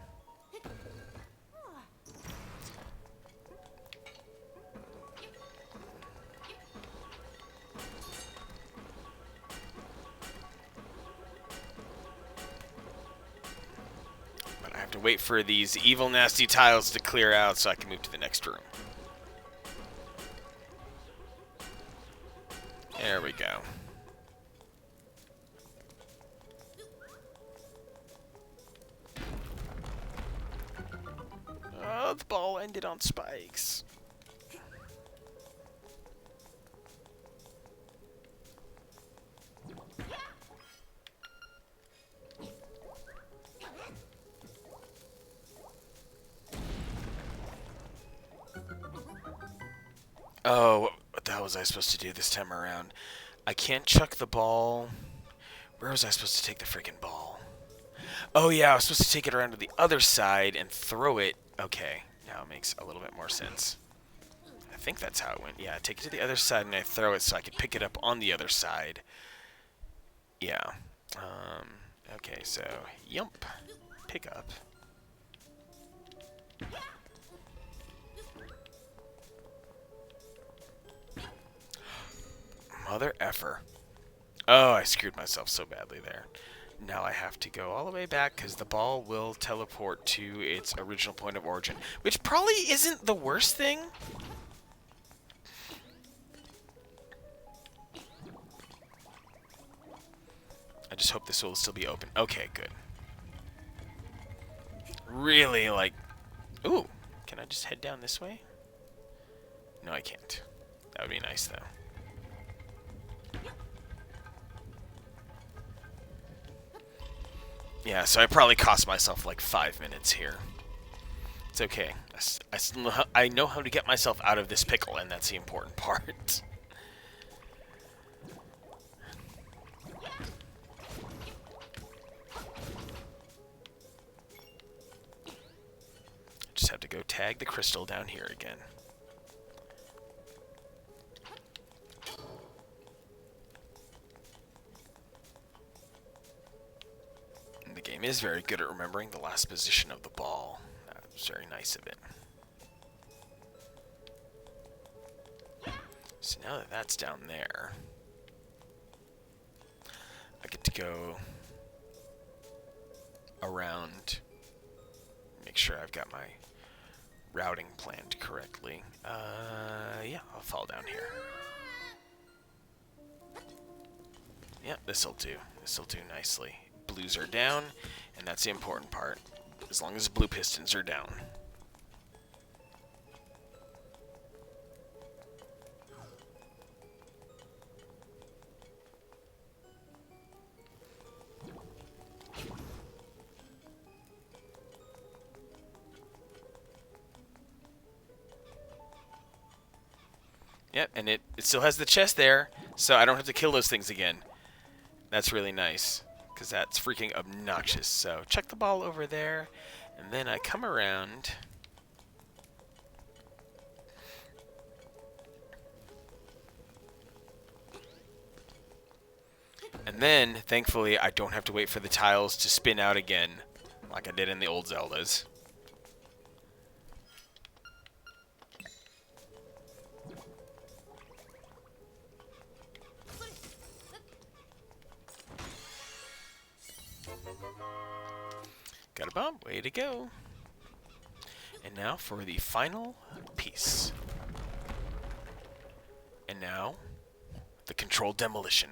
and wait for these evil, nasty tiles to clear out so I can move to the next room. There we go. Oh, the ball ended on spikes. Oh, what the hell was I supposed to do this time around? I can't chuck the ball. Where was I supposed to take the freaking ball? Oh yeah, I was supposed to take it around to the other side and throw it. Okay, now it makes a little bit more sense. I think that's how it went. Yeah, I take it to the other side and I throw it so I could pick it up on the other side. Yeah. Okay, so, yump. Pick up. Mother effer. Oh, I screwed myself so badly there. Now I have to go all the way back because the ball will teleport to its original point of origin, which probably isn't the worst thing. I just hope this will still be open. Okay, good. Really, like... Ooh, can I just head down this way? No, I can't. That would be nice, though. Yeah, so I probably cost myself like 5 minutes here. It's okay. I know how to get myself out of this pickle, and that's the important part. Just have to go tag the crystal down here again. And the game is very good at remembering the last position of the ball. That's very nice of it. So now that that's down there, I get to go around, make sure I've got my routing planned correctly. Yeah, I'll fall down here. Yep, this'll do. This'll do nicely. Blues are down, and that's the important part. As long as blue pistons are down. Yep, and it still has the chest there, so I don't have to kill those things again. That's really nice, because that's freaking obnoxious. So check the ball over there, and then I come around. And then, thankfully, I don't have to wait for the tiles to spin out again, like I did in the old Zeldas. Got a bomb. Way to go. And now for the final piece. And now, the controlled demolition.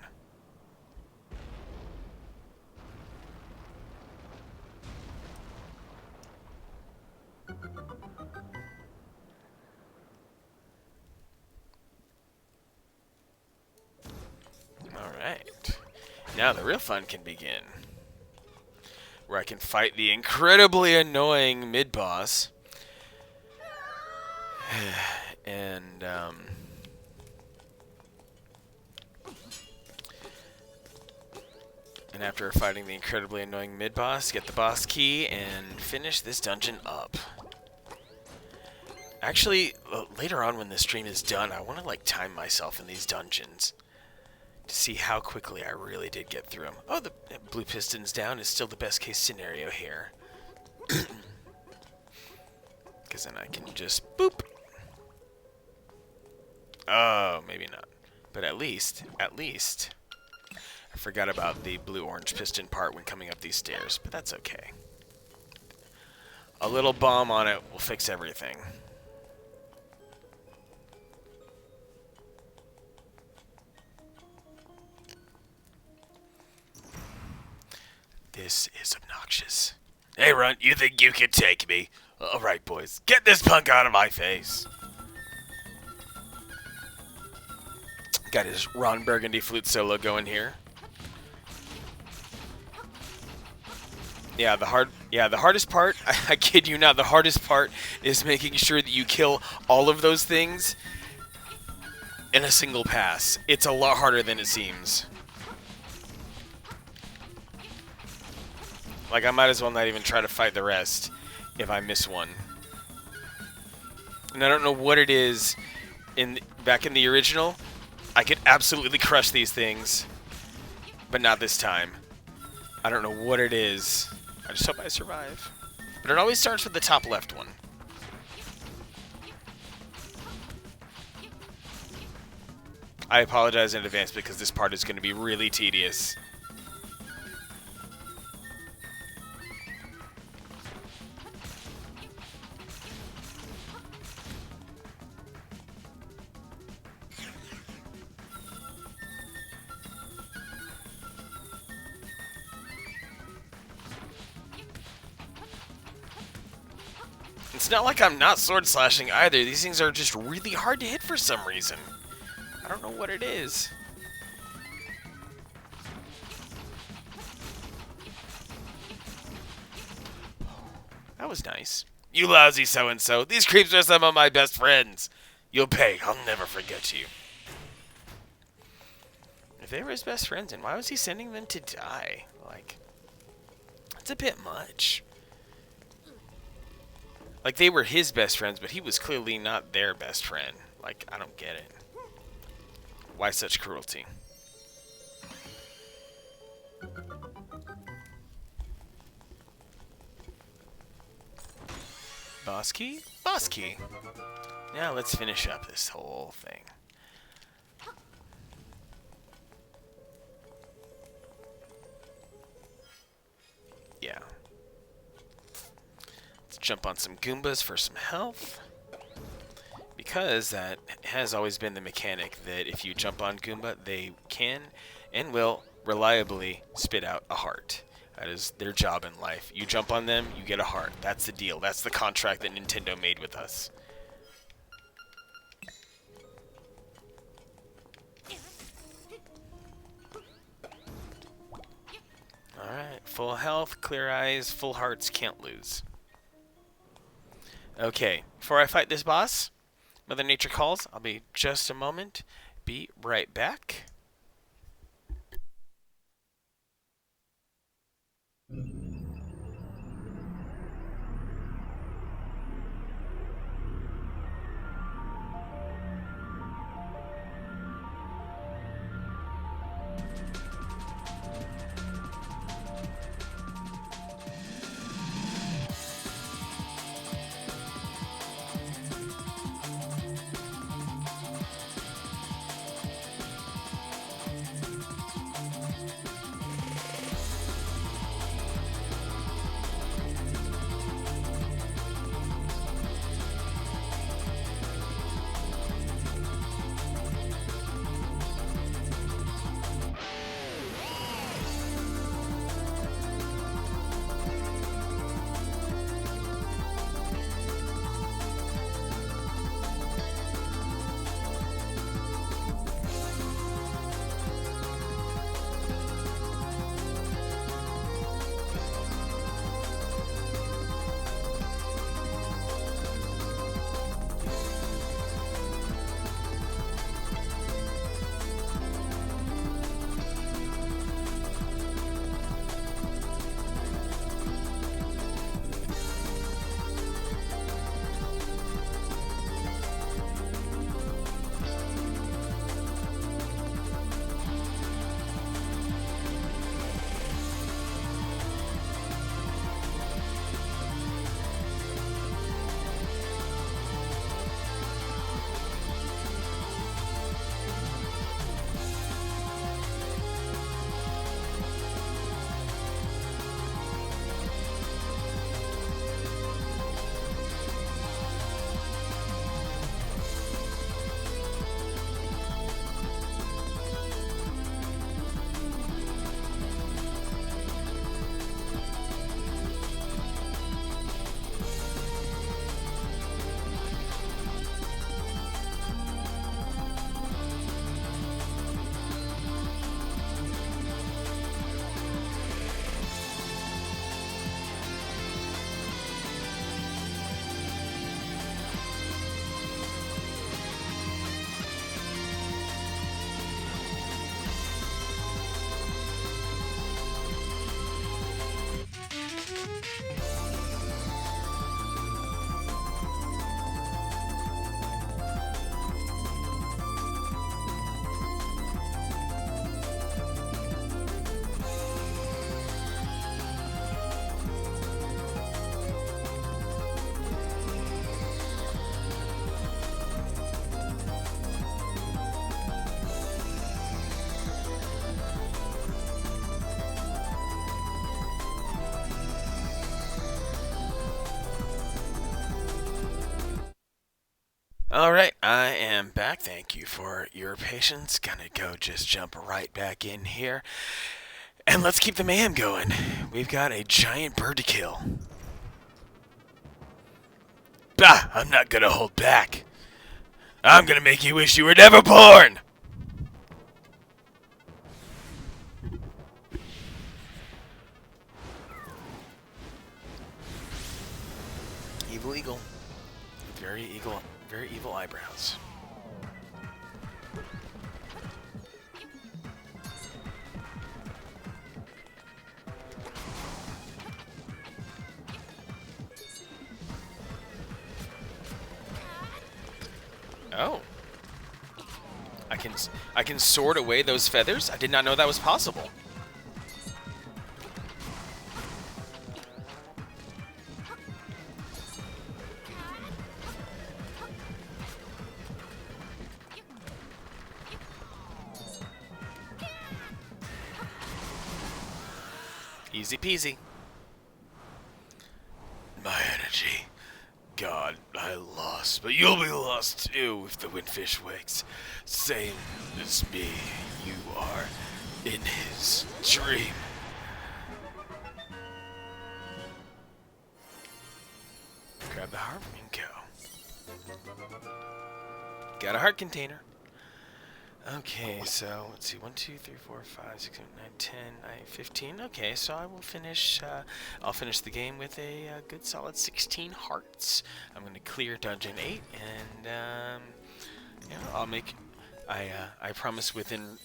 Alright. Now the real fun can begin. Where I can fight the incredibly annoying mid-boss. And after fighting the incredibly annoying mid-boss, get the boss key and finish this dungeon up. Actually, later on when the stream is done, I want to like time myself in these dungeons to see how quickly I really did get through them. Oh, the blue pistons down is still the best case scenario here. Because then I can just boop. Oh, maybe not. But at least, I forgot about the blue-orange piston part when coming up these stairs, but that's okay. A little bomb on it will fix everything. This is obnoxious. Hey, Runt, you think you can take me? All right, boys, get this punk out of my face. Got his Ron Burgundy flute solo going here. Yeah, the hardest part, I kid you not, the hardest part is making sure that you kill all of those things in a single pass. It's a lot harder than it seems. Like, I might as well not even try to fight the rest if I miss one. And I don't know what it is back in the original. I could absolutely crush these things, but not this time. I don't know what it is. I just hope I survive. But it always starts with the top left one. I apologize in advance because this part is going to be really tedious. It's not like I'm not sword slashing either. These things are just really hard to hit for some reason. I don't know what it is. That was nice. You lousy so-and-so. These creeps are some of my best friends. You'll pay. I'll never forget you. If they were his best friends, then why was he sending them to die? Like, that's a bit much. Like, they were his best friends, but he was clearly not their best friend. Like, I don't get it. Why such cruelty? Boss key? Boss key. Now let's finish up this whole thing. Yeah. Let's jump on some Goombas for some health. Because that has always been the mechanic that if you jump on Goomba, they can and will reliably spit out a heart. That is their job in life. You jump on them, you get a heart. That's the deal. That's the contract that Nintendo made with us. Alright, full health, clear eyes, full hearts, can't lose. Okay, before I fight this boss, Mother Nature calls. I'll be just a moment. Be right back. Alright, I am back. Thank you for your patience. Gonna go just jump right back in here. And let's keep the mayhem going. We've got a giant bird to kill. Bah! I'm not gonna hold back. I'm gonna make you wish you were never born! Evil eagle. Very evil eyebrows. Oh. I can sword away those feathers? I did not know that was possible. Easy peasy. My energy. God, I lost, but you'll be lost too if the windfish wakes. Same as me, you are in his dream. Grab the heart and go. Got a heart container. Okay, so let's see, 1, 2, 3, 4, 5, 6, 7, 9, 10, 15. Okay, so I will finish. I'll finish the game with a good solid 16 hearts. I'm going to clear dungeon 8, and yeah, I'll make. I promise within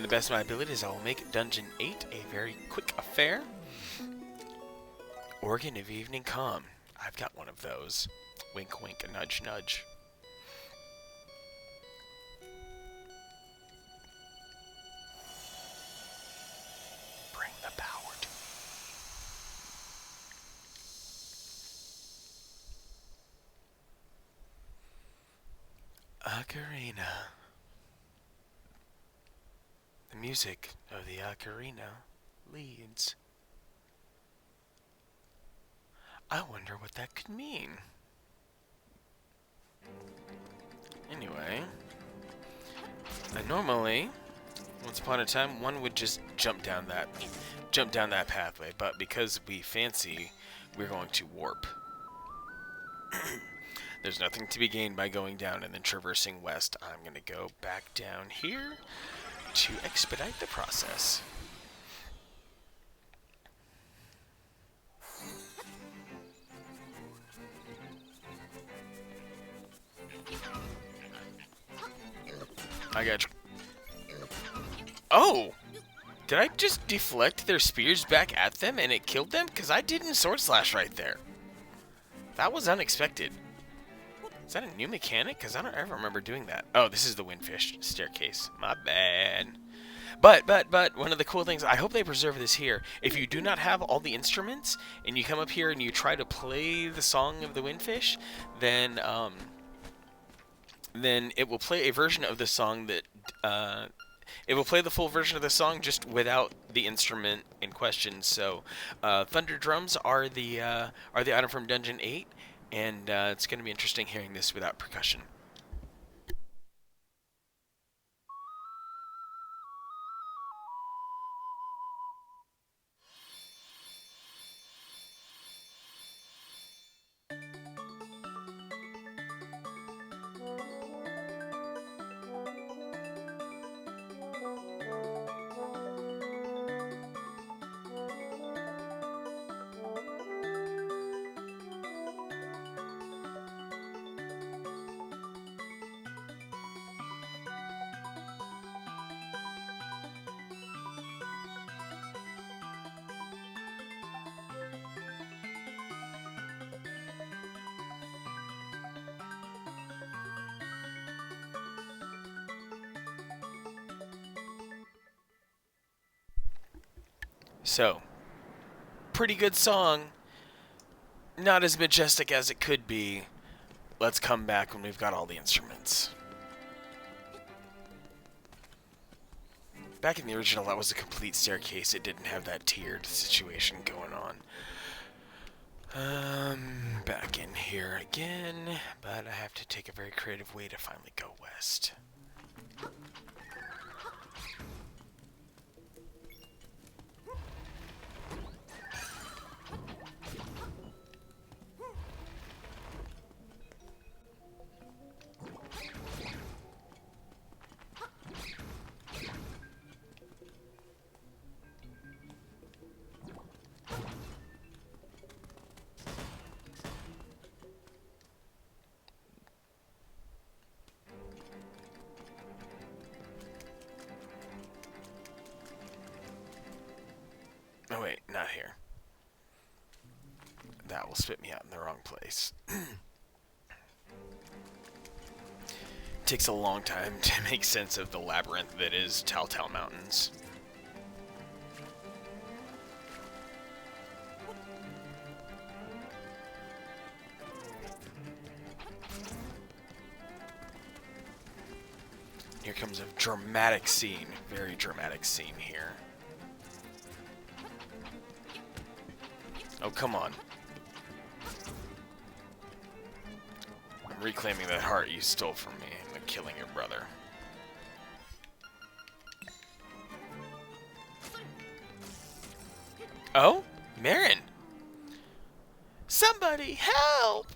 the best of my abilities, I will make dungeon 8 a very quick affair. Organ of Evening Calm. I've got one of those. Wink, wink, nudge, nudge. Ocarina. The music of the ocarina leads. I wonder what that could mean. Anyway, normally, once upon a time, one would just jump down that pathway, but because we fancy, we're going to warp. There's nothing to be gained by going down and then traversing west. I'm going to go back down here to expedite the process. I got you. Oh! Did I just deflect their spears back at them and it killed them? Because I didn't sword slash right there. That was unexpected. Is that a new mechanic? Because I don't ever remember doing that. Oh, this is the windfish staircase. My bad. But, one of the cool things, I hope they preserve this here. If you do not have all the instruments, and you come up here and you try to play the song of the windfish, then it will play a version of the song that, it will play the full version of the song just without the instrument in question. So, thunder drums are the item from Dungeon 8. And it's going to be interesting hearing this without percussion. So, pretty good song. Not as majestic as it could be. Let's come back when we've got all the instruments. Back in the original, that was a complete staircase. It didn't have that tiered situation going on. Back in here again, but I have to take a very creative way to finally go west. Oh wait, not here. That will spit me out in the wrong place. Takes a long time to make sense of the labyrinth that is Telltale Mountains. Here comes a dramatic scene, very dramatic scene here. Oh, come on. I'm reclaiming that heart you stole from me and killing your brother. Oh? Marin! Somebody help!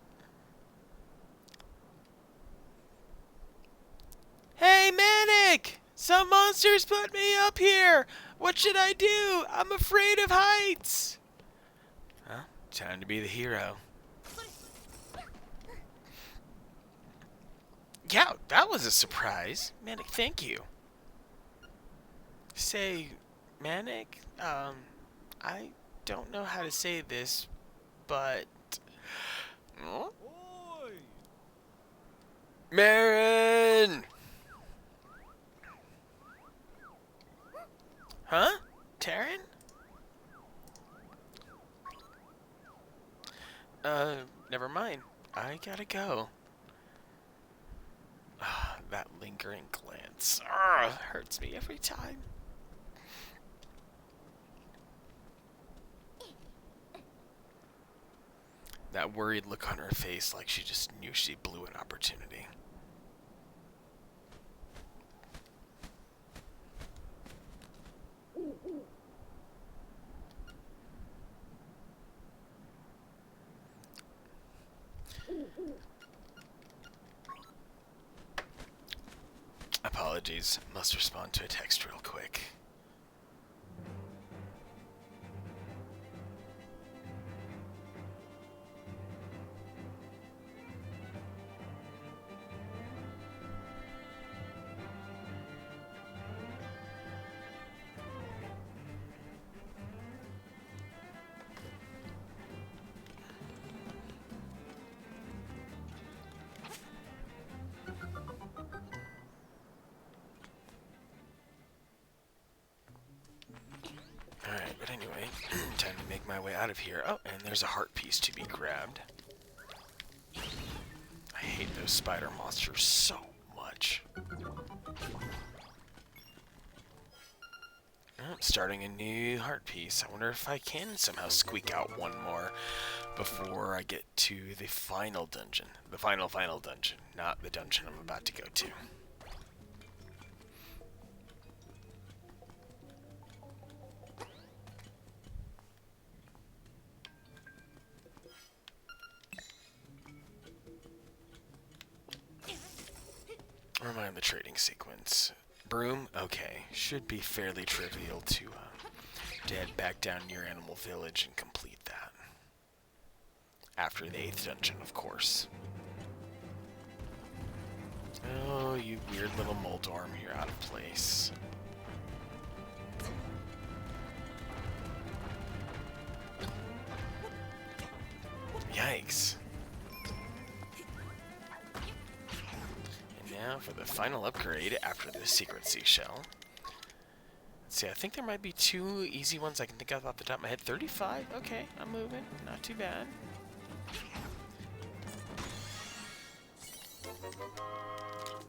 Hey, Manic! Some monsters put me up here! What should I do? I'm afraid of heights! Well, time to be the hero. Yeah, that was a surprise. Manic, thank you. Say, Manic, I don't know how to say this, but... Oi! Marin! Huh? Taryn? Never mind. I gotta go. That lingering glance. Hurts me every time. That worried look on her face like she just knew she blew an opportunity. Apologies. Must respond to a text real quick. Alright, but anyway, time to make my way out of here. Oh, and there's a heart piece to be grabbed. I hate those spider monsters so much. Oh, starting a new heart piece. I wonder if I can somehow squeak out one more before I get to the final dungeon. The final dungeon, not the dungeon I'm about to go to. Or am I in the trading sequence? Broom? Okay. Should be fairly trivial to head back down near Animal Village and complete that. After the 8th dungeon, of course. Oh, you weird little Moldorm, you're out of place. Yikes. Now for the final upgrade after the secret seashell. Let's see, I think there might be 2 easy ones I can think of off the top of my head. 35? Okay, I'm moving. Not too bad.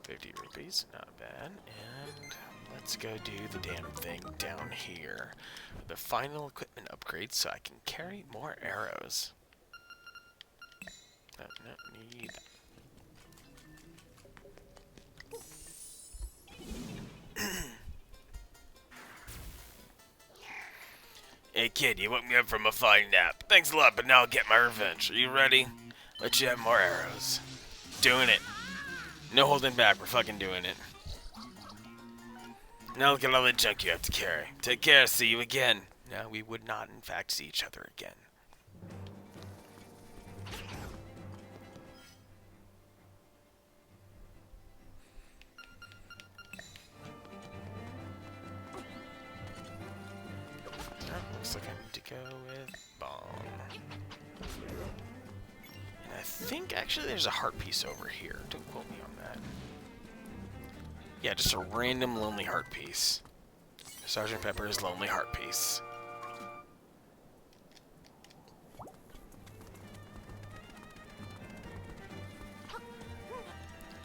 $50, not bad. And let's go do the damn thing down here. The final equipment upgrade so I can carry more arrows. No, need that. Hey kid, you woke me up from a fine nap. Thanks a lot, but now I'll get my revenge. Are you ready? Let you have more arrows. Doing it. No holding back, we're fucking doing it. Now look at all the junk you have to carry. Take care, see you again. No, we would not in fact see each other again. Looks like I need to go with bomb. And I think actually there's a heart piece over here. Don't quote me on that. Yeah, just a random lonely heart piece. Sergeant Pepper's lonely heart piece.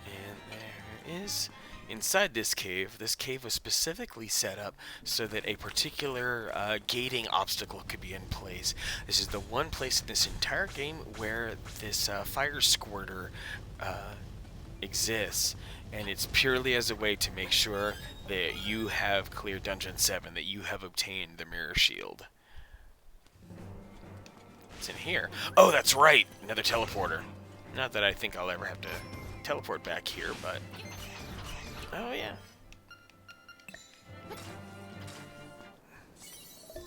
And there is... Inside this cave was specifically set up so that a particular gating obstacle could be in place. This is the one place in this entire game where this fire squirter exists, and it's purely as a way to make sure that you have cleared Dungeon 7, that you have obtained the Mirror Shield. What's in here? Oh, that's right! Another teleporter. Not that I think I'll ever have to teleport back here, but... Oh, yeah.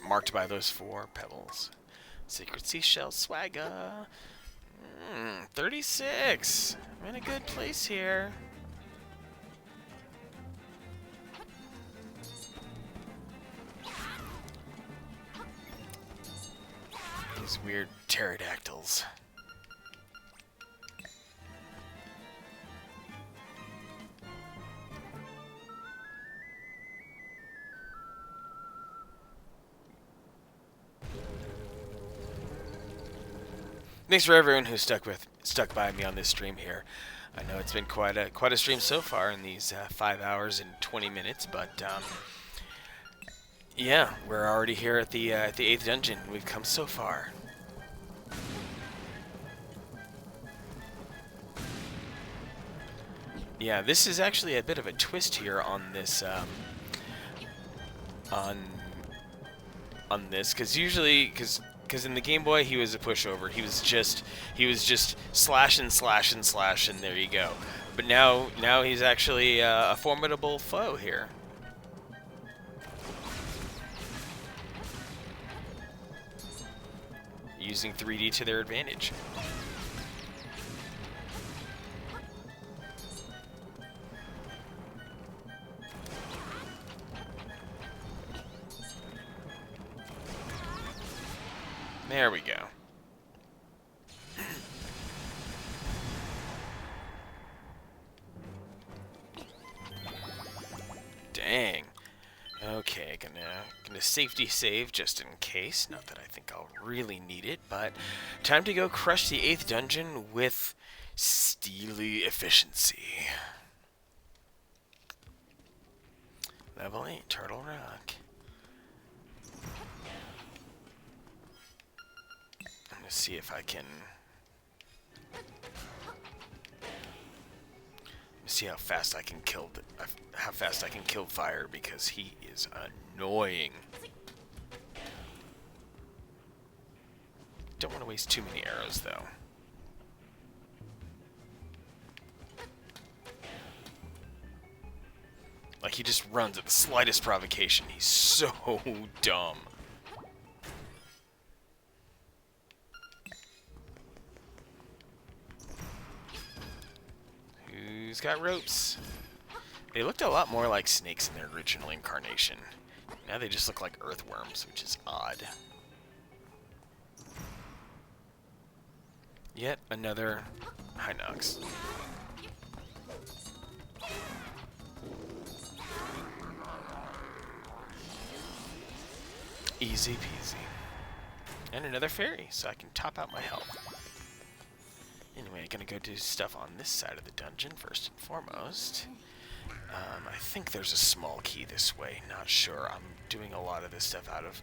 Marked by those 4 pebbles. Secret seashell swagger. 36. I'm in a good place here. These weird pterodactyls. Thanks for everyone who stuck by me on this stream here. I know it's been quite a stream so far in these 5 hours and 20 minutes, but yeah, we're already here at the 8th dungeon. We've come so far. Yeah, this is actually a bit of a twist here on this on this, because usually because in the Game Boy he was a pushover. He was just slash and slash and slash, and there you go. But now he's actually a formidable foe here. Using 3D to their advantage. There we go. Dang. Okay, gonna safety save just in case. Not that I think I'll really need it, but time to go crush the 8th dungeon with steely efficiency. Level 8, Turtle Rock. I'm gonna see if I can... see how fast I can kill fire, because he is annoying. Don't want to waste too many arrows though. Like, he just runs at the slightest provocation. He's so dumb. Who's got ropes? They looked a lot more like snakes in their original incarnation. Now they just look like earthworms, which is odd. Yet another Hinox. Easy peasy. And another fairy, so I can top out my health. Anyway, gonna go do stuff on this side of the dungeon first and foremost. I think there's a small key this way, not sure. I'm doing a lot of this stuff out of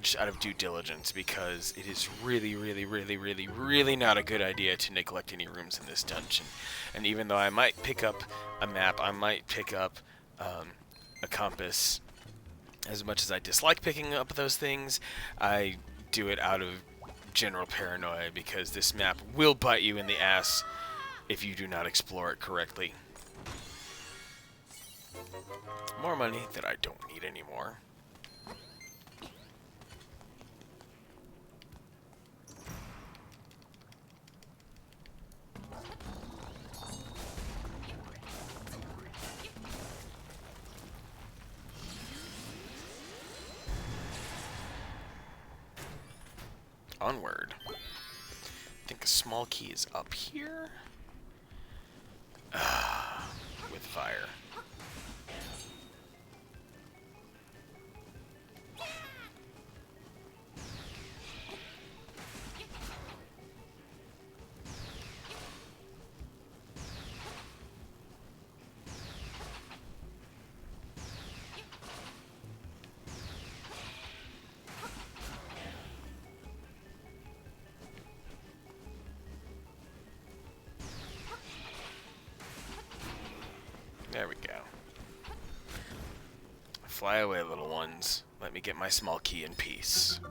just out of due diligence, because it is really, really, really, really, really not a good idea to neglect any rooms in this dungeon. And even though I might pick up a map, I might pick up a compass, as much as I dislike picking up those things, I do it out of general paranoia, because this map will bite you in the ass if you do not explore it correctly. More money that I don't need anymore. Onward. I think a small key is up here. With fire. There we go. Fly away, little ones. Let me get my small key in peace.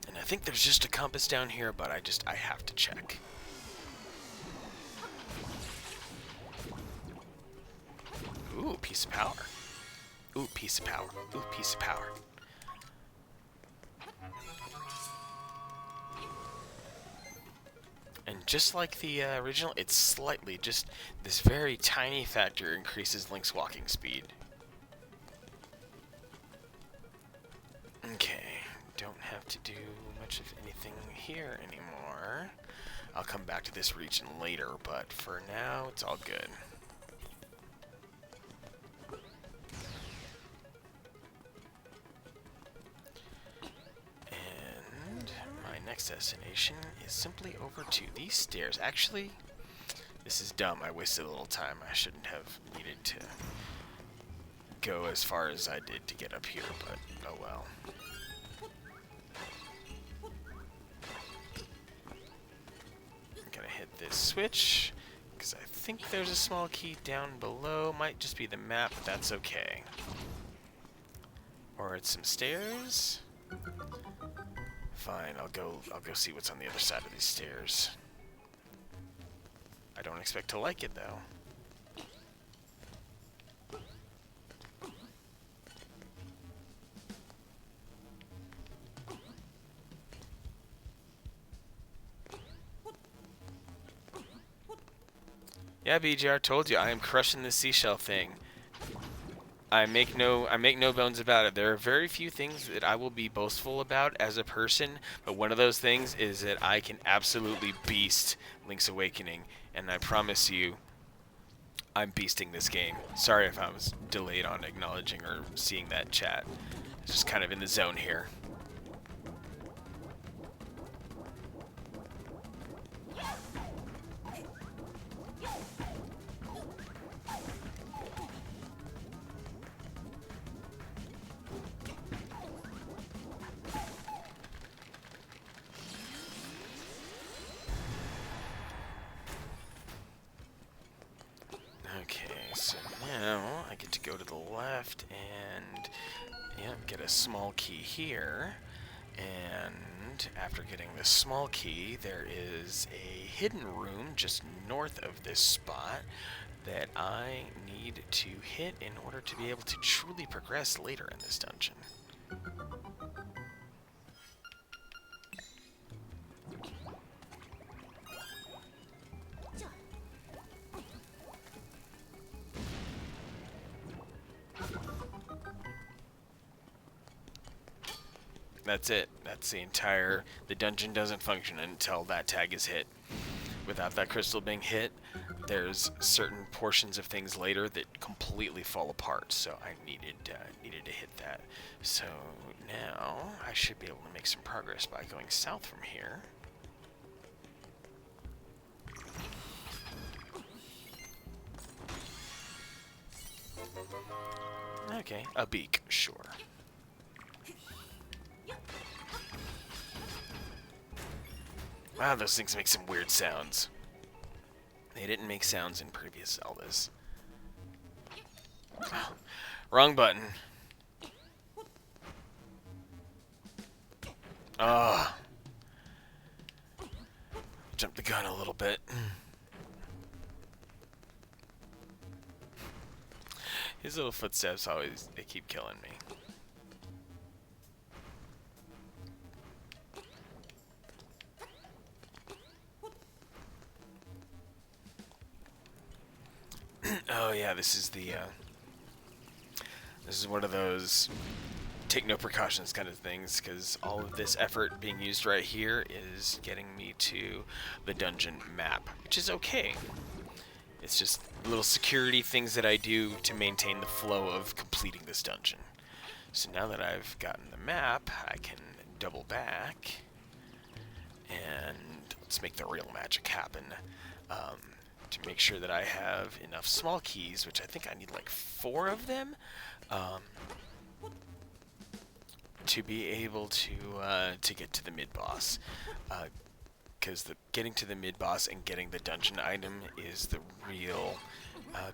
And I think there's just a compass down here, but I have to check. Ooh, piece of power. Ooh, piece of power. Ooh, piece of power. And just like the original, it's slightly, just this very tiny factor increases Link's walking speed. Okay, don't have to do much of anything here anymore. I'll come back to this region later, but for now, it's all good. Next destination is simply over to these stairs. Actually, this is dumb. I wasted a little time. I shouldn't have needed to go as far as I did to get up here, but oh well. I'm gonna hit this switch, because I think there's a small key down below. Might just be the map, but that's okay. Or it's some stairs. Fine, I'll go see what's on the other side of these stairs. I don't expect to like it, though. Yeah, BGR, told you, I am crushing this seashell thing. I make no bones about it. There are very few things that I will be boastful about as a person, but one of those things is that I can absolutely beast Link's Awakening, and I promise you, I'm beasting this game. Sorry if I was delayed on acknowledging or seeing that chat. Just kind of in the zone here. Go to the left and get a small key here, and after getting this small key there is a hidden room just north of this spot that I need to hit in order to be able to truly progress later in this dungeon. That's it. That's the dungeon doesn't function until that tag is hit. Without that crystal being hit, there's certain portions of things later that completely fall apart. So I needed to hit that. So now I should be able to make some progress by going south from here. Okay, a beak, sure. Wow, those things make some weird sounds. They didn't make sounds in previous Zeldas. Oh, wrong button. Ah. Jumped the gun a little bit. His little footsteps always, they keep killing me. Oh yeah, this is one of those take no precautions kind of things, because all of this effort being used right here is getting me to the dungeon map, which is okay. It's just little security things that I do to maintain the flow of completing this dungeon. So now that I've gotten the map, I can double back, and let's make the real magic happen. To make sure that I have enough small keys, which I think I need like 4 of them, to be able to get to the mid-boss. Because getting to the mid-boss and getting the dungeon item is the real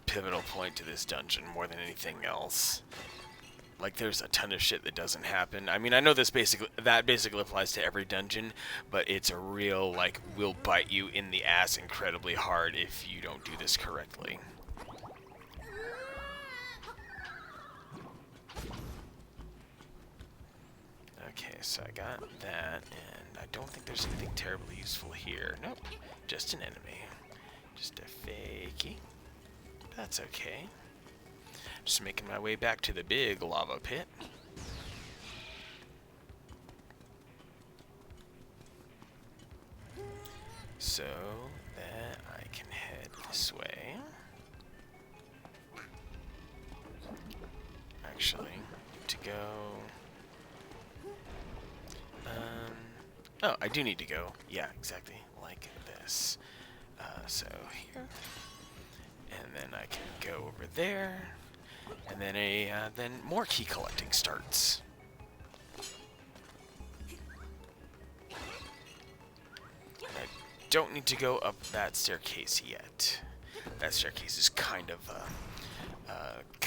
pivotal point to this dungeon more than anything else. Like, there's a ton of shit that doesn't happen. I mean, I know that basically applies to every dungeon, but it's a real, like, will bite you in the ass incredibly hard if you don't do this correctly. Okay, so I got that, and I don't think there's anything terribly useful here. Nope, just an enemy. Just a fakey. That's okay. Just making my way back to the big lava pit. So that I can head this way. Actually, need to go. Oh, I do need to go. Yeah, exactly like this. So here, and then I can go over there. And then then more key collecting starts. I don't need to go up that staircase yet. That staircase is kind of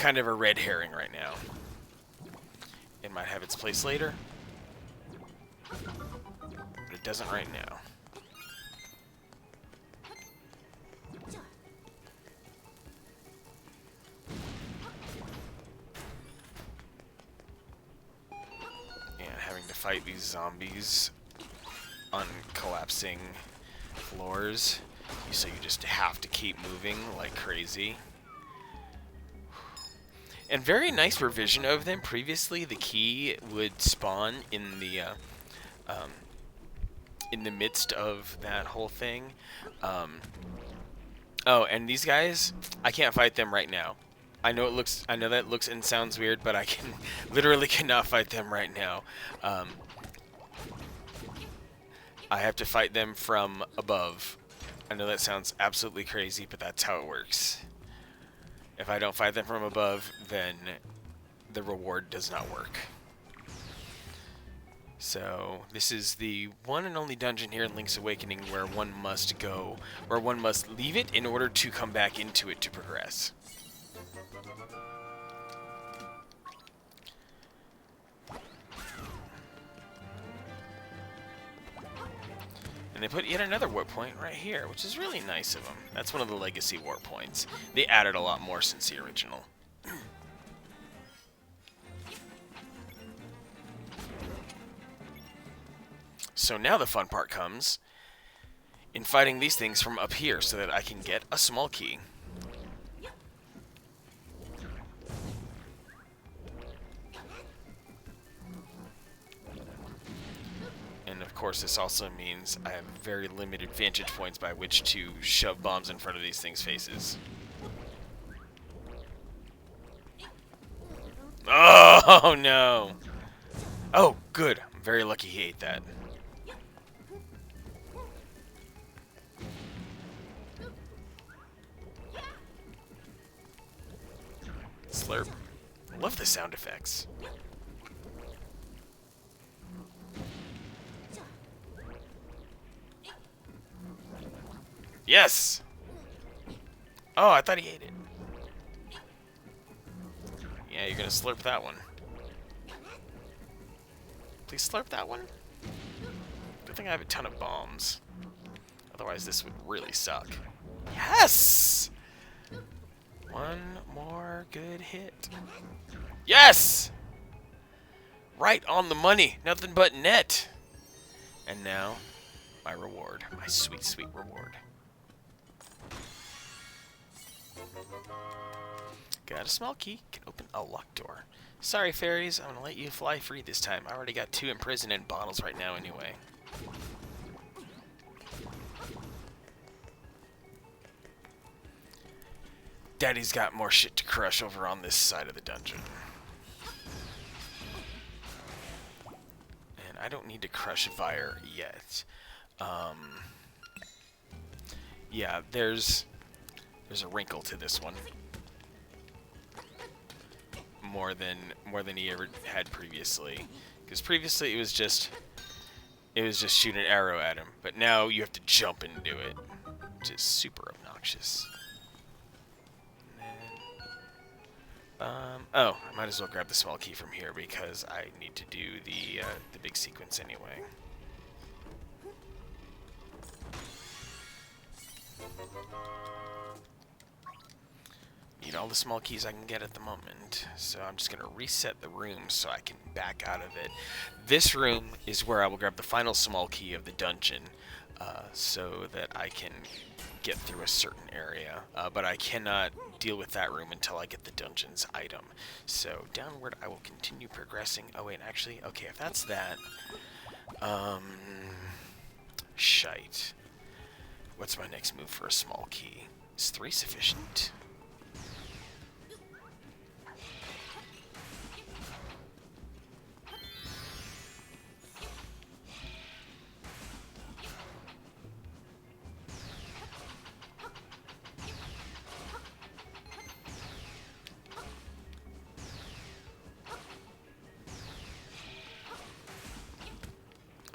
a red herring right now. It might have its place later, but it doesn't right now. To fight these zombies on collapsing floors, so you just have to keep moving like crazy. And very nice revision of them. Previously, the key would spawn in the midst of that whole thing. Oh, and these guys, I can't fight them right now. I know that looks and sounds weird, but I literally cannot fight them right now. I have to fight them from above. I know that sounds absolutely crazy, but that's how it works. If I don't fight them from above, then the reward does not work. So this is the one and only dungeon here in Link's Awakening where one must leave it in order to come back into it to progress. And they put yet another warp point right here, which is really nice of them. That's one of the legacy warp points. They added a lot more since the original. So now the fun part comes in fighting these things from up here so that I can get a small key. And of course this also means I have very limited vantage points by which to shove bombs in front of these things' faces. Oh no! Oh good, I'm very lucky he ate that. slurp. I love the sound effects. Yes! Oh, I thought he ate it. Yeah, you're gonna slurp that one. Please slurp that one. Good thing I have a ton of bombs. Otherwise, this would really suck. Yes! One more good hit. Yes! Right on the money. Nothing but net. And now, my reward. My sweet, sweet reward. Got a small key. Can open a locked door. Sorry, fairies. I'm going to let you fly free this time. I already got 2 imprisoned in bottles right now anyway. Daddy's got more shit to crush over on this side of the dungeon. And I don't need to crush fire yet. Yeah, there's a wrinkle to this one. More than he ever had previously. Because previously it was just shoot an arrow at him. But now you have to jump and do it. Which is super obnoxious. Oh, I might as well grab the small key from here because I need to do the big sequence anyway. Need all the small keys I can get at the moment, so I'm just gonna reset the room so I can back out of it. This room is where I will grab the final small key of the dungeon, so that I can get through a certain area, but I cannot deal with that room until I get the dungeon's item. So downward I will continue progressing. Oh wait, actually, okay, if that's that, shite. What's my next move for a small key? Is 3 sufficient?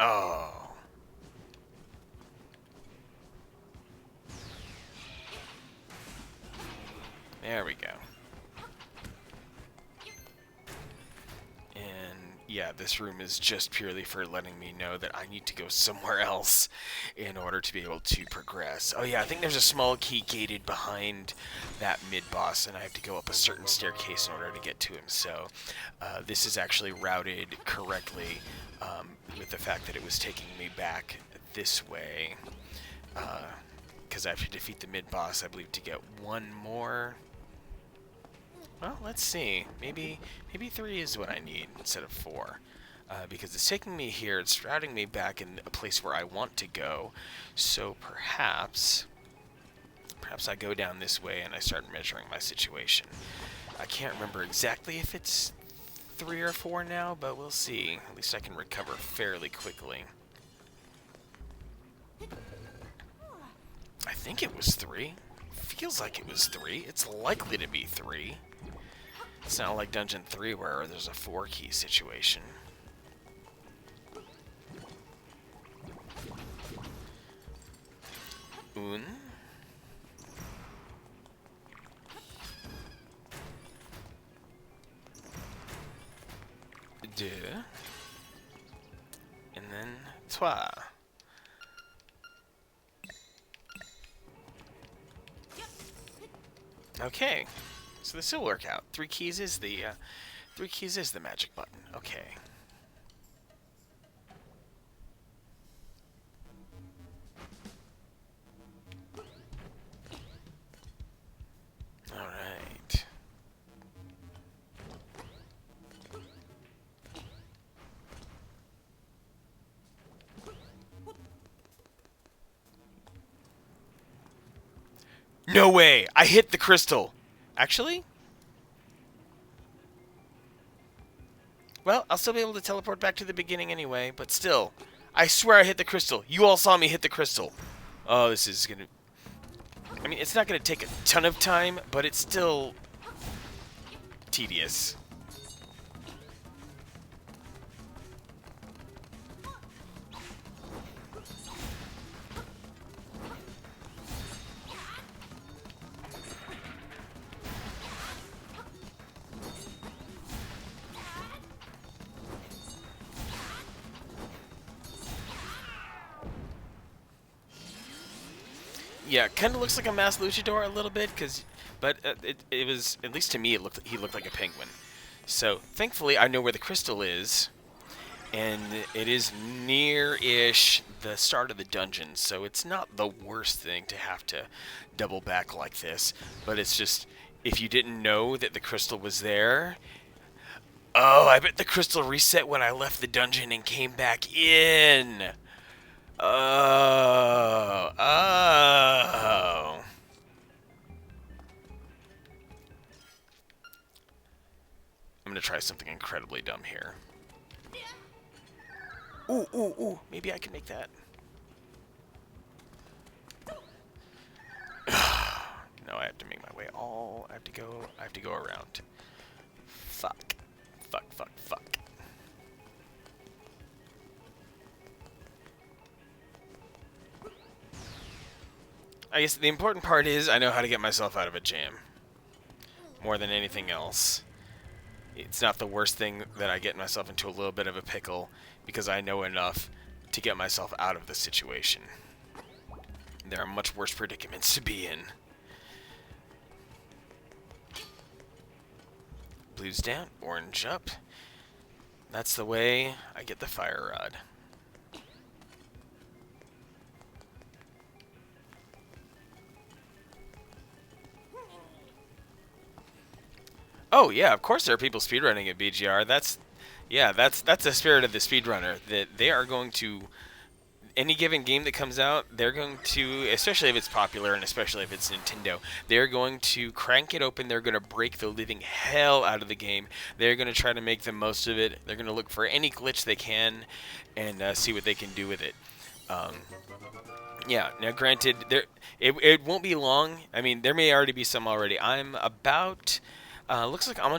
Oh. There we go. And yeah, this room is just purely for letting me know that I need to go somewhere else in order to be able to progress. Oh yeah, I think there's a small key gated behind that mid-boss, and I have to go up a certain staircase in order to get to him. So this is actually routed correctly. With the fact that it was taking me back this way, because I have to defeat the mid-boss, I believe, to get 1 more. Well, let's see. Maybe 3 is what I need instead of 4, because it's taking me here. It's routing me back in a place where I want to go. So perhaps I go down this way and I start measuring my situation. I can't remember exactly if it's 3 or 4 now, but we'll see. At least I can recover fairly quickly. I think it was 3. Feels like it was 3. It's likely to be 3. It's not like Dungeon 3 where there's a 4 key situation. Un. Deux. And then trois. Okay, so this will work out. 3 keys is the magic button. Okay. All right. No way! I hit the crystal! Actually? Well, I'll still be able to teleport back to the beginning anyway, but still. I swear I hit the crystal. You all saw me hit the crystal. Oh, this is gonna... I mean, it's not gonna take a ton of time, but it's still... tedious. Yeah, kind of looks like a mass luchador a little bit, but it was, at least to me, he looked like a penguin. So thankfully, I know where the crystal is, and it is near-ish the start of the dungeon. So it's not the worst thing to have to double back like this, but it's just if you didn't know that the crystal was there. Oh, I bet the crystal reset when I left the dungeon and came back in. Oh. I'm gonna try something incredibly dumb here. Ooh. Maybe I can make that. No, I have to make my way all. I have to go around. Fuck. I guess the important part is I know how to get myself out of a jam. More than anything else. It's not the worst thing that I get myself into a little bit of a pickle because I know enough to get myself out of the situation. There are much worse predicaments to be in. Blue's down, orange up. That's the way I get the fire rod. Oh yeah, of course there are people speedrunning at BGR. That's the spirit of the speedrunner. That they are going to, any given game that comes out, they're going to, especially if it's popular and especially if it's Nintendo, they're going to crank it open. They're going to break the living hell out of the game. They're going to try to make the most of it. They're going to look for any glitch they can and see what they can do with it. Yeah. Now, granted, it won't be long. I mean, there may already be some already. I'm about. Looks like I'm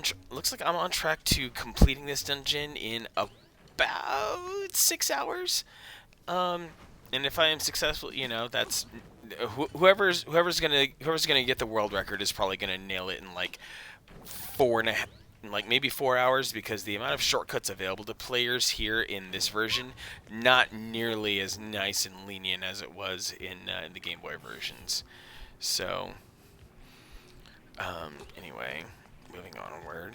on track to completing this dungeon in about 6 hours. And if I am successful, you know, that's whoever's gonna get the world record is probably gonna nail it in like maybe 4 hours, because the amount of shortcuts available to players here in this version not nearly as nice and lenient as it was in the Game Boy versions. So anyway. Moving onward.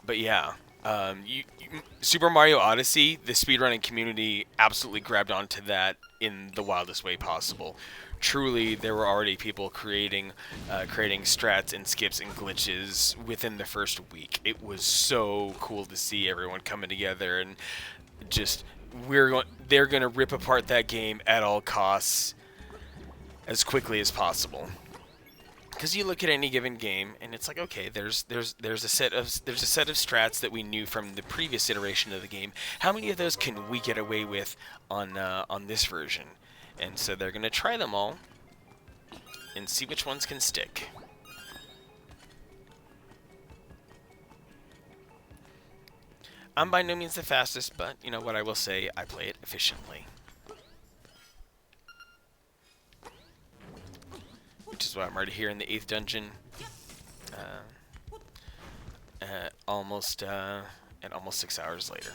But yeah, Super Mario Odyssey, the speedrunning community absolutely grabbed onto that in the wildest way possible. Truly, there were already people creating strats and skips and glitches within the first week. It was so cool to see everyone coming together and just they're gonna rip apart that game at all costs as quickly as possible. Because you look at any given game, and it's like, okay, there's a set of strats that we knew from the previous iteration of the game. How many of those can we get away with on this version? And so they're gonna try them all and see which ones can stick. I'm by no means the fastest, but you know what I will say, I play it efficiently. Which is why I'm already here in the 8th dungeon. Almost 6 hours later.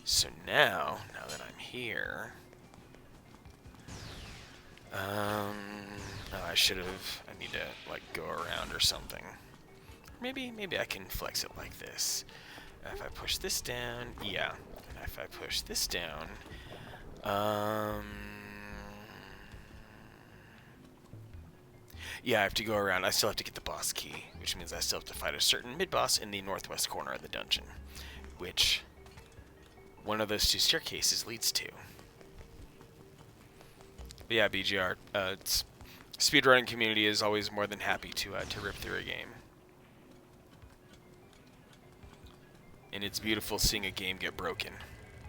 So now that I'm here, oh, I need to like go around or something. Maybe I can flex it like this. If I push this down, yeah. And if I push this down, yeah, I have to go around. I still have to get the boss key, which means I still have to fight a certain mid-boss in the northwest corner of the dungeon, which one of those 2 staircases leads to. But yeah, BGR, speedrunning community is always more than happy to rip through a game. And it's beautiful seeing a game get broken,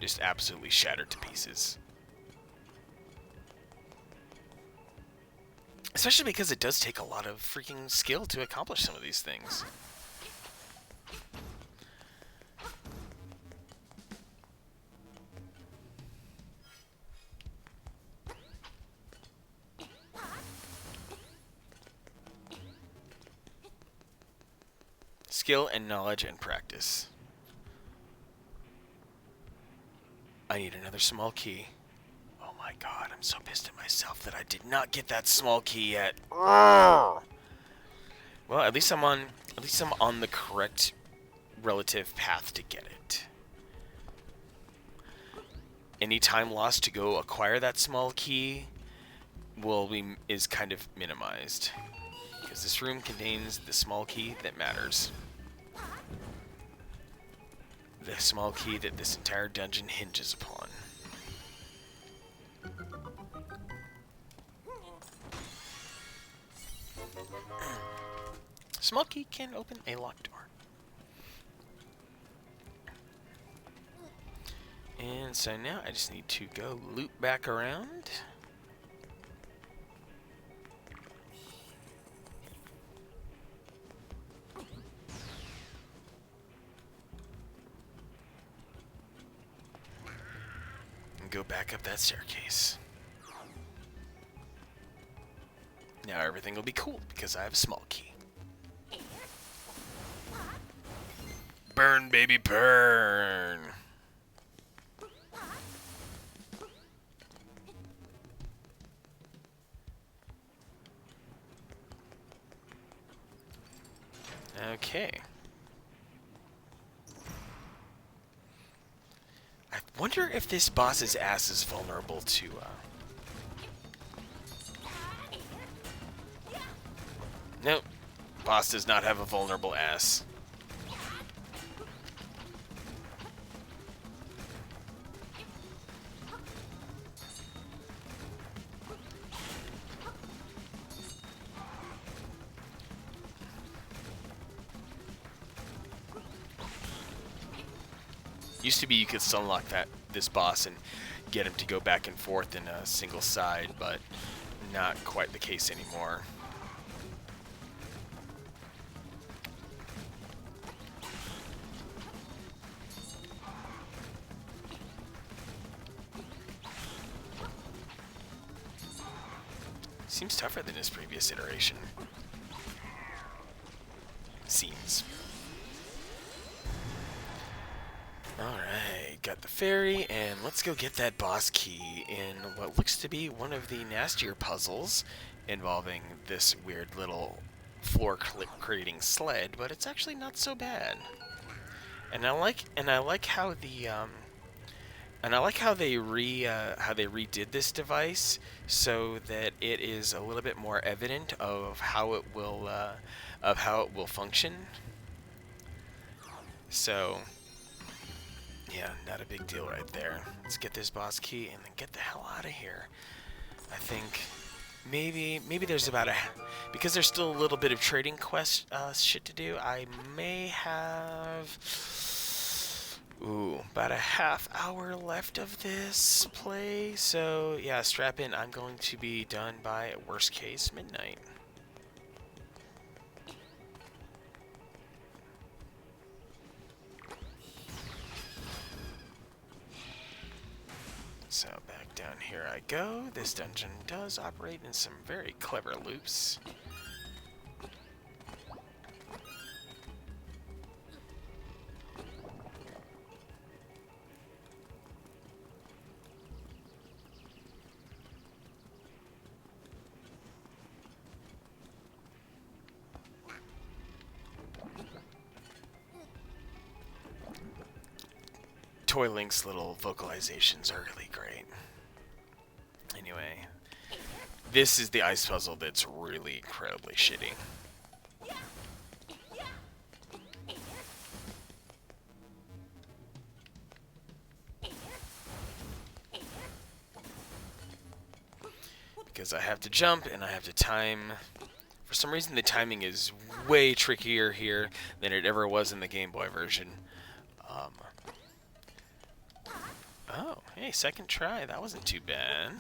just absolutely shattered to pieces. Especially because it does take a lot of freaking skill to accomplish some of these things. Skill and knowledge and practice. I need another small key. Oh my god, I'm so pissed at myself that I did not get that small key yet. Well, at least I'm on the correct relative path to get it. Any time lost to go acquire that small key is kind of minimized, because this room contains the small key that matters. The small key that this entire dungeon hinges upon. Small key can open a locked door. And so now I just need to go loop back around. And go back up that staircase. Now everything will be cool because I have a small key. Burn, baby, burn! Okay. I wonder if this boss's ass is vulnerable to, Nope. Boss does not have a vulnerable ass. Used to be you could unlock this boss and get him to go back and forth in a single side, but not quite the case anymore. Seems tougher than his previous iteration. Seems. Alright, got the ferry, and let's go get that boss key in what looks to be one of the nastier puzzles involving this weird little floor-creating sled, but it's actually not so bad. And I like how they redid this device so that it is a little bit more evident of how it will function. So yeah, not a big deal right there. Let's get this boss key and then get the hell out of here. I think maybe there's because there's still a little bit of trading quest shit to do. I may have about a half hour left of this play. So yeah, strap in. I'm going to be done by worst case midnight. So back down here I go. This dungeon does operate in some very clever loops. Toy Link's little vocalizations are really great. Anyway, this is the ice puzzle that's really incredibly shitty. Because I have to jump and I have to time. For some reason the timing is way trickier here than it ever was in the Game Boy version. Oh, hey, second try. That wasn't too bad.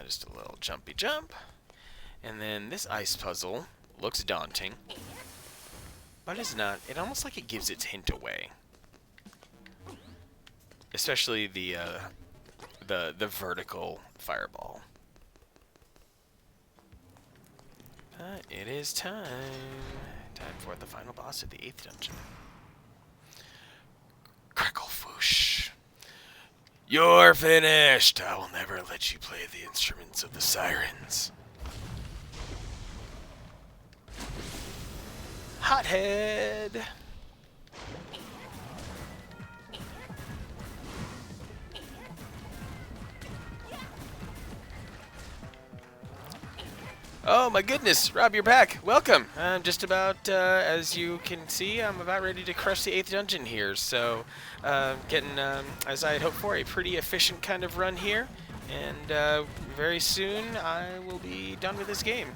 Just a little jumpy jump. And then this ice puzzle looks daunting, but it's not. It almost like it gives its hint away. Especially the vertical fireball. But it is time. Time for the final boss of the 8th dungeon. Crackle-foosh. You're finished! I will never let you play the instruments of the sirens. Hothead! Oh my goodness, Rob, you're back. Welcome. I'm just about, as you can see, I'm about ready to crush the 8th dungeon here. So, getting, as I had hoped for, a pretty efficient kind of run here. And very soon I will be done with this game.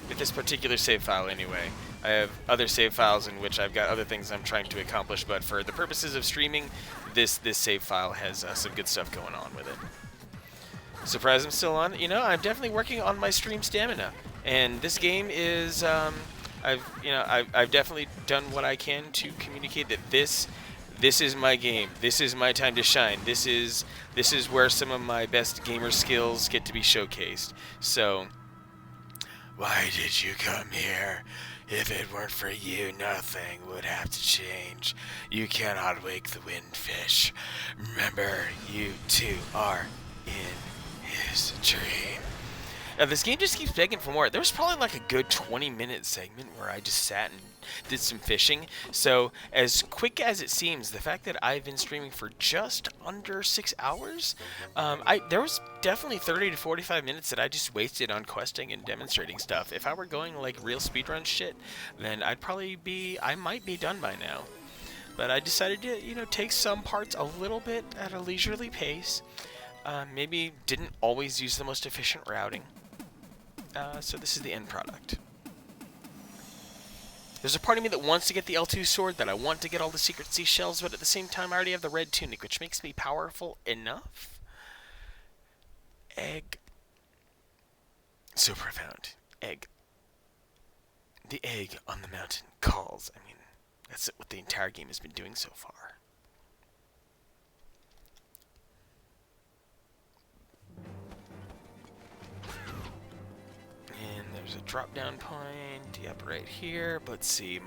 With this particular save file anyway. I have other save files in which I've got other things I'm trying to accomplish, but for the purposes of streaming, this save file has some good stuff going on with it. Surprised I'm still on. You know, I'm definitely working on my stream stamina. And this game is, I've definitely done what I can to communicate that this is my game. This is my time to shine. This is where some of my best gamer skills get to be showcased. So, why did you come here? If it weren't for you, nothing would have to change. You cannot wake the windfish. Remember, you too are in his dream. Now, this game just keeps begging for more. There was probably like a good 20-minute segment where I just sat and did some fishing. So, as quick as it seems, the fact that I've been streaming for just under 6 hours, there was definitely 30 to 45 minutes that I just wasted on questing and demonstrating stuff. If I were going like real speedrun shit, then I might be done by now. But I decided to, take some parts a little bit at a leisurely pace. Maybe didn't always use the most efficient routing. So this is the end product. There's a part of me that wants to get the L2 sword, that I want to get all the secret seashells, but at the same time I already have the red tunic, which makes me powerful enough. Egg. So profound. Egg. The egg on the mountain calls. I mean, that's what the entire game has been doing so far. There's a drop down point, yep, right here. Let's see,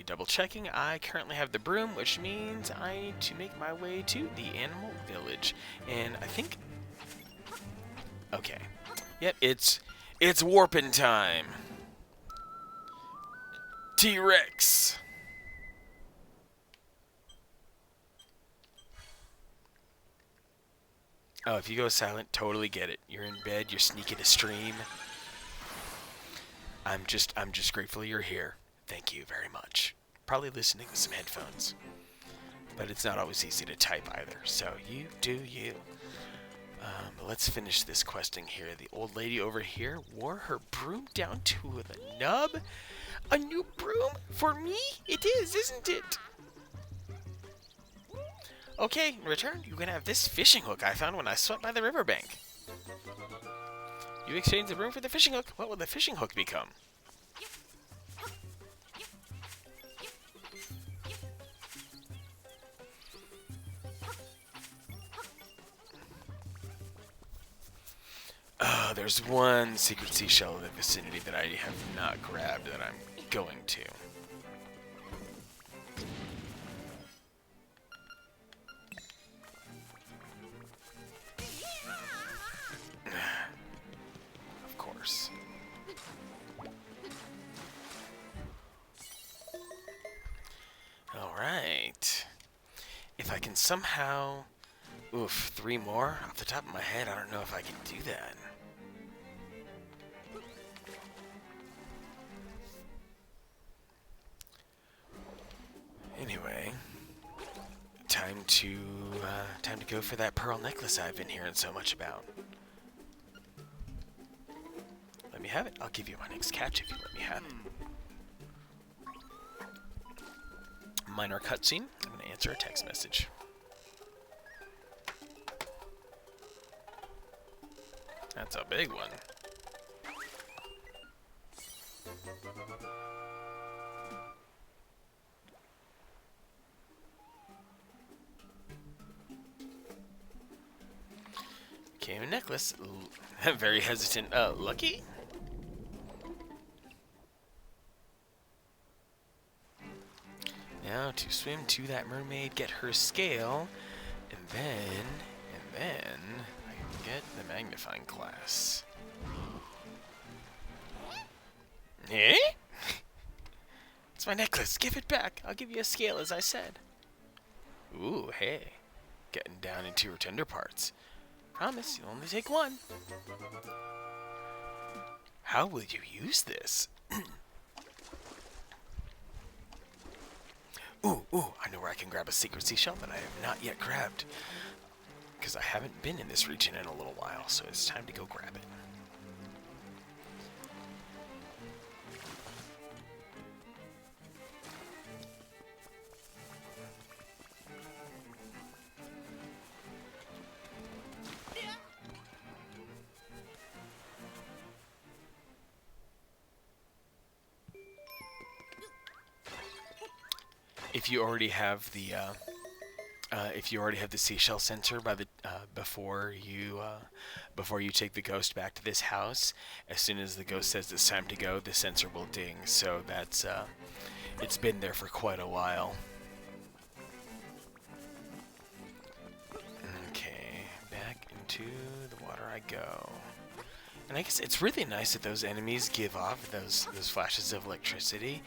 double checking. I currently have the broom, which means I need to make my way to the animal village. And I think, okay, yep, it's warping time. T-Rex. Oh, if you go silent, totally get it. You're in bed, you're sneaking to stream. I'm just grateful you're here. Thank you very much. Probably listening with some headphones. But it's not always easy to type either, so you do you. Let's finish this questing here. The old lady over here wore her broom down to the nub. A new broom? For me? It is, isn't it? Okay, in return, you can have this fishing hook I found when I swept by the riverbank. You exchange the broom for the fishing hook. What will the fishing hook become? There's one secret seashell in the vicinity that I have not grabbed that I'm going to. Of course. Alright. If I can somehow... Oof, 3 more? Off the top of my head, I don't know if I can do that. Anyway, time to go for that pearl necklace I've been hearing so much about. Let me have it. I'll give you my next catch if you let me have it. Minor cutscene. I'm going to answer a text message. That's a big one. Okay, a necklace. Very hesitant. Lucky? Now to swim to that mermaid, get her scale, and then I can get the magnifying glass. Eh? It's my necklace. Give it back. I'll give you a scale as I said. Ooh, hey. Getting down into her tender parts. Promise you'll only take one. How will you use this? Ooh, I know where I can grab a secret seashell that I have not yet grabbed. Because I haven't been in this region in a little while, so it's time to go grab it. If you already have the seashell sensor by the before you take the ghost back to this house, as soon as the ghost says it's time to go, the sensor will ding. So that's it's been there for quite a while. Okay, back into the water I go. And I guess it's really nice that those enemies give off those flashes of electricity.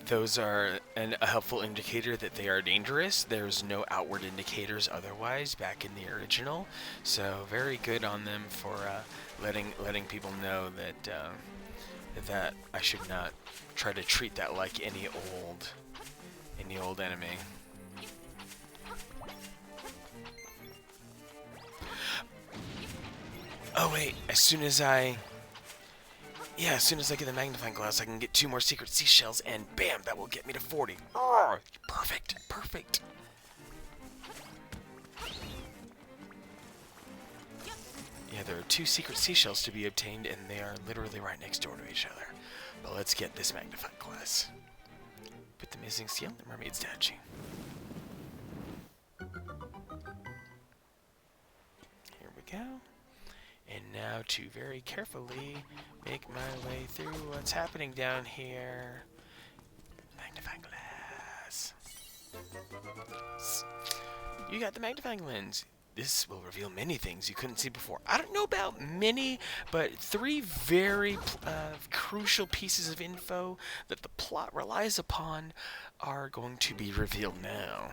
Those are a helpful indicator that they are dangerous. There's no outward indicators otherwise back in the original, so very good on them for letting people know that I should not try to treat that like any old enemy. Oh wait, as soon as I get the magnifying glass, I can get 2 more secret seashells, and bam, that will get me to 40. Oh, perfect. Yeah, there are 2 secret seashells to be obtained, and they are literally right next door to each other. But let's get this magnifying glass. Put the missing seal in the mermaid statue. Here we go. And now to very carefully make my way through what's happening down here. Magnifying glass. You got the magnifying lens. This will reveal many things you couldn't see before. I don't know about many, but 3 very crucial pieces of info that the plot relies upon are going to be revealed now.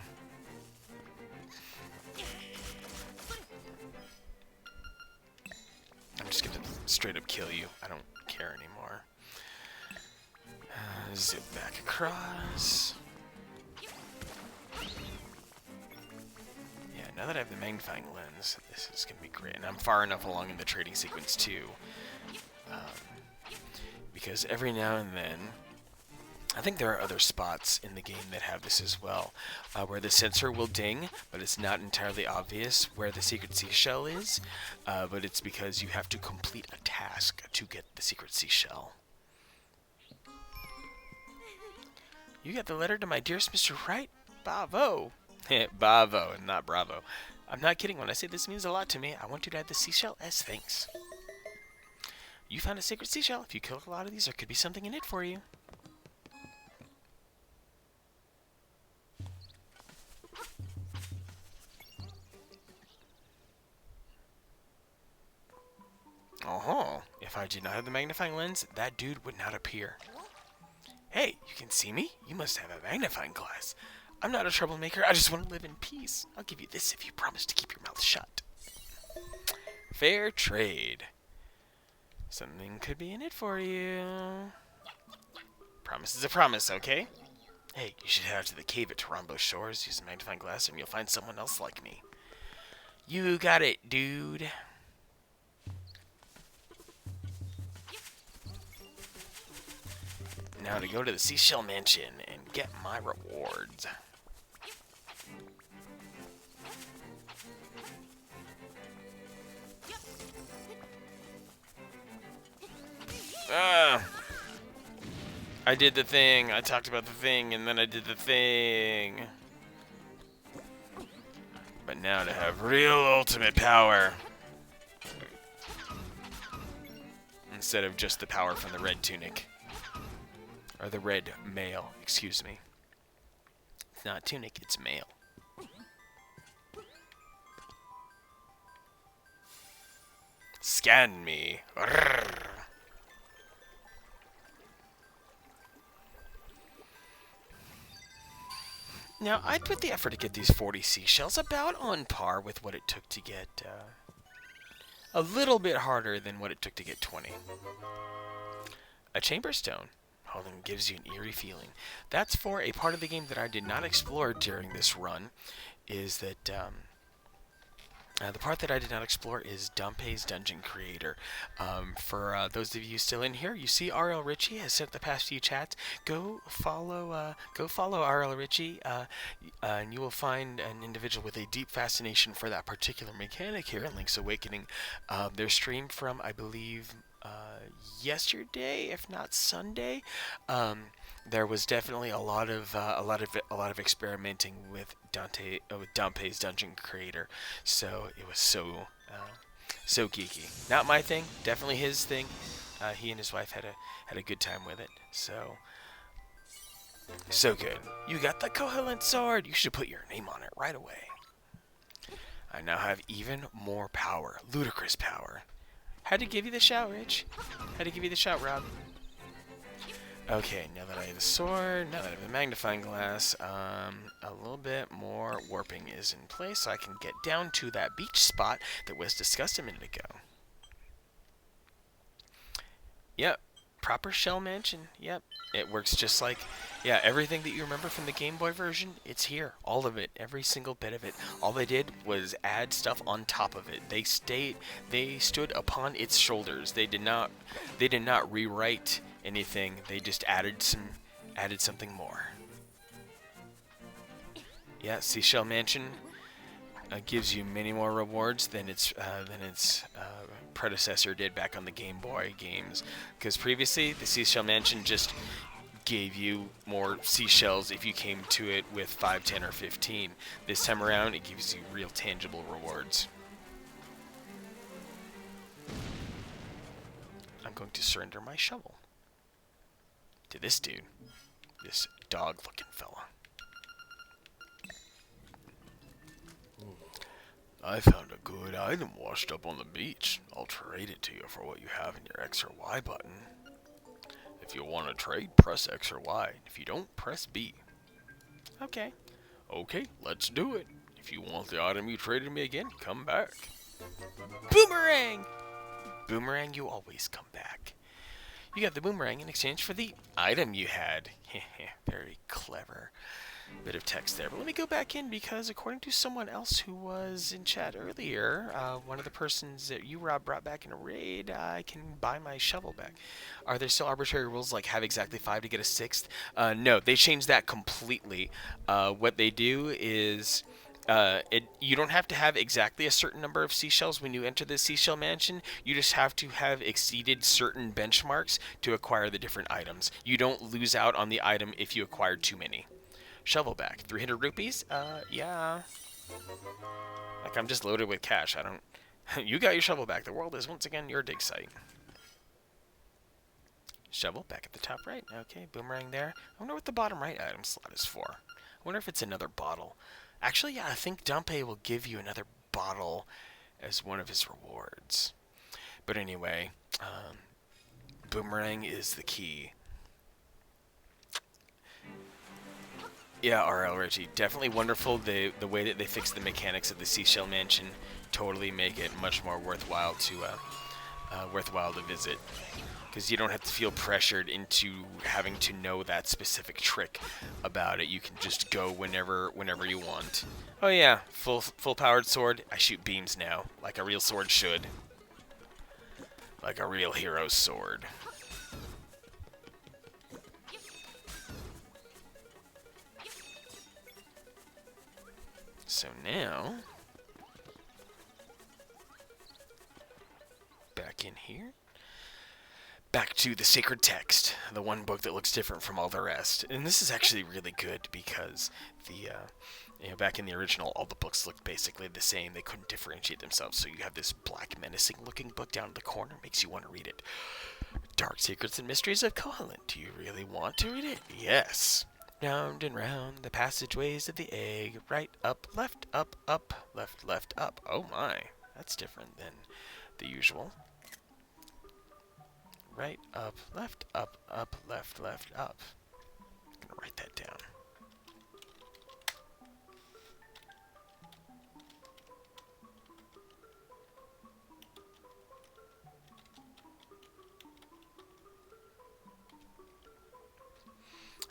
I'm just gonna straight up kill you. I don't care anymore. Zip back across. Yeah, now that I have the magnifying lens, this is gonna be great. And I'm far enough along in the trading sequence too. Because every now and then, I think there are other spots in the game that have this as well, where the sensor will ding, but it's not entirely obvious where the secret seashell is, but it's because you have to complete a task to get the secret seashell. You got the letter to my dearest Mr. Wright? Bravo! Bravo, and not bravo. I'm not kidding when I say this means a lot to me. I want you to add the seashell as thanks. You found a secret seashell. If you kill a lot of these, there could be something in it for you. Oh, if I did not have the magnifying lens, that dude would not appear. Hey, you can see me? You must have a magnifying glass. I'm not a troublemaker, I just want to live in peace. I'll give you this if you promise to keep your mouth shut. Fair trade. Something could be in it for you. Promise is a promise, okay? Hey, you should head out to the cave at Tarambo Shores, use a magnifying glass, and you'll find someone else like me. You got it, dude. Now to go to the Seashell Mansion and get my rewards. I did the thing. I talked about the thing, and then I did the thing. But now to have real ultimate power. Instead of just the power from the red tunic. Or the red mail, excuse me. It's not tunic, it's mail. Scan me. Rrrr. Now, I'd put the effort to get these 40 seashells about on par with what it took to get, a little bit harder than what it took to get 20. A chamber stone. Holding gives you an eerie feeling. That's for a part of the game that I did not explore during this run, is that, the part that I did not explore is Dumpe's Dungeon Creator. For those of you still in here, you see R.L. Ritchie has sent the past few chats. Go follow R.L. Ritchie, and you will find an individual with a deep fascination for that particular mechanic here in Link's Awakening. They're streamed from, I believe, yesterday, if not Sunday. There was definitely a lot of experimenting with Dumpe's Dungeon Creator, so it was so geeky. Not my thing, definitely his thing. He and his wife had a good time with it. So good. You got the Koholint sword. You should put your name on it right away. I now have even more power, ludicrous power. Had to give you the shout, Rich. Had to give you the shout, Rob. Okay, now that I have the sword, now that I have the magnifying glass, a little bit more warping is in place, so I can get down to that beach spot that was discussed a minute ago. Yep, proper shell mansion. Yep, it works just like, yeah, everything that you remember from the Game Boy version, it's here. All of it, every single bit of it. All they did was add stuff on top of it. They stood upon its shoulders. They did not rewrite anything. They just added something more. Yeah, Seashell Mansion gives you many more rewards than its predecessor did back on the Game Boy games. Because previously, the Seashell Mansion just gave you more seashells if you came to it with 5, 10, or 15. This time around, it gives you real tangible rewards. I'm going to surrender my shovel to this dude, this dog-looking fella. I found a good item washed up on the beach. I'll trade it to you for what you have in your X or Y button. If you want to trade, press X or Y. If you don't, press B. Okay. Okay, let's do it. If you want the item you traded me again, come back. Boomerang! Boomerang, you always come back. You got the boomerang in exchange for the item you had. Very clever. Bit of text there, but let me go back in because according to someone else who was in chat earlier, one of the persons that you, Rob, brought back in a raid, I can buy my shovel back. Are there still arbitrary rules like have exactly 5 to get a 6th? No, they changed that completely. What they do is you don't have to have exactly a certain number of seashells when you enter the Seashell Mansion. You just have to have exceeded certain benchmarks to acquire the different items. You don't lose out on the item if you acquire too many. Shovel back. 300 rupees? Yeah. Like, I'm just loaded with cash. I don't... You got your shovel back. The world is once again your dig site. Shovel back at the top right. Okay, boomerang there. I wonder what the bottom right item slot is for. I wonder if it's another bottle. Actually, yeah, I think Dumpe will give you another bottle as one of his rewards. But anyway, boomerang is the key. Yeah, R.L. Ritchie, definitely wonderful. The way that they fix the mechanics of the Seashell Mansion totally make it much more worthwhile to visit, because you don't have to feel pressured into having to know that specific trick about it. You can just go whenever you want. Oh yeah, full powered sword. I shoot beams now, like a real sword should, like a real hero's sword. So now, back in here, back to the sacred text, the one book that looks different from all the rest. And this is actually really good because back in the original, all the books looked basically the same. They couldn't differentiate themselves. So you have this black, menacing-looking book down in the corner. Makes you want to read it. Dark Secrets and Mysteries of Koholint. Do you really want to read it? Yes. Round and round the passageways of the egg. Right, up, left, left, up. Oh my, that's different than the usual. Right, up, left, left, up. I'm gonna write that down.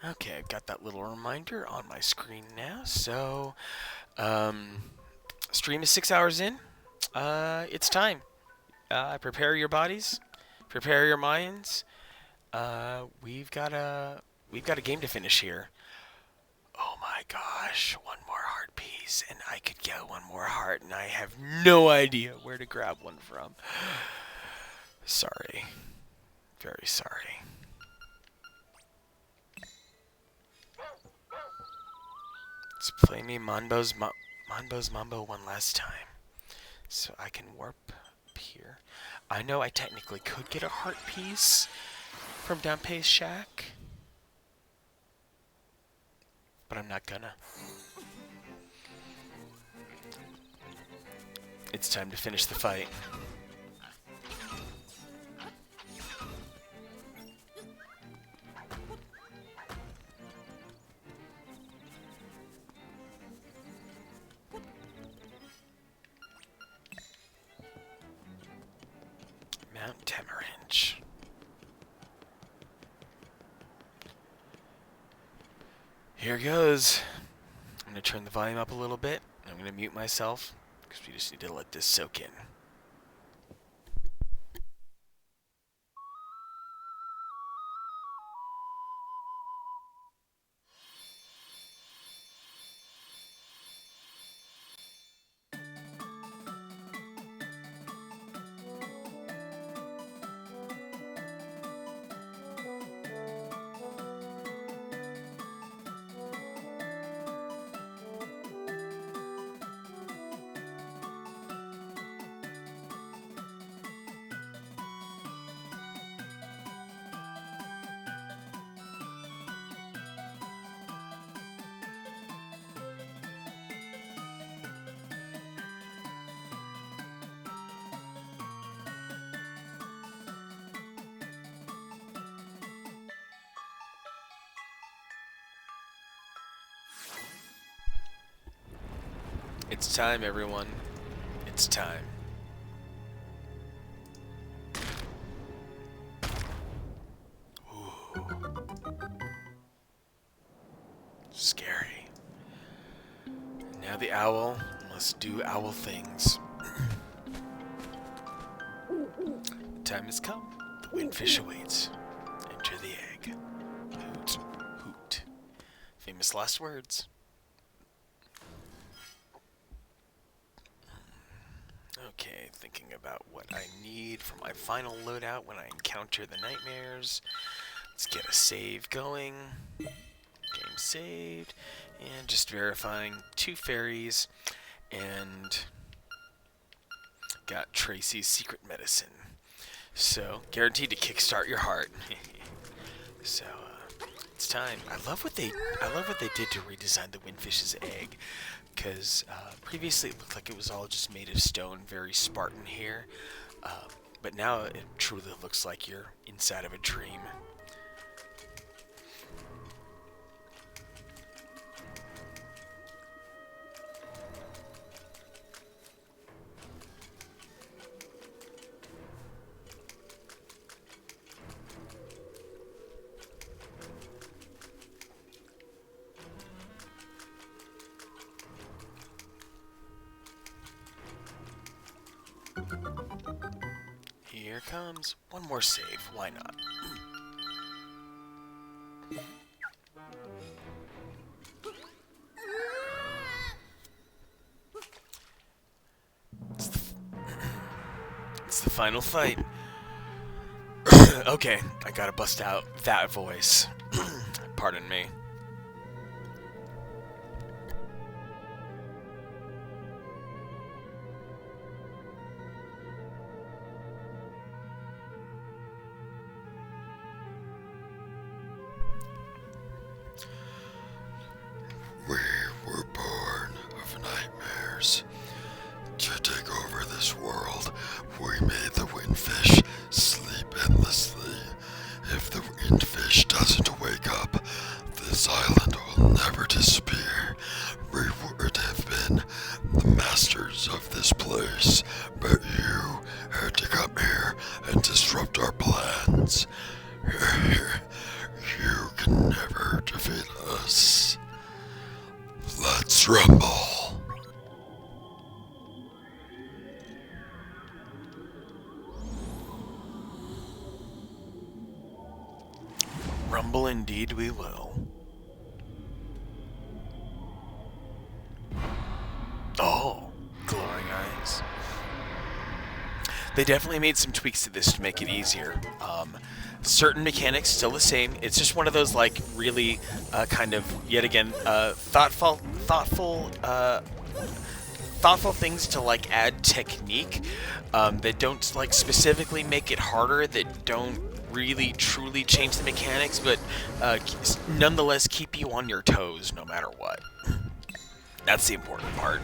Okay, I've got that little reminder on my screen now. So, stream is 6 hours in. It's time. Prepare your bodies. Prepare your minds. We've got a game to finish here. Oh my gosh, one more heart piece, and I could get one more heart, and I have no idea where to grab one from. Sorry. Very sorry. Let's play me Mambo's Mambo one last time. So I can warp up here. I know I technically could get a heart piece from Danpe's shack, but I'm not gonna. It's time to finish the fight. Mount Tamarinch. Here goes. I'm going to turn the volume up a little bit. I'm going to mute myself because we just need to let this soak in. It's time, everyone. It's time. Ooh. Scary. Now the owl must do owl things. The time has come. The windfish awaits. Enter the egg. Hoot, hoot. Famous last words. Okay, thinking about what I need for my final loadout when I encounter the nightmares. Let's get a save going. Game saved. And just verifying 2 fairies. And got Tracy's secret medicine. So, guaranteed to kickstart your heart. So, it's time. I love what they did to redesign the windfish's egg. Because previously it looked like it was all just made of stone, very Spartan here. But now it truly looks like you're inside of a dream. Here comes one more save. Why not? It's the final fight. Okay, I gotta bust out that voice. Pardon me. We were born of nightmares. To take over this world, we made the windfish sleep endlessly. If the windfish doesn't wake up, this island will never disappear. We would have been the masters of this place, but you had to come here and disrupt our plans. You can never defeat us. Let's rumble. Rumble indeed we will. Oh, glowing eyes. They definitely made some tweaks to this to make it easier. Certain mechanics still the same. It's just one of those like really kind of yet again thoughtful things to like add technique that don't like specifically make it harder, that don't really truly change the mechanics, but nonetheless keep you on your toes no matter what. That's the important part.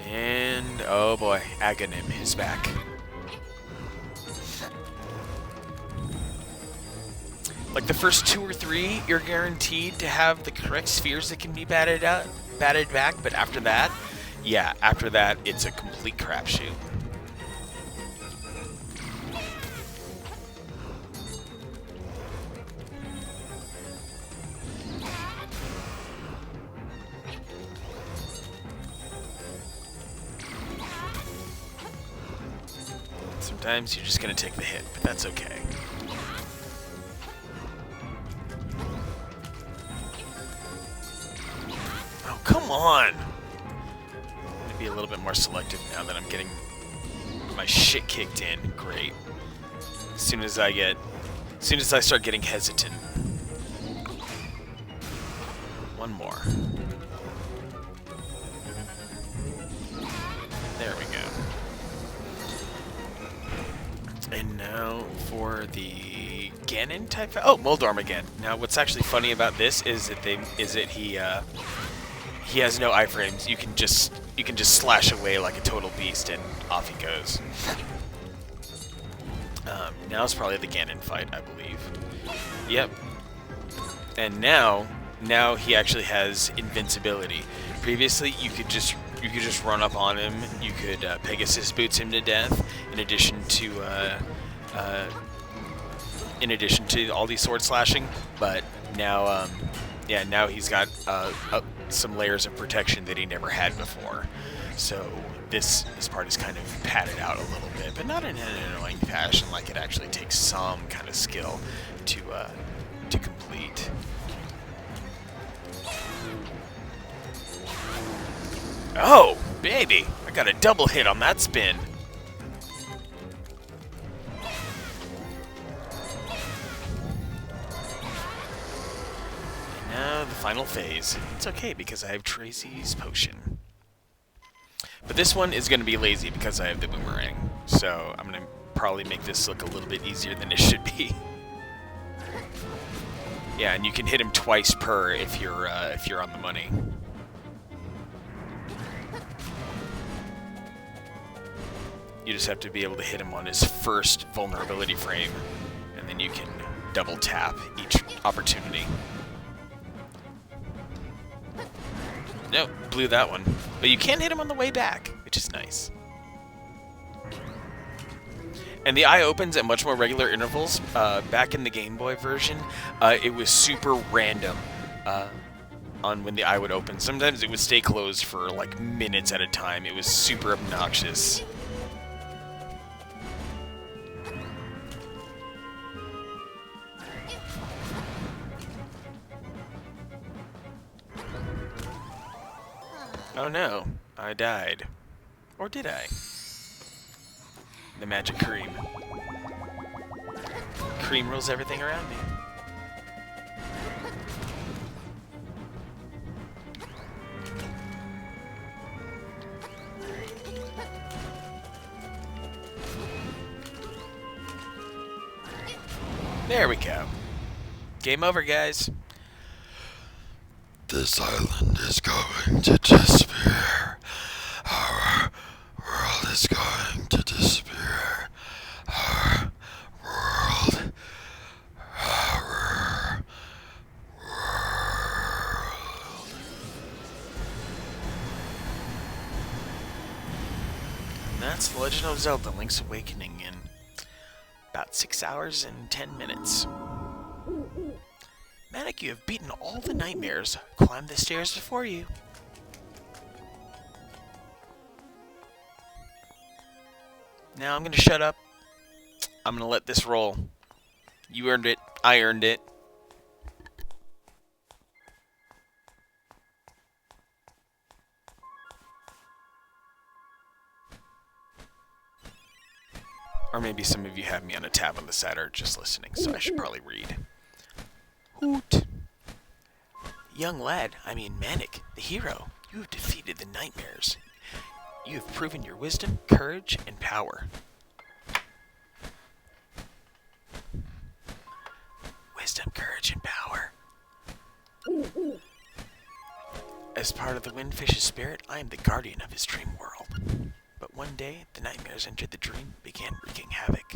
And oh boy, Aghanim is back. Like the first 2 or 3, you're guaranteed to have the correct spheres that can be batted back, but after that, yeah, after that, it's a complete crapshoot. Sometimes you're just gonna take the hit, but that's okay. Oh, come on! I'm gonna be a little bit more selective now that I'm getting my shit kicked in. Great. As soon as I start getting hesitant. One more. There we go. And now for the Ganon type. Oh, Moldorm again. Now, what's actually funny about this is that he has no iframes. You can just slash away like a total beast, and off he goes. Now it's probably the Ganon fight, I believe. Yep. And now he actually has invincibility. Previously, you could just run up on him. You could Pegasus boots him to death. In addition to all these sword slashing, but now, now he's got some layers of protection that he never had before. So this part is kind of padded out a little bit, but not in an annoying fashion. Like it actually takes some kind of skill to complete. Oh, baby! I got a double hit on that spin. And now the final phase. It's okay because I have Tracy's potion. But this one is going to be lazy because I have the boomerang. So I'm going to probably make this look a little bit easier than it should be. Yeah, and you can hit him twice per if you're on the money. You just have to be able to hit him on his first vulnerability frame, and then you can double tap each opportunity. Nope, blew that one. But you can hit him on the way back, which is nice. And the eye opens at much more regular intervals. Back in the Game Boy version, it was super random on when the eye would open. Sometimes it would stay closed for like minutes at a time. It was super obnoxious. Oh no, I died. Or did I? The magic cream. Cream rules everything around me. There we go. Game over, guys. This island is going to disappear. Our world is going to disappear. Our world. Our world. And that's The Legend of Zelda Link's Awakening in about 6 hours and 10 minutes. Manic, you have beaten all the nightmares. Climb the stairs before you. Now I'm gonna shut up. I'm gonna let this roll. You earned it. I earned it. Or maybe some of you have me on a tab on the side or just listening, so I should probably read. Hoot. Young lad, Manic, the hero, you have defeated the nightmares. You have proven your wisdom, courage, and power. Wisdom, courage, and power. As part of the Windfish's spirit, I am the guardian of his dream world. But one day, the nightmares entered the dream, began wreaking havoc.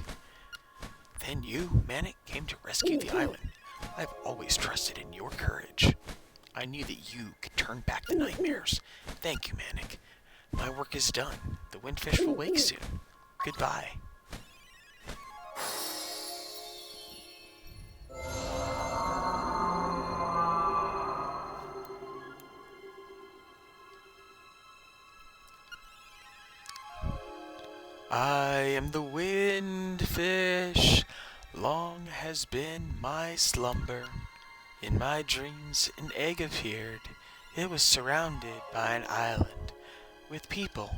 Then you, Manic, came to rescue the island. I've always trusted in your courage. I knew that you could turn back the nightmares. Thank you, Manic. My work is done. The Windfish will wake soon. Goodbye. I am the Windfish. Long has been my slumber. In my dreams an egg appeared. It was surrounded by an island, with people,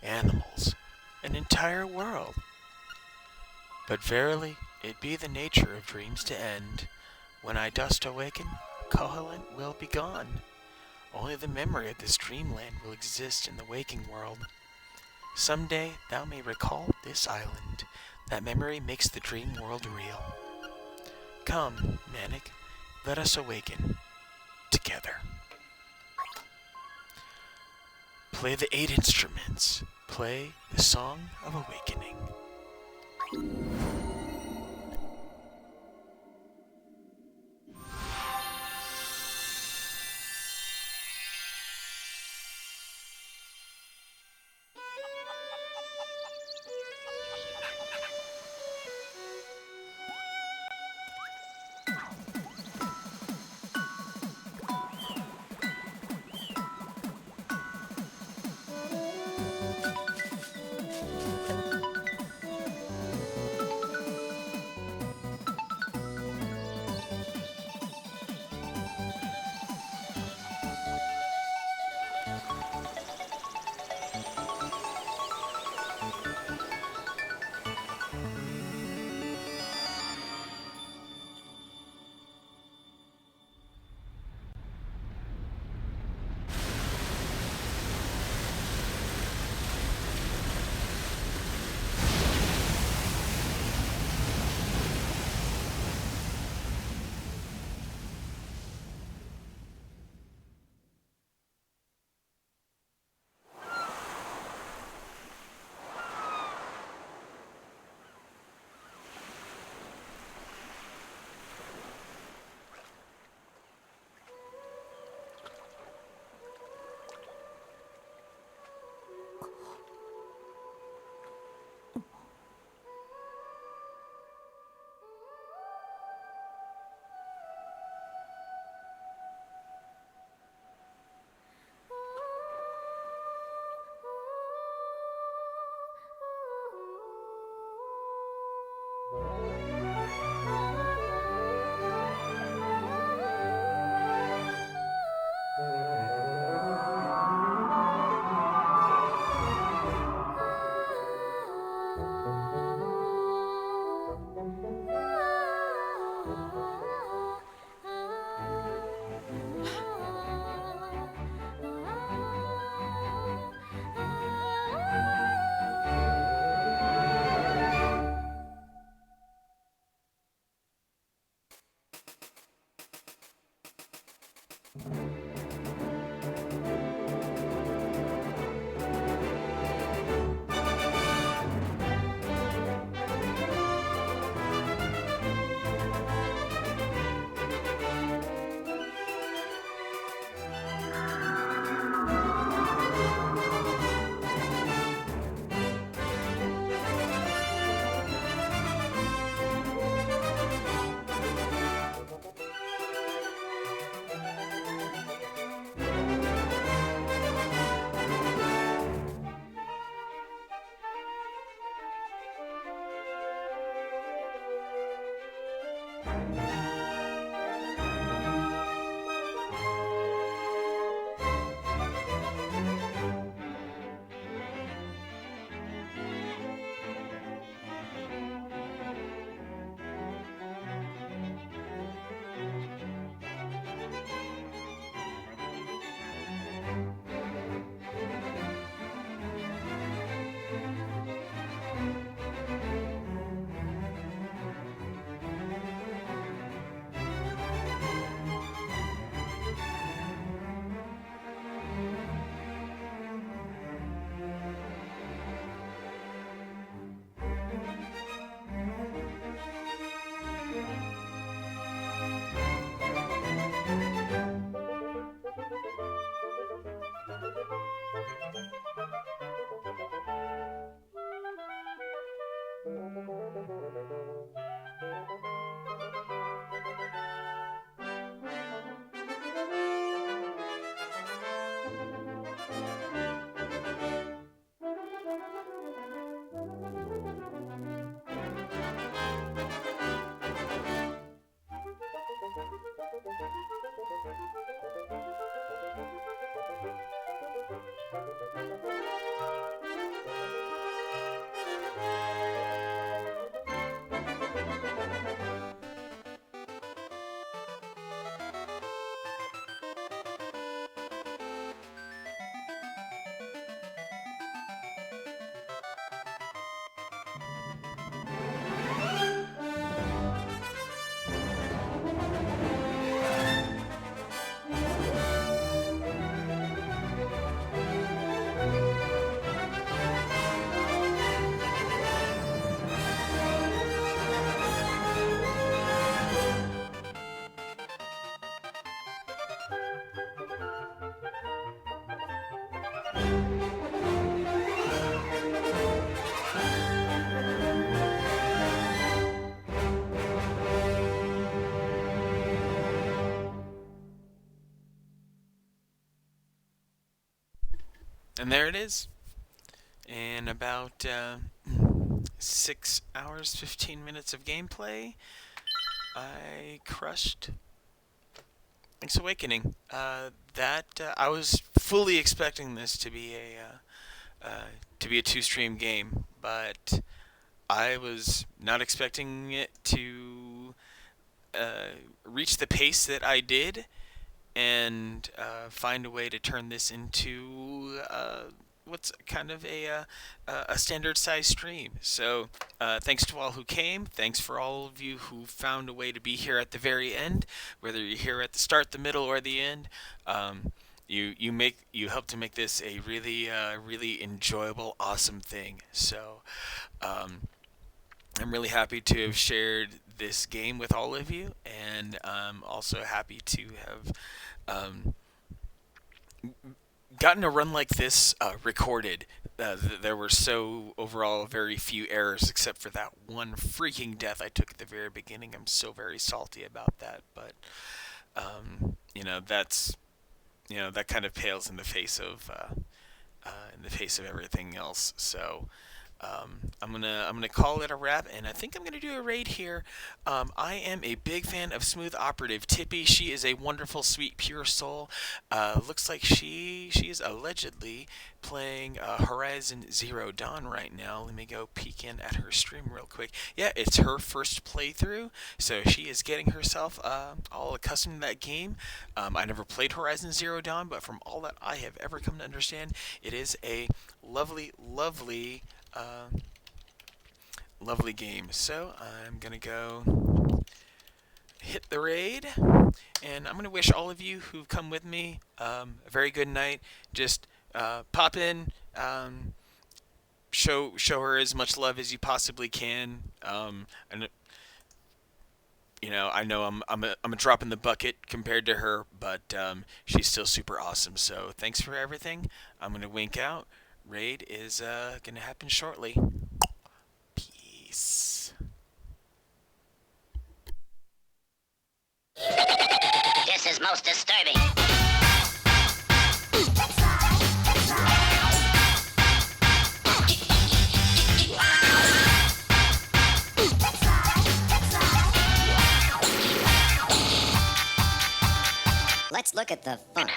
animals, an entire world. But verily, it be the nature of dreams to end. When I dust awaken, Koholint will be gone. Only the memory of this dreamland will exist in the waking world. Someday thou may recall this island. That memory makes the dream world real. Come, Manic, let us awaken together. Play the 8 instruments. Play the Song of Awakening. And there it is. In about 6 hours, 15 minutes of gameplay, I crushed Link's Awakening. I was fully expecting this to be a two-stream game, but I was not expecting it to reach the pace that I did, and find a way to turn this into what's kind of a standard size stream. So thanks to all who came. Thanks for all of you who found a way to be here at the very end, whether you're here at the start, the middle, or the end. You help to make this a really enjoyable, awesome thing. So I'm really happy to have shared this game with all of you, and I'm also happy to have gotten a run like this recorded. There were so overall very few errors, except for that one freaking death I took at the very beginning. I'm so very salty about that, but that's that kind of pales in the face of everything else. So I'm gonna call it a wrap, and I think I'm gonna do a raid here. I am a big fan of Smooth Operative Tippy. She is a wonderful, sweet, pure soul. Looks like she is allegedly playing Horizon Zero Dawn right now. Let me go peek in at her stream real quick. Yeah, it's her first playthrough, so she is getting herself all accustomed to that game. I never played Horizon Zero Dawn, but from all that I have ever come to understand, it is a lovely, lovely lovely game. So I'm gonna go hit the raid, and I'm gonna wish all of you who've come with me a very good night. Just pop in, show her as much love as you possibly can. And I know I'm a drop in the bucket compared to her, but she's still super awesome. So thanks for everything. I'm gonna wink out. Raid is gonna happen shortly. Peace. This is most disturbing. Let's look at the fun.